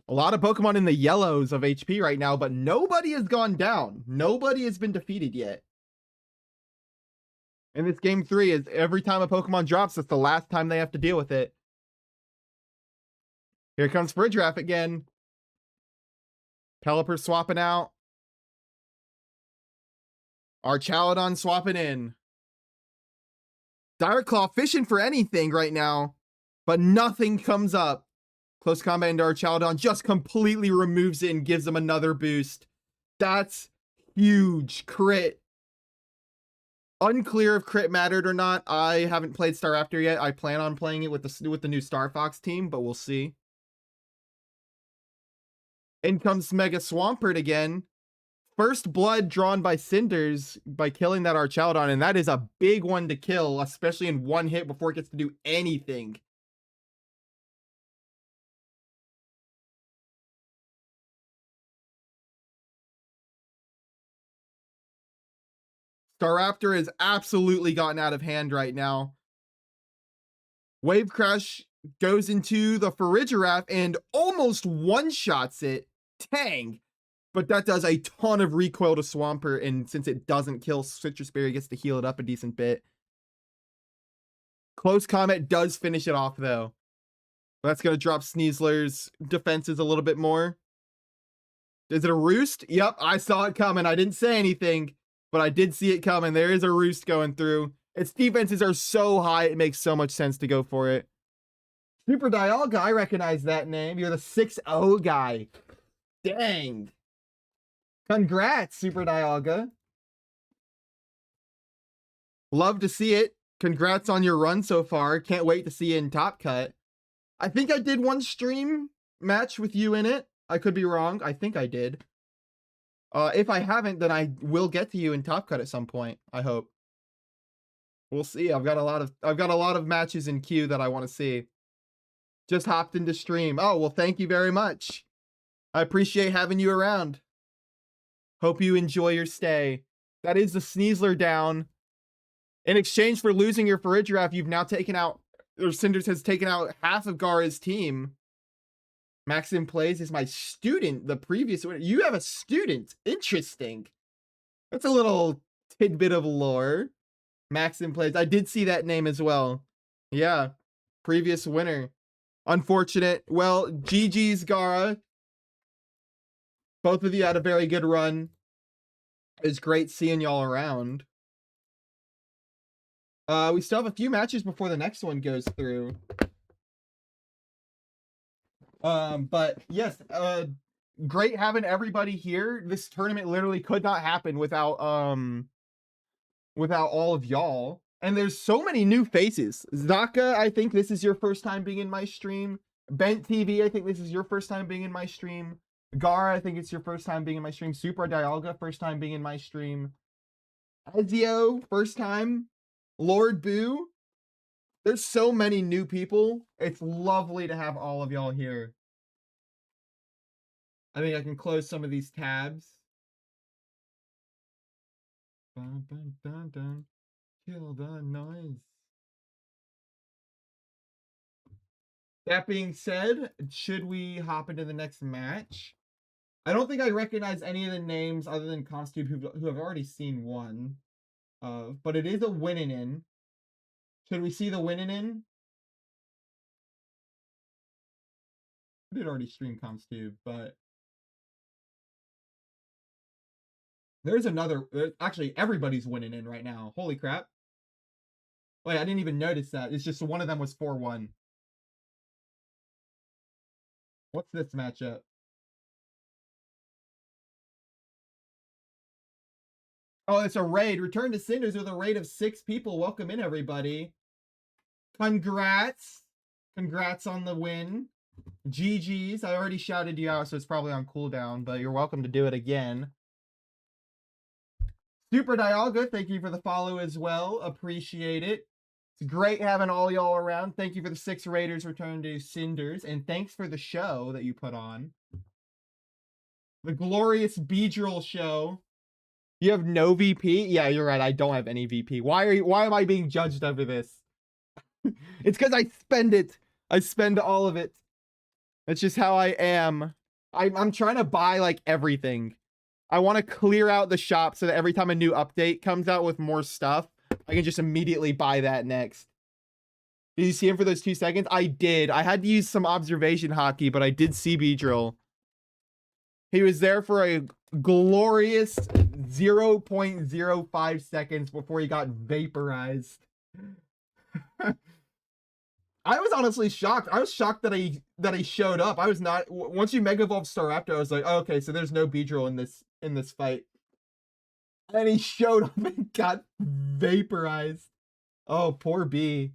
A lot of Pokemon in the yellows of HP right now, but nobody has gone down. Nobody has been defeated yet. And this game 3 is every time a Pokemon drops, it's the last time they have to deal with it. Here comes Farigiraf again. Pelipper swapping out. Archaludon swapping in. Dire Claw fishing for anything right now, but nothing comes up. Close combat into Archaludon just completely removes it and gives him another boost. That's huge. Crit. Unclear if crit mattered or not. I haven't played Staraptor yet. I plan on playing it with the new Star Fox team, but we'll see. In comes Mega Swampert again. First blood drawn by Cinders by killing that Archaludon, and that is a big one to kill, especially in one hit before it gets to do anything. Staraptor has absolutely gotten out of hand right now. Wave Crash goes into the Farigiraf and almost one-shots it. Tang! But that does a ton of recoil to Swampert, and since it doesn't kill Citrus Berry, it gets to heal it up a decent bit. Close combat does finish it off, though. That's going to drop Sneasler's defenses a little bit more. Is it a roost? Yep, I saw it coming. I didn't say anything, but I did see it coming. There is a roost going through. Its defenses are so high, it makes so much sense to go for it. Super Dialga, I recognize that name. You're the 6-0 guy. Dang. Congrats, Super Dialga. Love to see it. Congrats on your run so far. Can't wait to see you in Top Cut. I think I did one stream match with you in it. I could be wrong. I think I did. If I haven't, then I will get to you in Top Cut at some point. I hope. We'll see. I've got a lot of matches in queue that I want to see. Just hopped into stream. Oh, well, thank you very much. I appreciate having you around. Hope you enjoy your stay. That is the Sneasler down. In exchange for losing your Farigiraf, you've now taken out, or Cinders has taken out half of Gara's team. Maxim Plays is my student, the previous winner. You have a student. Interesting. That's a little tidbit of lore. Maxim plays. I did see that name as well. Yeah. Previous winner. Unfortunate. Well, GG's, Gara. Both of you had a very good run. It was great seeing y'all around. We still have a few matches before the next one goes through. But yes, great having everybody here. This tournament literally could not happen without all of y'all. And there's so many new faces. Zaka, I think this is your first time being in my stream. Bent TV, I think this is your first time being in my stream. Gara, I think it's your first time being in my stream. Super Dialga, first time being in my stream. Ezio, first time. Lord Boo. There's so many new people. It's lovely to have all of y'all here. I think I can close some of these tabs. Dun, dun, dun, dun. Kill the noise. That being said, should we hop into the next match? I don't think I recognize any of the names other than Costume who have already seen one. But it is a winning in. Should we see the winning in? I did already stream ComsTube, but there's another. Actually, everybody's winning in right now. Holy crap. Wait, I didn't even notice that. It's just one of them was 4-1. What's this matchup? Oh, it's a raid. Return to Cinders with a raid of 6 people. Welcome in, everybody. Congrats. Congrats on the win. GG's. I already shouted you out, so it's probably on cooldown, but you're welcome to do it again. Super Dialga, thank you for the follow as well. Appreciate it. It's great having all y'all around. Thank you for the 6 raiders return to Cinders, and thanks for the show that you put on. The glorious Beedrill show. You have no VP? Yeah, you're right. I don't have any VP. Why am I being judged over this? It's because I spend it. I spend all of it. That's just how I am. I'm trying to buy like everything. I want to clear out the shop so that every time a new update comes out with more stuff, I can just immediately buy that next. Did you see him for those 2 seconds? I did. I had to use some observation hockey, but I did see Beedrill. He was there for a glorious 0.05 seconds before he got vaporized. I was honestly shocked. I was shocked that he showed up. I was not. Once you Mega Evolved Staraptor, I was like, oh, okay, so there's no Beedrill in this fight. And he showed up and got vaporized. Oh, poor B.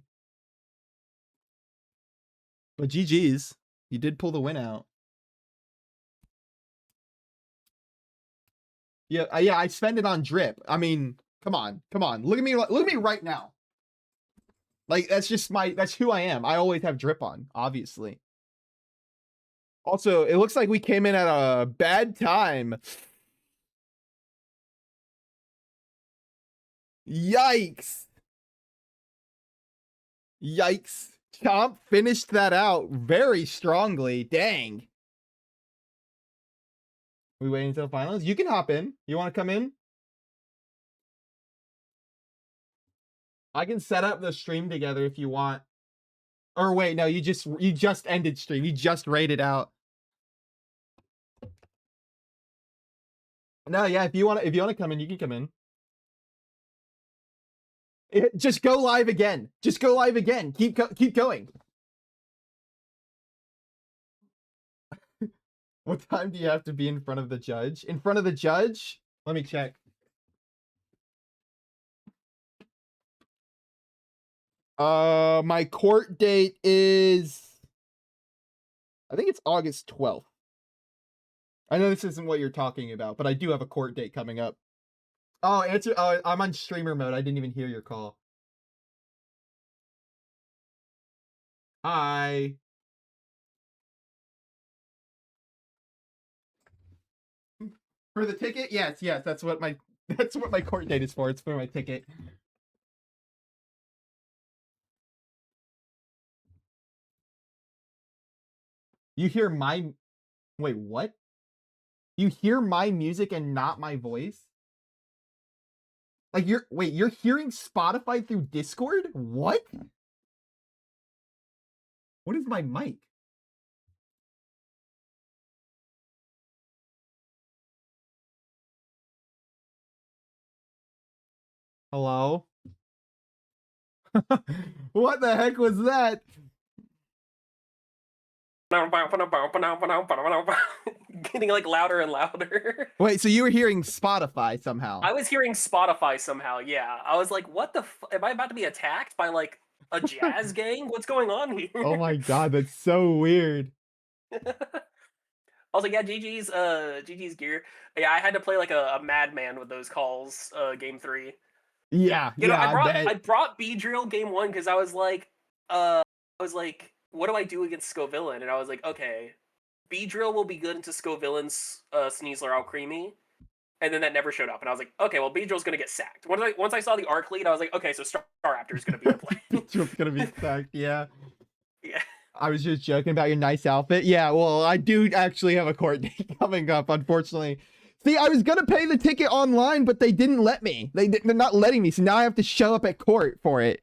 But GG's. You did pull the win out. Yeah, I spend it on drip. I mean, come on. Look at me right now. Like, that's who I am. I always have drip on, obviously. Also, it looks like we came in at a bad time. Yikes. Chomp finished that out very strongly. Dang. We waiting until finals? You can hop in. You want to come in? I can set up the stream together if you want. Or wait, no, you just ended stream. You just raided out. No, yeah, if you want to come in, you can come in. Just go live again. Keep going. What time do you have to be in front of the judge? In front of the judge? Let me check. My court date is, I think it's August 12th. I know this isn't what you're talking about, but I do have a court date coming up. Oh, answer. I'm on streamer mode. I didn't even hear your call. Hi. For the ticket? Yes. That's what my court date is for. It's for my ticket. You hear my... Wait, what? You hear my music and not my voice? Like you're hearing Spotify through Discord? What? What is my mic? Hello? What the heck was that? Getting like louder and louder. Wait, so you were hearing Spotify somehow? I was hearing Spotify somehow. Yeah, I was like, "What the? Am I about to be attacked by like a jazz gang? What's going on here?" Oh my god, that's so weird. I was like, "Yeah, GG's gear." Yeah, I had to play like a madman with those calls. Game 3. Yeah, You know, yeah, I I bet. brought B drill game 1 because I was like, what do I do against Scovillain? And I was like, okay, B drill will be good into Scovillain's Sneasler Out Creamy. And then that never showed up, and I was like, okay, well, B drill's gonna get sacked. Once I saw the arc lead, I was like, okay, so Star Raptor is gonna be the play. It's gonna be stacked, yeah. Yeah. I was just joking about your nice outfit. Yeah, well, I do actually have a court date coming up, unfortunately. See, I was gonna pay the ticket online, but they didn't let me. They're not letting me, so now I have to show up at court for it.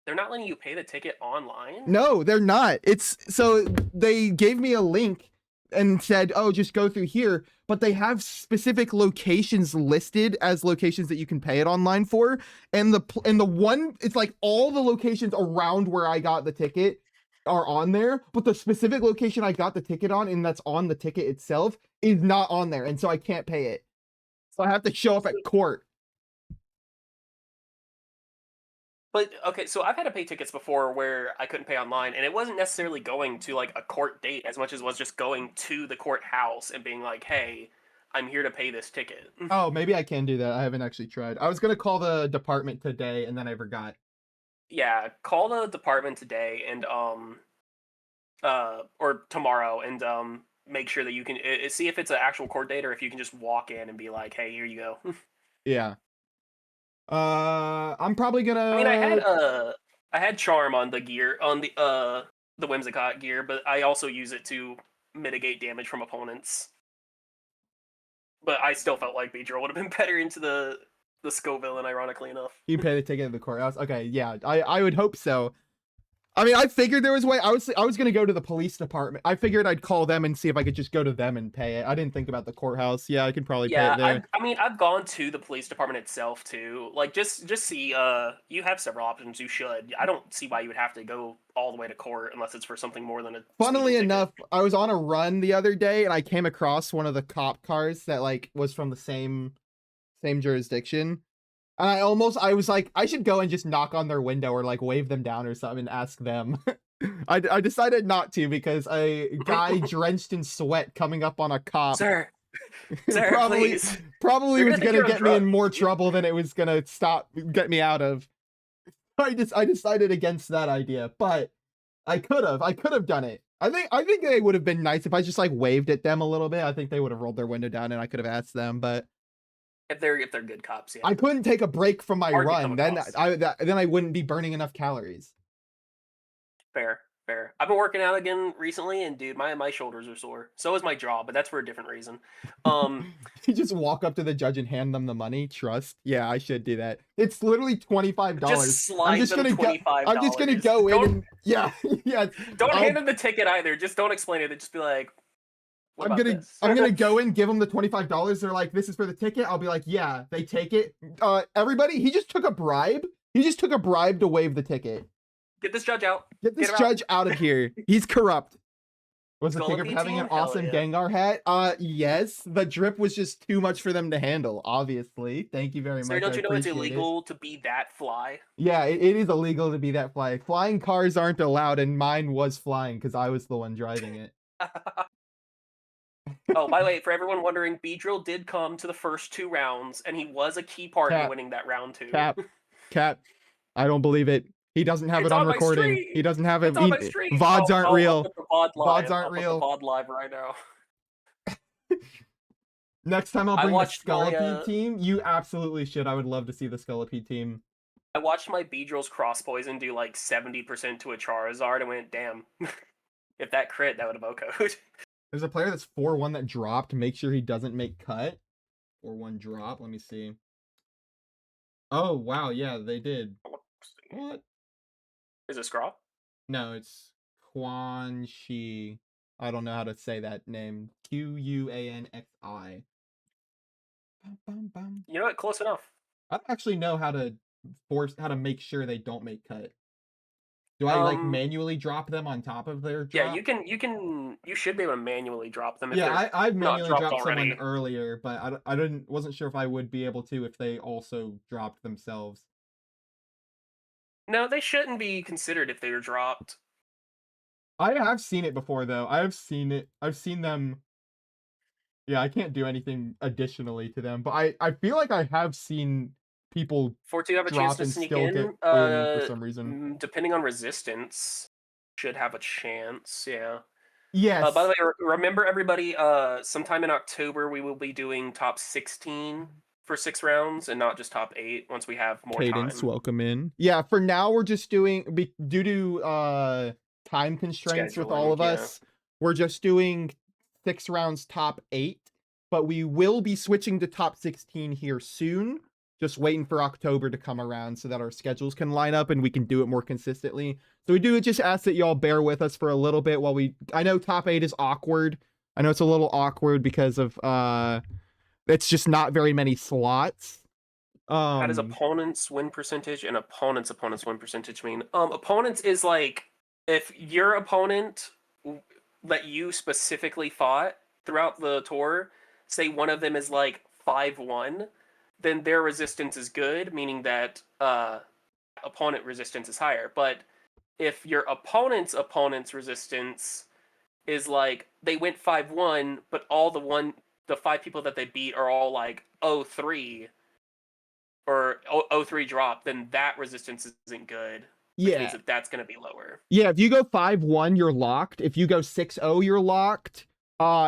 They're not letting you pay the ticket online? No, they're not. It's so they gave me a link and said, "Oh, just go through here," but they have specific locations listed as locations that you can pay it online for. And the one, it's like all the locations around where I got the ticket are on there, but the specific location I got the ticket on and that's on the ticket itself is not on there, and so I can't pay it. So I have to show up at court. But okay, so I've had to pay tickets before where I couldn't pay online, and it wasn't necessarily going to like a court date as much as was just going to the courthouse and being like, "Hey, I'm here to pay this ticket." Oh, maybe I can do that. I haven't actually tried. I was gonna call the department today and then I forgot. Yeah, call the department today and or tomorrow and make sure that you can see if it's an actual court date or if you can just walk in and be like, "Hey, here you go." Yeah. I'm probably gonna. I mean, I had charm on the gear on the Whimsicott gear, but I also use it to mitigate damage from opponents. But I still felt like Beedrill would have been better into the Scoville, and ironically enough. You pay the ticket at the courthouse. Okay, yeah, I would hope so. I mean, I figured there was a way. I was gonna go to the police department. I figured I'd call them and see if I could just go to them and pay it. I didn't think about the courthouse. Yeah, I could probably pay it there. I mean, I've gone to the police department itself too. Like, just see. You have several options. You should. I don't see why you would have to go all the way to court unless it's for something more than a. Funnily enough, I was on a run the other day and I came across one of the cop cars that like was from the same jurisdiction. And I was like, I should go and just knock on their window or like wave them down or something and ask them. I decided not to because a guy drenched in sweat coming up on a cop. Sir, please. Probably was gonna get me in more trouble than it was gonna get me out of. I decided against that idea, but I could have done it. I think they would have been nice if I just like waved at them a little bit. I think they would have rolled their window down and I could have asked them, but if they're good cops, yeah. I couldn't take a break from my run. Then I wouldn't be burning enough calories. Fair. I've been working out again recently, and dude, my shoulders are sore. So is my jaw, but that's for a different reason. You just walk up to the judge and hand them the money. Trust? Yeah, I should do that. It's literally $25. I'm just gonna go in. And, yeah. Don't hand them the ticket either. Just don't explain it. Just be like, I'm gonna go in, give them the $25. They're like, "This is for the ticket." I'll be like, "Yeah." They take it. Everybody, he just took a bribe. He just took a bribe to waive the ticket. Get this judge out. Get this judge out of here. He's corrupt. Was the kicker having an awesome Gengar hat? Yes. The drip was just too much for them to handle, obviously. Thank you very much. Sir, don't you know it's illegal to be that fly? Yeah, it is illegal to be that fly. Flying cars aren't allowed, and mine was flying because I was the one driving it. Oh, by the way, for everyone wondering, Beedrill did come to the first 2 rounds, and he was a key part in winning that round 2. Cap. I don't believe it. He doesn't have it on recording. He doesn't have it. VODs aren't real. VODs aren't real. VOD live right now. Next time I'll bring the Scolipede team. You absolutely should. I would love to see the Scolipede team. I watched my Beedrill's Cross Poison do like 70% to a Charizard and went, damn. If that crit, that would have OHKO'd. There's a player that's 4-1 that dropped. Make sure he doesn't make cut. 4-1 drop. Let me see. Oh wow, yeah, they did. What? Is it Scraw? No, it's Quan Shi. I don't know how to say that name. Quanxi. Bum, bum, bum. You know what? Close enough. I don't actually know how to make sure they don't make cut. Do I like Um, manually drop them on top of their yeah, drop? you should be able to manually drop them if Yeah, they're I've not manually dropped dropped someone already. earlier, but wasn't sure if I would be able to if they also dropped themselves. No, they shouldn't be considered if they were dropped. I have seen it before though. I have seen it. I've seen them. Yeah, I can't do anything additionally to them, but I feel like I have seen people For it to have a chance drop to and sneak still get in, owned for some reason. depending on resistance, should have a chance. Yeah. By the Yes, way, remember everybody, sometime in October we will be doing top 16 for 6 rounds and not just top 8 once we have more Cadence, time. welcome in. Yeah, for now we're just doing due to time constraints with all Scheduling, of yeah. us. We're just doing 6 rounds top 8, but we will be switching to top 16 here soon. Just waiting for October to come around so that our schedules can line up and we can do it more consistently. So we do just ask that y'all bear with us for a little bit while I know top 8 is awkward. I know it's a little awkward because of it's just not very many slots. How does Um opponents' win percentage and opponents' win percentage mean? Opponents is like if your opponent that you specifically fought throughout the tour, say one of them is like 5-1, then their resistance is good, meaning that opponent resistance is higher. But if your opponent's resistance is like they went 5-1, but all the 5 people that they beat are all like 0-3 or 0-3 drop, then that resistance isn't good, which means yeah. that that's going to be lower. Yeah, if you go 5-1, you're locked. If you go 6-0, you're locked.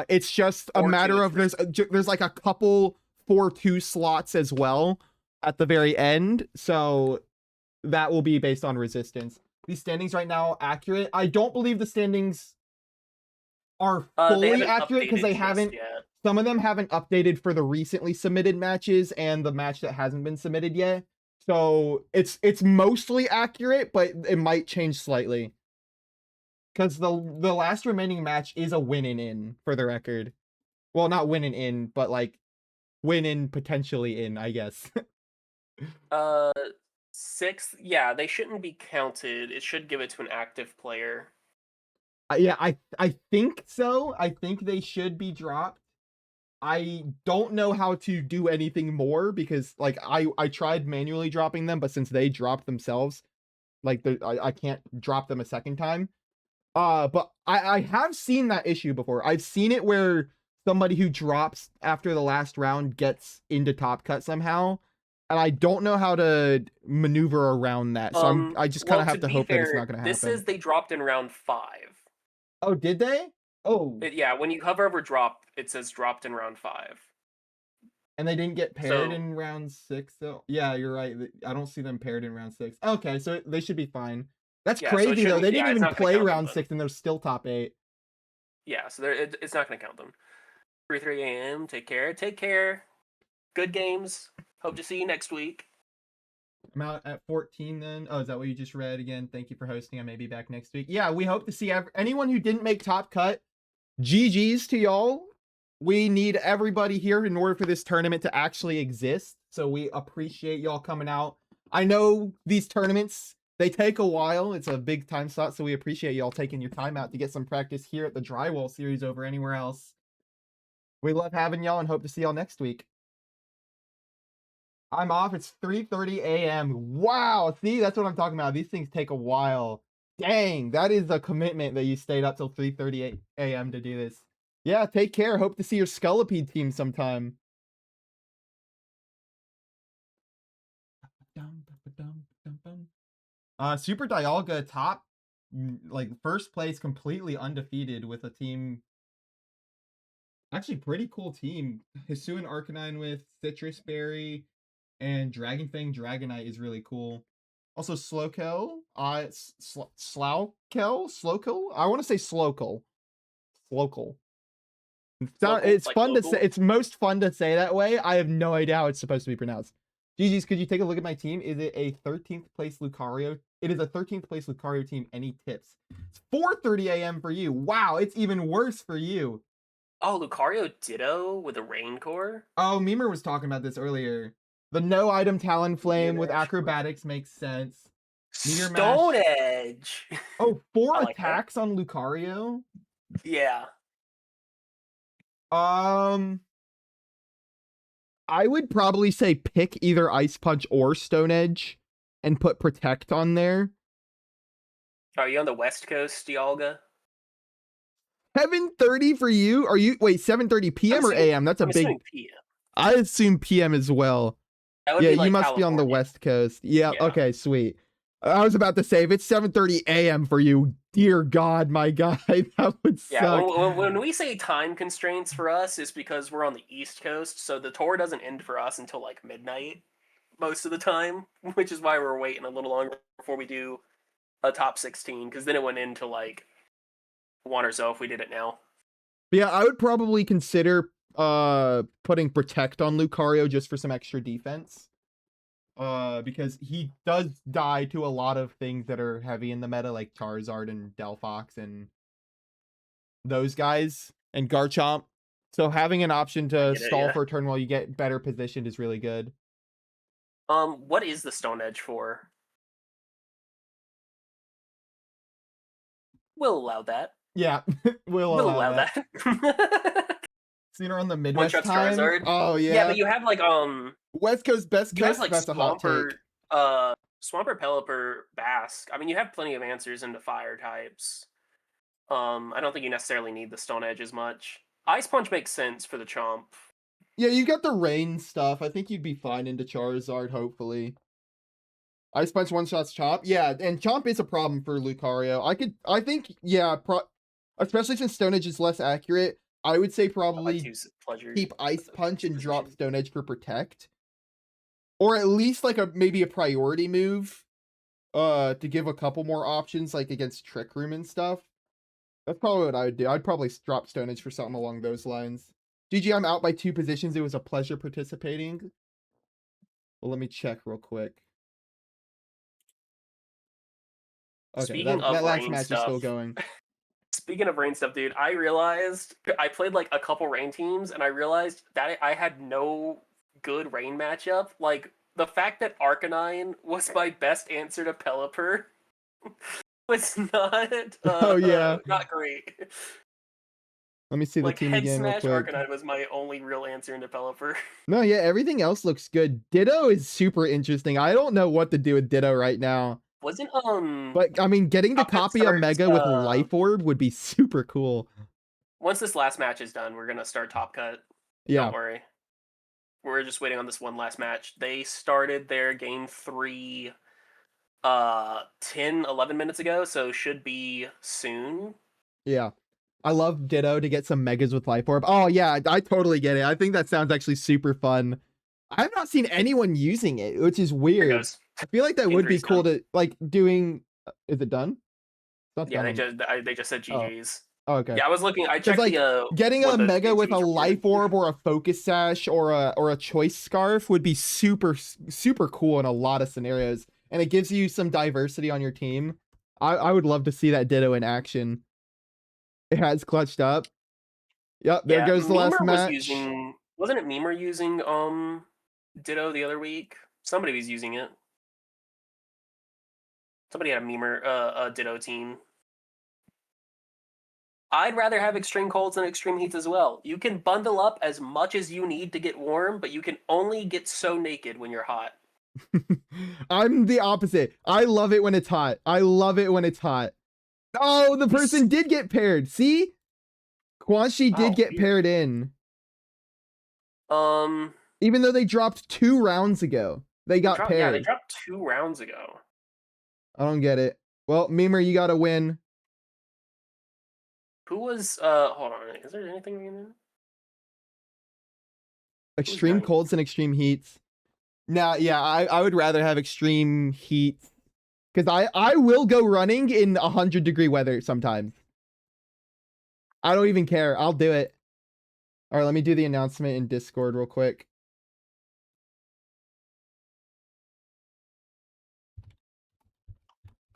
It's just a 4-2 matter is of there's like a couple 4-2 slots as well at the very end. So that will be based on resistance. These standings right now accurate. I don't believe the standings are They fully haven't accurate because updated they just haven't yet. some of them haven't updated for the recently submitted matches and the match that hasn't been submitted yet. So it's mostly accurate, but it might change slightly. Because the last remaining match is a win in for the record. Well, not win in, but like win in potentially in, I guess. Uh, 6th, yeah, they shouldn't be counted. It should give it to an active player. Yeah, I think so. I think they should be dropped. I don't know how to do anything more because like I tried manually dropping them, but since they dropped themselves, like I can't drop them a second time. But I have seen that issue before. I've seen it where somebody who drops after the last round gets into top cut somehow, and I don't know how to maneuver around that. So I just kind Well, of to have to be hope that it's fair, not going to this happen. says they dropped in round 5. Oh, did they? Oh, Yeah, when you hover over drop, it says dropped in round 5. and they didn't get paired So in round 6 though. Yeah, you're right. I don't see them paired in round 6. Okay, so they should be fine. That's yeah, so it crazy though. shouldn't. They didn't Yeah, it's even not going to play count them round then. 6 and they're still top 8. Yeah, so it's not going to count them. 3 a.m. Take care. Take care. Good games. Hope to see you next week. I'm out at 14 then. Oh, is that what you just read again? Thank you for hosting. I may be back next week. Yeah, we hope to see anyone who didn't make top cut. GG's to y'all. We need everybody here in order for this tournament to actually exist. So we appreciate y'all coming out. I know these tournaments, they take a while. It's a big time slot, so we appreciate y'all taking your time out to get some practice here at the Drywall series over anywhere else. We love having y'all and hope to see y'all next week. I'm off. It's 3:30 a.m. Wow. See, that's what I'm talking about. These things take a while. Dang, that is a commitment that you stayed up till 3:30 a.m. to do this. Yeah, take care. Hope to see your Scullipede team sometime. Super Dialga top, like first place, completely undefeated with a team. Actually, pretty cool team. Hisuian Arcanine with Citrus Berry and Dragonfang Dragonite is really cool. Also, Slowkill, Slowkill. I want to say Slowkill. Slowkill. Local, It's like fun to say. local. It's most fun to say that way. I have no idea how it's supposed to be pronounced. GG's, could you take a look at my team? Is it a 13th place Lucario? It is a 13th place Lucario team. Any tips? It's 4:30 a.m. for you. Wow, it's even worse for you. Oh, Lucario Ditto with a Rain Core? Oh, Memer was talking about this earlier. The no item Talonflame with Mash. acrobatics makes sense. Meteor Stone Mash. Edge! Oh, 4 I like that. attacks on Lucario? Yeah. I would probably say pick either Ice Punch or Stone Edge and put Protect on there. Are you on the West Coast, Dialga? 7:30 for you? Are you wait, 7:30 p.m. or a.m.? That's a I'm big assuming PM. I assume PM as well. That would Yeah, be you like must be on the California. West Coast. Yeah, Yeah. okay, sweet. I was about to say, if it's 7:30 a.m. for you, dear God, my guy, that would Yeah, suck. when we say time constraints for us, it's because we're on the East Coast, so the tour doesn't end for us until like midnight most of the time, which is why we're waiting a little longer before we do a top 16, because then it went into like 1 or so if we did it now. But yeah, I would probably consider putting Protect on Lucario just for some extra defense. Because he does die to a lot of things that are heavy in the meta, like Charizard and Delphox and those guys, and Garchomp. So having an option to stall yeah. for a turn while you get better positioned is really good. What is the Stone Edge for? We'll allow that. Yeah, we'll allow that. Seen her on the Midwest One-shot time. Charizard. Oh yeah. Yeah, but you have like West Coast, best you have coast. like That's a hot Swampert, take. Swampert, Pelipper, Basque. I mean, you have plenty of answers into fire types. I don't think you necessarily need the Stone Edge as much. Ice Punch makes sense for the Chomp. Yeah, you got the rain stuff. I think you'd be fine into Charizard, hopefully. Ice Punch one shots Chomp. Yeah, and Chomp is a problem for Lucario. I think, yeah, especially since Stone Edge is less accurate, I would say probably keep Ice Punch and drop Stone Edge for Protect. Or at least like maybe a priority move to give a couple more options, like against Trick Room and stuff. That's probably what I would do. I'd probably drop Stone Edge for something along those lines. GG, I'm out by 2 positions. It was a pleasure participating. Well, let me check real quick. Okay, Speaking that of last rain match is still stuff, going. speaking of rain stuff, dude, I realized I played like a couple rain teams, and I realized that I had no good rain matchup. Like the fact that Arcanine was my best answer to Pelipper was not Oh yeah. not great. Let me see the Like team Head again real Smash quick. Arcanine was my only real answer into Pelipper. No, yeah, everything else looks good. Ditto is super interesting. I don't know what to do with Ditto right now. Wasn't But I mean, getting to Top Cut copy a starts, Mega with Life Orb would be super cool. once this last match is done, we're gonna start Top Cut. Yeah. Don't worry. We're just waiting on this one last match. They started their game 3 10 11 minutes ago, so should be soon. Yeah. I love Ditto to get some Megas with Life Orb. Oh yeah, I totally get it. I think that sounds actually super fun. I've not seen anyone using it, which is weird. I feel like that Game would be 3's cool done. to like doing. Is it done? It's not Yeah, done. they just said GG's. Oh, okay. Yeah, I was looking. I Because checked like the getting a when the Mega game with a was reported. Life Orb or a Focus Sash or a Choice Scarf would be super cool in a lot of scenarios, and it gives you some diversity on your team. I would love to see that Ditto in action. It has clutched up. Yep, there goes the last match. Wasn't it Memer using Ditto the other week? Somebody was using it. Somebody had a Memer a Ditto team. I'd rather have extreme colds than extreme heats as well. You can bundle up as much as you need to get warm, but you can only get so naked when you're hot. I'm the opposite. I love it when it's hot. I love it when it's hot. Oh, the person did get paired. See? Quan Chi did get paired in. Even though they dropped 2 rounds ago. They got paired. Yeah, they dropped 2 rounds ago. I don't get it. Well, Memer, you gotta win. Who was hold on, is there anything we can do? Extreme colds and extreme heats. Now, yeah, I would rather have extreme heat. Because I will go running in 100-degree weather sometimes. I don't even care. I'll do it. Alright, let me do the announcement in Discord real quick.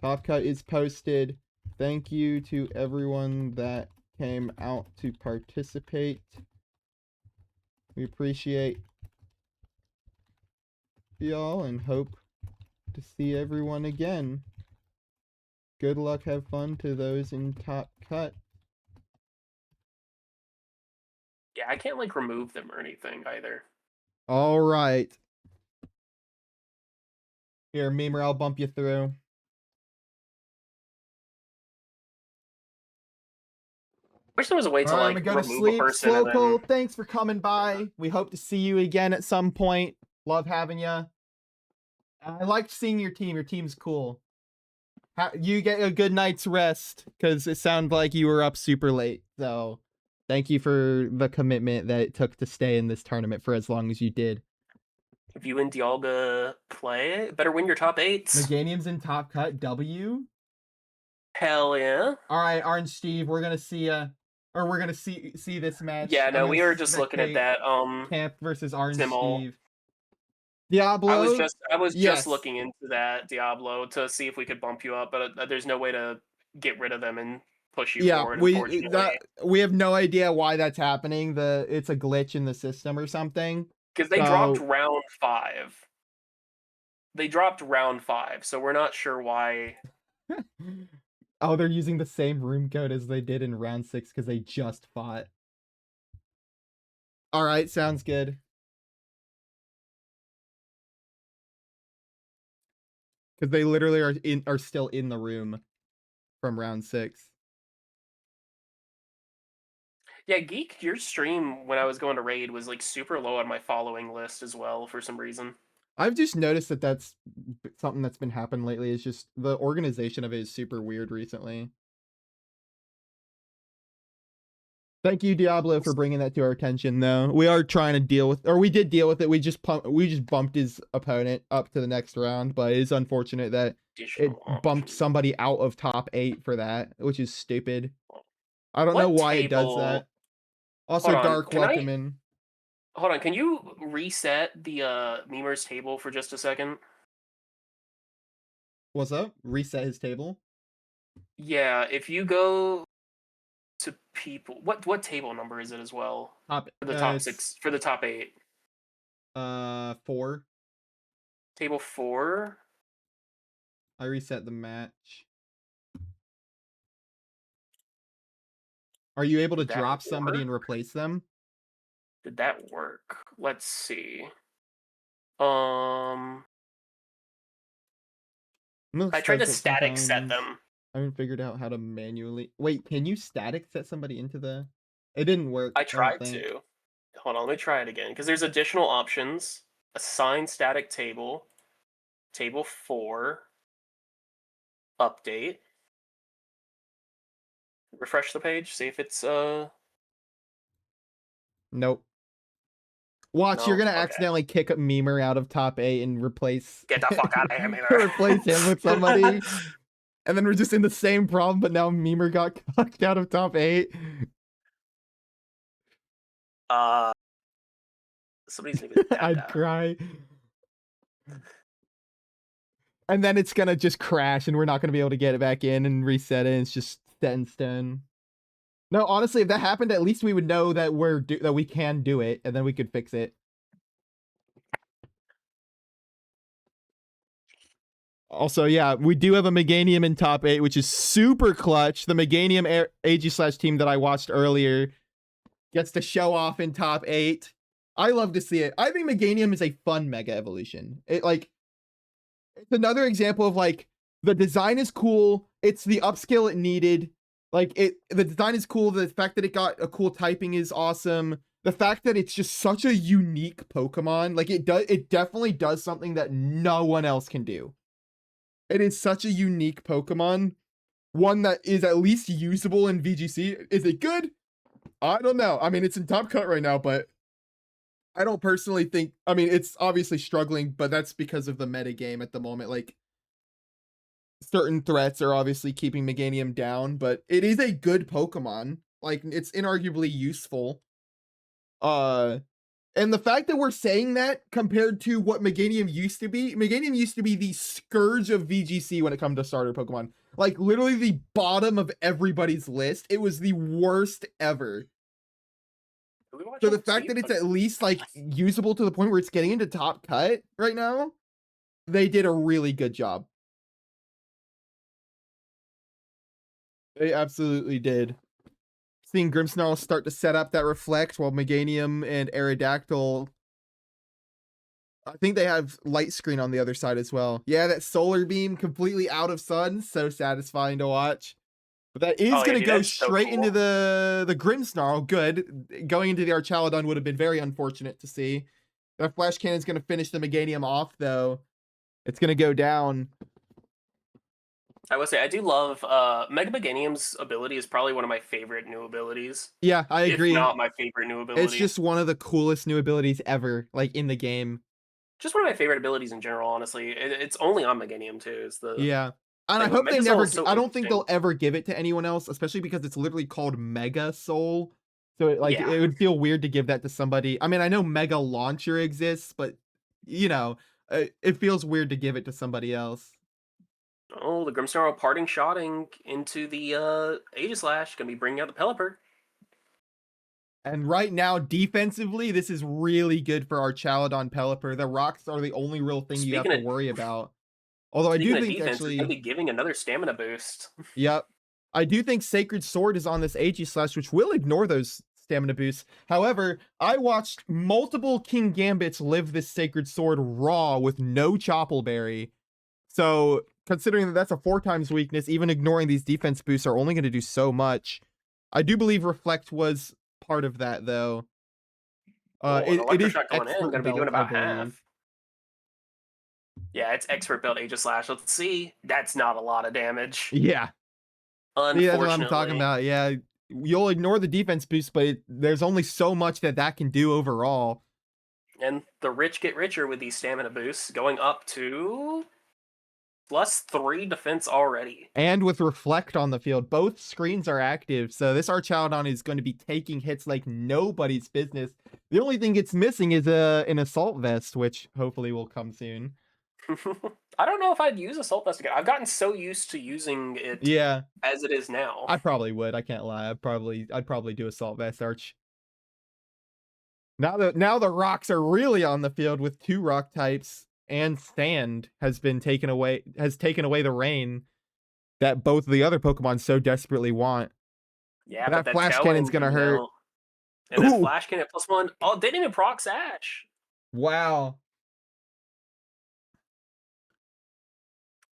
Top Cut is posted. Thank you to everyone that came out to participate. We appreciate y'all and hope to see everyone again. Good luck, have fun to those in Top Cut. Yeah, I can't like remove them or anything either. All right. Here, Memer, I'll bump you through. Wish there was a way to All right, I'm like gonna go to remove a sleep. person and Slowco, then thanks for coming by. We hope to see you again at some point. Love having you. I liked seeing your team. Your team's cool. You get a good night's rest because it sounded like you were up super late. So thank you for the commitment that it took to stay in this tournament for as long as you did. if you and Dialga play, better win your top 8s. Meganium's in Top Cut. W. Hell yeah. All right, Orange Steve, we're gonna see or we're gonna see this match. Yeah, I'm no, gonna we were just looking at spectate that. Camp versus Orange Simmel. Steve. Diablo. I was Yes. just looking into that Diablo to see if we could bump you up, but there's no way to get rid of them and push you forward. Unfortunately, we have no idea why that's happening. It's a glitch in the system or something. Because they dropped round 5. They dropped round 5, so we're not sure why. Oh, they're using the same room code as they did in round 6 because they just fought. All right, sounds good. Because they literally are still in the room from round 6. Yeah, Geek, your stream when I was going to raid was like super low on my following list as well for some reason. I've just noticed that that's something that's been happening lately. Is just the organization of it is super weird recently. Thank you, Diablo, for bringing that to our attention. Though we are trying to deal with, or we did deal with it. We just bumped his opponent up to the next round, but it's unfortunate that it bumped somebody out of top 8 for that, which is stupid. I don't know why it does that. Also, Dark, welcome in. Hold on, can you reset the Memer's table for just a second? What's up? Reset his table? Yeah, if you go to people, what table number is it as well? For the top 6, for the top 8. 4. Table 4. I reset the match. Are you able to drop somebody and replace them? Did that work? Let's see. I tried to static set them. I haven't figured out how to manually. Wait, can you static set somebody into the? It didn't work. I tried to. Hold on, let me try it again because there's additional options. Assign static table. Table 4. Update. Refresh the page. See if it's Nope. Watch, you're gonna accidentally kick a Memer out of top 8 and replace. Get the fuck out of here, Memer. Replace him with somebody. And then we're just in the same problem, but now Memer got cucked out of top 8. Somebody's gonna get I'd cry. And then it's gonna just crash, and we're not gonna be able to get it back in and reset it. And it's just set in stone. No, honestly, if that happened, at least we would know that that we can do it, and then we could fix it. Also, yeah, we do have a Meganium in top 8, which is super clutch. The Meganium AG/ team that I watched earlier gets to show off in top 8. I love to see it. I think Meganium is a fun Mega Evolution. It's another example of like the design is cool. It's the upscale it needed. Like the design is cool. The fact that it got a cool typing is awesome. The fact that it's just such a unique Pokemon, like it definitely does something that no one else can do. It is such a unique Pokemon. One that is at least usable in VGC. Is it good? I don't know. I mean, it's in Top Cut right now, but I don't personally think, I mean, it's obviously struggling, but that's because of the meta game at the moment. Like, certain threats are obviously keeping Meganium down, but it is a good Pokemon. Like, it's inarguably useful. And the fact that we're saying that compared to what Meganium used to be the scourge of VGC when it comes to starter Pokemon. Like, literally the bottom of everybody's list. It was the worst ever. So the fact that it's at least, like, usable to the point where it's getting into top cut right now, they did a really good job. They absolutely did. Seeing Grimmsnarl start to set up that Reflect while Meganium and Aerodactyl, I think they have Light Screen on the other side as well. Yeah, that Solar Beam completely out of Sun, so satisfying to watch. But that is going to go straight into the Grimmsnarl. Good. Going into the Archaludon would have been very unfortunate to see. That Flash Cannon is going to finish the Meganium off, though. It's going to go down. I will say, I do love Mega Meganium's ability is probably one of my favorite new abilities. Yeah, I agree. If not my favorite new ability. It's just one of the coolest new abilities ever, like, in the game. Just one of my favorite abilities in general, honestly. It's only on Meganium, too. Yeah. And I hope they never, I don't think they'll ever give it to anyone else, especially because it's literally called Mega Soul. So, it would feel weird to give that to somebody. I mean, I know Mega Launcher exists, but, you know, it feels weird to give it to somebody else. Oh, the Grimmsnarl parting shotting into the Aegislash. Gonna be bringing out the Pelipper. And right now, defensively, this is really good for our Archaludon Pelipper. The rocks are the only real thing you have to worry about. Although I do think defense, actually, it's gonna be giving another stamina boost. Yep. I do think Sacred Sword is on this Aegislash, which will ignore those stamina boosts. However, I watched multiple King Gambits live this Sacred Sword raw with no Choppleberry. So, considering that that's a 4x weakness, even ignoring these defense boosts are only going to do so much. I do believe Reflect was part of that, though. It is going in, gonna be doing about half. Yeah, it's Expert Belt Aegislash. Let's see. That's not a lot of damage. Yeah. Unfortunately. That's what I'm talking about. Yeah. You'll ignore the defense boost, but there's only so much that can do overall. And the rich get richer with these stamina boosts, going up to +3 defense already. And with Reflect on the field, both screens are active, so this Archaludon is going to be taking hits like nobody's business. The only thing it's missing is an Assault Vest, which hopefully will come soon. I don't know if I'd use Assault Vest again. I've gotten so used to using it as it is now. I probably would. I can't lie. I'd probably do Assault Vest Arch. Now the rocks are really on the field with 2 rock types, and Sand has taken away the rain that both the other Pokemon so desperately want. Yeah, but that Flash Cannon's gonna hurt. And then Flash Cannon +1. Oh, didn't even proc Sash. Wow.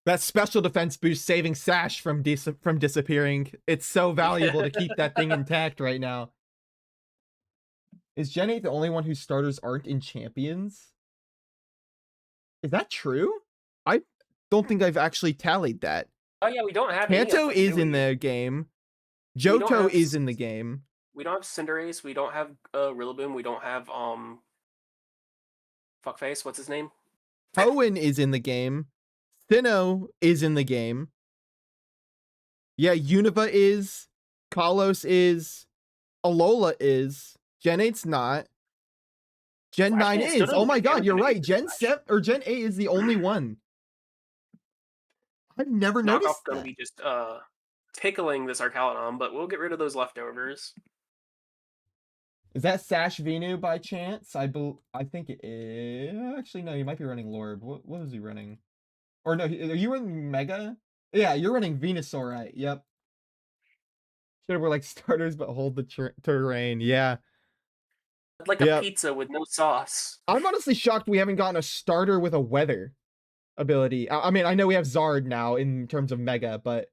That special defense boost saving Sash from disappearing. It's so valuable to keep that thing intact right now. Is Gen 8 the only one whose starters aren't in Champions? Is that true? I don't think I've actually tallied that. Oh yeah, we don't have Kanto is in the game. Johto is in the game. We don't have Cinderace, we don't have Rillaboom, we don't have Fuckface, what's his name? Hoenn is in the game. Sinnoh is in the game. Yeah, Unova is. Kalos is. Alola is. Gen 8's not. Gen 9 is. Oh my god, you're right. Gen 7 or Gen 8 is the only one. I've never noticed that. Gonna be just tickling this Archaludon, but we'll get rid of those leftovers. Is that Sash Venu by chance? I think it is. Actually, no, you might be running Lorb. What is he running? Or no, are you running Mega? Yeah, you're running Venusaur, right? Yep. Should have were like starters, but hold the terrain. Yeah. Like a pizza with no sauce. I'm honestly shocked we haven't gotten a starter with a weather ability. I mean, I know we have Zard now in terms of Mega, but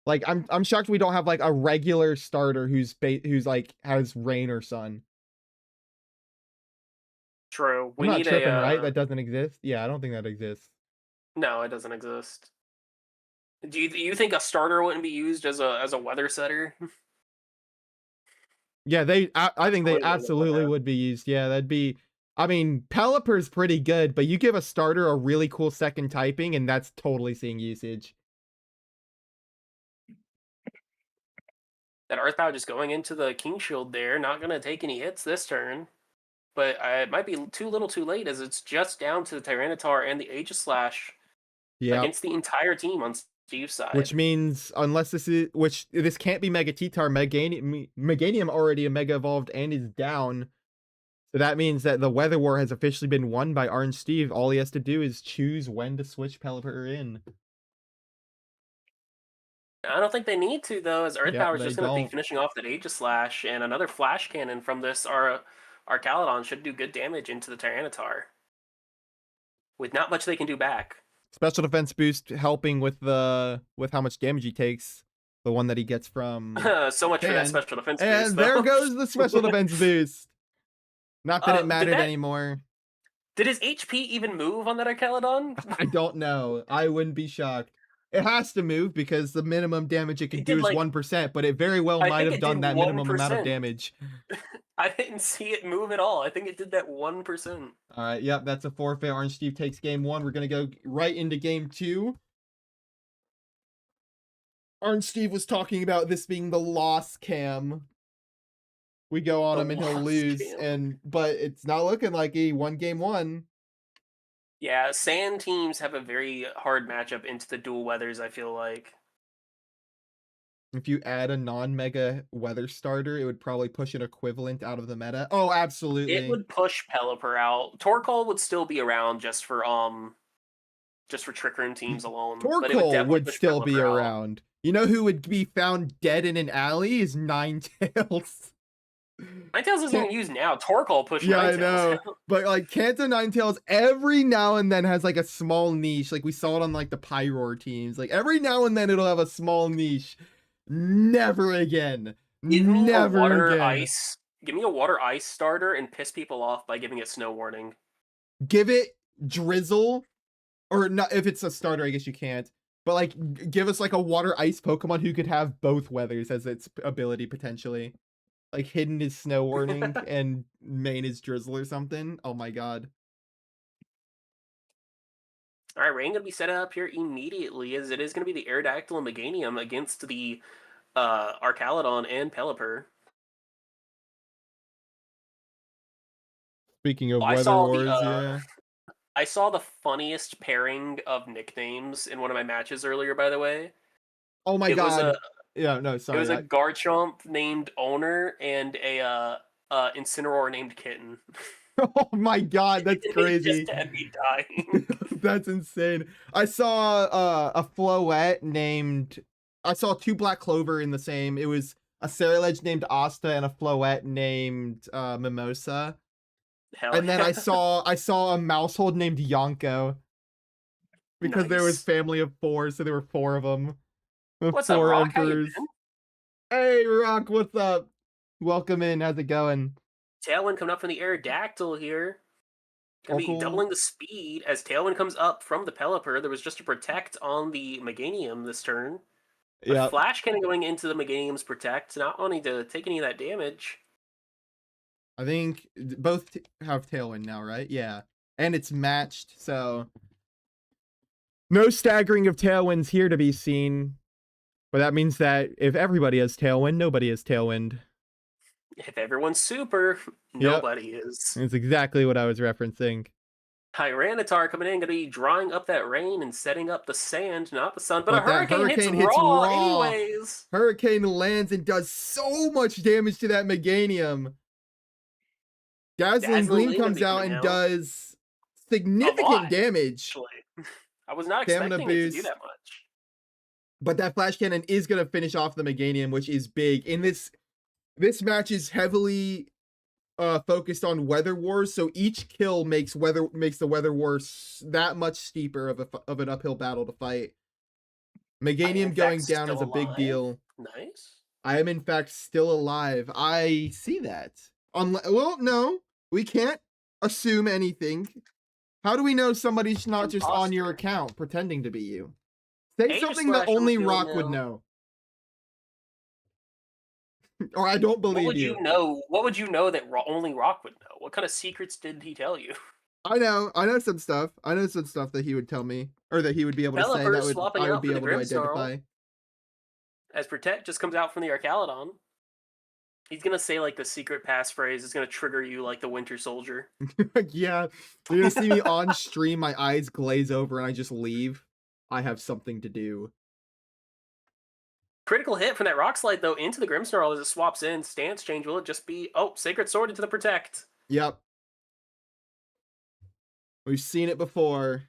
like I'm shocked we don't have like a regular starter who's like has rain or sun. True. I'm not tripping, right? That doesn't exist. Yeah, I don't think that exists. No, it doesn't exist. Do you think a starter wouldn't be used as a weather setter? Yeah, I think they absolutely would be used. Yeah, that'd be. I mean, Pelipper's pretty good, but you give a starter a really cool second typing, and that's totally seeing usage. That Earthbound just going into the King Shield there, not gonna take any hits this turn. but it might be too little too late as it's just down to the Tyranitar and the Aegis Slash Yeah. against the entire team on Steve's side. Which means, unless this can't be Mega T-Tar, Meganium already a Mega Evolved and is down. So that means that the Weather War has officially been won by Orange Steve. All he has to do is choose when to switch Pelipper in. I don't think they need to, though, as Earth Yep, Power is they just going to be don't. finishing off that Aegis Slash, and another Flash Cannon from this Arcalodon should do good damage into the Tyranitar. With not much they can do back. Special defense boost helping with how much damage he takes. The one that he gets from So much for that special defense boost. And there goes the special defense boost. Not that it mattered anymore. Did his HP even move on that Arcalodon? I don't know. I wouldn't be shocked. It has to move because the minimum damage it can do is 1%, but it very well might have done that minimum amount of damage. I didn't see it move at all. I think it did that 1%. All right, yep, that's a forfeit. Orange Steve takes game 1. We're going to go right into game 2. Orange Steve was talking about this being the loss cam. We go on him and he'll lose, but it's not looking like he won game 1. Yeah, Sand teams have a very hard matchup into the dual weathers, I feel like. If you add a non-mega weather starter, it would probably push an equivalent out of the meta. Oh, absolutely. It would push Pelipper out. Torkoal would still be around just for Trick Room teams alone. Torkoal would still be around. You know who would be found dead in an alley is Ninetales. Ninetales isn't even used now. Torkoal pushed Ninetales. I know. But like Kanto Ninetales every now and then has like a small niche. Like we saw it on like the Pyroar teams. Like every now and then it'll have a small niche. Never again. Never again. Give me a water ice starter and piss people off by giving it snow warning. Give it drizzle, or not if it's a starter. I guess you can't. But like, give us like a water ice Pokemon who could have both weathers as its ability potentially. Like hidden is snow warning and main is drizzle or something. Oh my god. All right, rain gonna be set up here immediately, as it is gonna be the Aerodactyl and Meganium against the Arcalodon and Pelipper. Speaking of weather wars, yeah. I saw the funniest pairing of nicknames in one of my matches earlier, by the way. Oh my god. Yeah, no, sorry. It was a Garchomp named Owner and a Incineroar named Kitten. Oh my god, that's crazy. Just had me dying. That's insane. I saw a Floette named... I saw 2 Black Clover in the same. It was a Ceruledge named Asta and a Floette named Mimosa. And then I saw a Mousehold named Yonko. Because there was family of 4, so there were 4 of them. What's up, Rock? How you been? Hey, Rock, what's up? Welcome in. How's it going? Tailwind coming up from the Aerodactyl here. Gonna be doubling the speed as Tailwind comes up from the Pelipper. There was just a Protect on the Meganium this turn. Yeah. Flash Cannon going into the Meganium's Protect, not wanting to take any of that damage. I think both have Tailwind now, right? Yeah. And it's matched, so... No staggering of Tailwinds here to be seen. But that means that if everybody has Tailwind, nobody has Tailwind. If everyone's super, nobody is. That's exactly what I was referencing. Tyranitar coming in, going to be drawing up that rain and setting up the sand, not the sun. But a Hurricane hits raw anyways. Hurricane lands and does so much damage to that Meganium. Dazzling Gleam comes out and does significant damage. I was not expecting it to do that much. But that Flash Cannon is going to finish off the Meganium, which is big. In this match is heavily focused on Weather Wars, so each kill makes the Weather Wars that much steeper of an uphill battle to fight. Meganium going down is a big deal. Nice. I am in fact still alive. I see that. Well, no, we can't assume anything. How do we know somebody's not just on your account pretending to be you? Say something that only Rock would know. Or I don't believe you. What would you know that only Rock would know? What kind of secrets did he tell you? I know some stuff. I know some stuff that he would tell me, or that he would be able to say that I would be able to identify. As Protect just comes out from the Arcalodon. He's gonna say like the secret passphrase is gonna trigger you like the Winter Soldier. Yeah, you're gonna see me on stream, my eyes glaze over, and I just leave. I have something to do. Critical hit from that rock slide though into the Grimmsnarl as it swaps in. Stance change, will it just be Sacred Sword into the Protect? Yep. We've seen it before.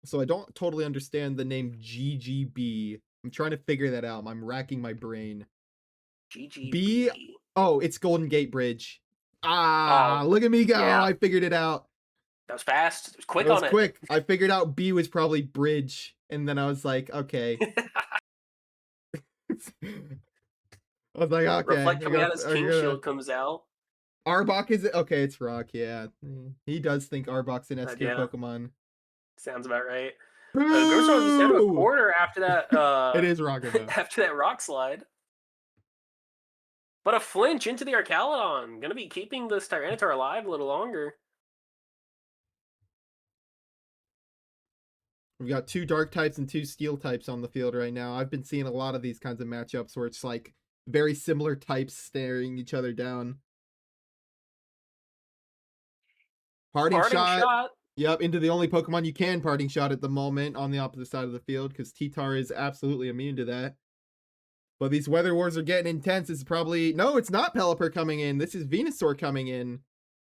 So I don't totally understand the name GGB. I'm trying to figure that out. I'm racking my brain. GGB. B. Oh, it's Golden Gate Bridge. Oh, Look at me go. yeah. I figured it out. That was fast. It was quick That was on quick. I figured out B was probably bridge. And then I was like, okay. I was like, it. okay. Reflect coming out as King Shield comes out. Arbok is okay, it's Rock, yeah. He does think Arbok's an S tier Yeah. Pokemon. Sounds about right. Grimmsnarl just down to a quarter after that. It is Rocket though. After that rock slide. But a flinch into the Archaludon. Gonna be keeping this Tyranitar alive a little longer. We've got 2 dark types and 2 steel types on the field right now. I've been seeing a lot of these kinds of matchups where it's like very similar types staring each other down. Parting shot. Yep, into the only Pokemon you can parting shot at the moment on the opposite side of the field because T-Tar is absolutely immune to that. But these weather wars are getting intense. It's probably... No, it's not Pelipper coming in. This is Venusaur coming in.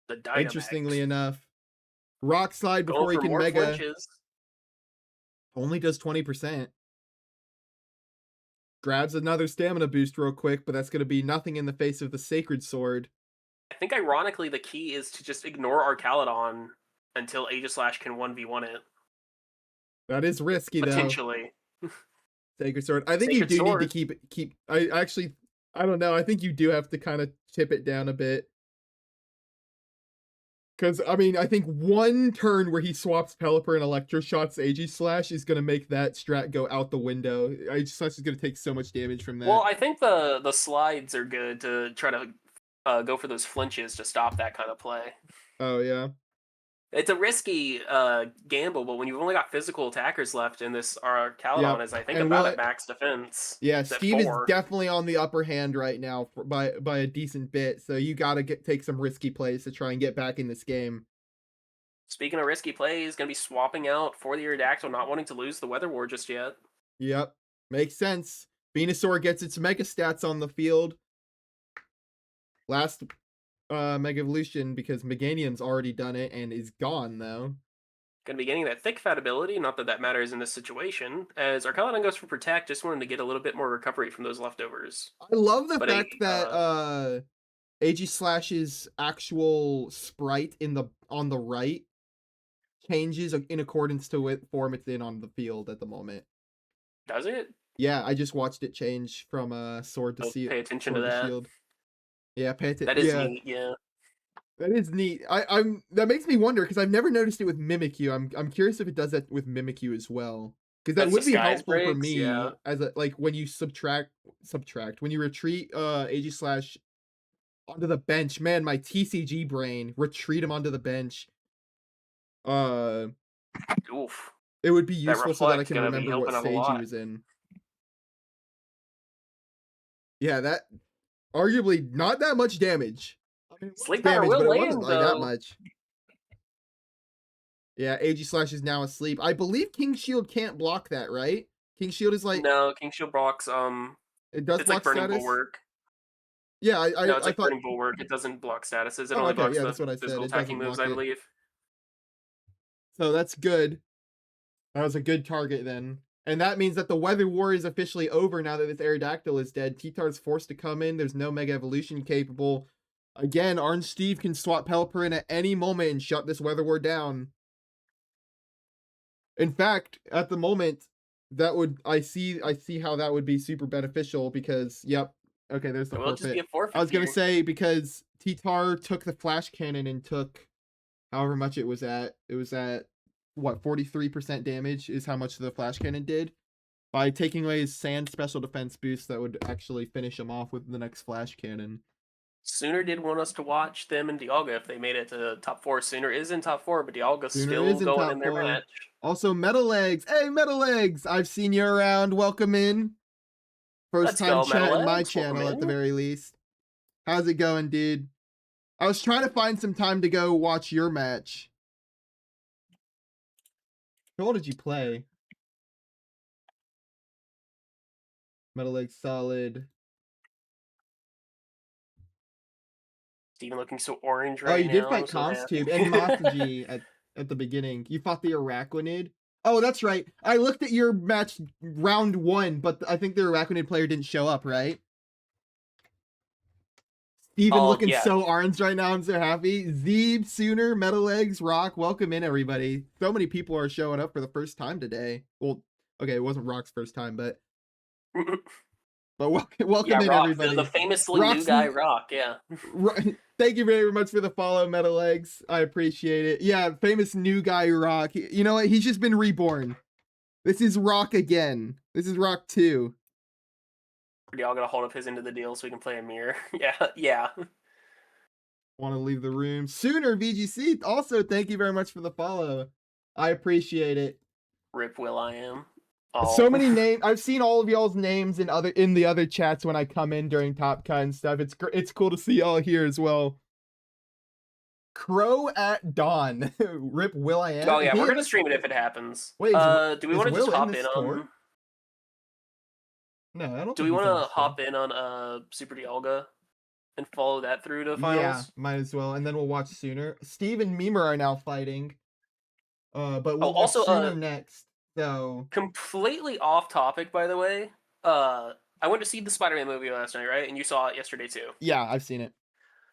The Dynamax. Interestingly enough. Rock slide before he can Mega. Flinches. Only does 20%. Grabs another stamina boost real quick, but that's going to be nothing in the face of the Sacred Sword. I think ironically the key is to just ignore Archaludon until Aegislash can 1v1 it. That is risky, though. Potentially. Sacred Sword. I think Sacred you do Sword. need to keep... I don't know. I think you do have to kind of tip it down a bit. Because, I mean, I think one turn where he swaps Pelipper and Electroshots Aegislash is going to make that strat go out the window. Aegislash is going to take so much damage from that. Well, I think the slides are good to try to go for those flinches to stop that kind of play. Oh, yeah. It's a risky gamble, but when you've only got physical attackers left in this Archaludon, as I think about at max defense. Yeah, Steve is definitely on the upper hand right now by a decent bit, so you got to take some risky plays to try and get back in this game. Speaking of risky plays, going to be swapping out for the Aerodactyl, not wanting to lose the Weather War just yet. Yep, makes sense. Venusaur gets its Mega Stats on the field. Last Mega Evolution because Meganium's already done it and is gone though. Gonna be getting that Thick Fat ability, not that that matters in this situation, as Archaludon goes for Protect, just wanting to get a little bit more recovery from those leftovers. I love the fact that Aegislash's actual sprite on the right changes in accordance to what form it's in on the field at the moment. Does it? Yeah, I just watched it change from Sword to Shield. Pay attention to that. Shield. Yeah, pay attention. That is neat, yeah. That is neat. That makes me wonder because I've never noticed it with Mimikyu. I'm curious if it does that with Mimikyu as well. Because that would be helpful for me as when you subtract when you retreat Aegislash onto the bench. Man, my TCG brain retreat him onto the bench. Oof. It would be useful so that I can remember what stage he was in. Yeah, that arguably not that much damage. I mean, Sleep damage, but it wasn't like that much. Yeah, Aegislash is now asleep. I believe King Shield can't block that, right? King Shield is like no, King Shield blocks it does block like Burning status? Bulwark. Yeah, no, it's like Burning Bulwark. It doesn't block statuses. It only blocks the physical attacking moves, I believe. So that's good. That was a good target then. And that means that the Weather War is officially over now that this Aerodactyl is dead. T-Tar's forced to come in. There's no Mega Evolution capable. Again, Orange Steve can swap Pelipper in at any moment and shut this Weather War down. In fact, at the moment, that would I see how that would be super beneficial because okay, there's the forfeit. Just be a forfeit. I was gonna say because T-Tar took the Flash Cannon and took however much it was at. It was at what 43% damage is how much the Flash Cannon did. By taking away his Sand special defense boost, that would actually finish him off with the next Flash Cannon. Sooner did want us to watch them and Dialga if they made it to top 4. Sooner is in top 4, but Dialga's still going in their match. Also, Metal Legs. Hey, Metal Legs! I've seen you around. Welcome in. First time chat in my channel at the very least. How's it going, dude? I was trying to find some time to go watch your match. How old did you play? Metal Leg Solid. Steven looking so orange Oh, right you did now. fight I'm so Comstube happy. and Masaji at the beginning. You fought the Araquanid. Oh, that's right. I looked at your match round 1, but I think the Araquanid player didn't show up, right? Steven looking Yeah. so orange right now. I'm so happy. Zeeb, Sooner, Metal Legs, Rock, welcome in, everybody. So many people are showing up for the first time today. Well, okay, it wasn't Rock's first time, but welcome in, Rock, everybody. the famously new Rock's guy, Rock. Yeah. Thank you very much for the follow, Metal Legs. I appreciate it. Yeah, famous new guy, Rock. You know what? He's just been reborn. This is Rock again. This is Rock 2. Are y'all gonna hold up his end of the deal so we can play a mirror? Yeah. Want to leave the room sooner, VGC. Also, thank you very much for the follow. I appreciate it. Rip Will I am. Oh. So many names. I've seen all of y'all's names in the other chats when I come in during Top Cut and stuff. It's cool to see y'all here as well. Crow at Dawn. Rip Will I am. Oh yeah, we're gonna stream it if it happens. Wait, do we want to just hop in on? No, I don't. Do we want to hop in on Super Dialga and follow that through to finals? Yeah, might as well, and then we'll watch Sooner. Steve and Memer are now fighting. But we'll watch Sooner next. So completely off topic, by the way. I went to see the Spider-Man movie last night, right? And you saw it yesterday too. Yeah, I've seen it.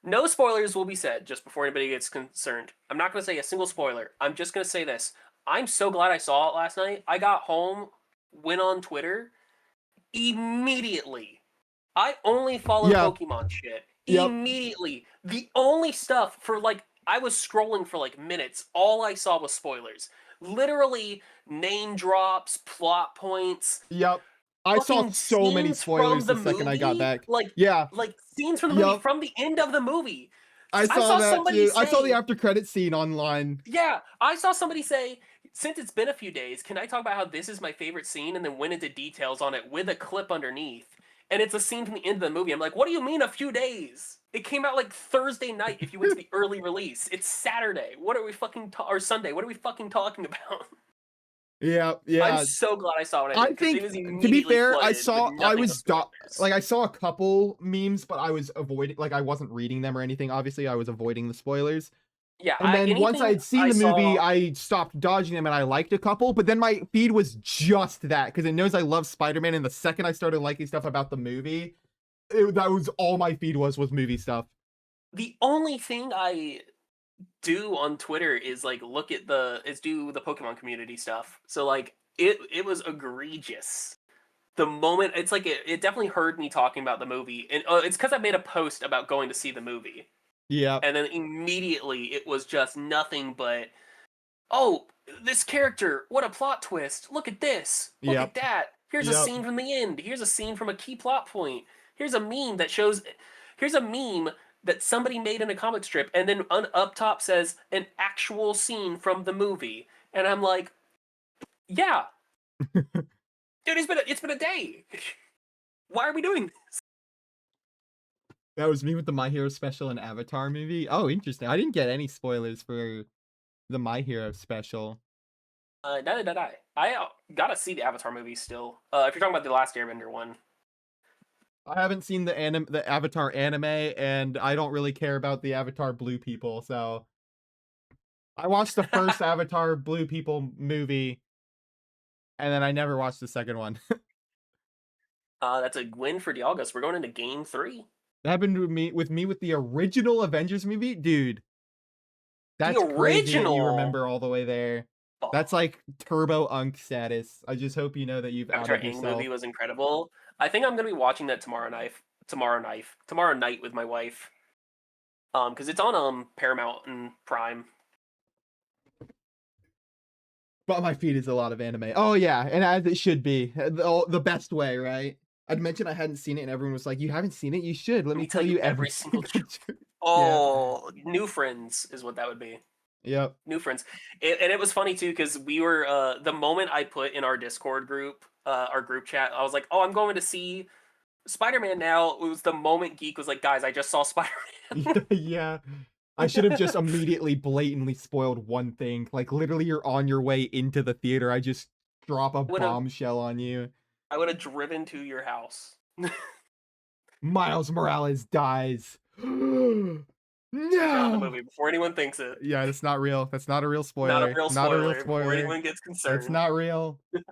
No spoilers will be said just before anybody gets concerned. I'm not going to say a single spoiler. I'm just going to say this. I'm so glad I saw it last night. I got home, went on Twitter, immediately. I only follow Pokemon shit. Yep. Immediately. The only stuff for I was scrolling for minutes. All I saw was spoilers. Literally name drops, plot points. Yep. I saw so many spoilers the second I got back. Scenes from the movie from the end of the movie. I saw that too. I saw the after credit scene online. Yeah, I saw somebody say, since it's been a few days, can I talk about how this is my favorite scene, and then went into details on it with a clip underneath. And it's a scene from the end of the movie. I'm like, what do you mean a few days? It came out Thursday night if you went to the early release. It's Saturday. What are we fucking or Sunday? What are we fucking talking about? Yeah. I'm so glad I saw it. I think, to be fair, I saw a couple memes, but I was avoiding, I wasn't reading them or anything. Obviously, I was avoiding the spoilers. Yeah, and then once I had seen the movie, I stopped dodging them, and I liked a couple. But then my feed was just that, because it knows I love Spider-Man. And the second I started liking stuff about the movie, that was all my feed was movie stuff. The only thing I do on Twitter is do the Pokemon community stuff. So it was egregious. The moment it's it definitely heard me talking about the movie, and it's because I made a post about going to see the movie. Yeah. And then immediately it was just nothing but, oh, this character, what a plot twist. Look at this. Look at that. Here's a scene from the end. Here's a scene from a key plot point. Here's a meme that somebody made in a comic strip, and then up top says an actual scene from the movie. And I'm like, yeah. Dude, it's been a day. Why are we doing this? That was me with the My Hero special and Avatar movie. Oh, interesting. I didn't get any spoilers for the My Hero special. Neither did I. I gotta see the Avatar movie still. If you're talking about the Last Airbender one. I haven't seen the Avatar anime, and I don't really care about the Avatar Blue people, so I watched the first Avatar Blue people movie, and then I never watched the second one. That's a win for Dialga. We're going into Game 3. That happened with me with the original Avengers movie, dude. That's crazy that you remember all the way there. Oh. That's Turbo Unk status. I just hope you know that you've outed yourself. The movie was incredible. I think I'm gonna be watching that tomorrow night with my wife. Because it's on Paramount and Prime. But my feed is a lot of anime. Oh yeah, and as it should be, the best way, right? I'd mentioned I hadn't seen it, and everyone was like, "You haven't seen it? You should. Let me tell you every single truth." Oh, yeah. New Friends is what that would be. Yep. New Friends, and it was funny too because we were the moment I put in our Discord group, our group chat, I was like, "Oh, I'm going to see Spider-Man now, it was the moment Geek was like, guys, I just saw Spider-Man. Yeah. I should have just immediately blatantly spoiled one thing. Like literally you're on your way into the theater. I just drop a would have bombshell on you. I would have driven to your house. Miles Morales dies. He's not in the No. movie before anyone thinks it. Yeah, that's not real. That's not a real Not a spoiler. real Not a real spoiler before spoiler. anyone gets That's concerned. not real. It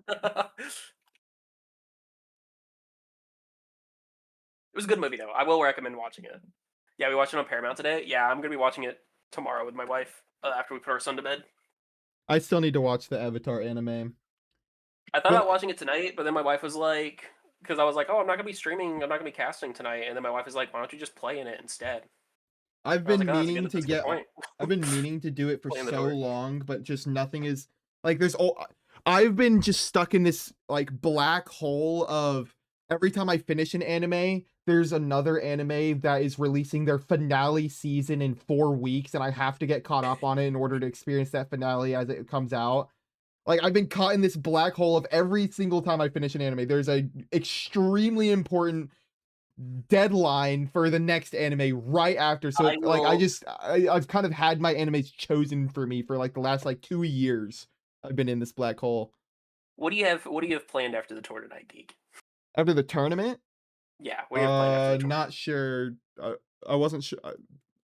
was a good movie though. I will recommend watching it. Yeah, we watched it on Paramount today. Yeah, I'm gonna be watching it tomorrow with my wife after we put our son to bed. I still need to watch the Avatar anime. I thought about But watching it tonight, but then my wife was like, because I was like, oh, I'm not gonna be streaming, I'm not gonna be casting tonight, and then my wife was like, why don't you just play in it instead? I've I was been like, oh, meaning to that's a good get point. I've been meaning to do it for Play in the so door. long, but just nothing is like I've been just stuck in this like black hole of every time I finish an anime, there's another anime that is releasing their finale season in 4 weeks and I have to get caught up on it in order to experience that finale as it comes out. Like I've been caught in this black hole of every single time I finish an anime, there's a extremely important deadline for the next anime right after. So I it's like will. I've kind of had my animes chosen for me for like the last like 2 years. I've been in this black hole. What do you have? What do you have planned after the tour tonight, Geek? After the tournament, Yeah, what do you have planned after the tour? not sure. I wasn't sure.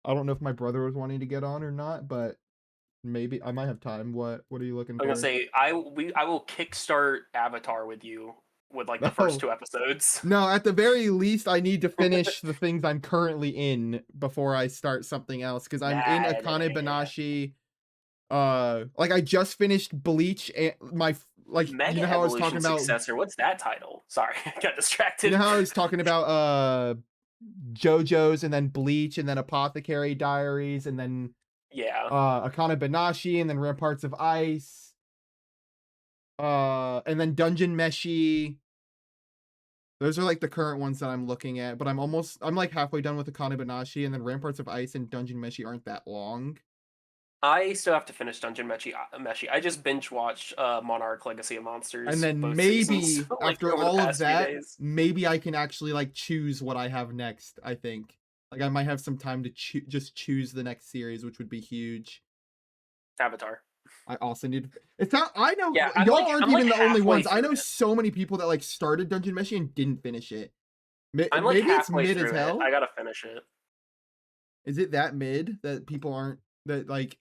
I don't know if my brother was wanting to get on or not, but maybe I might have time. What are you looking I'm gonna for? say I will kickstart Avatar with you with like the first Oh, 2 episodes. no, at the very least, I need to finish the things I'm currently in before I start something else because I'm in Akane Yeah. Banashi. Like I just finished Bleach and you know Mega how I was talking Evolution about successor. What's that title? Sorry, I got you know distracted. how I was talking about JoJo's and then Bleach and then Apothecary Diaries and then Yeah, Akane Banashi and then Ramparts of Ice and then Dungeon Meshi. Those are like the current ones that I'm looking at, but I'm like halfway done with Akane Banashi and then Ramparts of Ice and Dungeon Meshi aren't that long. I still have to finish Dungeon Meshi. I just binge watched Monarch: Legacy of And Monsters then both seasons maybe like after over the all of past few that, days. maybe I can actually like choose what I have next, I think. Like I might have some time to just choose the next series, which would be huge. Avatar. I also need it's not I know Yeah, y'all aren't I'm like even the only halfway ones. I through know it. so many people that like started Dungeon Meshi and didn't finish it. I'm like Maybe it's halfway mid as through it. hell. I gotta finish it. Is it that mid that people aren't that like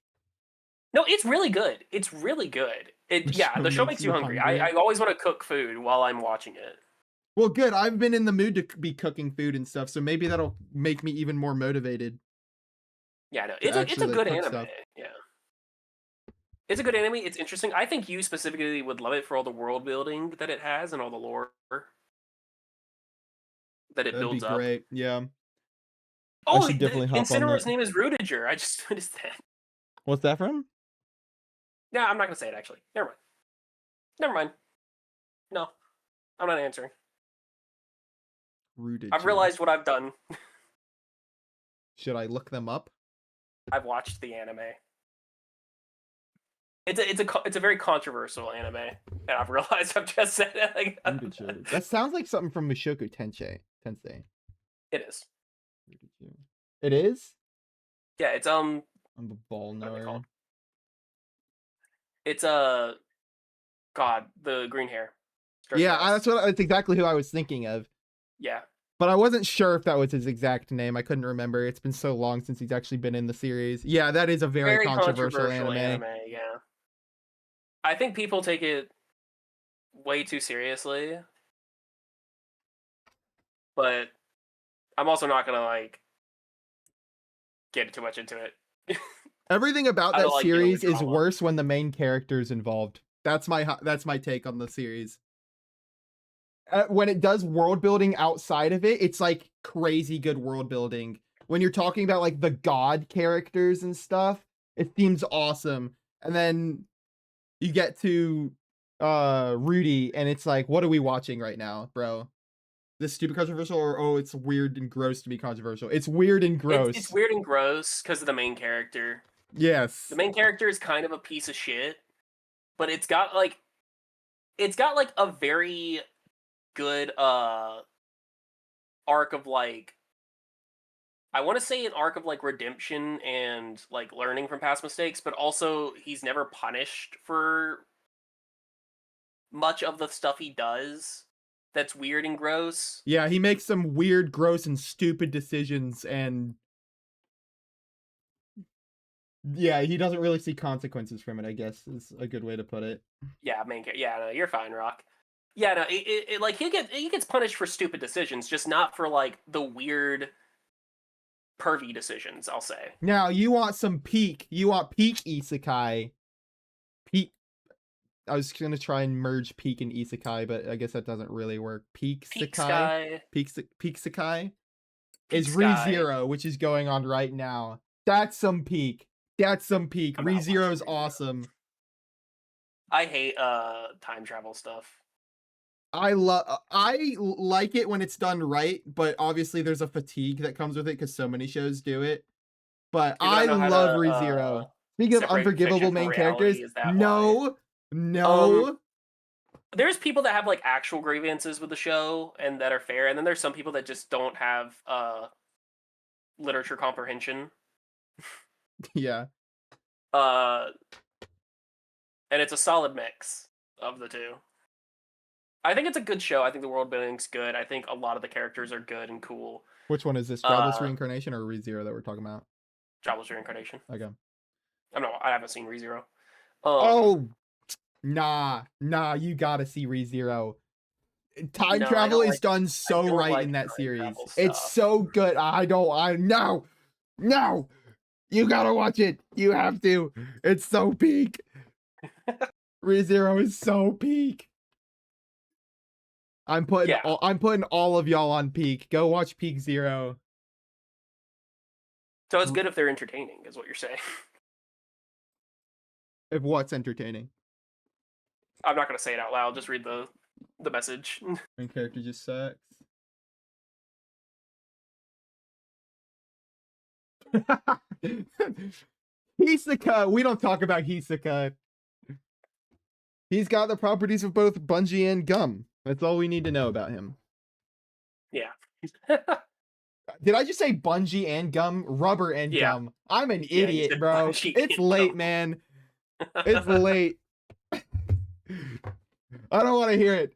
No, it's really good. It's really good. the Yeah, show the show makes makes you you hungry. I hungry? always want to cook food while I'm watching it. Well, good. I've been in the mood to be cooking food and stuff, so maybe that'll make me even more motivated Yeah, no, to it's actually a like good cook anime. stuff. Yeah, it's a good anime. It's interesting. I think you specifically would love it for all the world building that it has and all the lore that it That'd be builds up. great. Yeah. I Oh, should definitely hop on that. Incineror's name is Rudiger. I just noticed that. What's that from? Yeah, I'm not gonna say it actually. Never mind. Never mind. No, I'm not answering. Rooted. I've realized what I've done. Should I look them up? I've watched the anime. It's a very controversial anime, and I've realized I've just said it. Like, Rooted. That sounds like something from Mushoku Tensei. it is. Rooted. It is? Yeah, it's I'm a ball what are they knower. called? It's God, the green hair. Yeah, that's exactly who I was thinking of. Yeah. But I wasn't sure if that was his exact name. I couldn't remember. It's been so long since he's actually been in the series. Yeah, that is a very controversial anime. Yeah. I think people take it way too seriously, but I'm also not gonna like get too much into it. Everything about I that don't like dealing with series is drama. worse when the main character is involved. That's my take on the series. When it does world building outside of it, it's like crazy good world building. When you're talking about like the god characters and stuff, it seems awesome. And then you get to Rudy and it's like, what are we watching right now, bro? This stupid controversial or oh, it's weird and gross to be controversial. It's weird and gross. It's weird and gross because of the main character. Yes. The main character is kind of a piece of shit, but it's got like a very good arc of like, I want to say an arc of like redemption and like learning from past mistakes, but also he's never punished for much of the stuff he does that's weird and gross. Yeah, he makes some weird, gross, and stupid decisions, and yeah, he doesn't really see consequences from it, I guess, is a good way to put it. Yeah, yeah, no, you're fine, Rock. Yeah, no, like he gets punished for stupid decisions, just not for like the weird pervy decisions, I'll say. Now, you want peak isekai. Peak. I was gonna try and merge peak and isekai, but I guess that doesn't really work. Peak Sakai is ReZero, which is going on right now. That's some peak. ReZero is awesome. I hate time travel stuff. I like it when it's done right, but obviously there's a fatigue that comes with it because so many shows do it. But I love ReZero. Speaking of unforgivable main characters, no. There's people that have like actual grievances with the show and that are fair, and then there's some people that just don't have literature comprehension. Yeah. And it's a solid mix of the two. I think it's a good show. I think the world building's good. I think a lot of the characters are good and cool. Which one is this? Jobless Reincarnation or ReZero that we're talking about? Jobless Reincarnation. Okay. I haven't seen ReZero. Nah, you gotta see ReZero. Time travel is done so right in that series. It's so good. No, you gotta watch it. You have to. It's so peak. ReZero is so peak. I'm putting all of y'all on peak. Go watch Peak Zero. So it's good if they're entertaining, is what you're saying. If what's entertaining? I'm not gonna say it out loud. Just read the message. Main character just sucks. Hisoka. We don't talk about Hisoka. He's got the properties of both Bungie and gum. That's all we need to know about him. Yeah. Did I just say Bungie and gum? Rubber and gum. I'm an idiot, bro. It's late, man. It's late. I don't want to hear it.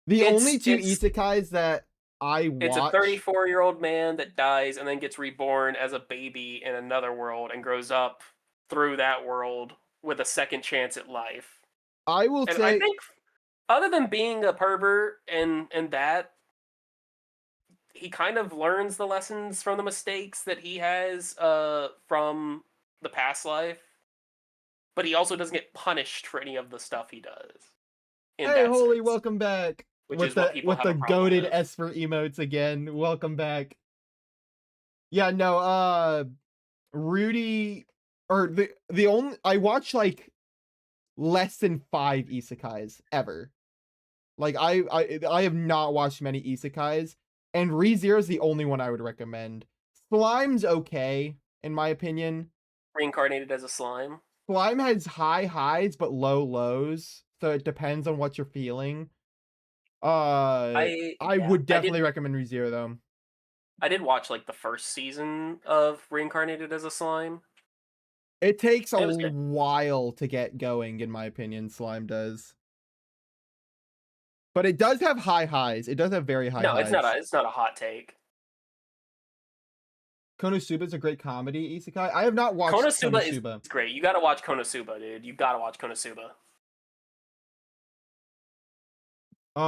The only two isekais that I watch. It's a 34-year-old man that dies and then gets reborn as a baby in another world and grows up through that world with a second chance at life. I think, other than being a pervert and that, he kind of learns the lessons from the mistakes that he has from the past life, but he also doesn't get punished for any of the stuff he does. Hey, Holy, welcome back. With the goated Esper emotes again. Welcome back. Yeah, no, Rudy, or the only, I watch like less than 5 isekais ever. Like I have not watched many isekais, and ReZero is the only one I would recommend. Slime's okay, in my opinion. Reincarnated as a slime. Slime has high highs but low lows, so it depends on what you're feeling. I would definitely recommend ReZero though. I did watch like the first season of Reincarnated as a Slime. It takes a while to get going, in my opinion. Slime does, but it does have high highs. It does have very high highs. No, it's not a hot take. Konosuba is a great comedy isekai. I have not watched Konosuba. Is great. You gotta watch Konosuba, dude. You gotta watch Konosuba. If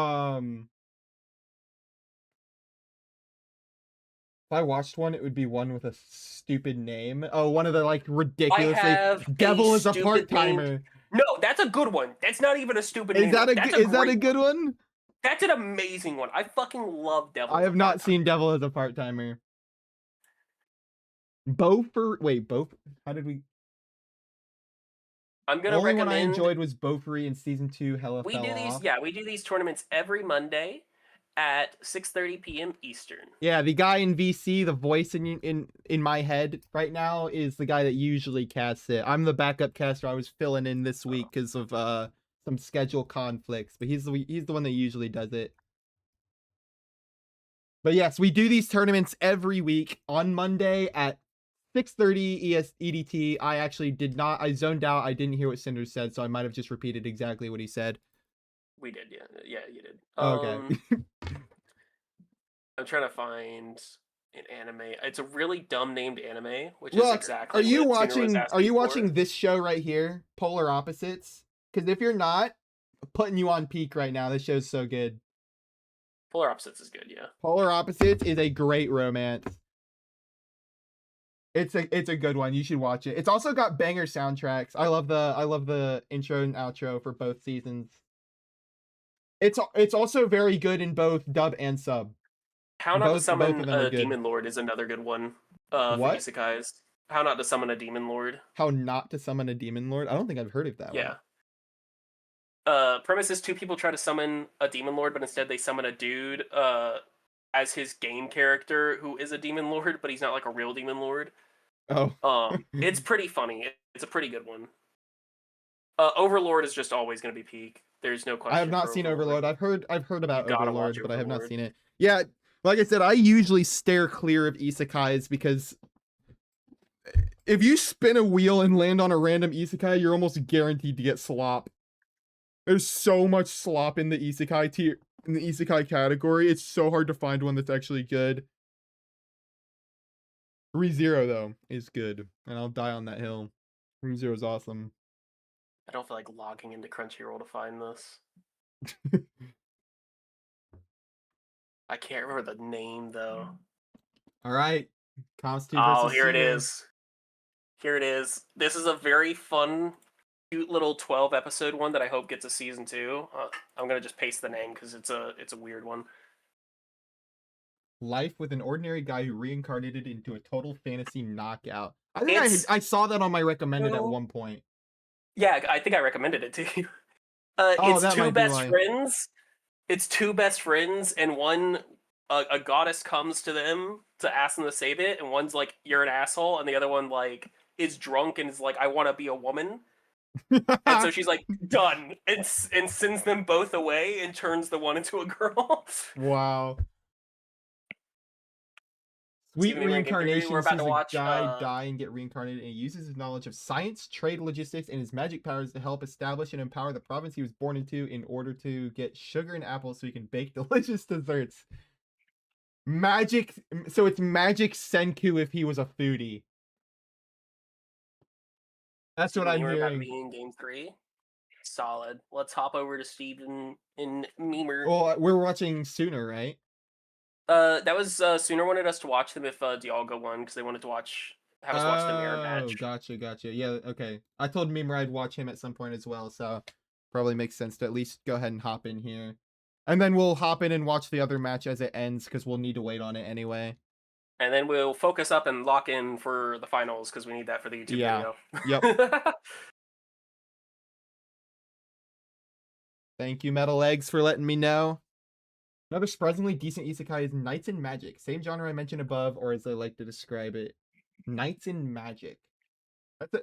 I watched one, it would be one with a stupid name. Oh, one of the like ridiculously Devil is a part-timer. No, that's a good one. That's not even a stupid name. Is that a good one? That's an amazing one. I fucking love Devil. I have not seen Devil as a part-timer. How did we? I'm gonna recommend. The only one I enjoyed was Beaufry in season 2. We do these tournaments every Monday, at 6:30 p.m. Eastern. Yeah, the guy in VC, the voice in my head right now is the guy that usually casts it. I'm the backup caster. I was filling in this week because of some schedule conflicts, but he's the one that usually does it. But yes, we do these tournaments every week on Monday at 6:30 EDT. I actually did not. I zoned out. I didn't hear what Cinder said, so I might have just repeated exactly what he said. We did, yeah, you did. Okay. I'm trying to find an anime. It's a really dumb named anime, which is Look, exactly are you what Cinder was watching? Are asking you for. watching this show right here, Polar Opposites? Because if you're not, I'm putting you on peak right now. This show's so good. Polar Opposites is good, yeah. Polar Opposites is a great romance. It's a good one. You should watch it. It's also got banger soundtracks. I love the intro and outro for both seasons. It's also very good in both dub and sub. How Not to Both of Summon them are a good. Demon Lord is another good one for What? isekais. How Not to Summon a Demon Lord. How Not to Summon a Demon Lord? I don't think I've heard of that Yeah. one. Premise is two people try to summon a Demon Lord, but instead they summon a dude as his game character who is a Demon Lord, but he's not like a real Demon Lord. Oh. It's pretty funny. It's a pretty good one. Overlord is just always going to be peak. There's no question. I have not seen Overlord. I've heard about Overlord, but I have not seen it. Yeah, like I said, I usually steer clear of isekais because if you spin a wheel and land on a random isekai, you're almost guaranteed to get slop. There's so much slop in the isekai tier, in the isekai category. It's so hard to find one that's actually good. ReZero though is good, and I'll die on that hill. ReZero is awesome. I don't feel like logging into Crunchyroll to find this. I can't remember the name though. All right, Constitute Oh, versus here it Sumo. is. Here it is. This is a very fun, cute little 12-episode one that I hope gets a season 2. I'm gonna just paste the name because it's a weird one. Life with an ordinary guy who reincarnated into a total fantasy knockout. I think I saw that on my recommended at one point. Yeah, I think I recommended it to you. It's two best friends. It's two best friends, and one a goddess comes to them to ask them to save it, and one's like, "You're an asshole," and the other one like is drunk and is like, "I want to be a woman." And so she's like, "Done," and sends them both away and turns the one into a girl. Wow. Sweet reincarnation sees a guy die and get reincarnated, and he uses his knowledge of science, trade, logistics, and his magic powers to help establish and empower the province he was born into in order to get sugar and apples so he can bake delicious desserts. Magic, so it's Magic Senku if he was a foodie. That's what I'm hearing. About me in game 3. Solid. Let's hop over to Steve in Memer. Well, we're watching Sooner, right? That was Sooner wanted us to watch them if Dialga won because they wanted to have us watch the mirror match. Oh, gotcha. Yeah, okay. I told Memer I'd watch him at some point as well, so probably makes sense to at least go ahead and hop in here. And then we'll hop in and watch the other match as it ends because we'll need to wait on it anyway. And then we'll focus up and lock in for the finals because we need that for the YouTube video. Yep. Thank you, Metal Eggs, for letting me know. Another surprisingly decent isekai is Knights in Magic. Same genre I mentioned above, or as I like to describe it, Knights in Magic.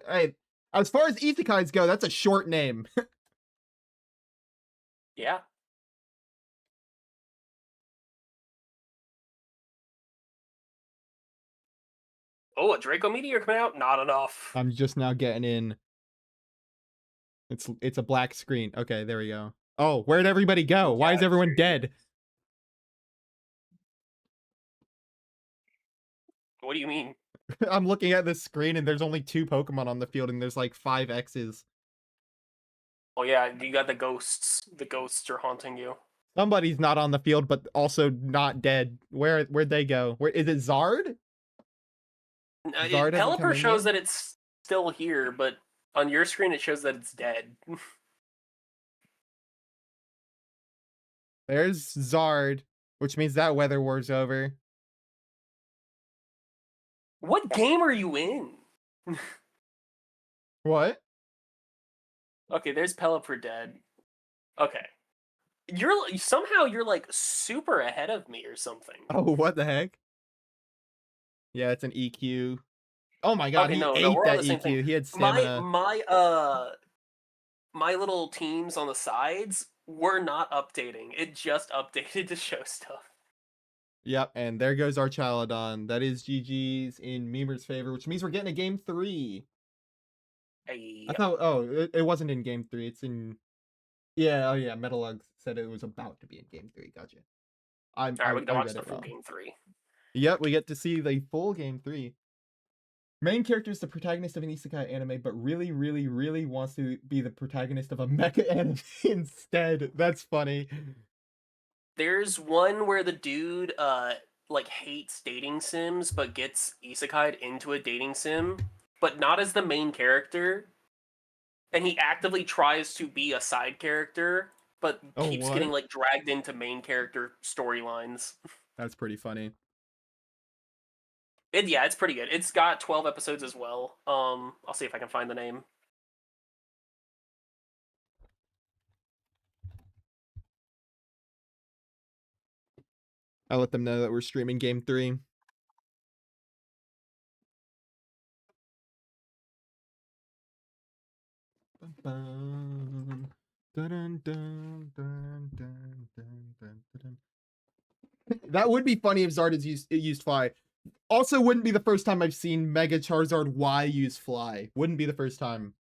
Hey, as far as isekais go, that's a short name. Yeah. Oh, a Draco Meteor coming out? Not enough. I'm just now getting in. It's a black screen. Okay, there we go. Oh, where'd everybody go? Why is everyone dead? What do you mean? I'm looking at this screen and there's only 2 Pokemon on the field and there's like 5 X's. Oh yeah, you got the ghosts. The ghosts are haunting you. Somebody's not on the field, but also not dead. Where'd they go? Where is it? Zard? Pelipper shows that it's still here, but on your screen it shows that it's dead. There's Zard, which means that weather war's over. What game are you in? What? Okay, there's Pelipper dead. Okay. You're like super ahead of me or something. Oh, what the heck? Yeah, it's an EQ. Oh my god, Okay, he no, ate we're on that the same thing. EQ. He had My stamina. my my little teams on the sides were not updating. It just updated to show stuff. Yep, and there goes our Chaladon. That is GG's in Memer's favor, which means we're getting a game 3. I Yep. thought, oh, it wasn't in game 3. It's in, yeah, oh yeah, Metalug said it was about to be in game 3. Gotcha. All right, we I can watch read the it full wrong. game 3. Yep, we get to see the full game 3. Main character is the protagonist of an isekai anime, but really, really, really wants to be the protagonist of a mecha anime instead. That's funny. There's one where the dude like hates dating sims but gets isekai'd into a dating sim, but not as the main character. And he actively tries to be a side character, but Oh, keeps getting what? like dragged into main character storylines. That's pretty funny. Yeah, it's pretty good. It's got 12 episodes as well. I'll see if I can find the name. I'll let them know that we're streaming game 3. That would be funny if Zard used fly. Also, wouldn't be the first time I've seen Mega Charizard Y use fly. Wouldn't be the first time.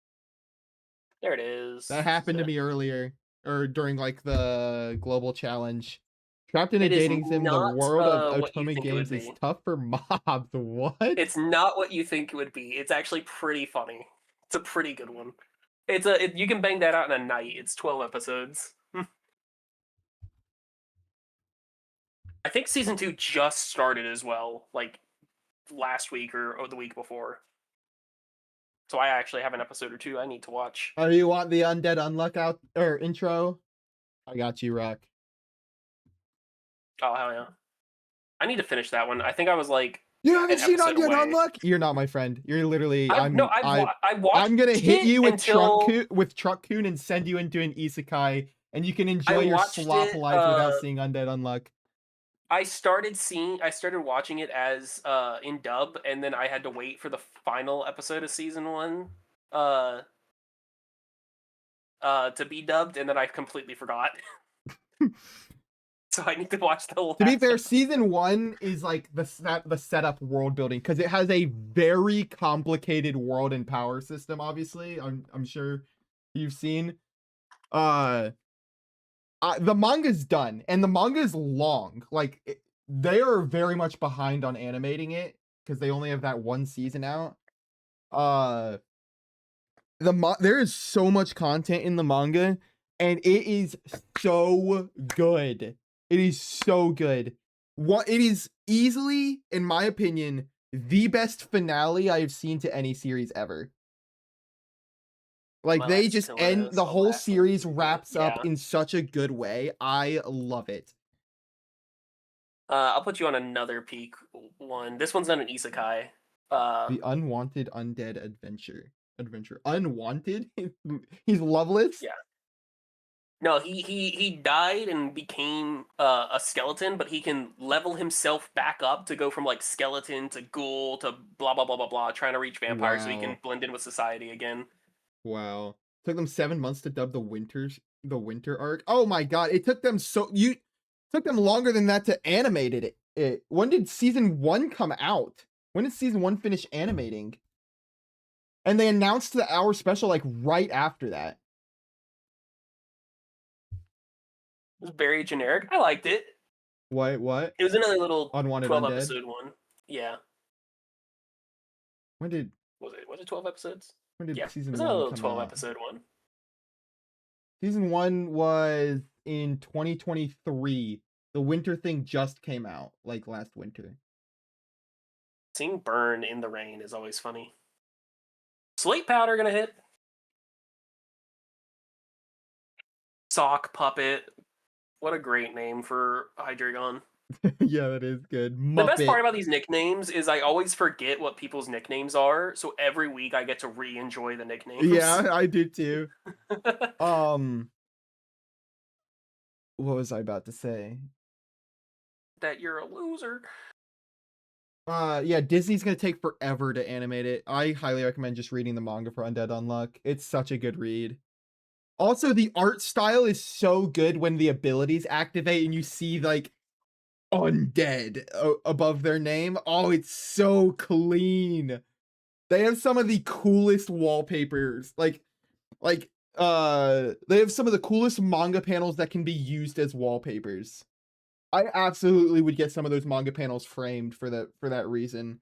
There it is. That happened to me earlier, or during like the global challenge. Trapped in a It is dating sim, the not world of what you Otome think it would games is be. tough for mobs. What? It's not what you think it would be. It's actually pretty funny. It's a pretty good one. You can bang that out in a night. It's 12 episodes. I think season 2 just started as well, like last week or the week before. So I actually have an episode or two I need to watch. Oh, you want the Undead Unluck out or intro? I got you, Rock. Oh hell yeah! I need to finish that one. I think I was like You an haven't seen episode Undead away. Unluck? You're not my friend. You're literally I I'm watched gonna hit it you with until Truck Coon and send you into an isekai, and you can enjoy I your watched slop it. life without seeing Undead Unluck. I started watching it as in dub, and then I had to wait for the final episode of season 1 uh to be dubbed, and then I completely forgot. So I need to watch the To be last fair, episode. season 1 is like the setup world building because it has a very complicated world and power system. Obviously, I'm sure you've seen. Uh, the manga's done, and the manga is long. Like they are very much behind on animating it because they only have that one season out. Uh, there is so much content in the manga, and it is so good. It is so good. What it is easily, in my opinion, the best finale I have seen to any series ever. Like My they last just till end is the the whole last one. series wraps up Yeah. in such a good way. I love it. I'll put you on another peak one. This one's not an isekai. The unwanted undead adventure. Unwanted? He's loveless? Yeah. No, he died and became a skeleton, but he can level himself back up to go from like skeleton to ghoul to blah blah blah blah blah, trying to reach vampire so he can Wow. blend in with society again. Wow. Took them 7 months to dub the winter arc. Oh my god, it took them took them longer than that to animate it. When did season 1 come out? When did season 1 finish animating? And they announced the hour special like right after that. It was very generic. I liked it. What? It was another little Unwanted 12 Undead? episode one. Yeah. When did Was it 12 episodes? Yeah. It season was another 1 little come 12 out? episode one. Season 1 was in 2023. The winter thing just came out like last winter. Seeing burn in the rain is always funny. Slate powder gonna hit. Sock puppet. What a great name for Hydreigon. Yeah, that is good. The best part Muppet. about these nicknames is I always forget what people's nicknames are, so every week I get to re-enjoy the nicknames. Yeah, I do too. Um What was I about to say? That you're a loser. Yeah, Disney's gonna take forever to animate it. I highly recommend just reading the manga for Undead Unluck. It's such a good read. Also, the art style is so good when the abilities activate and you see like undead above their name. Oh, it's so clean. They have some of the coolest wallpapers. They have some of the coolest manga panels that can be used as wallpapers. I absolutely would get some of those manga panels framed for that reason.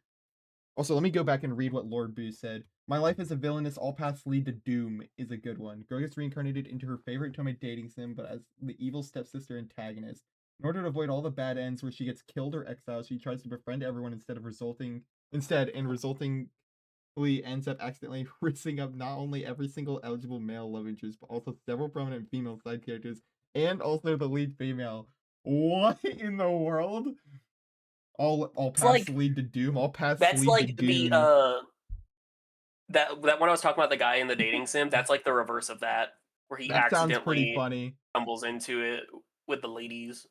Also, let me go back and read what Lord Boo said. My life as a villainess, all paths lead to doom is a good one. Girl gets reincarnated into her favorite Tome dating sim, but as the evil stepsister antagonist. In order to avoid all the bad ends where she gets killed or exiled, she tries to befriend everyone resultingly ends up accidentally rinsing up not only every single eligible male love interest, but also several prominent female side characters, and also the lead female. What in the world? All It's paths like lead to doom. All paths that's lead to like the doom. that when I was talking about the guy in the dating sim, that's like the reverse of that, where he That sounds pretty accidentally funny. stumbles into it with the ladies.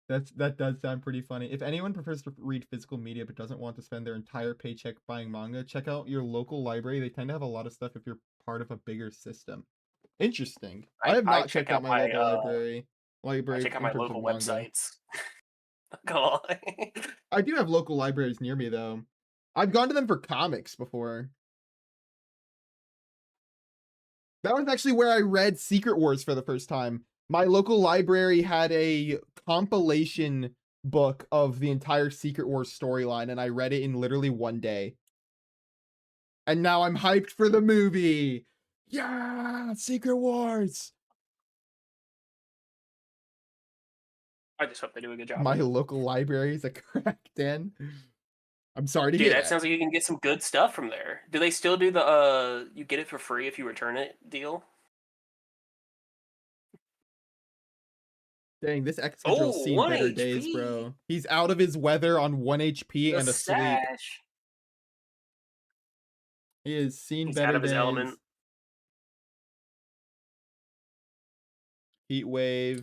That does sound pretty funny. If anyone prefers to read physical media but doesn't want to spend their entire paycheck buying manga, check out your local library. They tend to have a lot of stuff if you're part of a bigger system. Interesting. I have I not check checked out out my my local library. I check out my In terms of local manga. websites. Not gonna lie. I do have local libraries near me though. I've gone to them for comics before. That was actually where I read Secret Wars for the first time. My local library had a compilation book of the entire Secret Wars storyline, and I read it in literally one day. And now I'm hyped for the movie. Yeah, Secret Wars. I just hope they do a good job My of it. local library is a crack den. I'm sorry to Dude, hear that that. sounds like you can get some good stuff from there. Do they still do the you get it for free if you return it deal? Dang, this Excadrill's Oh, seen 1 better days, HP. bro. He's out of his weather on 1 HP The and asleep. stash. He has seen He's out better of his days. element. Heat Wave,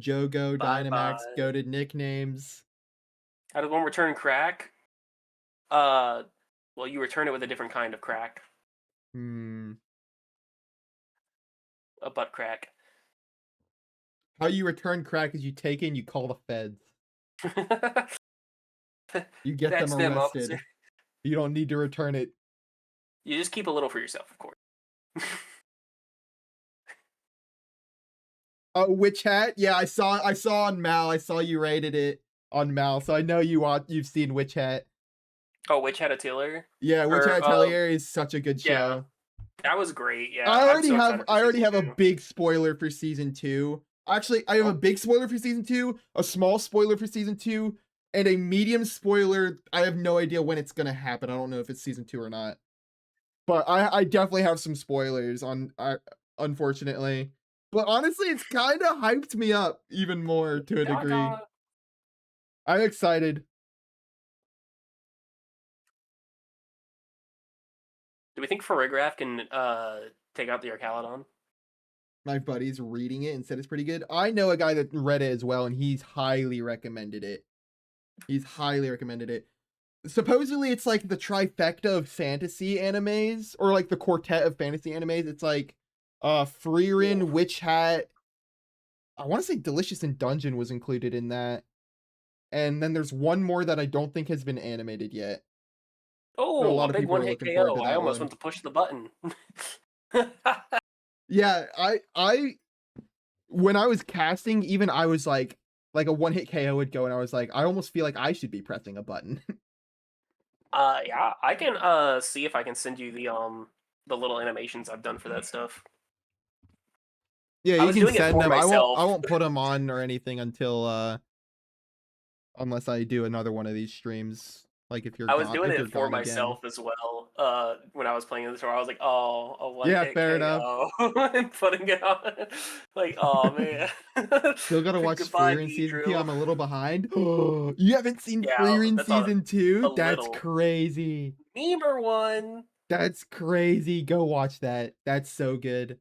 Jogo, Bye Dynamax, bye. goated nicknames. How does one return crack? Uh, well, you return it with a different kind of crack, Hmm. a butt crack. How you return crack is you take it and you call the feds. You get them That's them, officer. arrested. You don't need to return it. You just keep a little for yourself, of course. Oh, Witch Hat? Yeah, I saw on Mal. I saw you rated it on Mal, so I know you've seen Witch Hat. Oh, Witch Hat Attiller? Yeah, Witch Or Hat Atelier is such a good yeah, show. that was great. Yeah, I I'm already so have excited for I already season have a 2. big spoiler for season 2. Actually, I have a Oh, big spoiler for season 2, a small spoiler for season 2, and a medium spoiler. I have no idea when it's gonna happen. I don't know if it's season 2 or not. But I definitely have some spoilers on unfortunately. But honestly, it's kind of hyped me up even more to a da, degree. da. I'm excited. Do we think Farigiraf can take out the Arcalodon? My buddy's reading it and said it's pretty good. I know a guy that read it as well, and he's highly recommended it. He's highly recommended it. Supposedly, it's like the trifecta of fantasy animes, or like the quartet of fantasy animes. It's like Freerin, Oof. Witch Hat. I want to say Delicious in Dungeon was included in that. And then there's one more that I don't think has been animated yet. So a Oh, a lot of big people are one-hit looking forward to KO. I that almost one. went to push the button. Yeah, I when I was casting, even I was like a one hit KO would go, and I was like, I almost feel like I should be pressing a button. Yeah, I can see if I can send you the little animations I've done for that stuff. Yeah, I you was can doing it send for them. I myself. won't put them on or anything until unless I do another one of these streams. Like I was doing if you're it for gone again. myself as well. When I was playing this, I was like, "Oh, a Yeah, one-hit fair enough. KO," and putting it on. Like, oh man. Still gotta watch Goodbye, Freerin B season 2. drill. I'm a little behind. You haven't seen Yeah, Freerin that's season a 2? That's little crazy. memer one. That's crazy. Go watch that. That's so good.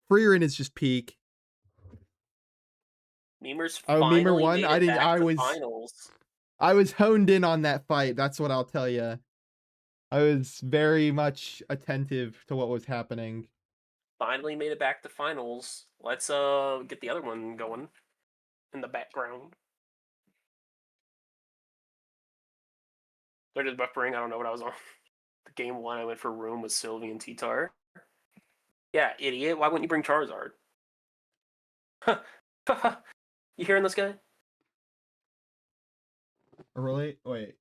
Freerin is just peak. Memer's Oh, Memer finally won? made I it didn't. back to finals. I was honed in on that fight. That's what I'll tell you. I was very much attentive to what was happening. Finally made it back to finals. Let's get the other one going in the background. They're just buffering. I don't know what I was on. The game one I went for room with Sylvie and T-Tar. Yeah, idiot. Why wouldn't you bring Charizard? You hearing this guy? Really? Wait.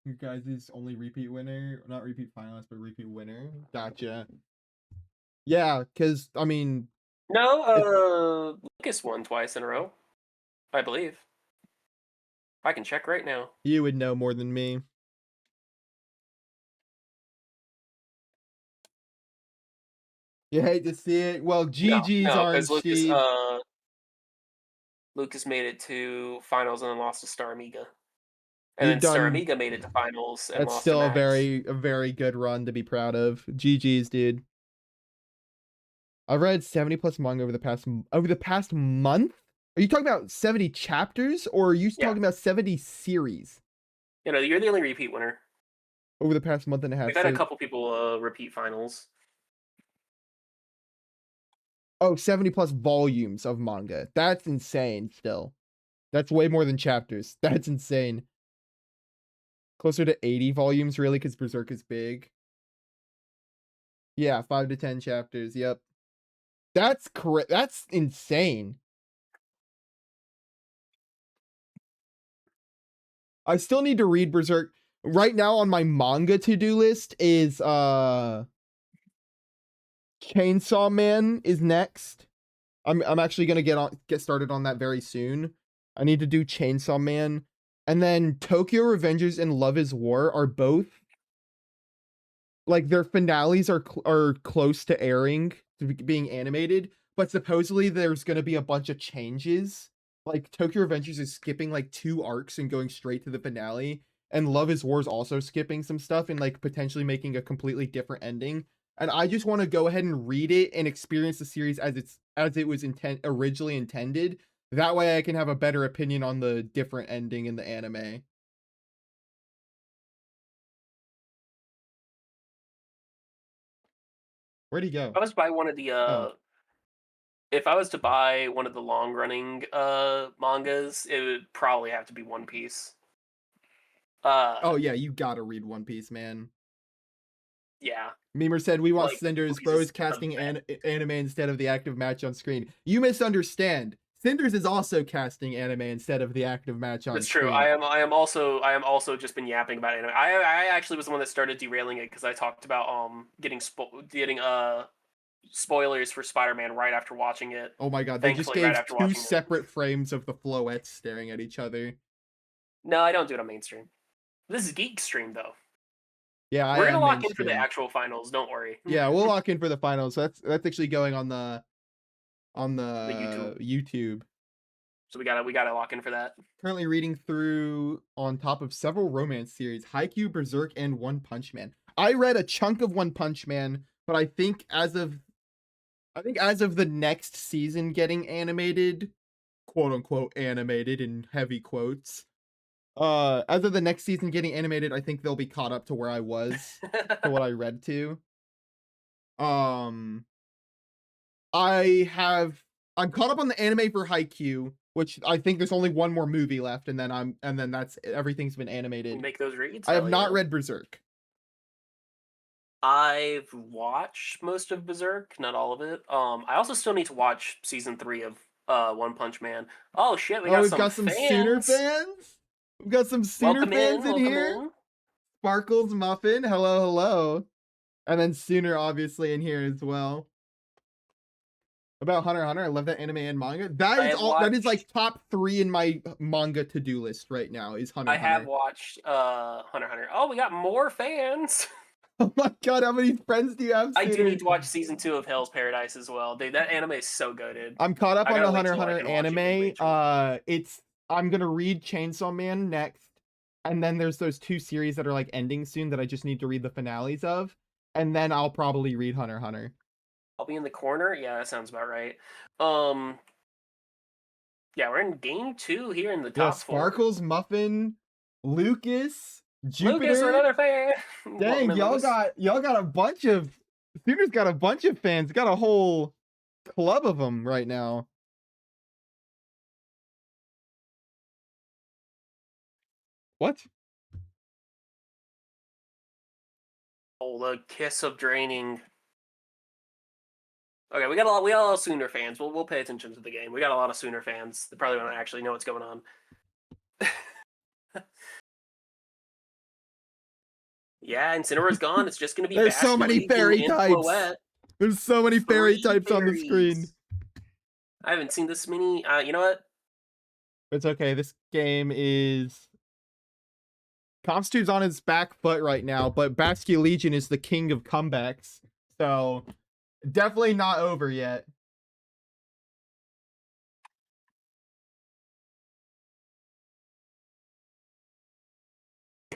You guys is only repeat winner, not repeat finalist, but repeat winner. Gotcha. Yeah, because I mean, No, Lucas won twice in a row, I believe. I can check right now. you would know more than me. You hate to see it. Well, GG's no, Orange because Steve. Lucas made it to finals and then lost to Star Amiga. And You've then Star done. Amiga made it to finals and That's lost to still a Max. very good run to be proud of. GG's, dude. I've read 70 plus manga over the past month. Are you talking about 70 chapters, or are you talking about 70 series You know, you're the only repeat winner. over the past month and a half? We've had a couple people repeat finals. Oh, 70 plus volumes of manga. That's insane still. That's way more than chapters. That's insane. Closer to 80 volumes, really, because Berserk is big. Yeah, 5 to 10 chapters. Yep. That's correct. That's insane. I still need to read Berserk. Right now on my manga to-do list is Chainsaw Man is next. I'm actually gonna get started on that very soon. I need to do Chainsaw Man, and then Tokyo Revengers and Love is War are both like their finales are close to airing, to being animated, but supposedly there's gonna be a bunch of changes. Like Tokyo Revengers is skipping like 2 arcs and going straight to the finale, and Love is War is also skipping some stuff and like potentially making a completely different ending. And I just want to go ahead and read it and experience the series as it was originally intended. That way I can have a better opinion on the different ending in the anime. Where'd he go? I was buy one of the if I was to buy one of the long running mangas, it would probably have to be One Piece. Oh yeah, you gotta read One Piece, man. Yeah. Memer said we want Like, Cinders One Piece bros is casting the anime instead of the active match on screen. You misunderstand. Cinders is also casting anime instead of the active match on That's screen. true. I am also just been yapping about anime. I actually was the one that started derailing it because I talked about getting spoilers for Spider-Man right after watching it. Oh my god, they just Thankfully, right gave after 2 watching it. separate frames of the Floettes staring at each other. No, I don't do it on mainstream. This is Geek Stream though. Yeah, We're I gonna am lock in for the mainstream. actual finals. Don't worry. Yeah, we'll lock in for the finals. That's actually going on the The YouTube. So we gotta lock in for that. Currently reading through on top of several romance series, Haikyuu, Berserk, and One Punch Man. I read a chunk of One Punch Man, but I think as of the next season getting animated, quote unquote animated in heavy quotes, as of the next season getting animated, I think they'll be caught up to where I was to what I read to. I'm caught up on the anime for Haikyuu, which I think there's only one more movie left, and then that's everything's been animated. Make those reads. I have not yeah. read Berserk. I've watched most of Berserk, not all of it. I also still need to watch season 3 of One Punch Man. Oh shit, we've got some Sooner fans. We've got some Sooner fans in here. Sparkles Muffin, hello. And then Sooner obviously in here as well. About Hunter x Hunter, I love that anime and manga. That is like top 3 in my manga to-do list right now is Hunter x Hunter. I have watched Hunter x Hunter. Oh, we got more fans. Oh my god, how many friends do you have? I do need to watch season 2 of Hell's Paradise as well. Dude, that anime is so goated. I'm caught up on the Hunter x Hunter anime. I'm gonna read Chainsaw Man next, and then there's those 2 series that are like ending soon that I just need to read the finales of, and then I'll probably read Hunter x Hunter. I'll be in the corner. Yeah, that sounds about right. Yeah, we're in game 2 here in the top 4. Sparkles, Muffin, Lucas, Lucas, Jupiter. another fan. Dang, y'all got a bunch of Sooners got a bunch of fans. Got a whole club of them right now. What? Oh, the kiss of draining. Okay, we got a lot of Sooner fans. We'll pay attention to the game. We got a lot of Sooner fans. They probably don't actually know what's going on. Yeah, Incineroar's gone. It's just going to be There's so many fairy types. Floette. There's so many fairy types on the screen. I haven't seen this many. You know what? It's okay. This game is Constitute's on his back foot right now, but Basque Legion is the king of comebacks. So definitely not over yet.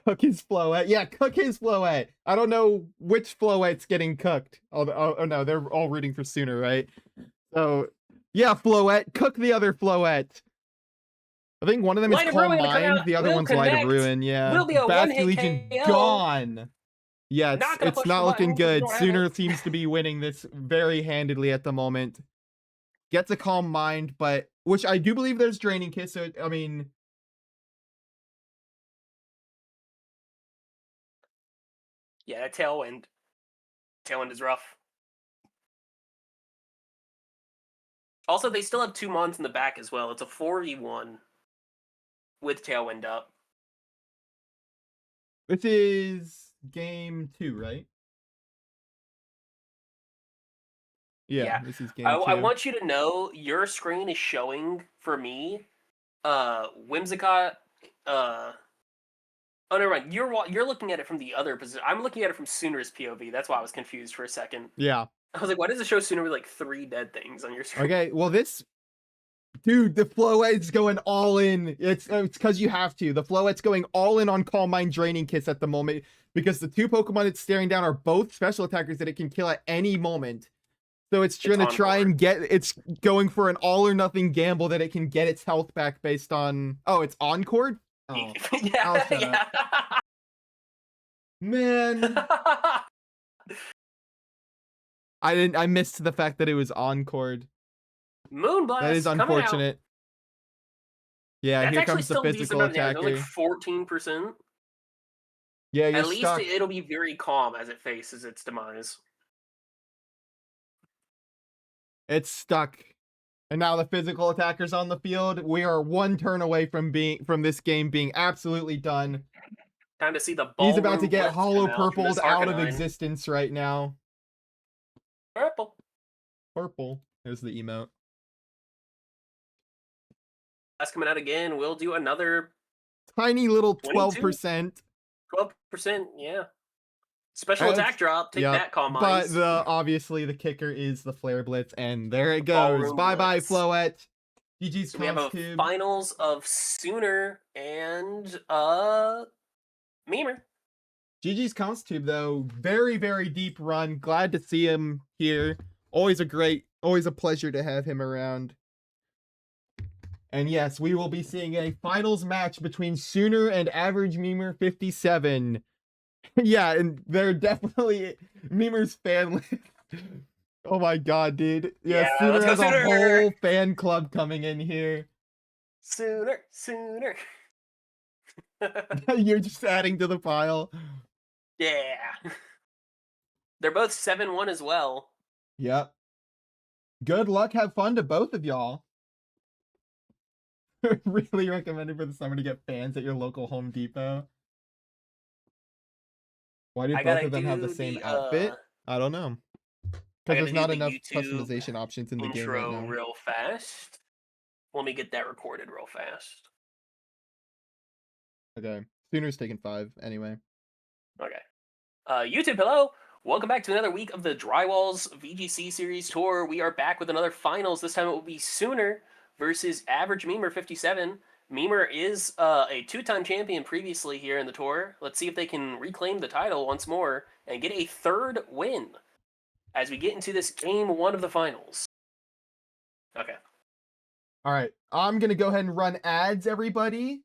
Cook his Floette. Yeah, cook his Floette. I don't know which Floette's getting cooked. Oh no, they're all rooting for Sooner, right? So yeah, Floette, cook the other Floette. I think one of them is Calm Mind, the other one's Light of Ruin. Yeah, will be a Basque Legion gone. Yeah, it's not looking good. Sooner seems to be winning this very handedly at the moment. Gets a Calm Mind, but which I do believe there's Draining Kiss. So I mean, yeah, that Tailwind. Tailwind is rough. Also, they still have 2 Mons in the back as well. It's a 4v1 with Tailwind up. This is game 2, right? Yeah, this is game 2. I want you to know your screen is showing for me Whimsicott. Oh, never mind. You're looking at it from the other position. I'm looking at it from Sooner's POV. That's why I was confused for a second. Yeah. I was like, why does it show Sooner with like 3 dead things on your screen? Okay, well dude, the Floette's going all in. It's because you have to. The Floette's going all in on Calm Mind Draining Kiss at the moment because the 2 Pokemon it's staring down are both special attackers that it can kill at any moment. So it's going to try and it's going for an all or nothing gamble that it can get its health back based on. Oh, it's Encore? Oh, yeah. Man. I missed the fact that it was Encore. Moonblast. That is unfortunate. Yeah, that's here comes the physical attacker. Like 14%. Yeah, you're at least stuck. It'll be very calm as it faces its demise. It's stuck. And now the physical attacker's on the field. We are 1 turn away from this game being absolutely done. Time to see the ball. He's about to get hollow purpled out of existence right now. Purple. There's the emote. That's coming out again. We'll do another tiny little 12%. 12%, yeah. Special attack drop. Take that, Calm Minds. But obviously the kicker is the Flare Blitz, and there it goes. Bye-bye, Floette. GG's so we have a finals of Sooner and Memer. GG's Constitute, though. Very, very deep run. Glad to see him here. Always a pleasure to have him around. And yes, we will be seeing a finals match between Sooner and Average Memer 57. Yeah, and they're definitely Memer's fan list. Oh my god, dude. Yeah, Sooner has a whole fan club coming in here. Sooner. You're just adding to the pile. Yeah. They're both 7-1 as well. Yep. Good luck, have fun to both of y'all. Really recommended for the summer to get fans at your local Home Depot. Why do both of them have the same outfit? I don't know. Because there's not enough customization options in the game right now. Real fast. Let me get that recorded real fast. Okay. Sooner's taking 5 anyway. Okay. YouTube, hello. Welcome back to another week of the Drywall's VGC series tour. We are back with another finals. This time it will be Sooner versus Average Memer 57. Memer is a 2-time champion previously here in the tour. Let's see if they can reclaim the title once more and get a 3rd win. as we get into this game 1 of the finals. Okay. All right, I'm gonna go ahead and run ads, everybody.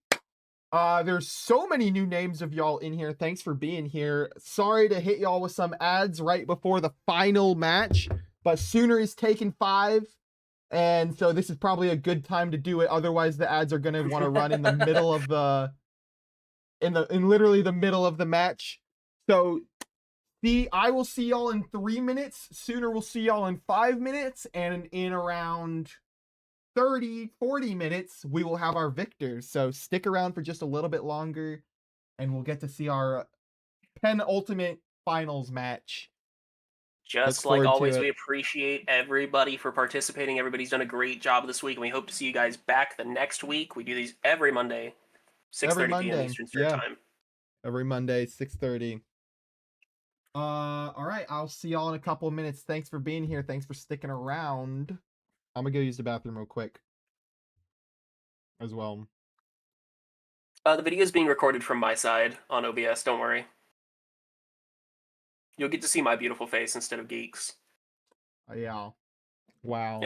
There's so many new names of y'all in here. Thanks for being here. Sorry to hit y'all with some ads right before the final match, but Sooner is taking 5, and so this is probably a good time to do it. Otherwise, the ads are gonna want to run in the middle of the in literally the middle of the match. So I will see y'all in 3 minutes. Sooner will see y'all in 5 minutes, and in around 30-40 minutes we will have our victors. So stick around for just a little bit longer and we'll get to see our penultimate finals match. Just like always, we appreciate everybody for participating. Everybody's done a great job this week, and we hope to see you guys back the next week. We do these every Monday, 6:30 p.m. Eastern Standard Time. Every Monday, 6:30. All right, I'll see y'all in a couple of minutes. Thanks for being here. Thanks for sticking around. I'm gonna go use the bathroom real quick as well. The video is being recorded from my side on OBS. Don't worry. You'll get to see my beautiful face instead of Geek's. Yeah. Wow.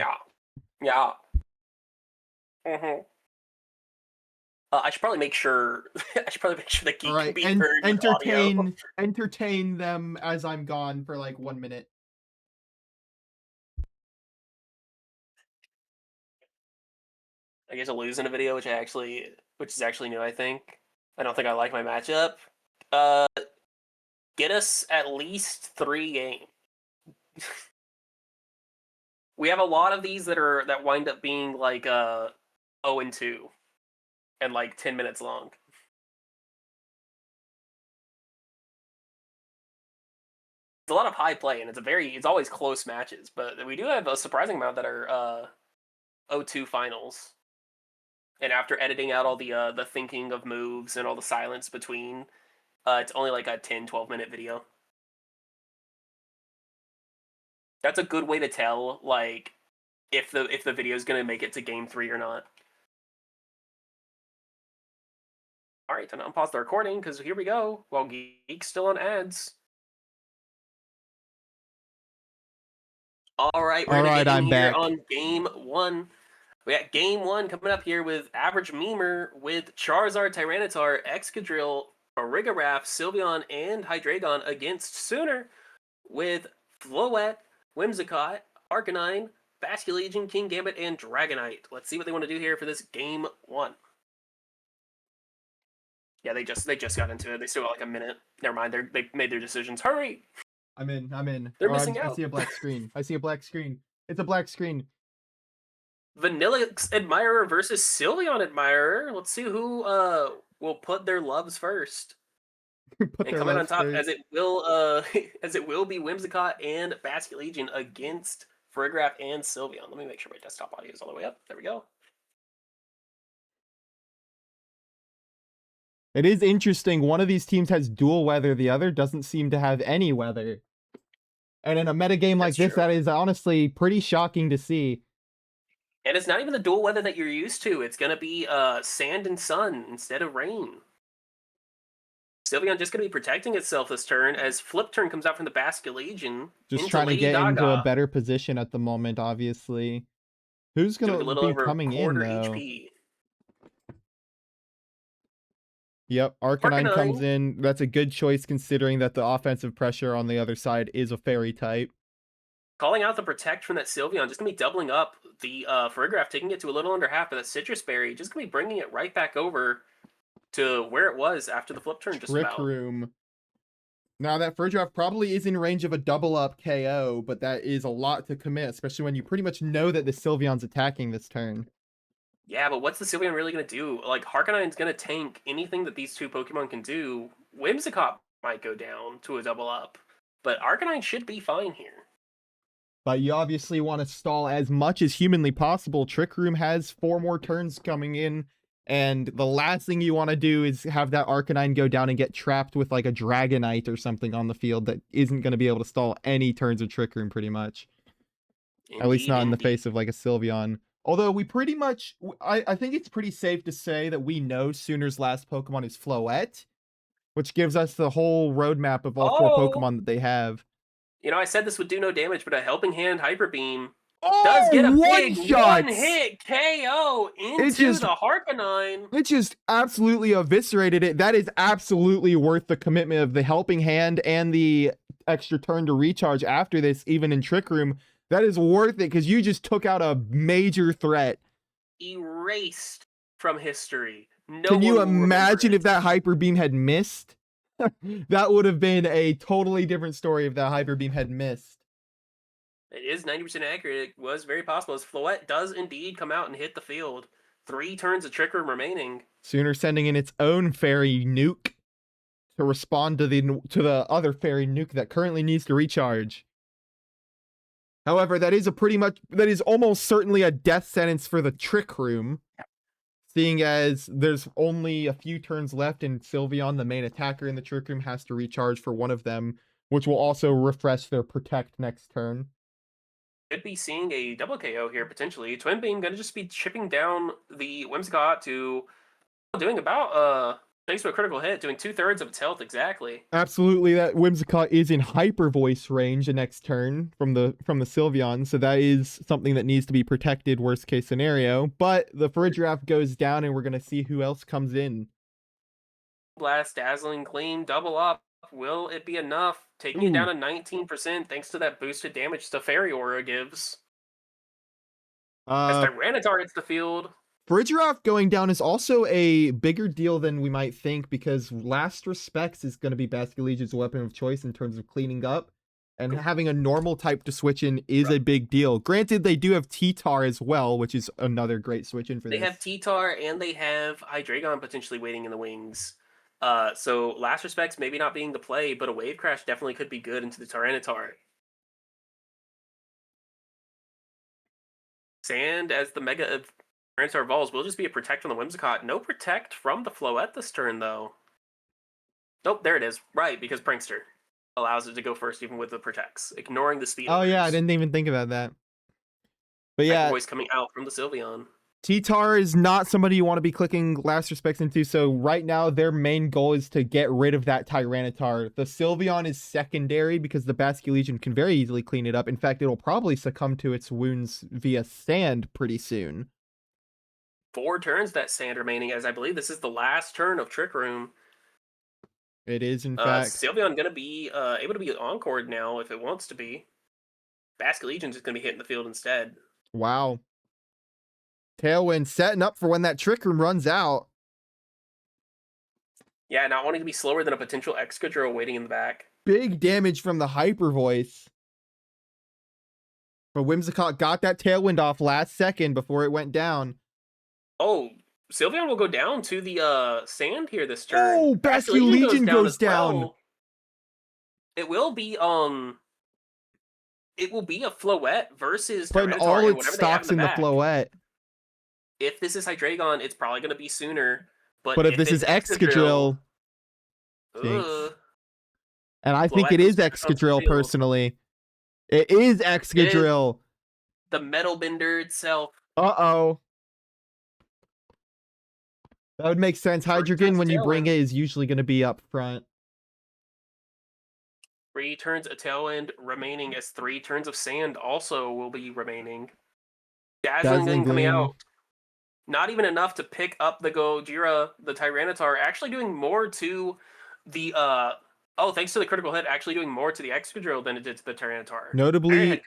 Yeah. Mm-hmm. I should probably make sure. The Geek can be heard with audio. Entertain them as I'm gone for like 1 minute. I guess a lose in a video, which is actually new. I think. I don't think I like my matchup. Get us at least 3 games. We have a lot of these that wind up being like 0-2 and like 10 minutes long. It's a lot of high play, and it's always close matches, but we do have a surprising amount that are 0-2 finals. And after editing out all the thinking of moves and all the silence between, it's only like a 10-12 minute video. That's a good way to tell like if the video is gonna make it to game 3 or not. All right, time to unpause the recording because here we go. While Geek's still on ads. All right, we're gonna get in here on game 1. We got game 1 coming up here with Average Memer with Charizard, Tyranitar, Excadrill, Farigiraf, Sylveon, and Hydreigon against Sooner with Floette, Whimsicott, Arcanine, Basculegion, King Gambit, and Dragonite. Let's see what they want to do here for this game 1. Yeah, they just got into it. They still got like a minute. Never mind. They made their decisions. Hurry! I'm in. They're missing out. I see a black screen. It's a black screen. Vanillix Admirer versus Sylveon Admirer. Let's see who will put their loves first. And coming on top first. as it will be Whimsicott and Basculegion against Farigiraf and Sylveon. Let me make sure my desktop audio is all the way up. There we go. It is interesting. One of these teams has dual weather. The other doesn't seem to have any weather. And in a metagame like this, that is honestly pretty shocking to see. And it's not even the dual weather that you're used to. It's going to be sand and sun instead of rain. Sylveon just going to be protecting itself this turn as Flip Turn comes out from the Basculegion. Just trying to get into a better position at the moment, obviously. Who's going to be coming in, though? HP. Yep, Arcanine comes in. That's a good choice considering that the offensive pressure on the other side is a fairy type. Calling out the Protect from that Sylveon, just going to be doubling up the Farigiraf, taking it to a little under half, but that Citrus Berry just going to be bringing it right back over to where it was after the Flip Turn just about. Trick Room. Now, that Farigiraf probably is in range of a double-up KO, but that is a lot to commit, especially when you pretty much know that the Sylveon's attacking this turn. Yeah, but what's the Sylveon really going to do? Like, Harkanine's going to tank anything that these two Pokemon can do. Whimsicott might go down to a double-up, but Arcanine should be fine here. But you obviously want to stall as much as humanly possible. Trick Room has 4 more turns coming in, and the last thing you want to do is have that Arcanine go down and get trapped with like a Dragonite or something on the field that isn't going to be able to stall any turns of Trick Room pretty much. Indeed, at least not in the face of like a Sylveon. Although we pretty much, I think it's pretty safe to say that we know Sooner's last Pokemon is Floette, which gives us the whole roadmap of all 4 Pokemon that they have. You know, I said this would do no damage, but a Helping Hand Hyper Beam does Oh, get a one big one shots! hit KO It into just the Harkonine. It just absolutely eviscerated it. That is absolutely worth the commitment of the Helping Hand and the extra turn to recharge after this, even in Trick Room. That is worth it because you just took out a major threat. Erased from history. No Can you one will remember imagine it. if that Hyper Beam had missed? That would have been a totally different story if that Hyper Beam had missed. It is 90% accurate. It was very possible, as Floette does indeed come out and hit the field. 3 turns of Trick Room remaining. Sooner sending in its own fairy nuke to respond to the other fairy nuke that currently needs to recharge. However, that is almost certainly a death sentence for the Trick Room, seeing as there's only a few turns left and Sylveon, the main attacker in the Trick Room, has to recharge for one of them, which will also refresh their Protect next turn. Could be seeing a double KO here, potentially. Twin Beam gonna just be chipping down the Whimsicott to doing about, thanks to a critical hit, doing 2/3 of its health exactly. Absolutely, that Whimsicott is in Hyper Voice range the next turn from the Sylveon, so that is something that needs to be protected, worst case scenario. But the Farigiraf goes down, and we're gonna see who else comes in. Blast, Dazzling Gleam, double up. Will it be enough? Taking it down to 19% thanks to that boosted damage the Fairy Aura gives. As Tyranitar hits the field. Farigiraf going down is also a bigger deal than we might think because Last Respects is going to be Basculegion's weapon of choice in terms of cleaning up, and having a normal type to switch in is a big deal. Granted, they do have T-Tar as well, which is another great switch in for this. They have T-Tar and they have Hydreigon potentially waiting in the wings. So Last Respects maybe not being the play, but a Wave Crash definitely could be good into the Tyranitar. Sand as the Mega of Tyranitar evolves will just be a Protect on the Whimsicott. No Protect from the Floette this turn, though. Nope, there it is. Right, because Prankster allows it to go first even with the Protects, ignoring the speed. Oh yeah, I didn't even think about that. But yeah, voice coming out from the Sylveon. T-Tar is not somebody you want to be clicking Last Respects into, so right now their main goal is to get rid of that Tyranitar. The Sylveon is secondary because the Basculegion can very easily clean it up. In fact, it'll probably succumb to its wounds via sand pretty soon. 4 turns that sand remaining, as I believe this is the last turn of Trick Room. It is, in fact. Sylveon going to be able to be encored now if it wants to be. Basculegion's just going to be hitting the field instead. Wow. Tailwind setting up for when that Trick Room runs out. Yeah, not wanting to be slower than a potential Excadrill waiting in the back. Big damage from the Hyper Voice. But Whimsicott got that Tailwind off last second before it went down. Oh, Sylveon will go down to the sand here this turn. Oh, Basculegion goes down. Well. It will be a Floette versus putting Tyranitar all and its whatever they have stocks in the Floette. If this is Hydreigon, it's probably going to be sooner. But if this is Excadrill, and I think it is Excadrill personally. It is Excadrill. The Metal Bender itself. Uh-oh. That would make sense. Hydreigon, when you bring it, is usually going to be up front. 3 turns of Tailwind remaining, as 3 turns of Sand also will be remaining. Dazzling coming out. Not even enough to pick up the Gojira, the Tyranitar, actually doing more to the thanks to the critical hit, actually doing more to the Excadrill than it did to the Tyranitar. Notably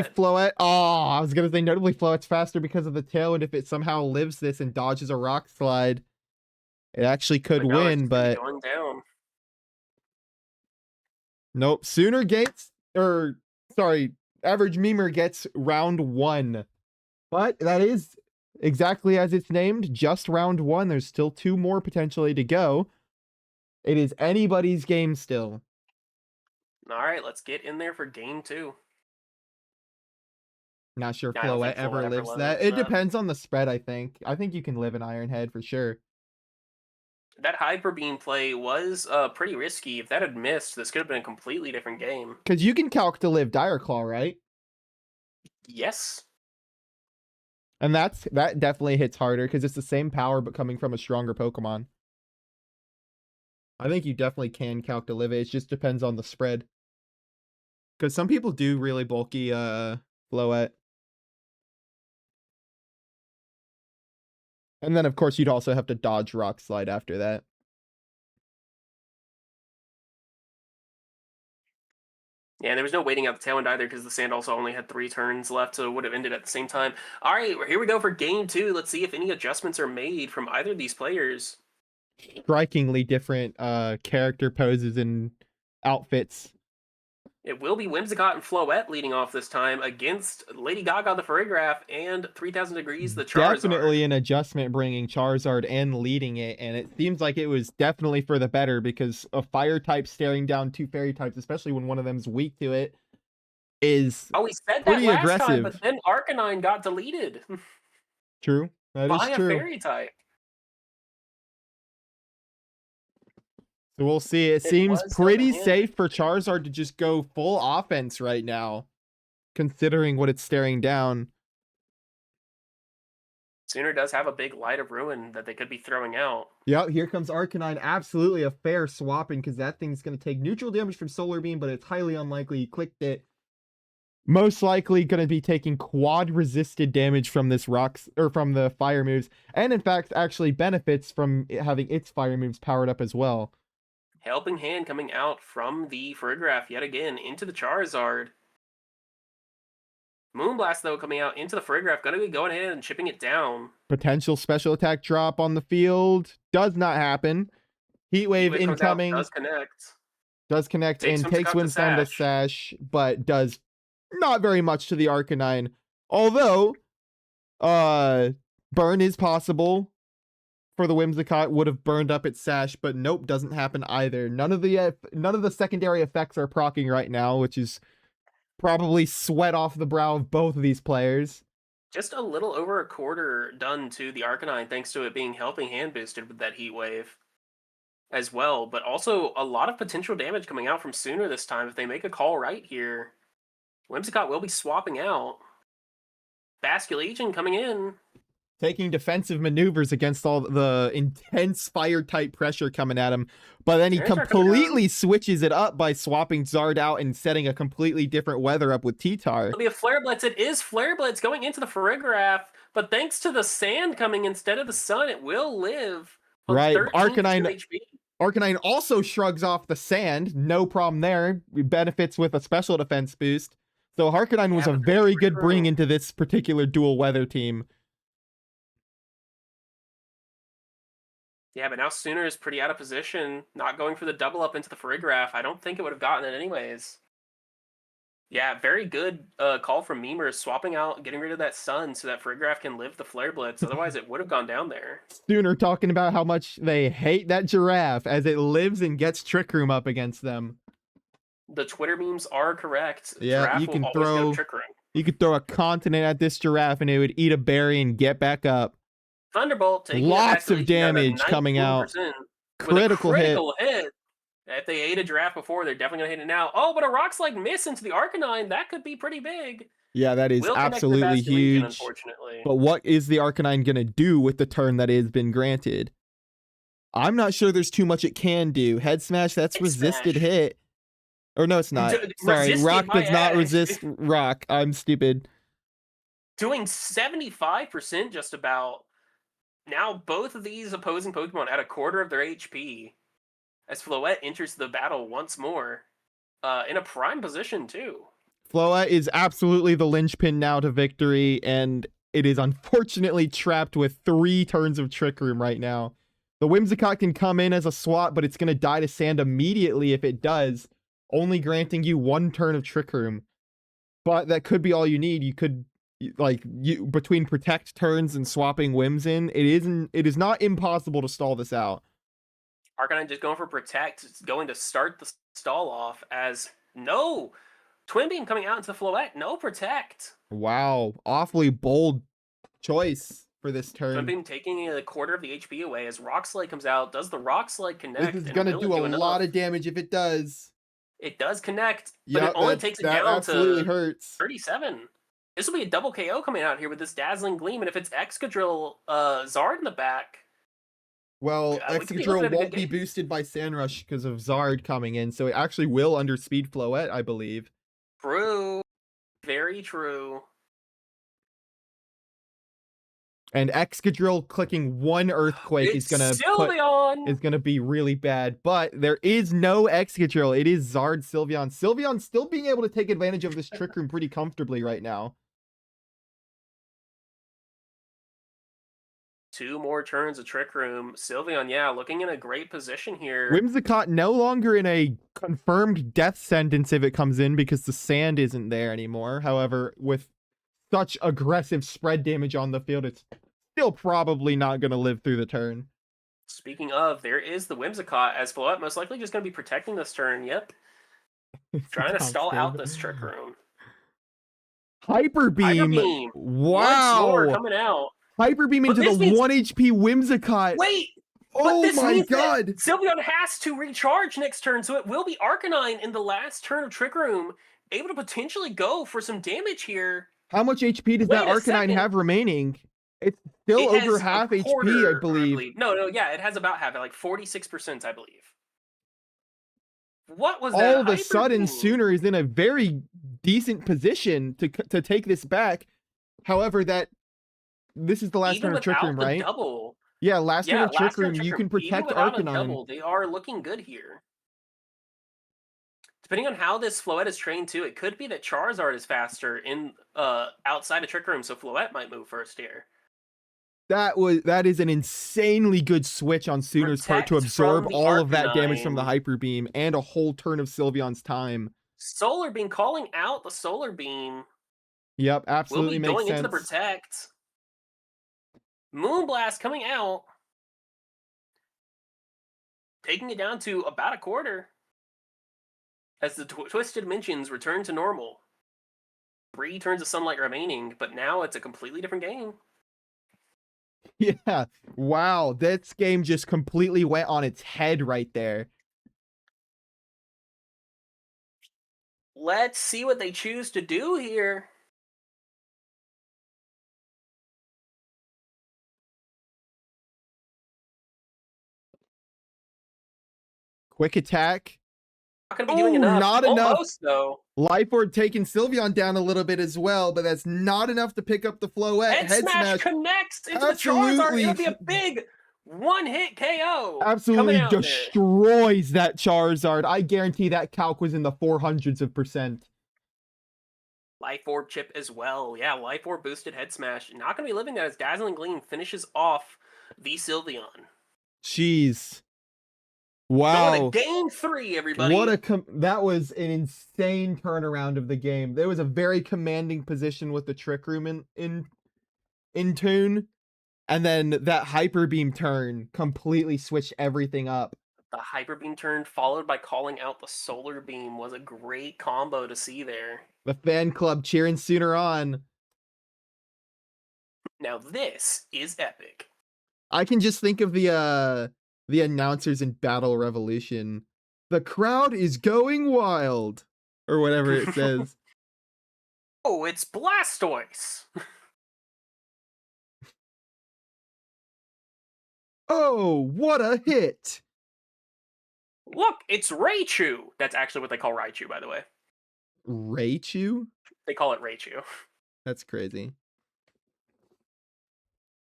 Floette. Oh, I was gonna say notably Floette's faster because of the Tailwind. If it somehow lives this and dodges a Rock Slide, it actually could win, but going down. Nope. Average Memer gets round 1. But that is exactly as it's named, just round 1. There's still 2 more potentially to go. It is anybody's game still. All right, let's get in there for game 2. Not sure if Floette ever lives that. It depends on the spread, I think. I think you can live an Iron Head for sure. That Hyper Beam play was pretty risky. If that had missed, this could have been a completely different game. Because you can calc to live Dire Claw, right? Yes. And that definitely hits harder because it's the same power but coming from a stronger Pokemon. I think you definitely can calc to live it. It just depends on the spread. Because some people do really bulky Floette. And then, of course, you'd also have to dodge Rock Slide after that. Yeah, and there was no waiting out the tail end either because the sand also only had 3 turns left, so it would have ended at the same time. All right, here we go for game 2. Let's see if any adjustments are made from either of these players. Strikingly different character poses and outfits. It will be Whimsicott and Floette leading off this time against Lady Gaga the Furrygraph and 3000 Degrees the Charizard. Definitely an adjustment bringing Charizard and leading it, and it seems like it was definitely for the better because a fire type staring down 2 fairy types, especially when one of them is weak to it, is we said that pretty last aggressive. time, but then Arcanine got deleted. True. That is by true. a fairy type. So we'll see. It seems pretty safe for Charizard to just go full offense right now, considering what it's staring down. Sooner does have a big Light of Ruin that they could be throwing out. Yep, here comes Arcanine. Absolutely a fair swapping because that thing's going to take neutral damage from Solar Beam, but it's highly unlikely he clicked it. Most likely going to be taking quad resisted damage from this rocks or from the fire moves, and in fact actually benefits from having its fire moves powered up as well. Helping Hand coming out from the Furrygraph yet again into the Charizard. Moonblast, though, coming out into the Furrygraph, going to be going ahead and chipping it down. Potential special attack drop on the field. Does not happen. Heat Wave incoming. Does connect. Does connect and takes Winston to Sash, but does not very much to the Arcanine. Although, burn is possible. For the Whimsicott would have burned up its Sash, but nope, doesn't happen either. None of the secondary effects are proccing right now, which is probably sweat off the brow of both of these players. Just a little over a quarter done to the Arcanine thanks to it being Helping Hand boosted with that Heat Wave as well, but also a lot of potential damage coming out from Sooner this time if they make a call right here. Whimsicott will be swapping out. Basculation coming in. Taking defensive maneuvers against all the intense fire type pressure coming at him. But then he completely switches it up by swapping Zard out and setting a completely different weather up with T-Tar. It'll be a Flare Blitz. It is Flare Blitz going into the Furrygraph, but thanks to the sand coming instead of the sun, it will live. Right, Arcanine also shrugs off the sand. No problem there. Benefits with a special defense boost. So Arcanine was a very good bring into this particular dual weather team. Yeah, but now Sooner is pretty out of position, not going for the double up into the Furrygraph. I don't think it would have gotten it anyways. Yeah, very good call from Memers, swapping out, getting rid of that sun so that Furrygraph can live the Flare Blitz. Otherwise, it would have gone down there. Sooner talking about how much they hate that giraffe as it lives and gets Trick Room up against them. The Twitter memes are correct. Yeah, Giraffe you can throw you could throw a continent at this giraffe and it would eat a berry and get back up. Thunderbolt taking lots of damage coming out. Critical hit. If they ate a giraffe before, they're definitely gonna hit it now. Oh, but a Rock Slide miss into the Arcanine, that could be pretty big. Yeah, that is absolutely huge. Unfortunately. But what is the Arcanine gonna do with the turn that has been granted? I'm not sure there's too much it can do. Head Smash, that's resisted hit. Or no, it's not. Sorry, Rock does not resist Rock. I'm stupid. Doing 75% just about. Now both of these opposing Pokemon at a quarter of their HP. As Floette enters the battle once more. In a prime position too. Floette is absolutely the linchpin now to victory, and it is unfortunately trapped with 3 turns of Trick Room right now. The Whimsicott can come in as a swap, but it's going to die to sand immediately if it does, only granting you 1 turn of Trick Room. But that could be all you need. You could, between protect turns and swapping Whims in, it is not impossible to stall this out. Arcanine just going for protect. It's going to start the stall off as no Twin Beam coming out into the Floette. No protect. Wow, awfully bold choice for this turn. Twin Beam taking a quarter of the HP away as Rock Slide comes out. Does the Rock Slide connect? This is going to do a lot of damage if it does. It does connect, but it only takes it down to hurts. 37. This will be a double KO coming out here with this Dazzling Gleam, and if it's Excadrill Zard in the back. Well, Excadrill won't be boosted by Sandrush because of Zard coming in, so it actually will underspeed Floette, I believe. True. Very true. And Excadrill clicking one Earthquake It's Sylveon! is gonna be really bad. But there is no Excadrill. It is Zard Sylveon. Sylveon still being able to take advantage of this Trick Room pretty comfortably right now. 2 more turns of Trick Room. Sylveon, yeah, looking in a great position here. Whimsicott no longer in a confirmed death sentence if it comes in because the sand isn't there anymore. However, with such aggressive spread damage on the field, it's still probably not going to live through the turn. Speaking of, there is the Whimsicott, as Floette most likely just going to be protecting this turn. Yep. Trying to stall out this Trick Room. Hyper Beam. Wow. Once more coming out. Hyper Beam into the 1 HP Whimsicott. Wait! Oh my god! Sylveon has to recharge next turn, so it will be Arcanine in the last turn of Trick Room, able to potentially go for some damage here. How much HP does that Arcanine have remaining? It's still over half HP, I believe. No, yeah, it has about half, like 46%, I believe. What was that? All of a sudden, Sooner is in a very decent position to take this back. However, this is the last turn of Trick Room, right? Double. Yeah, last turn of Trick Room, you can protect Arcanine. They are looking good here. Depending on how this Floette is trained too, it could be that Charizard is faster in outside of Trick Room, so Floette might move first here. That is an insanely good switch on Sooner's part to absorb all of that damage from the Hyper Beam and a whole turn of Sylveon's time. Solar Beam calling out the Solar Beam. Yep, absolutely makes sense. Going into the Protect. Moonblast coming out. Taking it down to about a quarter. As the Twisted Dimensions return to normal. 3 turns of sunlight remaining, but now it's a completely different game. Yeah, wow, this game just completely went on its head right there. Let's see what they choose to do here. Quick attack. Not gonna be doing enough. Not Almost, enough. Though. Life Orb taking Sylveon down a little bit as well, but that's not enough to pick up the Floette. Head smash connects into the Charizard. It'll be a big one-hit KO. Absolutely destroys that Charizard. I guarantee that calc was in the 400s%. Life Orb chip as well. Yeah, Life Orb boosted head smash. Not going to be living that as Dazzling Gleam finishes off the Sylveon. Jeez. Wow. Game 3, everybody. That was an insane turnaround of the game. There was a very commanding position with the Trick Room in tune. And then that Hyper Beam turn completely switched everything up. The Hyper Beam turn followed by calling out the Solar Beam was a great combo to see there. The fan club cheering Sooner on. Now this is epic. I can just think of the announcers in Battle Revolution. The crowd is going wild. Or whatever it says. Oh, it's Blastoise. Oh, what a hit. Look, it's Raichu. That's actually what they call Raichu, by the way. Raichu? They call it Raichu. That's crazy.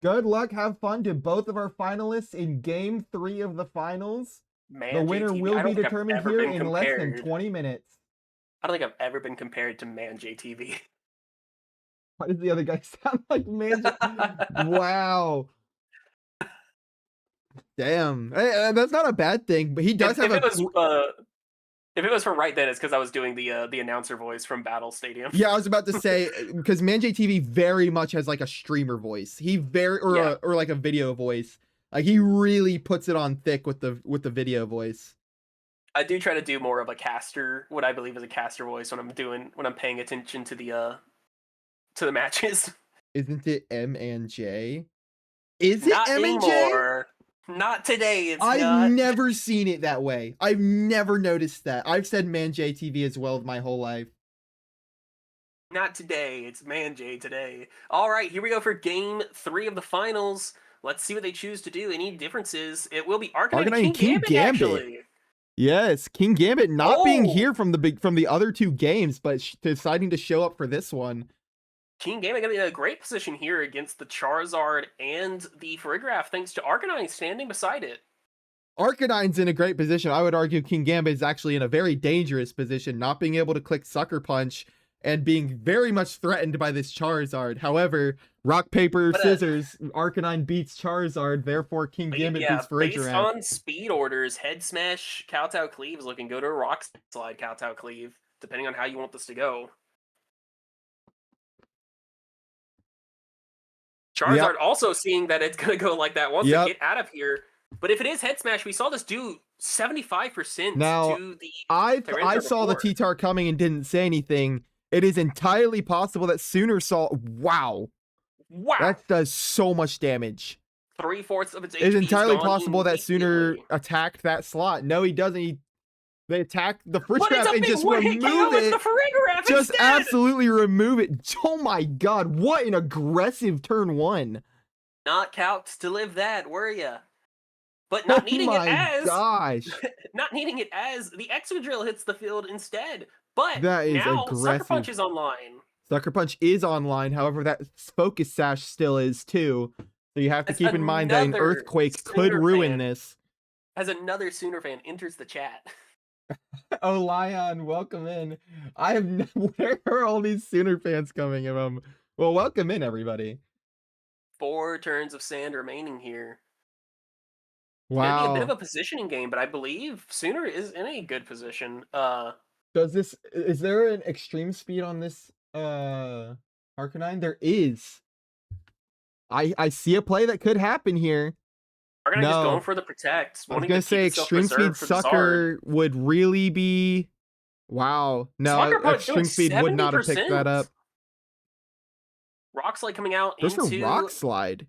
Good luck, have fun to both of our finalists in Game 3 of the finals. Man, the winner will be determined here in less than 20 minutes. I don't think I've ever been compared to Man JTV. Why does the other guy sound like Man Wow. Damn. Hey, that's not a bad thing, but he does have if it was for right then, it's because I was doing the announcer voice from Battle Stadium. Yeah, I was about to say, because ManJTV very much has like a streamer voice. Or like a video voice. Like he really puts it on thick with the video voice. I do try to do more of a caster, what I believe is a caster voice when I'm paying attention to the matches. Isn't it M and J? Is it Not M and anymore. Not today. I've never seen it that way. I've never noticed that. I've said Man JTV as well my whole life. Not today. It's Man J today. All right, here we go for Game 3 of the finals. Let's see what they choose to do. Any differences? It will be Arcanine King Gambit, actually. Yes, King Gambit not being Oh! here from the other two games, but deciding to show up for this one. King Gambit gonna be in a great position here against the Charizard and the Farigiraf, thanks to Arcanine standing beside it. Arcanine's in a great position. I would argue King Gambit is actually in a very dangerous position, not being able to click Sucker Punch and being very much threatened by this Charizard. However, rock, paper, scissors, Arcanine beats Charizard, therefore King Gambit beats based Farigiraf. on speed orders, Head Smash, Kowtow Cleave is looking good, or Rock Slide, Kowtow Cleave, depending on how you want this to go. Charizard also seeing that it's gonna go like that wants to get out of here. But if it is Head Smash, we saw this do 75% now, to the I saw the T-Tar coming and didn't say anything. It is entirely possible that Sooner saw... Wow. That does so much damage. 3/4 of its HP. It's entirely possible that Sooner attacked that slot. No, he doesn't. They attack the Farigiraf and just remove it. Just absolutely remove it. Oh my god, what an aggressive turn one. Not calced to live that, were ya? But not needing it as... gosh. Not needing it as the Excadrill hits the field instead. But that is now aggressive. Sucker Punch is online. Sucker Punch is online, however, that Focus Sash still is too. So you have to keep in mind that an Earthquake could ruin this. As another Sooner fan enters the chat. Oh, Lion, welcome in. Where are all these Sooner fans coming from? Well, welcome in, everybody. 4 turns of sand remaining here. Wow. It's gonna be a bit of a positioning game, but I believe Sooner is in a good position. Is there an extreme speed on this Arcanine? There is. I see a play that could happen here. Arcanine just going for the protect. I was gonna say extreme speed Sucker would really be... Wow. No, extreme speed would not have picked that up. Rock Slide coming out into... There's a Rock Slide.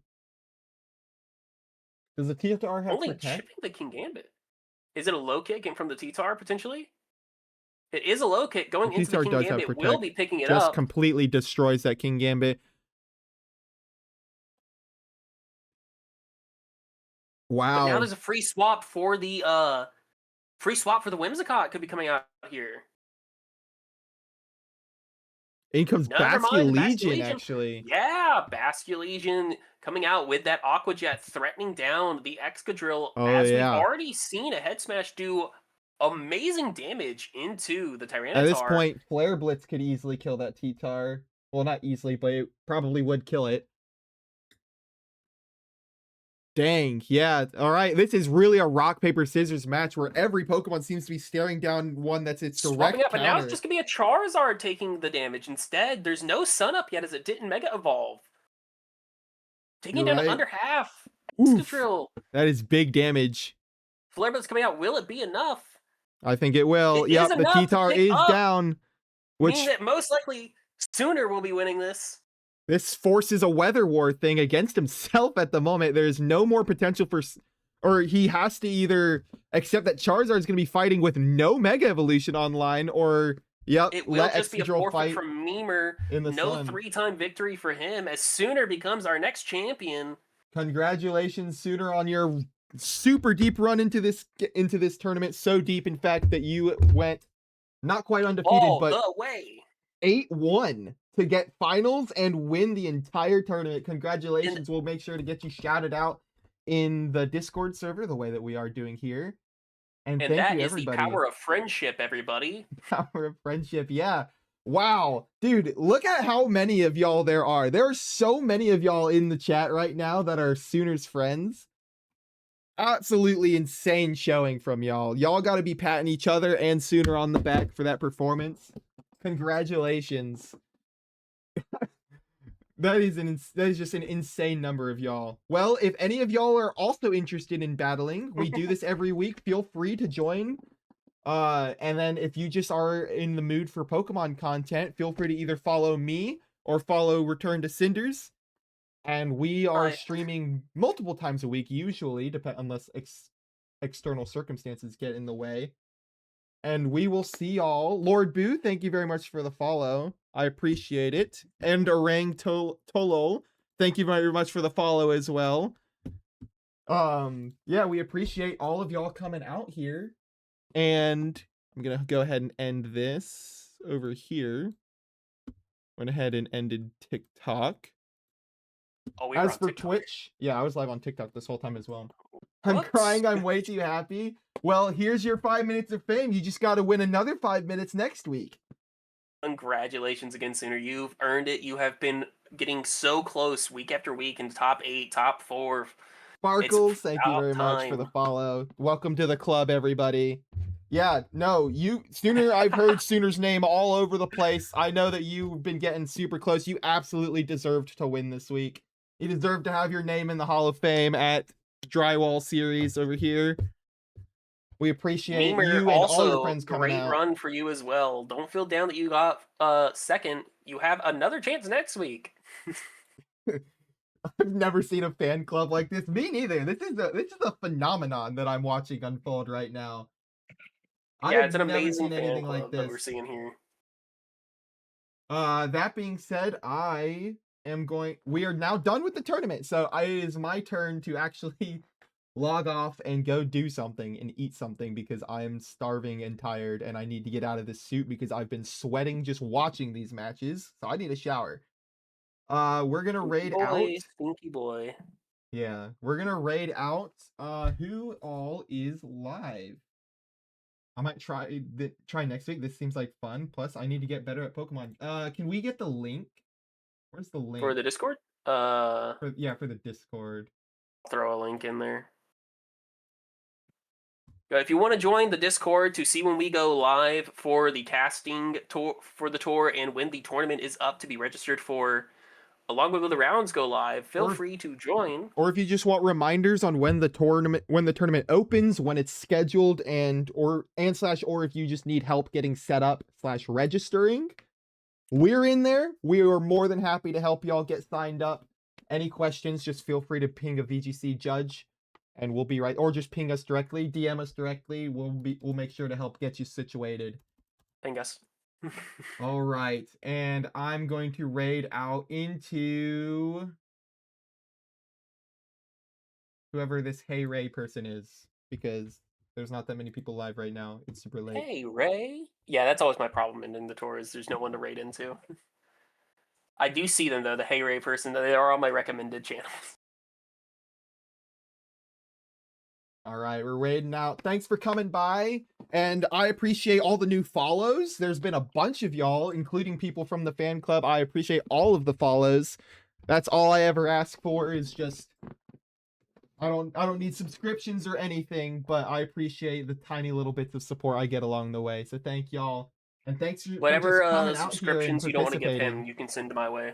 Does the T-Tar have only protect? chipping the King Gambit? Is it a low kick from the T-Tar potentially? It is a low kick going into the King Gambit. Will be picking it up. Just completely destroys that King Gambit. Wow. But now there's a free swap for the Whimsicott could be coming out here. In comes Basculegion, actually. Yeah, Basculegion coming out with that Aqua Jet, threatening down the Excadrill. As we've already seen a Head Smash do amazing damage into the Tyranitar. At this point, Flare Blitz could easily kill that T-Tar. Well, not easily, but it probably would kill it. Dang, yeah. All right, this is really a rock, paper, scissors match where every Pokemon seems to be staring down one that's its direct counter. But now it's just going to be a Charizard taking the damage. Instead, there's no Sun Up yet as it didn't Mega Evolve. Taking down to under half. Excadrill. That is big damage. Flare Blitz coming out. Will it be enough? I think it will. Yep, the T-Tar is down. Which means that most likely Sooner will be winning this. This forces a Weather War thing against himself at the moment. There's no more potential for... Or he has to either accept that Charizard is going to be fighting with no Mega Evolution online, or... Yep, it will just be a forfeit from Memer. No 3-time victory for him as Sooner becomes our next champion. Congratulations, Sooner, on your super deep run into this tournament. So deep, in fact, that you went not quite undefeated, but the way 8-1 to get finals and win the entire tournament. Congratulations. We'll make sure to get you shouted out in the Discord server the way that we are doing here. And thank that you, is everybody. The power of friendship, everybody. Power of friendship, yeah. Wow, dude, look at how many of y'all there are. There are so many of y'all in the chat right now that are Sooners friends. Absolutely insane showing from y'all. Y'all got to be patting each other and Sooner on the back for that performance. Congratulations. That is just an insane number of y'all. Well, if any of y'all are also interested in battling, we do this every week. Feel free to join. And then if you just are in the mood for Pokemon content, feel free to either follow me or follow Return to Cinders. And we are streaming multiple times a week, usually, unless external circumstances get in the way. And we will see y'all. Lord Boo, thank you very much for the follow. I appreciate it. And Orang Tolo, thank you very much for the follow as well. Yeah, we appreciate all of y'all coming out here. And I'm going to go ahead and end this over here. Went ahead and ended TikTok. Oh, we were As on for TikTok. Twitch, yeah, I was live on TikTok this whole time as well. I'm Whoops. crying. I'm way too happy. Well, here's your 5 minutes of fame. You just got to win another 5 minutes next week. Congratulations again, Sooner. You've earned it. You have been getting so close week after week in top 8, top 4. Sparkles, thank you about very much for the time. follow. Welcome to the club, everybody. Yeah, no, Sooner, I've heard Sooner's name all over the place. I know that you've been getting super close. You absolutely deserved to win this week. You deserve to have your name in the Hall of Fame at Drywall series over here. We appreciate Memer, you and all your also friends coming great out. run for you as well. Don't feel down that you got second. You have another chance next week. I've never seen a fan club like this. Me neither. This is a phenomenon that I'm watching unfold right now. I Yeah, have it's an never amazing seen fan anything like club that this. we're seeing here. That being said, we are now done with the tournament. So it is my turn to actually log off and go do something and eat something because I'm starving and tired and I need to get out of this suit because I've been sweating just watching these matches. So I need a shower. We're gonna raid out. Stinky boy. Yeah, we're gonna raid out who all is live. I might try next week. This seems like fun. Plus, I need to get better at Pokemon. Can we get the link? Where's the link? For the Discord? For the Discord. Throw a link in there. If you want to join the Discord to see when we go live for the casting tour for the tour and when the tournament is up to be registered for, along with when the rounds go live, feel free to join. Or if you just want reminders on when the tournament opens, when it's scheduled, or if you just need help getting set up / registering, we're in there. We are more than happy to help y'all get signed up. Any questions, just feel free to ping a VGC judge and we'll be right, or just ping us directly, DM us directly. We'll make sure to help get you situated. I guess. All right, and I'm going to raid out into whoever this Hey Ray person is, because there's not that many people live right now. It's super late. Hey, Ray. Yeah, that's always my problem in the tour is there's no one to raid into. I do see them, though, the Hey Ray person. They are on my recommended channels. All right, we're raiding out. Thanks for coming by, and I appreciate all the new follows. There's been a bunch of y'all, including people from the fan club. I appreciate all of the follows. That's all I ever ask for is just I don't need subscriptions or anything, but I appreciate the tiny little bits of support I get along the way. So thank y'all. And thanks for Whatever just coming out here and subscriptions you don't want to give participating. him, you can send my way.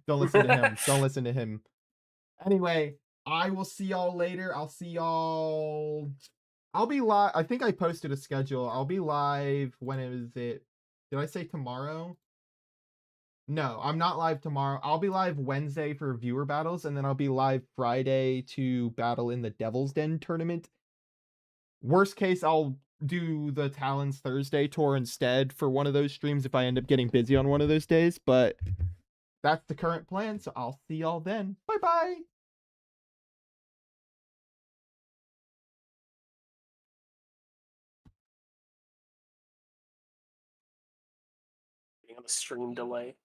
Don't listen to him. Don't listen to him. Anyway, I will see y'all later. I'll see y'all. I'll be live. I think I posted a schedule. I'll be live. When is it? Did I say tomorrow? No, I'm not live tomorrow. I'll be live Wednesday for viewer battles, and then I'll be live Friday to battle in the Devil's Den tournament. Worst case, I'll do the Talons Thursday tour instead for one of those streams if I end up getting busy on one of those days, but that's the current plan, so I'll see y'all then. Bye-bye! On the stream delay.